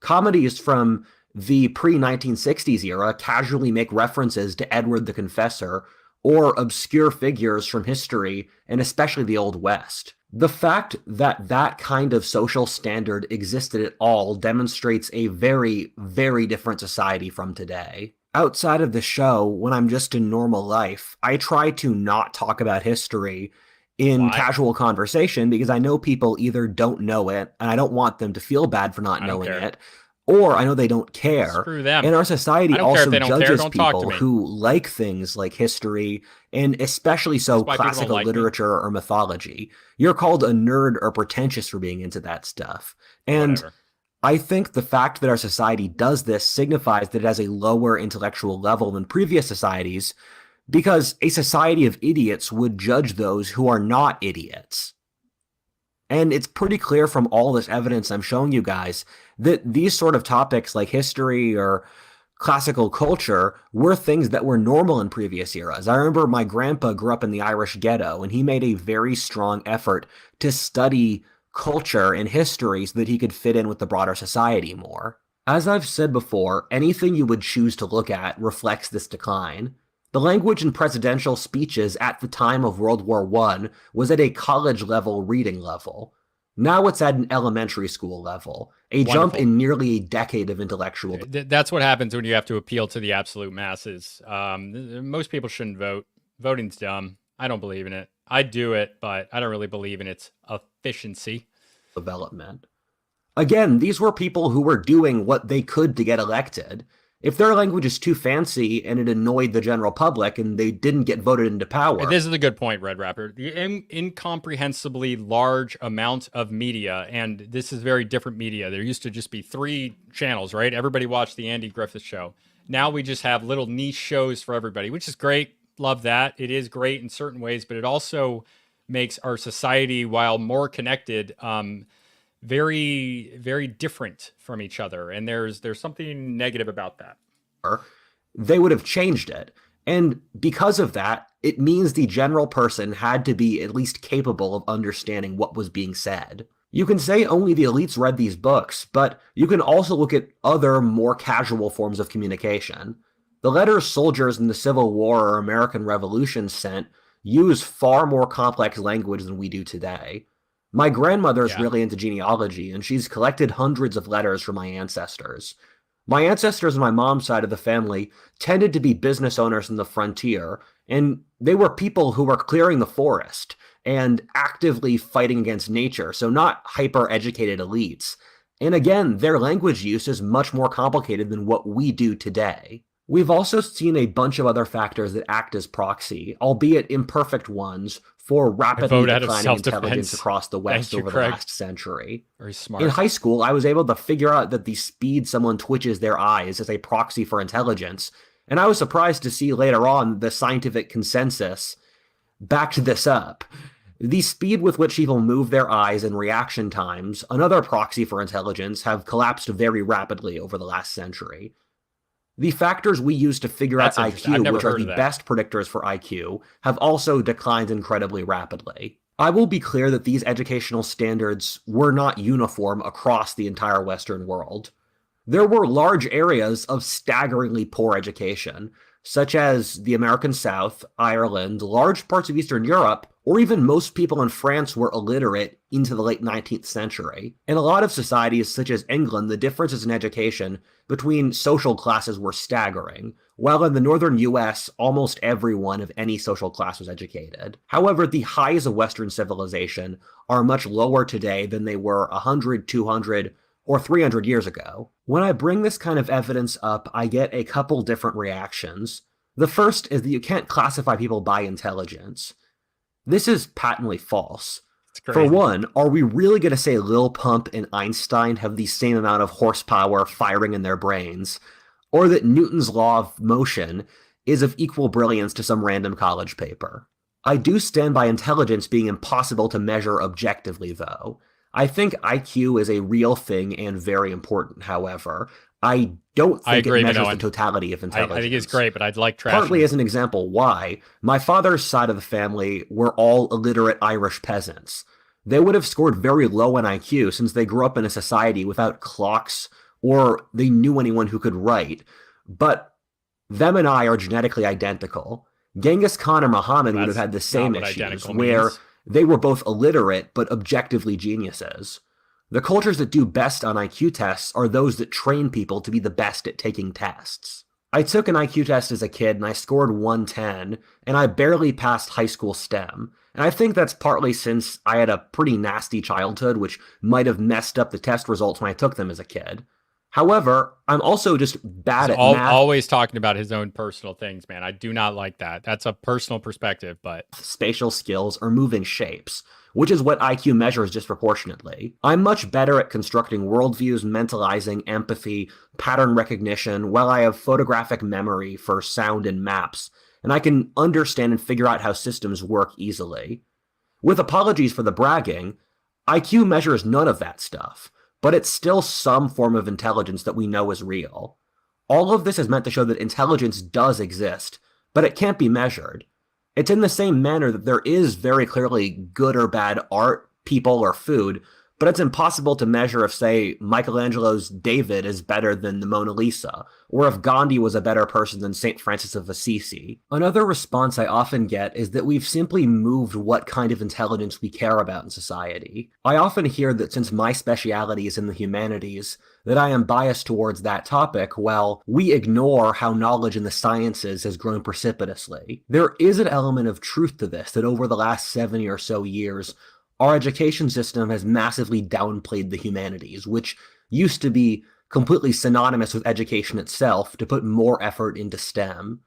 Comedies from the pre-1960s era casually make references to Edward the Confessor or obscure figures from history, and especially the Old West. The fact that that kind of social standard existed at all demonstrates a very, very different society from today. Outside of the show, when I'm just in normal life, I try to not talk about history in casual conversation because I know people either don't know it, and I don't want them to feel bad for not knowing it, or I know they don't care. Screw them. And our society also judges people me. who like things like history, and especially so classical literature or mythology. You're called a nerd or pretentious for being into that stuff. And I think the fact that our society does this signifies that it has a lower intellectual level than previous societies, because a society of idiots would judge those who are not idiots. And it's pretty clear from all this evidence I'm showing you guys that these sort of topics like history or classical culture were things that were normal in previous eras. I remember my grandpa grew up in the Irish ghetto, and he made a very strong effort to study culture and history so that he could fit in with the broader society more. As I've said before, anything you would choose to look at reflects this decline. The language in presidential speeches at the time of World War I was at a college-level reading level. Now it's at an elementary school level, a jump in nearly a decade of intellectual... That's what happens when you have to appeal to the absolute masses. Most people shouldn't vote. Voting's dumb. I don't believe in it. I do it, but I don't really believe in its efficiency. Development. Again, these were people who were doing what they could to get elected. If their language is too fancy and it annoyed the general public and they didn't get voted into power... This is a good point, Red Rapper. The incomprehensibly large amount of media, and this is very different media. There used to just be 3 channels, right? Everybody watched the Andy Griffith Show. Now we just have little niche shows for everybody, which is great. Love that. It is great in certain ways, but it also makes our society, while more connected, very, very different from each other. And there's something negative about that. They would have changed it. And because of that, it means the general person had to be at least capable of understanding what was being said. You can say only the elites read these books, but you can also look at other, more casual forms of communication. The letters soldiers in the Civil War or American Revolution sent use far more complex language than we do today. My grandmother's really into genealogy, and she's collected hundreds of letters from my ancestors. My ancestors on my mom's side of the family tended to be business owners in the frontier, and they were people who were clearing the forest and actively fighting against nature, so not hyper-educated elites. And again, their language use is much more complicated than what we do today. We've also seen a bunch of other factors that act as proxy, albeit imperfect ones, for rapidly declining intelligence across the West over the last century. Very smart. In high school, I was able to figure out that the speed someone twitches their eyes is a proxy for intelligence, And I was surprised to see later on the scientific consensus backed this up. The speed with which people move their eyes and reaction times, another proxy for intelligence, have collapsed very rapidly over the last century. The factors we use to figure out IQ, which are the best predictors for IQ, have also declined incredibly rapidly. I will be clear that these educational standards were not uniform across the entire Western world. There were large areas of staggeringly poor education, such as the American South, Ireland, large parts of Eastern Europe, or even most people in France were illiterate into the late 19th century. In a lot of societies, such as England, the differences in education between social classes were staggering, while in the northern US, almost everyone of any social class was educated. However, the highs of Western civilization are much lower today than they were 100, 200, or 300 years ago. When I bring this kind of evidence up, I get a couple different reactions. The first is that you can't classify people by intelligence. This is patently false. For one, are we really going to say Lil Pump and Einstein have the same amount of horsepower firing in their brains, or that Newton's law of motion is of equal brilliance to some random college paper? I do stand by intelligence being impossible to measure objectively, though. I think IQ is a real thing and very important, however. I don't think it measures the totality of intelligence. I think it's great, but I'd like trashing. Partly as an example why, my father's side of the family were all illiterate Irish peasants. They would have scored very low in IQ since they grew up in a society without clocks or they knew anyone who could write. But them and I are genetically identical. Genghis Khan or Muhammad would have had the same issues, where they were both illiterate but objectively geniuses. The cultures that do best on IQ tests are those that train people to be the best at taking tests. I took an IQ test as a kid and I scored 110, and I barely passed high school STEM. And I think that's partly since I had a pretty nasty childhood, which might have messed up the test results when I took them as a kid. However, I'm also just bad at math. Always talking about his own personal things, man. I do not like that. That's a personal perspective, but... Spatial skills or moving shapes, which is what IQ measures disproportionately. I'm much better at constructing worldviews, mentalizing, empathy, pattern recognition, while I have photographic memory for sound and maps, and I can understand and figure out how systems work easily. With apologies for the bragging, IQ measures none of that stuff, but it's still some form of intelligence that we know is real. All of this is meant to show that intelligence does exist, but it can't be measured. It's in the same manner that there is very clearly good or bad art, people, or food, but it's impossible to measure if, say, Michelangelo's David is better than the Mona Lisa, or if Gandhi was a better person than St. Francis of Assisi. Another response I often get is that we've simply moved what kind of intelligence we care about in society. I often hear that since my speciality is in the humanities, that I am biased towards that topic, while we ignore how knowledge in the sciences has grown precipitously. There is an element of truth to this, that over the last 70 or so years, our education system has massively downplayed the humanities, which used to be completely synonymous with education itself, to put more effort into STEM.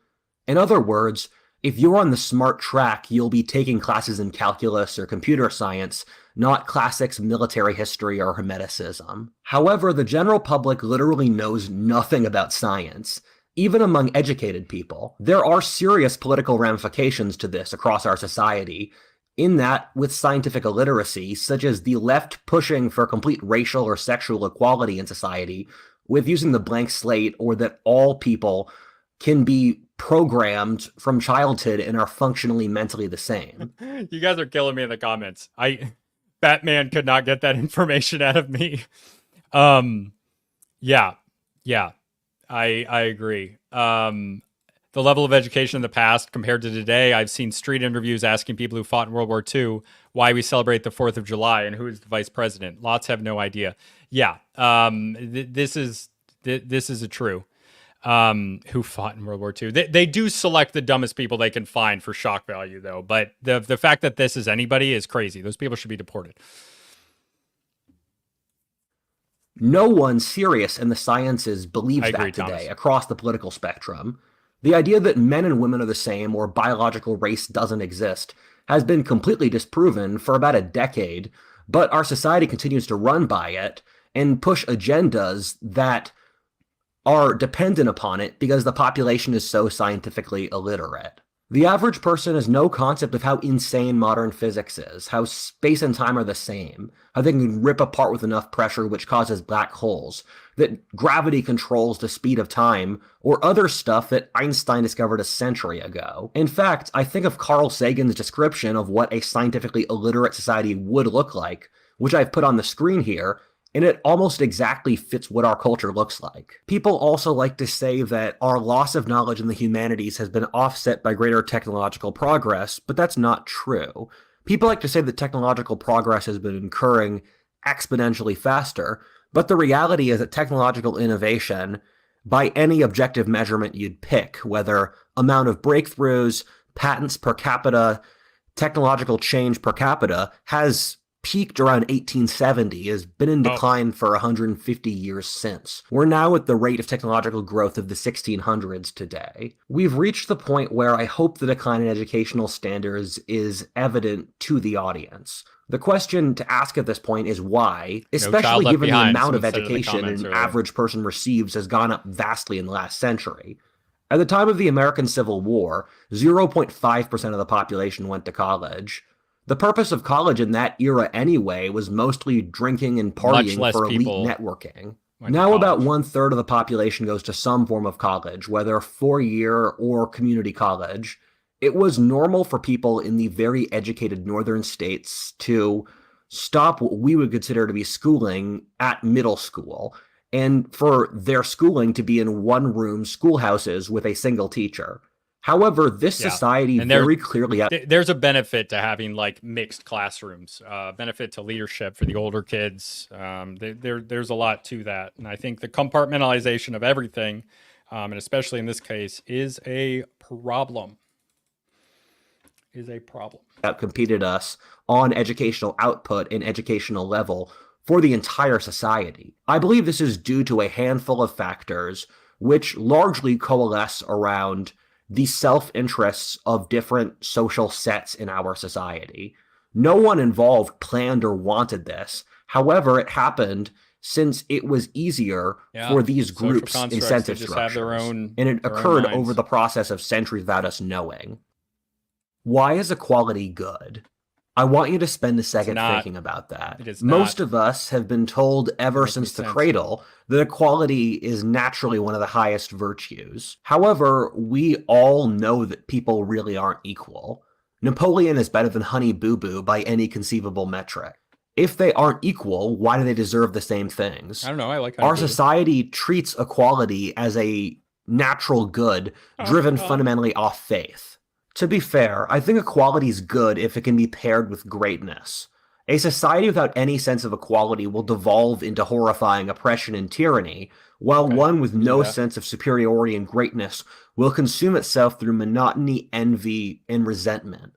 In other words, if you're on the smart track, you'll be taking classes in calculus or computer science, not classics, military history, or Hermeticism. However, the general public literally knows nothing about science, even among educated people. There are serious political ramifications to this across our society, in that, with scientific illiteracy, such as the left pushing for complete racial or sexual equality in society, with using the blank slate, or that all people can be programmed from childhood and are functionally mentally the same. You guys are killing me in the comments. Batman could not get that information out of me. Yeah, I agree. The level of education in the past compared to today, I've seen street interviews asking people who fought in World War II why we celebrate the 4th of July and who is the vice president. Lots have no idea. Yeah, this is a true. Who fought in World War II. They do select the dumbest people they can find for shock value, though. But the fact that this is anybody is crazy. Those people should be deported. No one serious in the sciences believes that today, Thomas. Across the political spectrum. The idea that men and women are the same or biological race doesn't exist has been completely disproven for about a decade, but our society continues to run by it and push agendas that are dependent upon it because the population is so scientifically illiterate. The average person has no concept of how insane modern physics is, how space and time are the same, how they can rip apart with enough pressure which causes black holes, that gravity controls the speed of time, or other stuff that Einstein discovered a century ago. In fact, I think of Carl Sagan's description of what a scientifically illiterate society would look like, which I've put on the screen here, and it almost exactly fits what our culture looks like. People also like to say that our loss of knowledge in the humanities has been offset by greater technological progress, but that's not true. People like to say that technological progress has been occurring exponentially faster, but the reality is that technological innovation, by any objective measurement you'd pick, whether amount of breakthroughs, patents per capita, technological change per capita, has peaked around 1870, has been in decline for 150 years since. We're now at the rate of technological growth of the 1600s today. We've reached the point where I hope the decline in educational standards is evident to the audience. The question to ask at this point is why, especially given the amount of education an average person receives has gone up vastly in the last century. At the time of the American Civil War, 0.5% of the population went to college. The purpose of college in that era anyway was mostly drinking and partying for elite networking. Now about 1/3 of the population goes to some form of college, whether 4-year or community college. It was normal for people in the very educated northern states to stop what we would consider to be schooling at middle school, and for their schooling to be in one-room schoolhouses with a single teacher. However, this society very clearly... There's a benefit to having like mixed classrooms, benefit to leadership for the older kids. There's a lot to that. And I think the compartmentalization of everything, and especially in this case, is a problem. Outcompeted us on educational output and educational level for the entire society. I believe this is due to a handful of factors which largely coalesce around the self-interests of different social sets in our society. No one involved planned or wanted this. However, it happened since it was easier for these groups' incentive structures, and it occurred over the process of centuries without us knowing. Why is equality good? I want you to spend a second thinking about that. Most of us have been told ever since the cradle that equality is naturally one of the highest virtues. However, we all know that people really aren't equal. Napoleon is better than Honey Boo Boo by any conceivable metric. If they aren't equal, why do they deserve the same things? I don't know. I like Honey Our Boo Boo. society treats equality as a natural good driven fundamentally off faith. To be fair, I think equality is good if it can be paired with greatness. A society without any sense of equality will devolve into horrifying oppression and tyranny, while one with no sense of superiority and greatness will consume itself through monotony, envy, and resentment.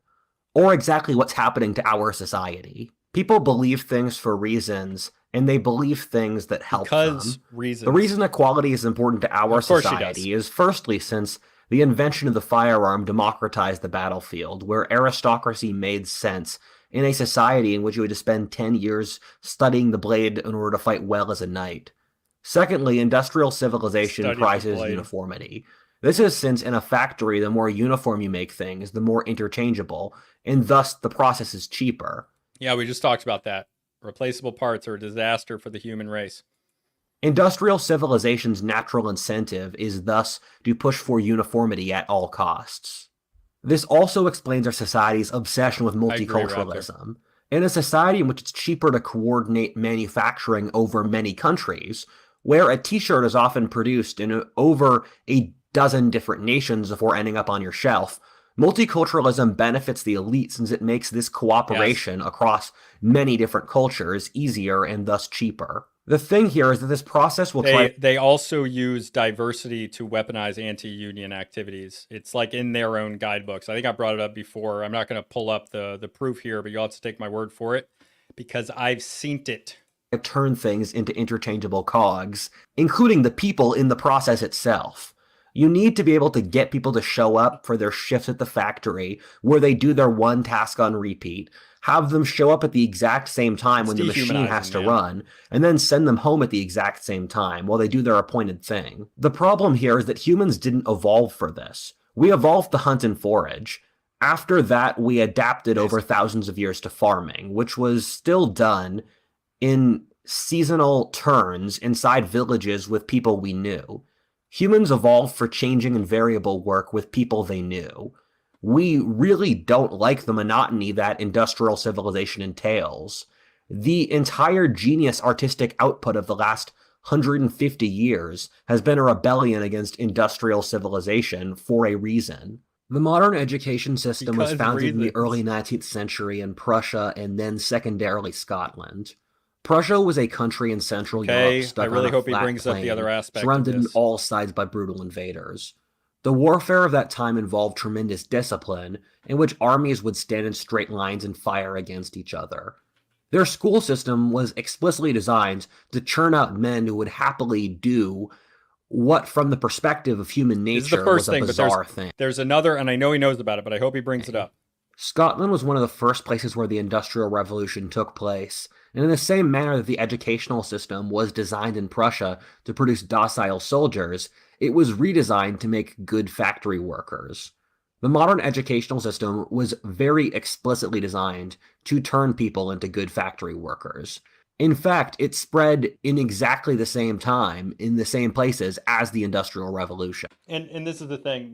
Or exactly what's happening to our society. People believe things for reasons, and they believe things that help them. The reason equality is important to our society is firstly since the invention of the firearm democratized the battlefield, where aristocracy made sense in a society in which you had to spend 10 years studying the blade in order to fight well as a knight. Secondly, industrial civilization prizes uniformity. This is since in a factory, the more uniform you make things, the more interchangeable, and thus the process is cheaper. Yeah, we just talked about that. Replaceable parts are a disaster for the human race. Industrial civilization's natural incentive is thus to push for uniformity at all costs. This also explains our society's obsession with multiculturalism. In a society in which it's cheaper to coordinate manufacturing over many countries, where a t-shirt is often produced in over a dozen different nations before ending up on your shelf, multiculturalism benefits the elite since it makes this cooperation across many different cultures easier and thus cheaper. The thing here is that this process will They also use diversity to weaponize anti-union activities. It's like in their own guidebooks. I think I brought it up before. I'm not going to pull up the proof here, but you'll have to take my word for it because I've seen it. Turn things into interchangeable cogs, including the people in the process itself. You need to be able to get people to show up for their shifts at the factory where they do their one task on repeat, have them show up at the exact same time when the machine has to run, and then send them home at the exact same time while they do their appointed thing. The problem here is that humans didn't evolve for this. We evolved to hunt and forage. After that, we adapted over thousands of years to farming, which was still done in seasonal turns inside villages with people we knew. Humans evolved for changing and variable work with people they knew. We really don't like the monotony that industrial civilization entails. The entire genius artistic output of the last 150 years has been a rebellion against industrial civilization for a reason. The modern education system was founded in the early 19th century in Prussia and then secondarily Scotland. Prussia was a country in Central Europe stuck on a flat plain, surrounded on all sides by brutal invaders. The warfare of that time involved tremendous discipline, in which armies would stand in straight lines and fire against each other. Their school system was explicitly designed to churn out men who would happily do what, from the perspective of human nature, was a bizarre thing. There's another, and I know he knows about it, but I hope he brings it up. Scotland was one of the first places where the Industrial Revolution took place, and in the same manner that the educational system was designed in Prussia to produce docile soldiers, it was redesigned to make good factory workers. The modern educational system was very explicitly designed to turn people into good factory workers. In fact, it spread in exactly the same time, in the same places as the Industrial Revolution. And this is the thing,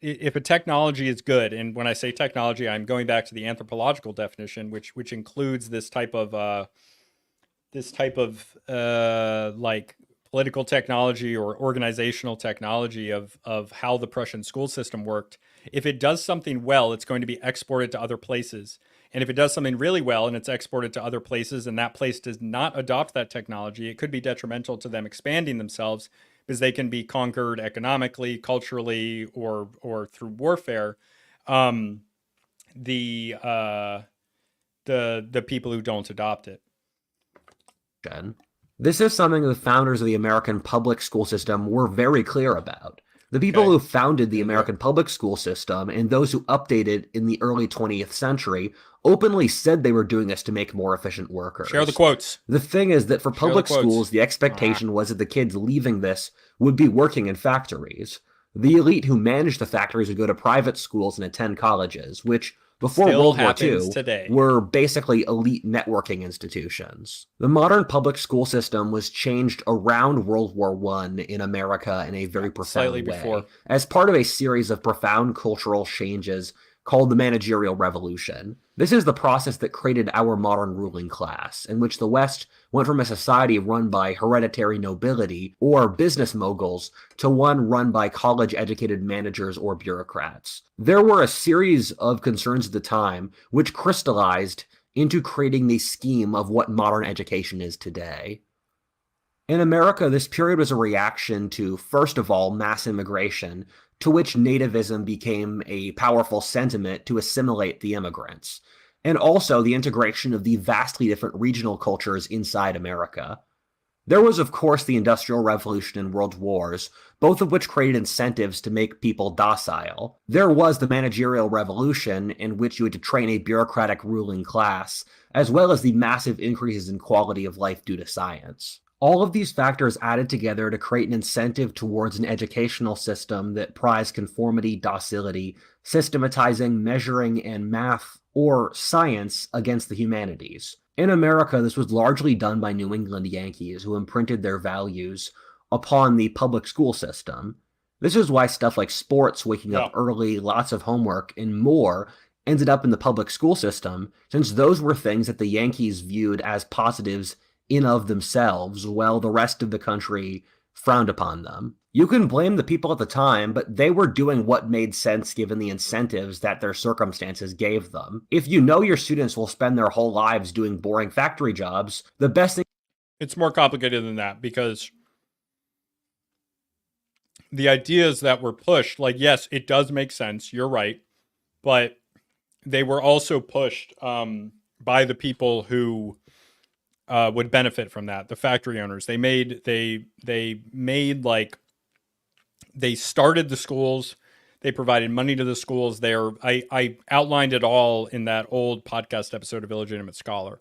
if a technology is good, and when I say technology, I'm going back to the anthropological definition, which includes this type of like political technology or organizational technology of how the Prussian school system worked. If it does something well, it's going to be exported to other places. And if it does something really well and it's exported to other places and that place does not adopt that technology, it could be detrimental to them expanding themselves because they can be conquered economically, culturally, or through warfare. The people who don't adopt it. This is something the founders of the American public school system were very clear about. The people who founded the American public school system and those who updated in the early 20th century openly said they were doing this to make more efficient workers. Share the quotes. The thing is that for public schools, the expectation was that the kids leaving this would be working in factories. The elite who managed the factories would go to private schools and attend colleges, which before World War II were basically elite networking institutions. The modern public school system was changed around World War I in America in a very profound way, as part of a series of profound cultural changes called the Managerial Revolution. This is the process that created our modern ruling class, in which the West went from a society run by hereditary nobility or business moguls to one run by college-educated managers or bureaucrats. There were a series of concerns at the time which crystallized into creating the scheme of what modern education is today. In America, this period was a reaction to, first of all, mass immigration, to which nativism became a powerful sentiment to assimilate the immigrants, and also the integration of the vastly different regional cultures inside America. There was, of course, the Industrial Revolution and World Wars, both of which created incentives to make people docile. There was the Managerial Revolution, in which you had to train a bureaucratic ruling class, as well as the massive increases in quality of life due to science. All of these factors added together to create an incentive towards an educational system that prized conformity, docility, systematizing, measuring, and math or science against the humanities. In America, this was largely done by New England Yankees, who imprinted their values upon the public school system. This is why stuff like sports, waking up early, lots of homework, and more ended up in the public school system, since those were things that the Yankees viewed as positives in of themselves, while the rest of the country frowned upon them. You can blame the people at the time, but they were doing what made sense given the incentives that their circumstances gave them. If you know your students will spend their whole lives doing boring factory jobs, the best thing... It's more complicated than that, because the ideas that were pushed, like, yes, it does make sense, you're right, but they were also pushed by the people who would benefit from that, the factory owners. They started the schools, They provided money to the schools. I outlined it all in that old podcast episode of Illegitimate Scholar.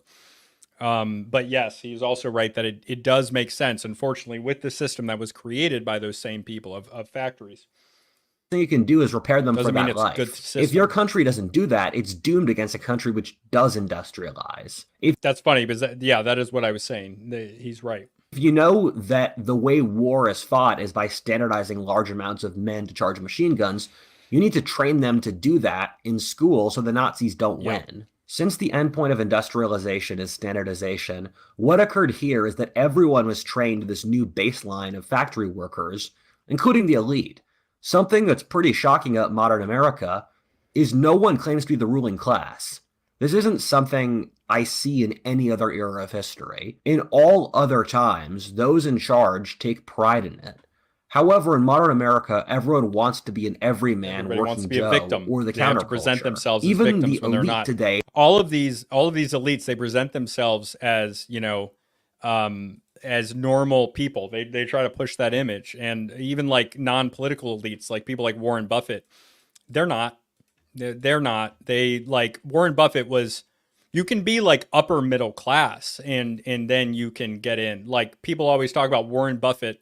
But yes, he's also right that it does make sense, unfortunately, with the system that was created by those same people of factories. Thing you can do is repair them Doesn't for mean that it's a life. good system. If your country doesn't do that, it's doomed against a country which does industrialize. That's funny, because that is what I was saying. He's right. If you know that the way war is fought is by standardizing large amounts of men to charge machine guns, you need to train them to do that in school so the Nazis don't win. Since the endpoint of industrialization is standardization, what occurred here is that everyone was trained to this new baseline of factory workers, including the elite. Something that's pretty shocking about modern America is no one claims to be the ruling class. This isn't something I see in any other era of history. In all other times, those in charge take pride in it. However, in modern America, everyone wants to be an everyman working Joe or the counterculture. They have to present themselves as Even victims the when they're elite not. today. All of these elites, they present themselves as, as normal people. They try to push that image. And even like non-political elites, like people like Warren Buffett, they're not. They're not. They like Warren Buffett was. You can be like upper middle class, and then you can get in. Like people always talk about Warren Buffett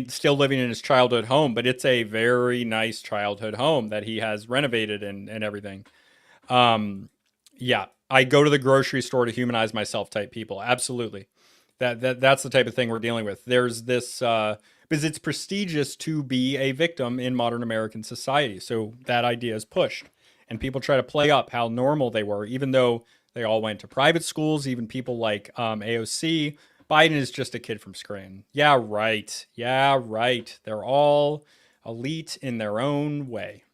still living in his childhood home, but it's a very nice childhood home that he has renovated and everything. I go to the grocery store to humanize myself type people. Absolutely. That's the type of thing we're dealing with. There's this, because it's prestigious to be a victim in modern American society. So that idea is pushed, and people try to play up how normal they were, even though they all went to private schools. Even people like AOC, Biden is just a kid from Scranton. Yeah, right. They're all elite in their own way.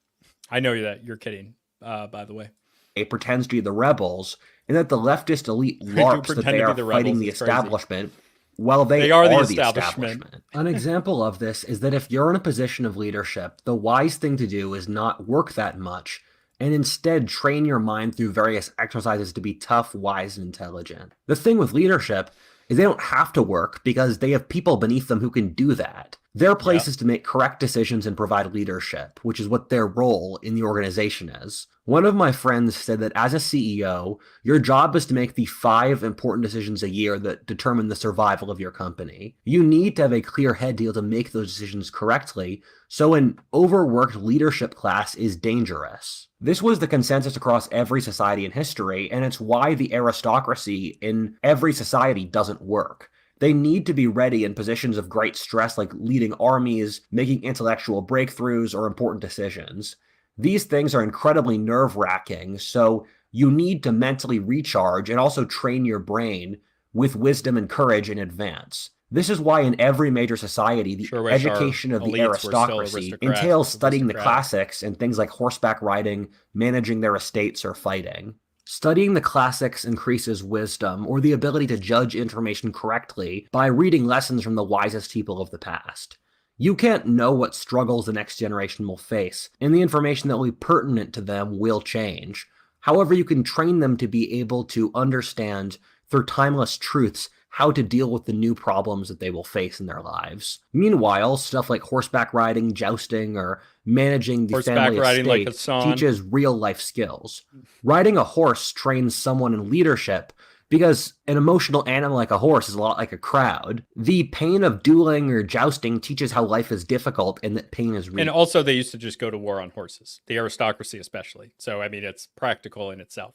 I know that you're kidding, by the way. It pretends to be the rebels, and that the leftist elite larps that they are fighting the establishment. Well, they are the establishment. An example of this is that if you're in a position of leadership, the wise thing to do is not work that much, and instead train your mind through various exercises to be tough, wise, and intelligent. The thing with leadership is they don't have to work because they have people beneath them who can do that. Their place is to make correct decisions and provide leadership, which is what their role in the organization is. One of my friends said that as a CEO, your job is to make the 5 important decisions a year that determine the survival of your company. You need to have a clear head to be able to make those decisions correctly, so an overworked leadership class is dangerous. This was the consensus across every society in history, and it's why the aristocracy in every society doesn't work. They need to be ready in positions of great stress, like leading armies, making intellectual breakthroughs, or important decisions. These things are incredibly nerve-wracking, so you need to mentally recharge and also train your brain with wisdom and courage in advance. This is why in every major society, the education of the aristocracy entails studying the classics and things like horseback riding, managing their estates, or fighting. Studying the classics increases wisdom, or the ability to judge information correctly by reading lessons from the wisest people of the past. You can't know what struggles the next generation will face, and the information that will be pertinent to them will change. However, you can train them to be able to understand, through timeless truths, how to deal with the new problems that they will face in their lives. Meanwhile, stuff like horseback riding, jousting, or managing the family estate teaches real-life skills. Riding a horse trains someone in leadership because an emotional animal like a horse is a lot like a crowd. The pain of dueling or jousting teaches how life is difficult and that pain is real. And also they used to just go to war on horses, the aristocracy especially. So, I mean, it's practical in itself.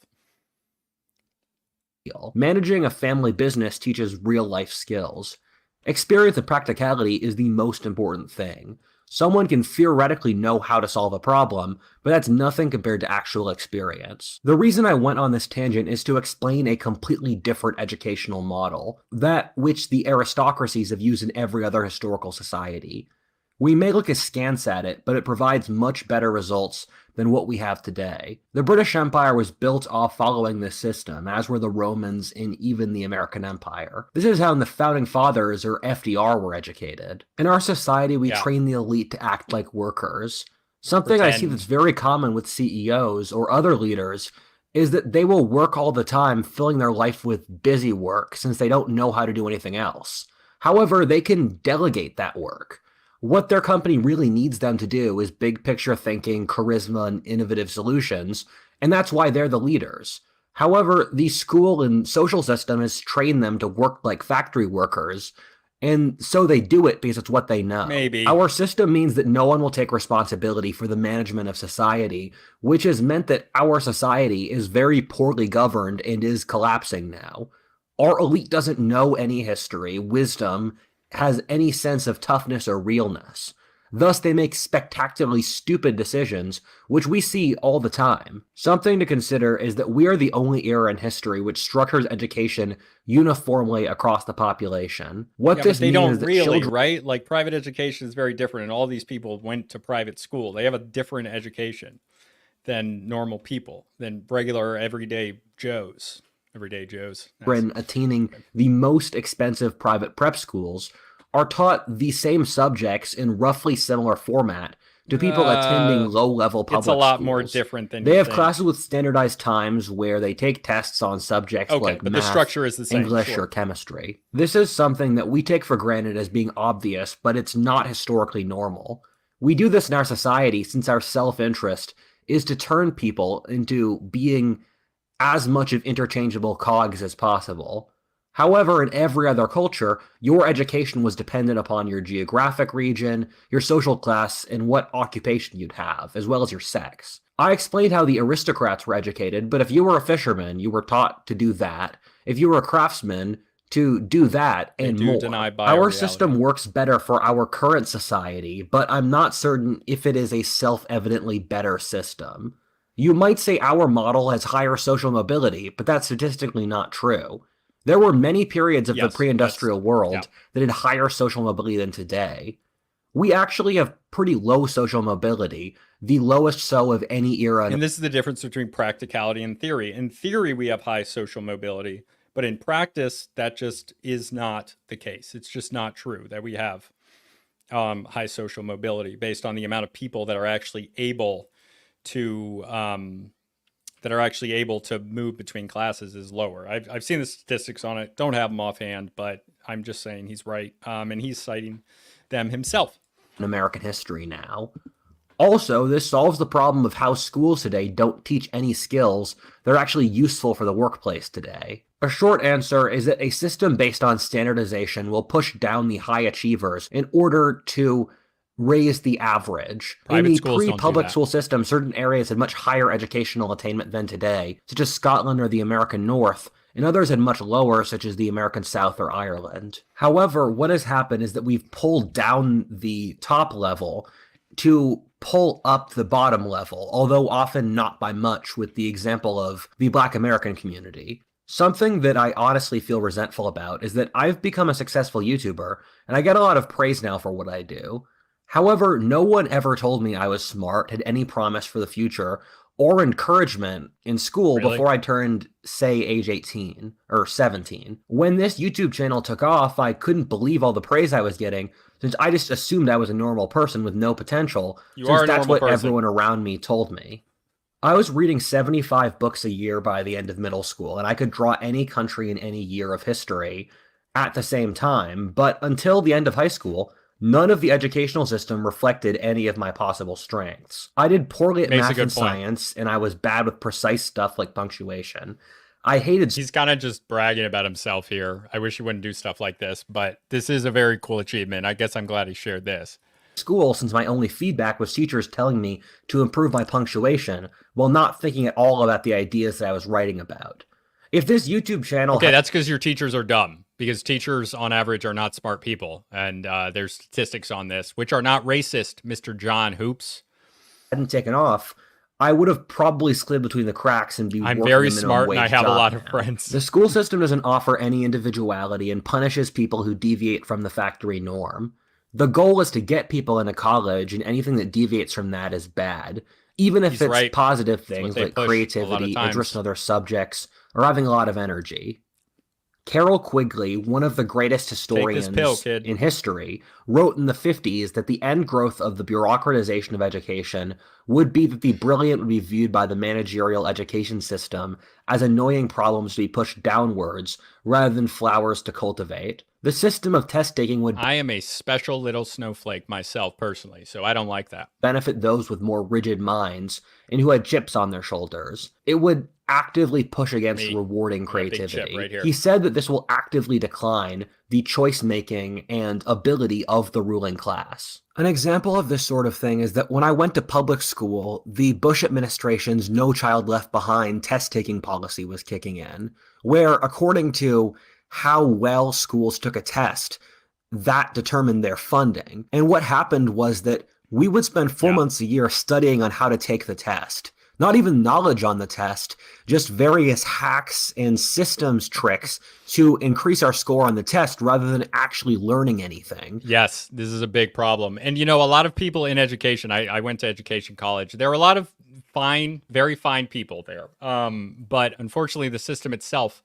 Managing a family business teaches real-life skills. Experience and practicality is the most important thing. Someone can theoretically know how to solve a problem, but that's nothing compared to actual experience. The reason I went on this tangent is to explain a completely different educational model, that which the aristocracies have used in every other historical society. We may look askance at it, but it provides much better results than what we have today. The British Empire was built off following this system, as were the Romans and even the American Empire. This is how the Founding Fathers, or FDR, were educated. In our society, we train the elite to act like workers. Something I see that's very common with CEOs or other leaders is that they will work all the time, filling their life with busy work since they don't know how to do anything else. However, they can delegate that work. What their company really needs them to do is big picture thinking, charisma, and innovative solutions, and that's why they're the leaders. However, the school and social system has trained them to work like factory workers, and so they do it because it's what they know. Maybe. Our system means that no one will take responsibility for the management of society, which has meant that our society is very poorly governed and is collapsing now. Our elite doesn't know any history, wisdom, has any sense of toughness or realness. Thus, they make spectacularly stupid decisions, which we see all the time. Something to consider is that we are the only era in history which structures education uniformly across the population. What this they means don't is that really, children... right? Like, private education is very different, and all these people went to private school. They have a different education than normal people, than regular everyday Joes. Everyday Joes. Attaining the most expensive private prep schools are taught the same subjects in roughly similar format to people attending low-level public schools. It's a lot more different than they have classes with standardized times where they take tests on subjects like but math, the structure is the same, English, or chemistry. This is something that we take for granted as being obvious, but it's not historically normal. We do this in our society since our self-interest is to turn people into being as much of interchangeable cogs as possible. However, in every other culture, your education was dependent upon your geographic region, your social class, and what occupation you'd have, as well as your sex. I explained how the aristocrats were educated, but if you were a fisherman, you were taught to do that. If you were a craftsman, to do that and more. Our system works better for our current society, but I'm not certain if it is a self-evidently better system. You might say our model has higher social mobility, but that's statistically not true. There were many periods of the pre-industrial world that had higher social mobility than today. We actually have pretty low social mobility, the lowest so of any era. And this is the difference between practicality and theory. In theory, we have high social mobility, but in practice, that just is not the case. It's just not true that we have high social mobility based on the amount of people that are actually able to move between classes is lower. I've seen the statistics on it. Don't have them offhand, but I'm just saying he's right. And he's citing them himself. In American history now. Also, this solves the problem of how schools today don't teach any skills that are actually useful for the workplace today. A short answer is that a system based on standardization will push down the high achievers in order to raise the average. In the pre-public school system, certain areas had much higher educational attainment than today, such as Scotland or the American North, and others had much lower, such as the American South or Ireland. However, what has happened is that we've pulled down the top level to pull up the bottom level, although often not by much, with the example of the Black American community. Something that I honestly feel resentful about is that I've become a successful YouTuber, and I get a lot of praise now for what I do. However, no one ever told me I was smart, had any promise for the future, or encouragement in school before I turned, say, age 18 or 17. When this YouTube channel took off, I couldn't believe all the praise I was getting, since I just assumed I was a normal person with no potential, since that's what everyone around me told me. I was reading 75 books a year by the end of middle school, and I could draw any country in any year of history at the same time, but until the end of high school, none of the educational system reflected any of my possible strengths. I did poorly at math and science, and I was bad with precise stuff like punctuation. I hated... He's kind of just bragging about himself here. I wish he wouldn't do stuff like this, but this is a very cool achievement. I guess I'm glad he shared this. School, since my only feedback was teachers telling me to improve my punctuation, while not thinking at all about the ideas that I was writing about. If this YouTube channel... Okay, that's because your teachers are dumb. Because teachers, on average, are not smart people. And there's statistics on this, which are not racist, Mr. John Hoops. Hadn't taken off, I would have probably slid between the cracks and be I'm very smart and I have a lot of friends. The school system doesn't offer any individuality and punishes people who deviate from the factory norm. The goal is to get people into college, and anything that deviates from that is bad. Even if it's positive things like creativity, interest in other subjects, or having a lot of energy. Carol Quigley, one of the greatest historians in history, wrote in the 50s that the end growth of the bureaucratization of education would be that the brilliant would be viewed by the managerial education system as annoying problems to be pushed downwards rather than flowers to cultivate. The system of test taking would I am a special little snowflake myself personally, so I don't like that. benefit those with more rigid minds and who had chips on their shoulders. It would actively push against rewarding creativity. Right here. He said that this will actively decline the choice making and ability of the ruling class. An example of this sort of thing is that when I went to public school, the Bush administration's No Child Left Behind test taking policy was kicking in, where according to how well schools took a test, that determined their funding. And what happened was that we would spend 4 months a year studying on how to take the test. Not even knowledge on the test, just various hacks and systems tricks to increase our score on the test rather than actually learning anything. Yes, this is a big problem. And, you know, a lot of people in education, I went to education college. There are a lot of fine, very fine people there. But unfortunately, the system itself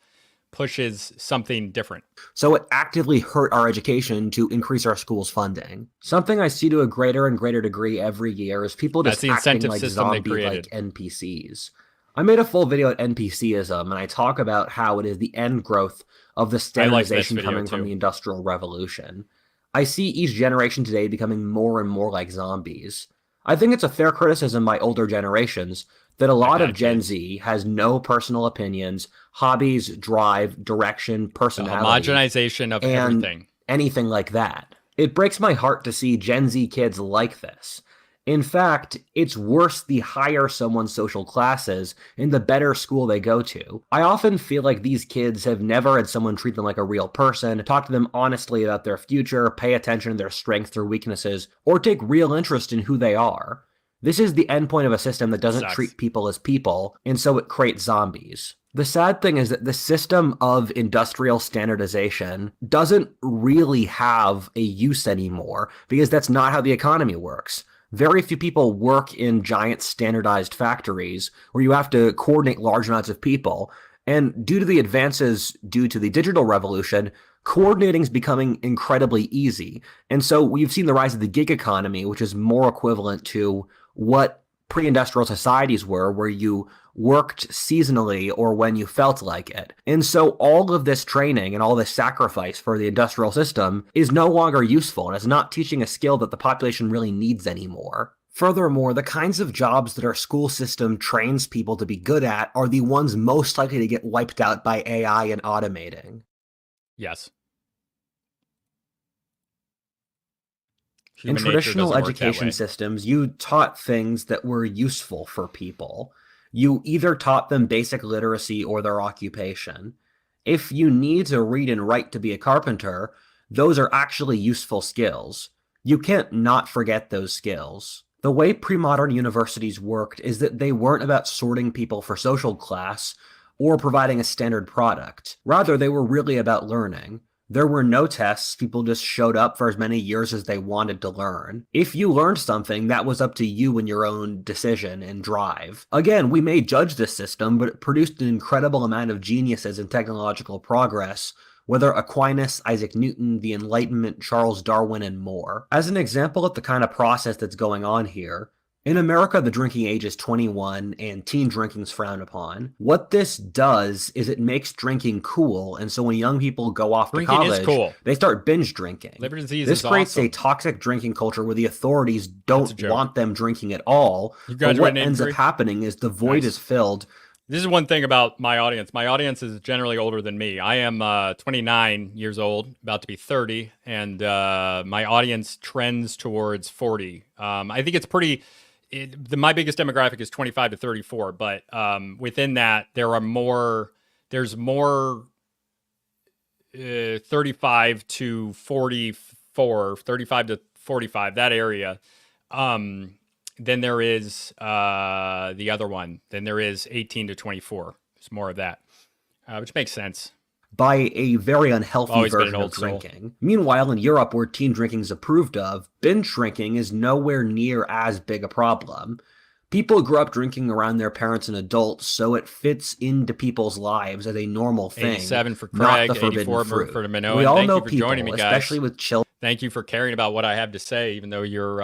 pushes something different. So it actively hurt our education to increase our school's funding. Something I see to a greater and greater degree every year is people just acting like zombie-like NPCs. I made a full video at NPCism, and I talk about how it is the end growth of the standardization coming from the Industrial Revolution. I see each generation today becoming more and more like zombies. I think it's a fair criticism by older generations that a lot of Gen Z has no personal opinions, hobbies, drive, direction, personality. The homogenization of everything. Anything like that. It breaks my heart to see Gen Z kids like this. In fact, it's worse the higher someone's social class is and the better school they go to. I often feel like these kids have never had someone treat them like a real person, talk to them honestly about their future, pay attention to their strengths or weaknesses, or take real interest in who they are. This is the endpoint of a system that doesn't treat people as people, and so it creates zombies. The sad thing is that the system of industrial standardization doesn't really have a use anymore, because that's not how the economy works. Very few people work in giant standardized factories where you have to coordinate large amounts of people. And due to the advances due to the digital revolution, coordinating is becoming incredibly easy. And so we've seen the rise of the gig economy, which is more equivalent to what pre-industrial societies were, where you worked seasonally or when you felt like it. And so all of this training and all this sacrifice for the industrial system is no longer useful, and it's not teaching a skill that the population really needs anymore. Furthermore, the kinds of jobs that our school system trains people to be good at are the ones most likely to get wiped out by AI and automating. Human in traditional education systems, you taught things that were useful for people. You either taught them basic literacy or their occupation. If you need to read and write to be a carpenter, those are actually useful skills. You can't not forget those skills. The way pre-modern universities worked is that they weren't about sorting people for social class or providing a standard product. Rather, they were really about learning. There were no tests, people just showed up for as many years as they wanted to learn. If you learned something, that was up to you and your own decision and drive. Again, we may judge this system, but it produced an incredible amount of geniuses in technological progress, whether Aquinas, Isaac Newton, the Enlightenment, Charles Darwin, and more. As an example of the kind of process that's going on here, in America, the drinking age is 21 and teen drinking is frowned upon. What this does is it makes drinking cool, and so when young people go off to college, they start binge drinking. Liver disease this creates a toxic drinking culture where the authorities don't want them drinking at all. But what ends up happening is the void is filled. This is one thing about my audience. My audience is generally older than me. I am 29 years old, about to be 30, and my audience trends towards 40. I think it's pretty... my biggest demographic is 25 to 34, but within that, there's more 35 to 44, 35 to 45, that area. Then there is the other one. Then there is 18 to 24. There's more of that, which makes sense. By a very unhealthy version of drinking. Meanwhile, in Europe, where teen drinking is approved of, binge drinking is nowhere near as big a problem. People grew up drinking around their parents and adults, so it fits into people's lives as a normal thing. 87 for Craig, 84 for Minoan. We all Thank know you for people, joining me, guys. especially with children. Thank you for caring about what I have to say, even though you're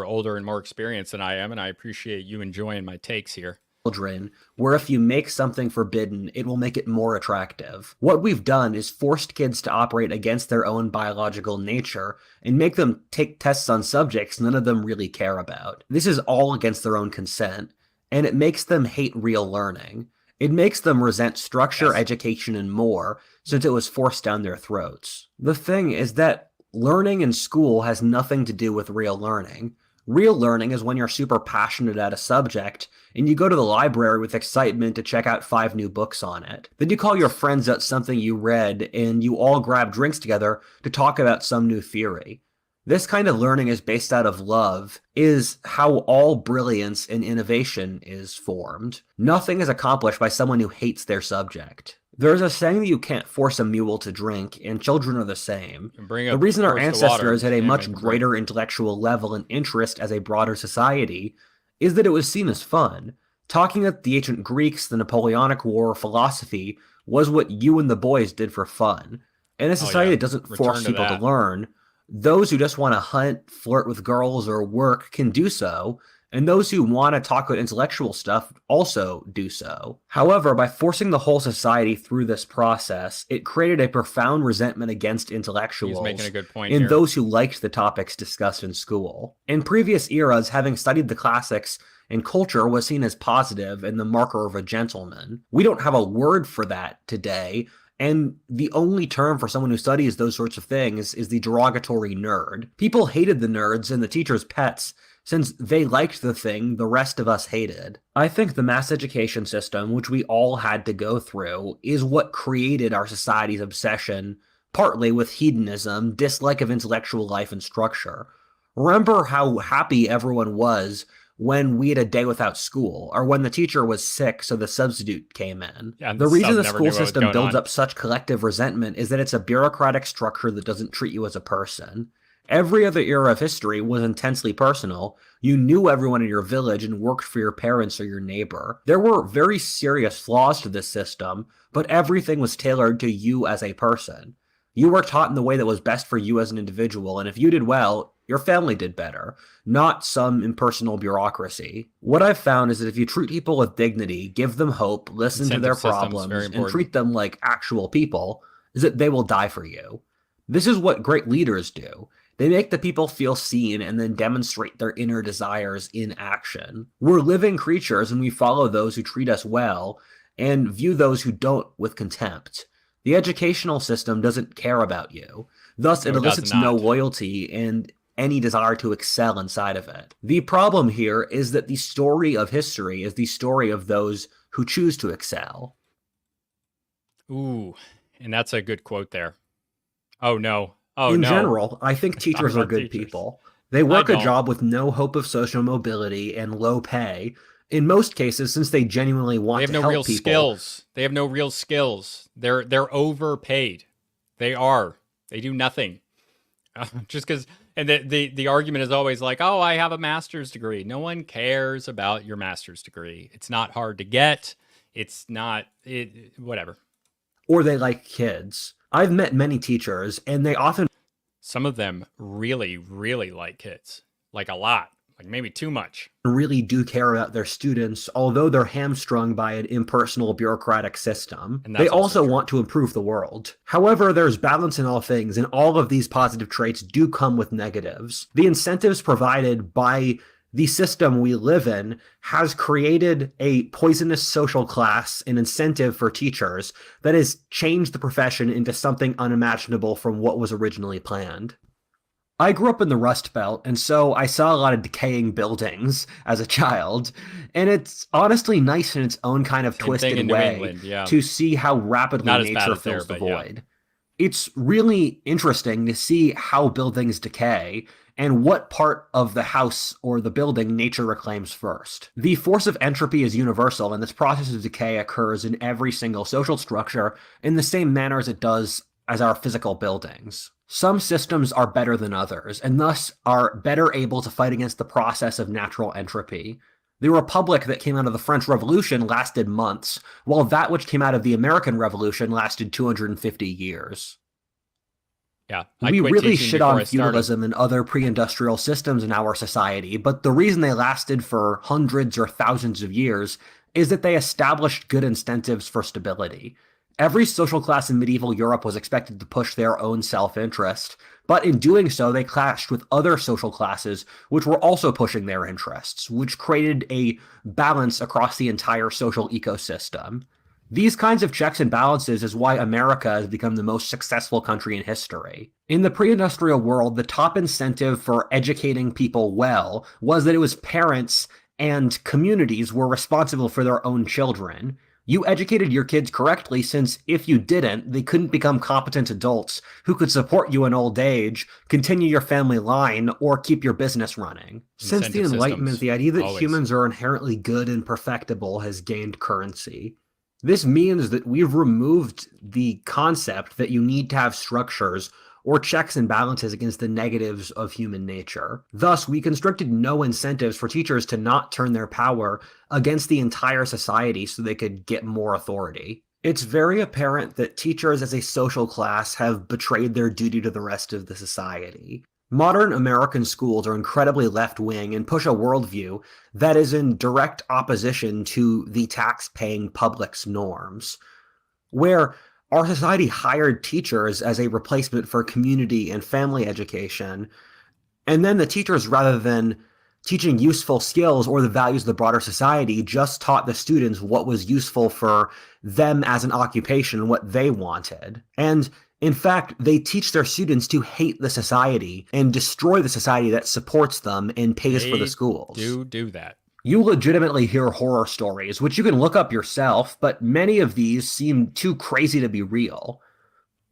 older and more experienced than I am, and I appreciate you enjoying my takes here. children, where if you make something forbidden, it will make it more attractive. What we've done is forced kids to operate against their own biological nature and make them take tests on subjects none of them really care about. This is all against their own consent, and it makes them hate real learning. It makes them resent structure, education, and more, since it was forced down their throats. The thing is that learning in school has nothing to do with real learning. Real learning is when you're super passionate at a subject and you go to the library with excitement to check out 5 new books on it. Then you call your friends out something you read and you all grab drinks together to talk about some new theory. This kind of learning is based out of love, is how all brilliance and innovation is formed. Nothing is accomplished by someone who hates their subject. There's a saying that you can't force a mule to drink, and children are the same. The reason our ancestors had a much greater intellectual level and interest as a broader society is that it was seen as fun. Talking at the ancient Greeks, the Napoleonic War, philosophy was what you and the boys did for fun. In a society that doesn't force people to learn, those who just want to hunt, flirt with girls, or work can do so, and those who want to talk about intellectual stuff also do so. However, by forcing the whole society through this process, it created a profound resentment against intellectuals and those who liked the topics discussed in school. In previous eras, having studied the classics and culture was seen as positive and the marker of a gentleman. We don't have a word for that today, and the only term for someone who studies those sorts of things is the derogatory nerd. People hated the nerds and the teachers' pets, since they liked the thing the rest of us hated. I think the mass education system, which we all had to go through, is what created our society's obsession, partly with hedonism, dislike of intellectual life and structure. Remember how happy everyone was when we had a day without school, or when the teacher was sick so the substitute came in. The reason the school system builds up such collective resentment is that it's a bureaucratic structure that doesn't treat you as a person. Every other era of history was intensely personal. You knew everyone in your village and worked for your parents or your neighbor. There were very serious flaws to this system, but everything was tailored to you as a person. You were taught in the way that was best for you as an individual, and if you did well, your family did better, not some impersonal bureaucracy. What I've found is that if you treat people with dignity, give them hope, listen to their problems, and treat them like actual people, is that they will die for you. This is what great leaders do. They make the people feel seen and then demonstrate their inner desires in action. We're living creatures and we follow those who treat us well and view those who don't with contempt. The educational system doesn't care about you. Thus, it elicits no loyalty and any desire to excel inside of it. The problem here is that the story of history is the story of those who choose to excel. Ooh, and that's a good quote there. Oh, no. In general, I think teachers are good people. They work a job with no hope of social mobility and low pay. In most cases, since they genuinely want to help people. They have no real skills. They have no real skills. They're overpaid. They are. They do nothing. Just because, and the argument is always like, oh, I have a master's degree. No one cares about your master's degree. It's not hard to get. It's not, whatever. Or they like kids. I've met many teachers, and they often... Some of them really, really like kids. Like a lot. Like maybe too much. Really do care about their students, although they're hamstrung by an impersonal bureaucratic system. They also want to improve the world. However, there's balance in all things, and all of these positive traits do come with negatives. The incentives provided by the system we live in has created a poisonous social class, an incentive for teachers that has changed the profession into something unimaginable from what was originally planned. I grew up in the Rust Belt, and so I saw a lot of decaying buildings as a child, and it's honestly nice in its own kind of twisted way to see how rapidly nature fills the void. It's really interesting to see how buildings decay, and what part of the house or the building nature reclaims first. The force of entropy is universal, and this process of decay occurs in every single social structure in the same manner as it does as our physical buildings. Some systems are better than others, and thus are better able to fight against the process of natural entropy. The republic that came out of the French Revolution lasted months, while that which came out of the American Revolution lasted 250 years. Yeah, we really shit on feudalism and other pre-industrial systems in our society, but the reason they lasted for hundreds or thousands of years is that they established good incentives for stability. Every social class in medieval Europe was expected to push their own self-interest, but in doing so, they clashed with other social classes which were also pushing their interests, which created a balance across the entire social ecosystem. These kinds of checks and balances is why America has become the most successful country in history. In the pre-industrial world, the top incentive for educating people well was that it was parents and communities were responsible for their own children. You educated your kids correctly, since if you didn't, they couldn't become competent adults who could support you in old age, continue your family line, or keep your business running. Since the Enlightenment, the idea that humans are inherently good and perfectible has gained currency. This means that we've removed the concept that you need to have structures or checks and balances against the negatives of human nature. Thus, we constructed no incentives for teachers to not turn their power against the entire society so they could get more authority. It's very apparent that teachers as a social class have betrayed their duty to the rest of the society. Modern American schools are incredibly left-wing and push a worldview that is in direct opposition to the tax-paying public's norms, where our society hired teachers as a replacement for community and family education, and then the teachers, rather than teaching useful skills or the values of the broader society, just taught the students what was useful for them as an occupation and what they wanted. And in fact, they teach their students to hate the society and destroy the society that supports them and pays for the schools. Do that. You legitimately hear horror stories, which you can look up yourself, but many of these seem too crazy to be real.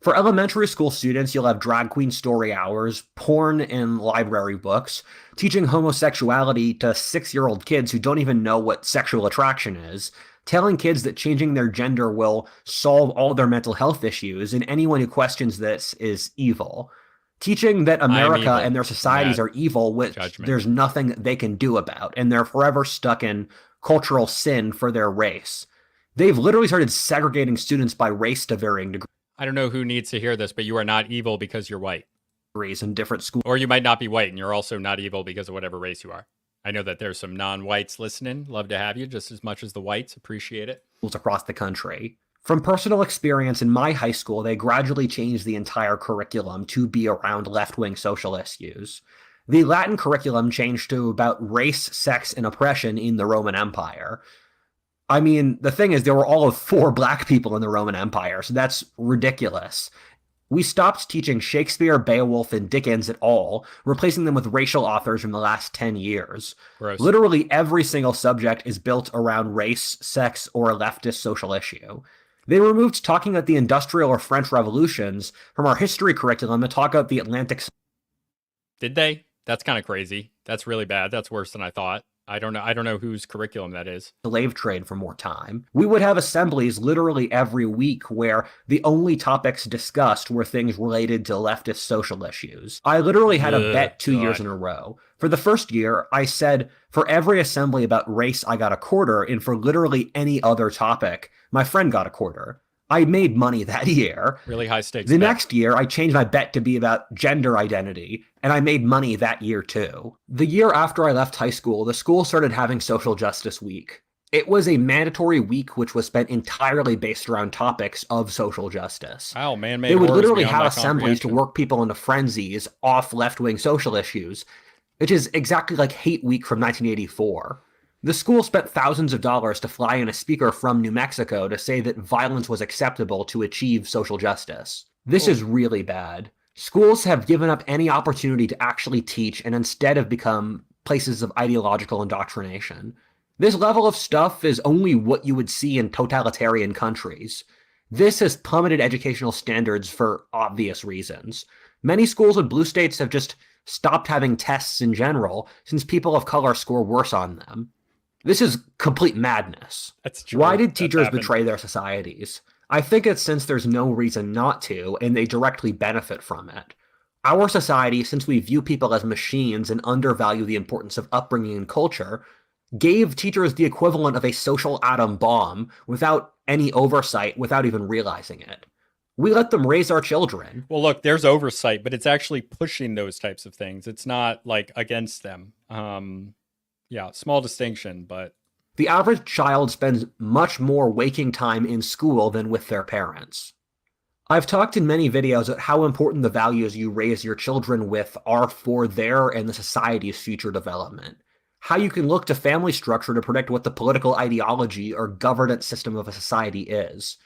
For elementary school students, you'll have drag queen story hours, porn and library books, teaching homosexuality to 6-year-old kids who don't even know what sexual attraction is, telling kids that changing their gender will solve all their mental health issues, and anyone who questions this is evil. Teaching that America and their societies are evil, which there's nothing they can do about, and they're forever stuck in cultural sin for their race. They've literally started segregating students by race to varying degrees. I don't know who needs to hear this, but you are not evil because you're white. In different schools. Or you might not be white, and you're also not evil because of whatever race you are. I know that there's some non-whites listening. Love to have you just as much as the whites. Appreciate it. Across the country. From personal experience in my high school, they gradually changed the entire curriculum to be around left-wing social issues. The Latin curriculum changed to about race, sex, and oppression in the Roman Empire. I mean, the thing is, there were all of 4 black people in the Roman Empire, so that's ridiculous. We stopped teaching Shakespeare, Beowulf, and Dickens at all, replacing them with racial authors from the last 10 years. Gross. Literally every single subject is built around race, sex, or a leftist social issue. They removed talking about the Industrial or French revolutions from our history curriculum to talk about the Atlantic. Did they? That's kind of crazy. That's really bad. That's worse than I thought. I don't know whose curriculum that is. Slave trade for more time. We would have assemblies literally every week where the only topics discussed were things related to leftist social issues. I literally had a bet 2 years in a row. For the first year, I said for every assembly about race, I got a quarter, and for literally any other topic, my friend got a quarter. I made money that year. Really high stakes. The next year, I changed my bet to be about gender identity, and I made money that year too. The year after I left high school, the school started having Social Justice Week. It was a mandatory week which was spent entirely based around topics of social justice. Wow, man, they would literally have assemblies to work people into frenzies off left-wing social issues, which is exactly like Hate Week from 1984. The school spent thousands of dollars to fly in a speaker from New Mexico to say that violence was acceptable to achieve social justice. This is really bad. Schools have given up any opportunity to actually teach and instead have become places of ideological indoctrination. This level of stuff is only what you would see in totalitarian countries. This has plummeted educational standards for obvious reasons. Many schools in blue states have just stopped having tests in general since people of color score worse on them. This is complete madness. That's true. Why did teachers betray their societies? I think it's since there's no reason not to, and they directly benefit from it. Our society, since we view people as machines and undervalue the importance of upbringing and culture, gave teachers the equivalent of a social atom bomb without any oversight, without even realizing it. We let them raise our children. Well, look, there's oversight, but it's actually pushing those types of things. It's not like against them. Yeah, small distinction, but The average child spends much more waking time in school than with their parents. I've talked in many videos about how important the values you raise your children with are for their and the society's future development. How you can look to family structure to predict what the political ideology or governance system of a society is.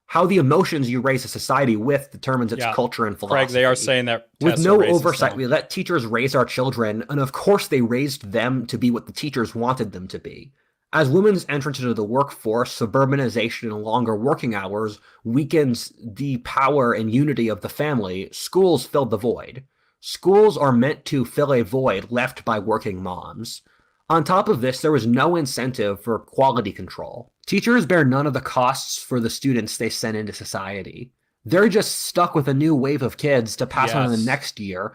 How the emotions you raise a society with determines its culture and philosophy. Craig, they are saying that with no oversight, we let teachers raise our children, and of course they raised them to be what the teachers wanted them to be. As women's entrance into the workforce, suburbanization, and longer working hours weakens the power and unity of the family, schools fill the void. Schools are meant to fill a void left by working moms. On top of this, there was no incentive for quality control. Teachers bear none of the costs for the students they send into society. They're just stuck with a new wave of kids to pass on in the next year.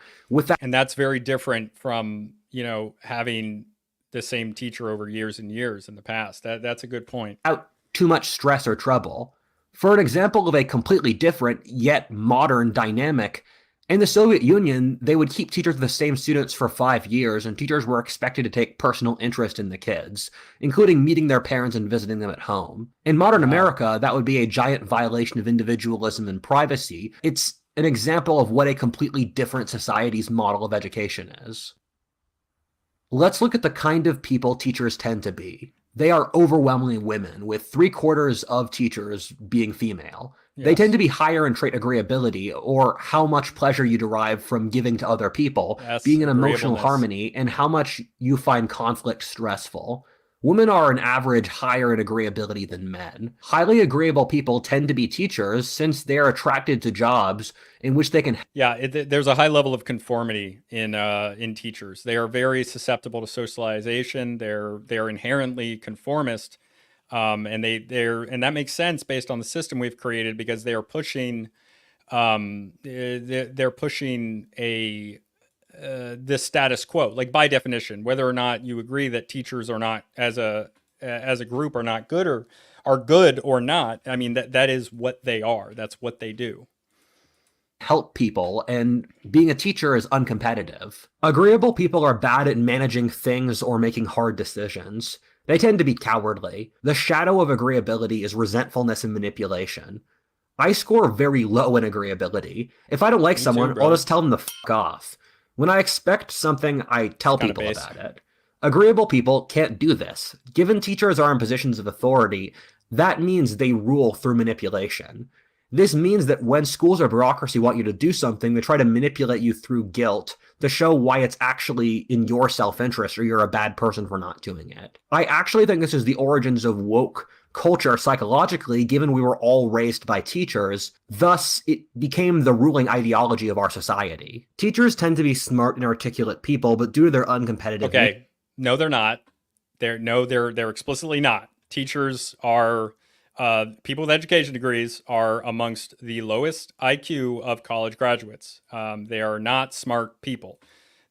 And that's very different from, having the same teacher over years and years in the past. That's a good point. Without too much stress or trouble. For an example of a completely different, yet modern dynamic, in the Soviet Union, they would keep teachers with the same students for 5 years, and teachers were expected to take personal interest in the kids, including meeting their parents and visiting them at home. In modern America, that would be a giant violation of individualism and privacy. It's an example of what a completely different society's model of education is. Let's look at the kind of people teachers tend to be. They are overwhelmingly women, with 3/4 of teachers being female. Yes. They tend to be higher in trait agreeability, or how much pleasure you derive from giving to other people, being in emotional harmony, and how much you find conflict stressful. Women are on average higher in agreeability than men. Highly agreeable people tend to be teachers since they're attracted to jobs in which they can... there's a high level of conformity in teachers. They are very susceptible to socialization. They're inherently conformist. And that makes sense based on the system we've created, because they are pushing this status quo, like by definition, whether or not you agree that teachers are not as a group are not good or are good or not. I mean, that is what they are. That's what they do. Help people, and being a teacher is uncompetitive. Agreeable people are bad at managing things or making hard decisions. They tend to be cowardly. The shadow of agreeability is resentfulness and manipulation. I score very low in agreeability. If I don't like someone, I'll just tell them to fuck off. When I expect something, I tell people about it. Agreeable people can't do this. Given teachers are in positions of authority, that means they rule through manipulation. This means that when schools or bureaucracy want you to do something, they try to manipulate you through guilt to show why it's actually in your self-interest or you're a bad person for not doing it. I actually think this is the origins of woke culture psychologically, given we were all raised by teachers. Thus, it became the ruling ideology of our society. Teachers tend to be smart and articulate people, but due to their uncompetitive... Okay, no, they're not. They're explicitly not. Teachers are... people with education degrees are amongst the lowest IQ of college graduates. They are not smart people.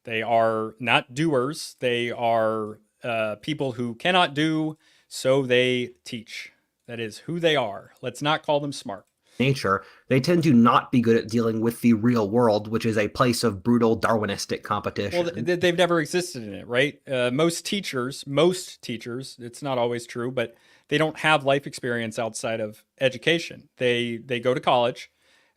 They are not doers. They are people who cannot do, so they teach. That is who they are. Let's not call them smart. Nature, they tend to not be good at dealing with the real world, which is a place of brutal Darwinistic competition. Well, they've never existed in it, right? Most teachers, it's not always true, but they don't have life experience outside of education. They go to college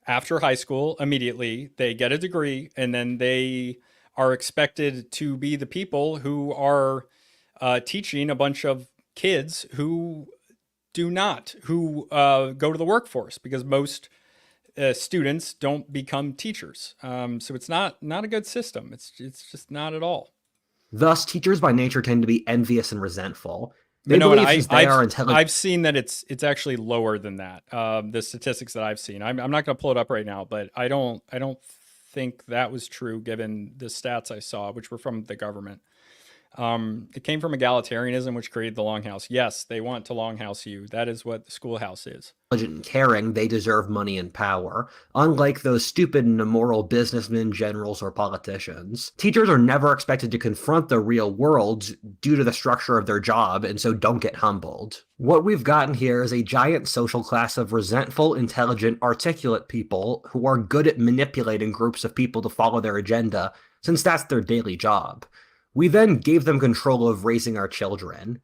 after high school immediately, they get a degree, and then they are expected to be the people who are teaching a bunch of kids who do not, who go to the workforce, because most students don't become teachers. So it's not a good system. It's just not at all. Thus, teachers by nature tend to be envious and resentful. I've seen that it's actually lower than that. The statistics that I've seen, I'm not going to pull it up right now, but I don't think that was true given the stats I saw, which were from the government. It came from egalitarianism, which created the longhouse. Yes, they want to longhouse you. That is what the schoolhouse is. And caring, they deserve money and power, unlike those stupid and immoral businessmen, generals, or politicians. Teachers are never expected to confront the real world due to the structure of their job, and so don't get humbled. What we've gotten here is a giant social class of resentful, intelligent, articulate people who are good at manipulating groups of people to follow their agenda, since that's their daily job. We then gave them control of raising our children.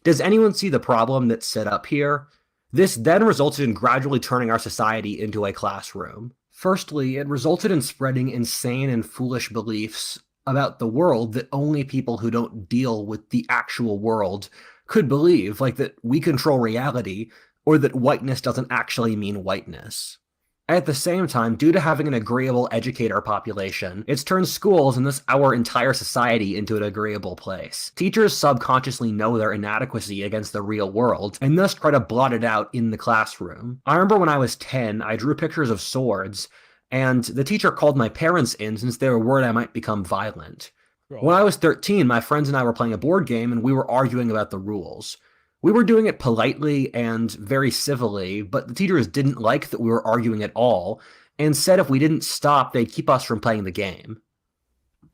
Does anyone see the problem that's set up here? This then resulted in gradually turning our society into a classroom. Firstly, it resulted in spreading insane and foolish beliefs about the world that only people who don't deal with the actual world could believe, like that we control reality, or that whiteness doesn't actually mean whiteness. At the same time, due to having an agreeable educator population, it's turned schools and thus our entire society into an agreeable place. Teachers subconsciously know their inadequacy against the real world, and thus try to blot it out in the classroom. I remember when I was 10, I drew pictures of swords, and the teacher called my parents in since they were worried I might become violent. When I was 13, my friends and I were playing a board game, and we were arguing about the rules. We were doing it politely and very civilly, but the teachers didn't like that we were arguing at all, and said if we didn't stop, they'd keep us from playing the game.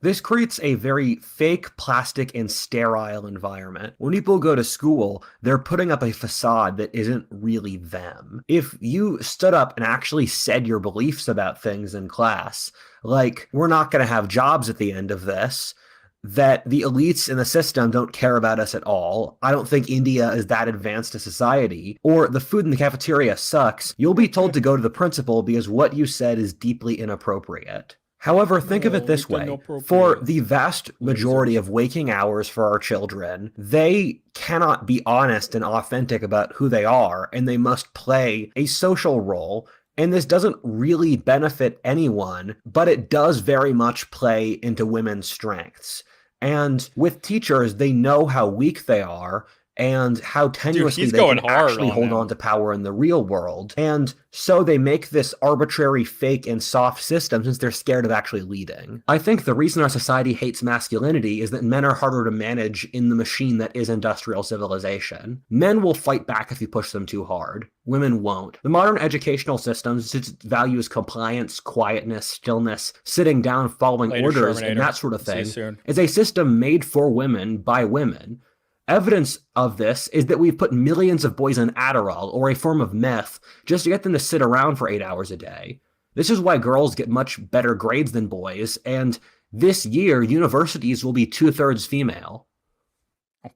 This creates a very fake, plastic, and sterile environment. When people go to school, they're putting up a facade that isn't really them. If you stood up and actually said your beliefs about things in class, like, we're not going to have jobs at the end of this, that the elites in the system don't care about us at all, I don't think India is that advanced a society, or the food in the cafeteria sucks, you'll be told to go to the principal because what you said is deeply inappropriate. However, think of it this way. For the vast majority of waking hours for our children, they cannot be honest and authentic about who they are, and they must play a social role. And this doesn't really benefit anyone, but it does very much play into women's strengths. And with teachers, they know how weak they are and how tenuously they can actually hold on to power in the real world. And so they make this arbitrary, fake, and soft system since they're scared of actually leading. I think the reason our society hates masculinity is that men are harder to manage in the machine that is industrial civilization. Men will fight back if you push them too hard. Women won't. The modern educational system values compliance, quietness, stillness, sitting down, following orders, and that sort of thing, is a system made for women by women. Evidence of this is that we've put millions of boys on Adderall, or a form of meth, just to get them to sit around for 8 hours a day. This is why girls get much better grades than boys, and this year, universities will be 2/3 female.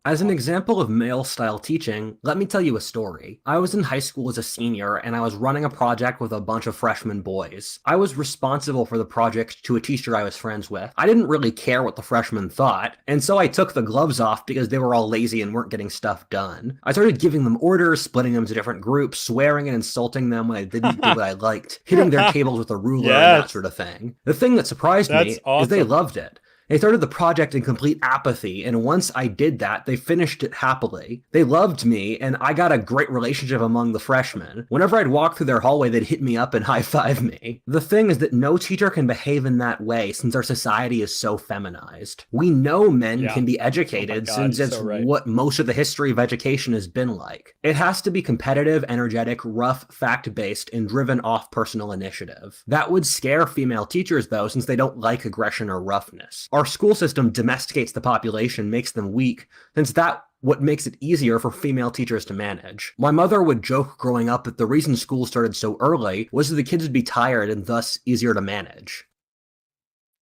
As an example of male-style teaching, let me tell you a story. I was in high school as a senior, and I was running a project with a bunch of freshman boys. I was responsible for the project to a teacher I was friends with. I didn't really care what the freshmen thought, and so I took the gloves off because they were all lazy and weren't getting stuff done. I started giving them orders, splitting them to different groups, swearing and insulting them when I didn't do what I liked, hitting their tables with a ruler and that sort of thing. The thing that surprised me is they loved it. They started the project in complete apathy, and once I did that, they finished it happily. They loved me, and I got a great relationship among the freshmen. Whenever I'd walk through their hallway, they'd hit me up and high-five me. The thing is that no teacher can behave in that way since our society is so feminized. We know men can be educated since it's what most of the history of education has been like. It has to be competitive, energetic, rough, fact-based, and driven off personal initiative. That would scare female teachers, though, since they don't like aggression or roughness. Our school system domesticates the population, makes them weak, since that's what makes it easier for female teachers to manage. My mother would joke growing up that the reason school started so early was that the kids would be tired and thus easier to manage.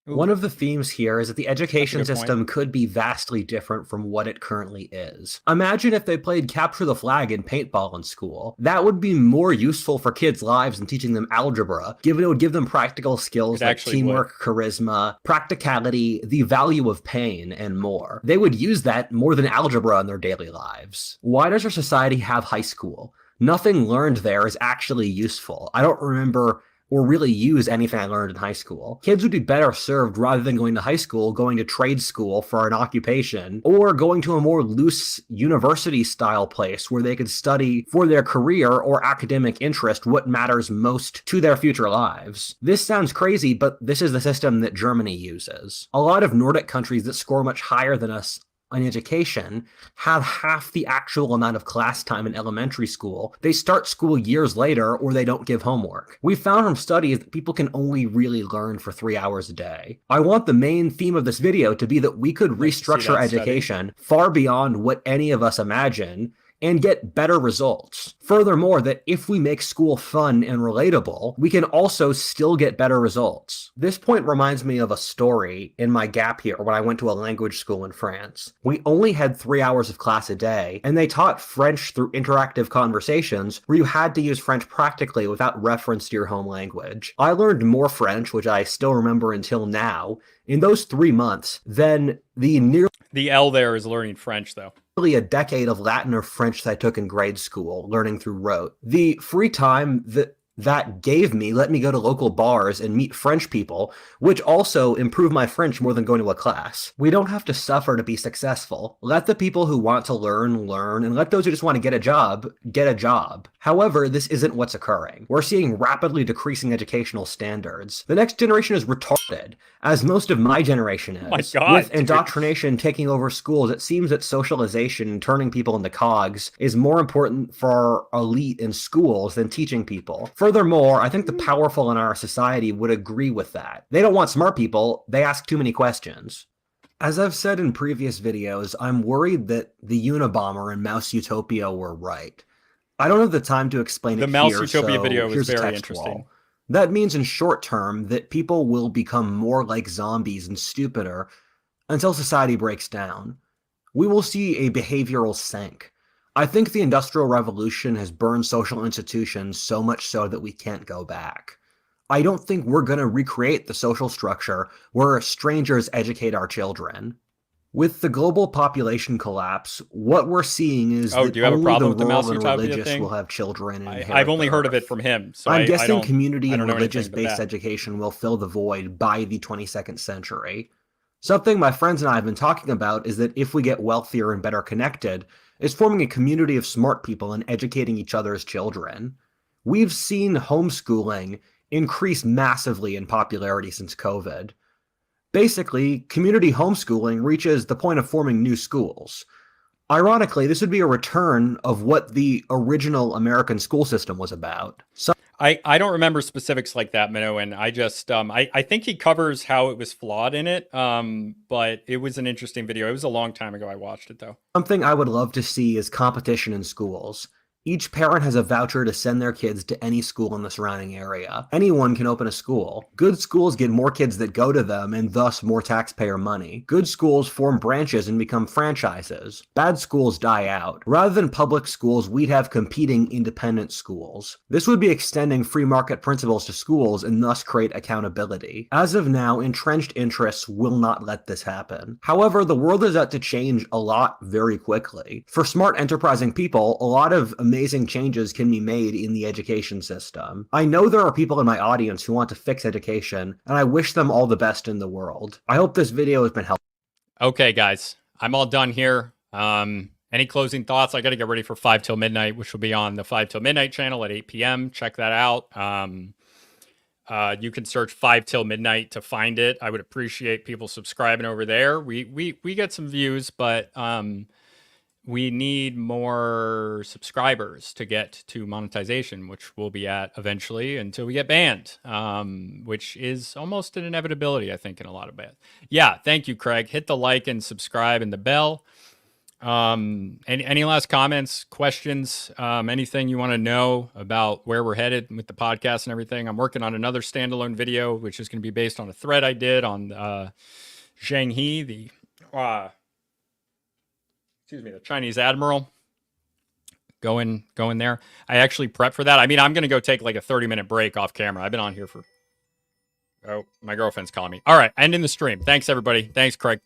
One of the themes here is that the education system could be vastly different from what it currently is. Imagine if they played capture the flag and paintball in school. That would be more useful for kids' lives than teaching them algebra, given it would give them practical skills like teamwork, charisma, practicality, the value of pain, and more. They would use that more than algebra in their daily lives. Why does our society have high school? Nothing learned there is actually useful. I don't remember or really use anything I learned in high school. Kids would be better served rather than going to high school, going to trade school for an occupation, or going to a more loose university-style place where they could study for their career or academic interest what matters most to their future lives. This sounds crazy, but this is the system that Germany uses. A lot of Nordic countries that score much higher than us in education have half the actual amount of class time in elementary school. They start school years later, or they don't give homework. We found from studies that people can only really learn for 3 hours a day. I want the main theme of this video to be that we could restructure education far beyond what any of us imagine and get better results. Furthermore, that if we make school fun and relatable, we can also still get better results. This point reminds me of a story in my gap year when I went to a language school in France. We only had 3 hours of class a day, and they taught French through interactive conversations where you had to use French practically without reference to your home language. I learned more French, which I still remember until now, in those 3 months than the L there is learning French, though. A decade of Latin or French that I took in grade school, learning through rote. The free time that gave me let me go to local bars and meet French people, which also improved my French more than going to a class. We don't have to suffer to be successful. Let the people who want to learn, and let those who just want to get a job, get a job. However, this isn't what's occurring. We're seeing rapidly decreasing educational standards. The next generation is retarded, as most of my generation is. Oh my God, with indoctrination taking over schools, it seems that socialization and turning people into cogs is more important for our elite in schools than teaching people. Furthermore, I think the powerful in our society would agree with that. They don't want smart people, they ask too many questions. As I've said in previous videos, I'm worried that the Unabomber and Mouse Utopia were right. I don't have the time to explain it here, the Mouse Utopia so video was here's a very text interesting. wall. That means in short term that people will become more like zombies and stupider until society breaks down. We will see a behavioral sink. I think the Industrial Revolution has burned social institutions so much so that we can't go back. I don't think we're going to recreate the social structure where strangers educate our children. With the global population collapse, what we're seeing is that do you have a only problem the with the Mouse rural and Utopia religious thing? will have children and inherit I've only the heard of earth. it from him. So I'm I guessing don't, community I and don't know anything but religious-based that. education will fill the void by the 22nd century. Something my friends and I have been talking about is that if we get wealthier and better connected, it's forming a community of smart people and educating each other's children. We've seen homeschooling increase massively in popularity since COVID. Basically, community homeschooling reaches the point of forming new schools. Ironically, this would be a return of what the original American school system was about. I don't remember specifics like that, Minnow, and I just I think he covers how it was flawed in it, but it was an interesting video. It was a long time ago I watched it, though. Something I would love to see is competition in schools. Each parent has a voucher to send their kids to any school in the surrounding area. Anyone can open a school. Good schools get more kids that go to them and thus more taxpayer money. Good schools form branches and become franchises. Bad schools die out. Rather than public schools, we'd have competing independent schools. This would be extending free market principles to schools and thus create accountability. As of now, entrenched interests will not let this happen. However, the world is out to change a lot very quickly. For smart, enterprising people, a lot of amazing changes can be made in the education system. I know there are people in my audience who want to fix education, and I wish them all the best in the world. I hope this video has been helpful. Okay, guys, I'm all done here. Any closing thoughts? I got to get ready for 5 till midnight, which will be on the 5 till midnight channel at 8 p.m. Check that out. You can search 5 till midnight to find it. I would appreciate people subscribing over there. We get some views, but we need more subscribers to get to monetization, which we'll be at eventually until we get banned, which is almost an inevitability, I think, in a lot of bad. Yeah, thank you, Craig. Hit the like and subscribe and the bell. Any last comments, questions, anything you want to know about where we're headed with the podcast and everything? I'm working on another standalone video, which is going to be based on a thread I did on Zheng He, the Chinese admiral. Going there. I actually prepped for that. I mean, I'm going to go take like a 30-minute break off camera. I've been on here for... Oh, my girlfriend's calling me. All right, ending the stream. Thanks, everybody. Thanks, Craig.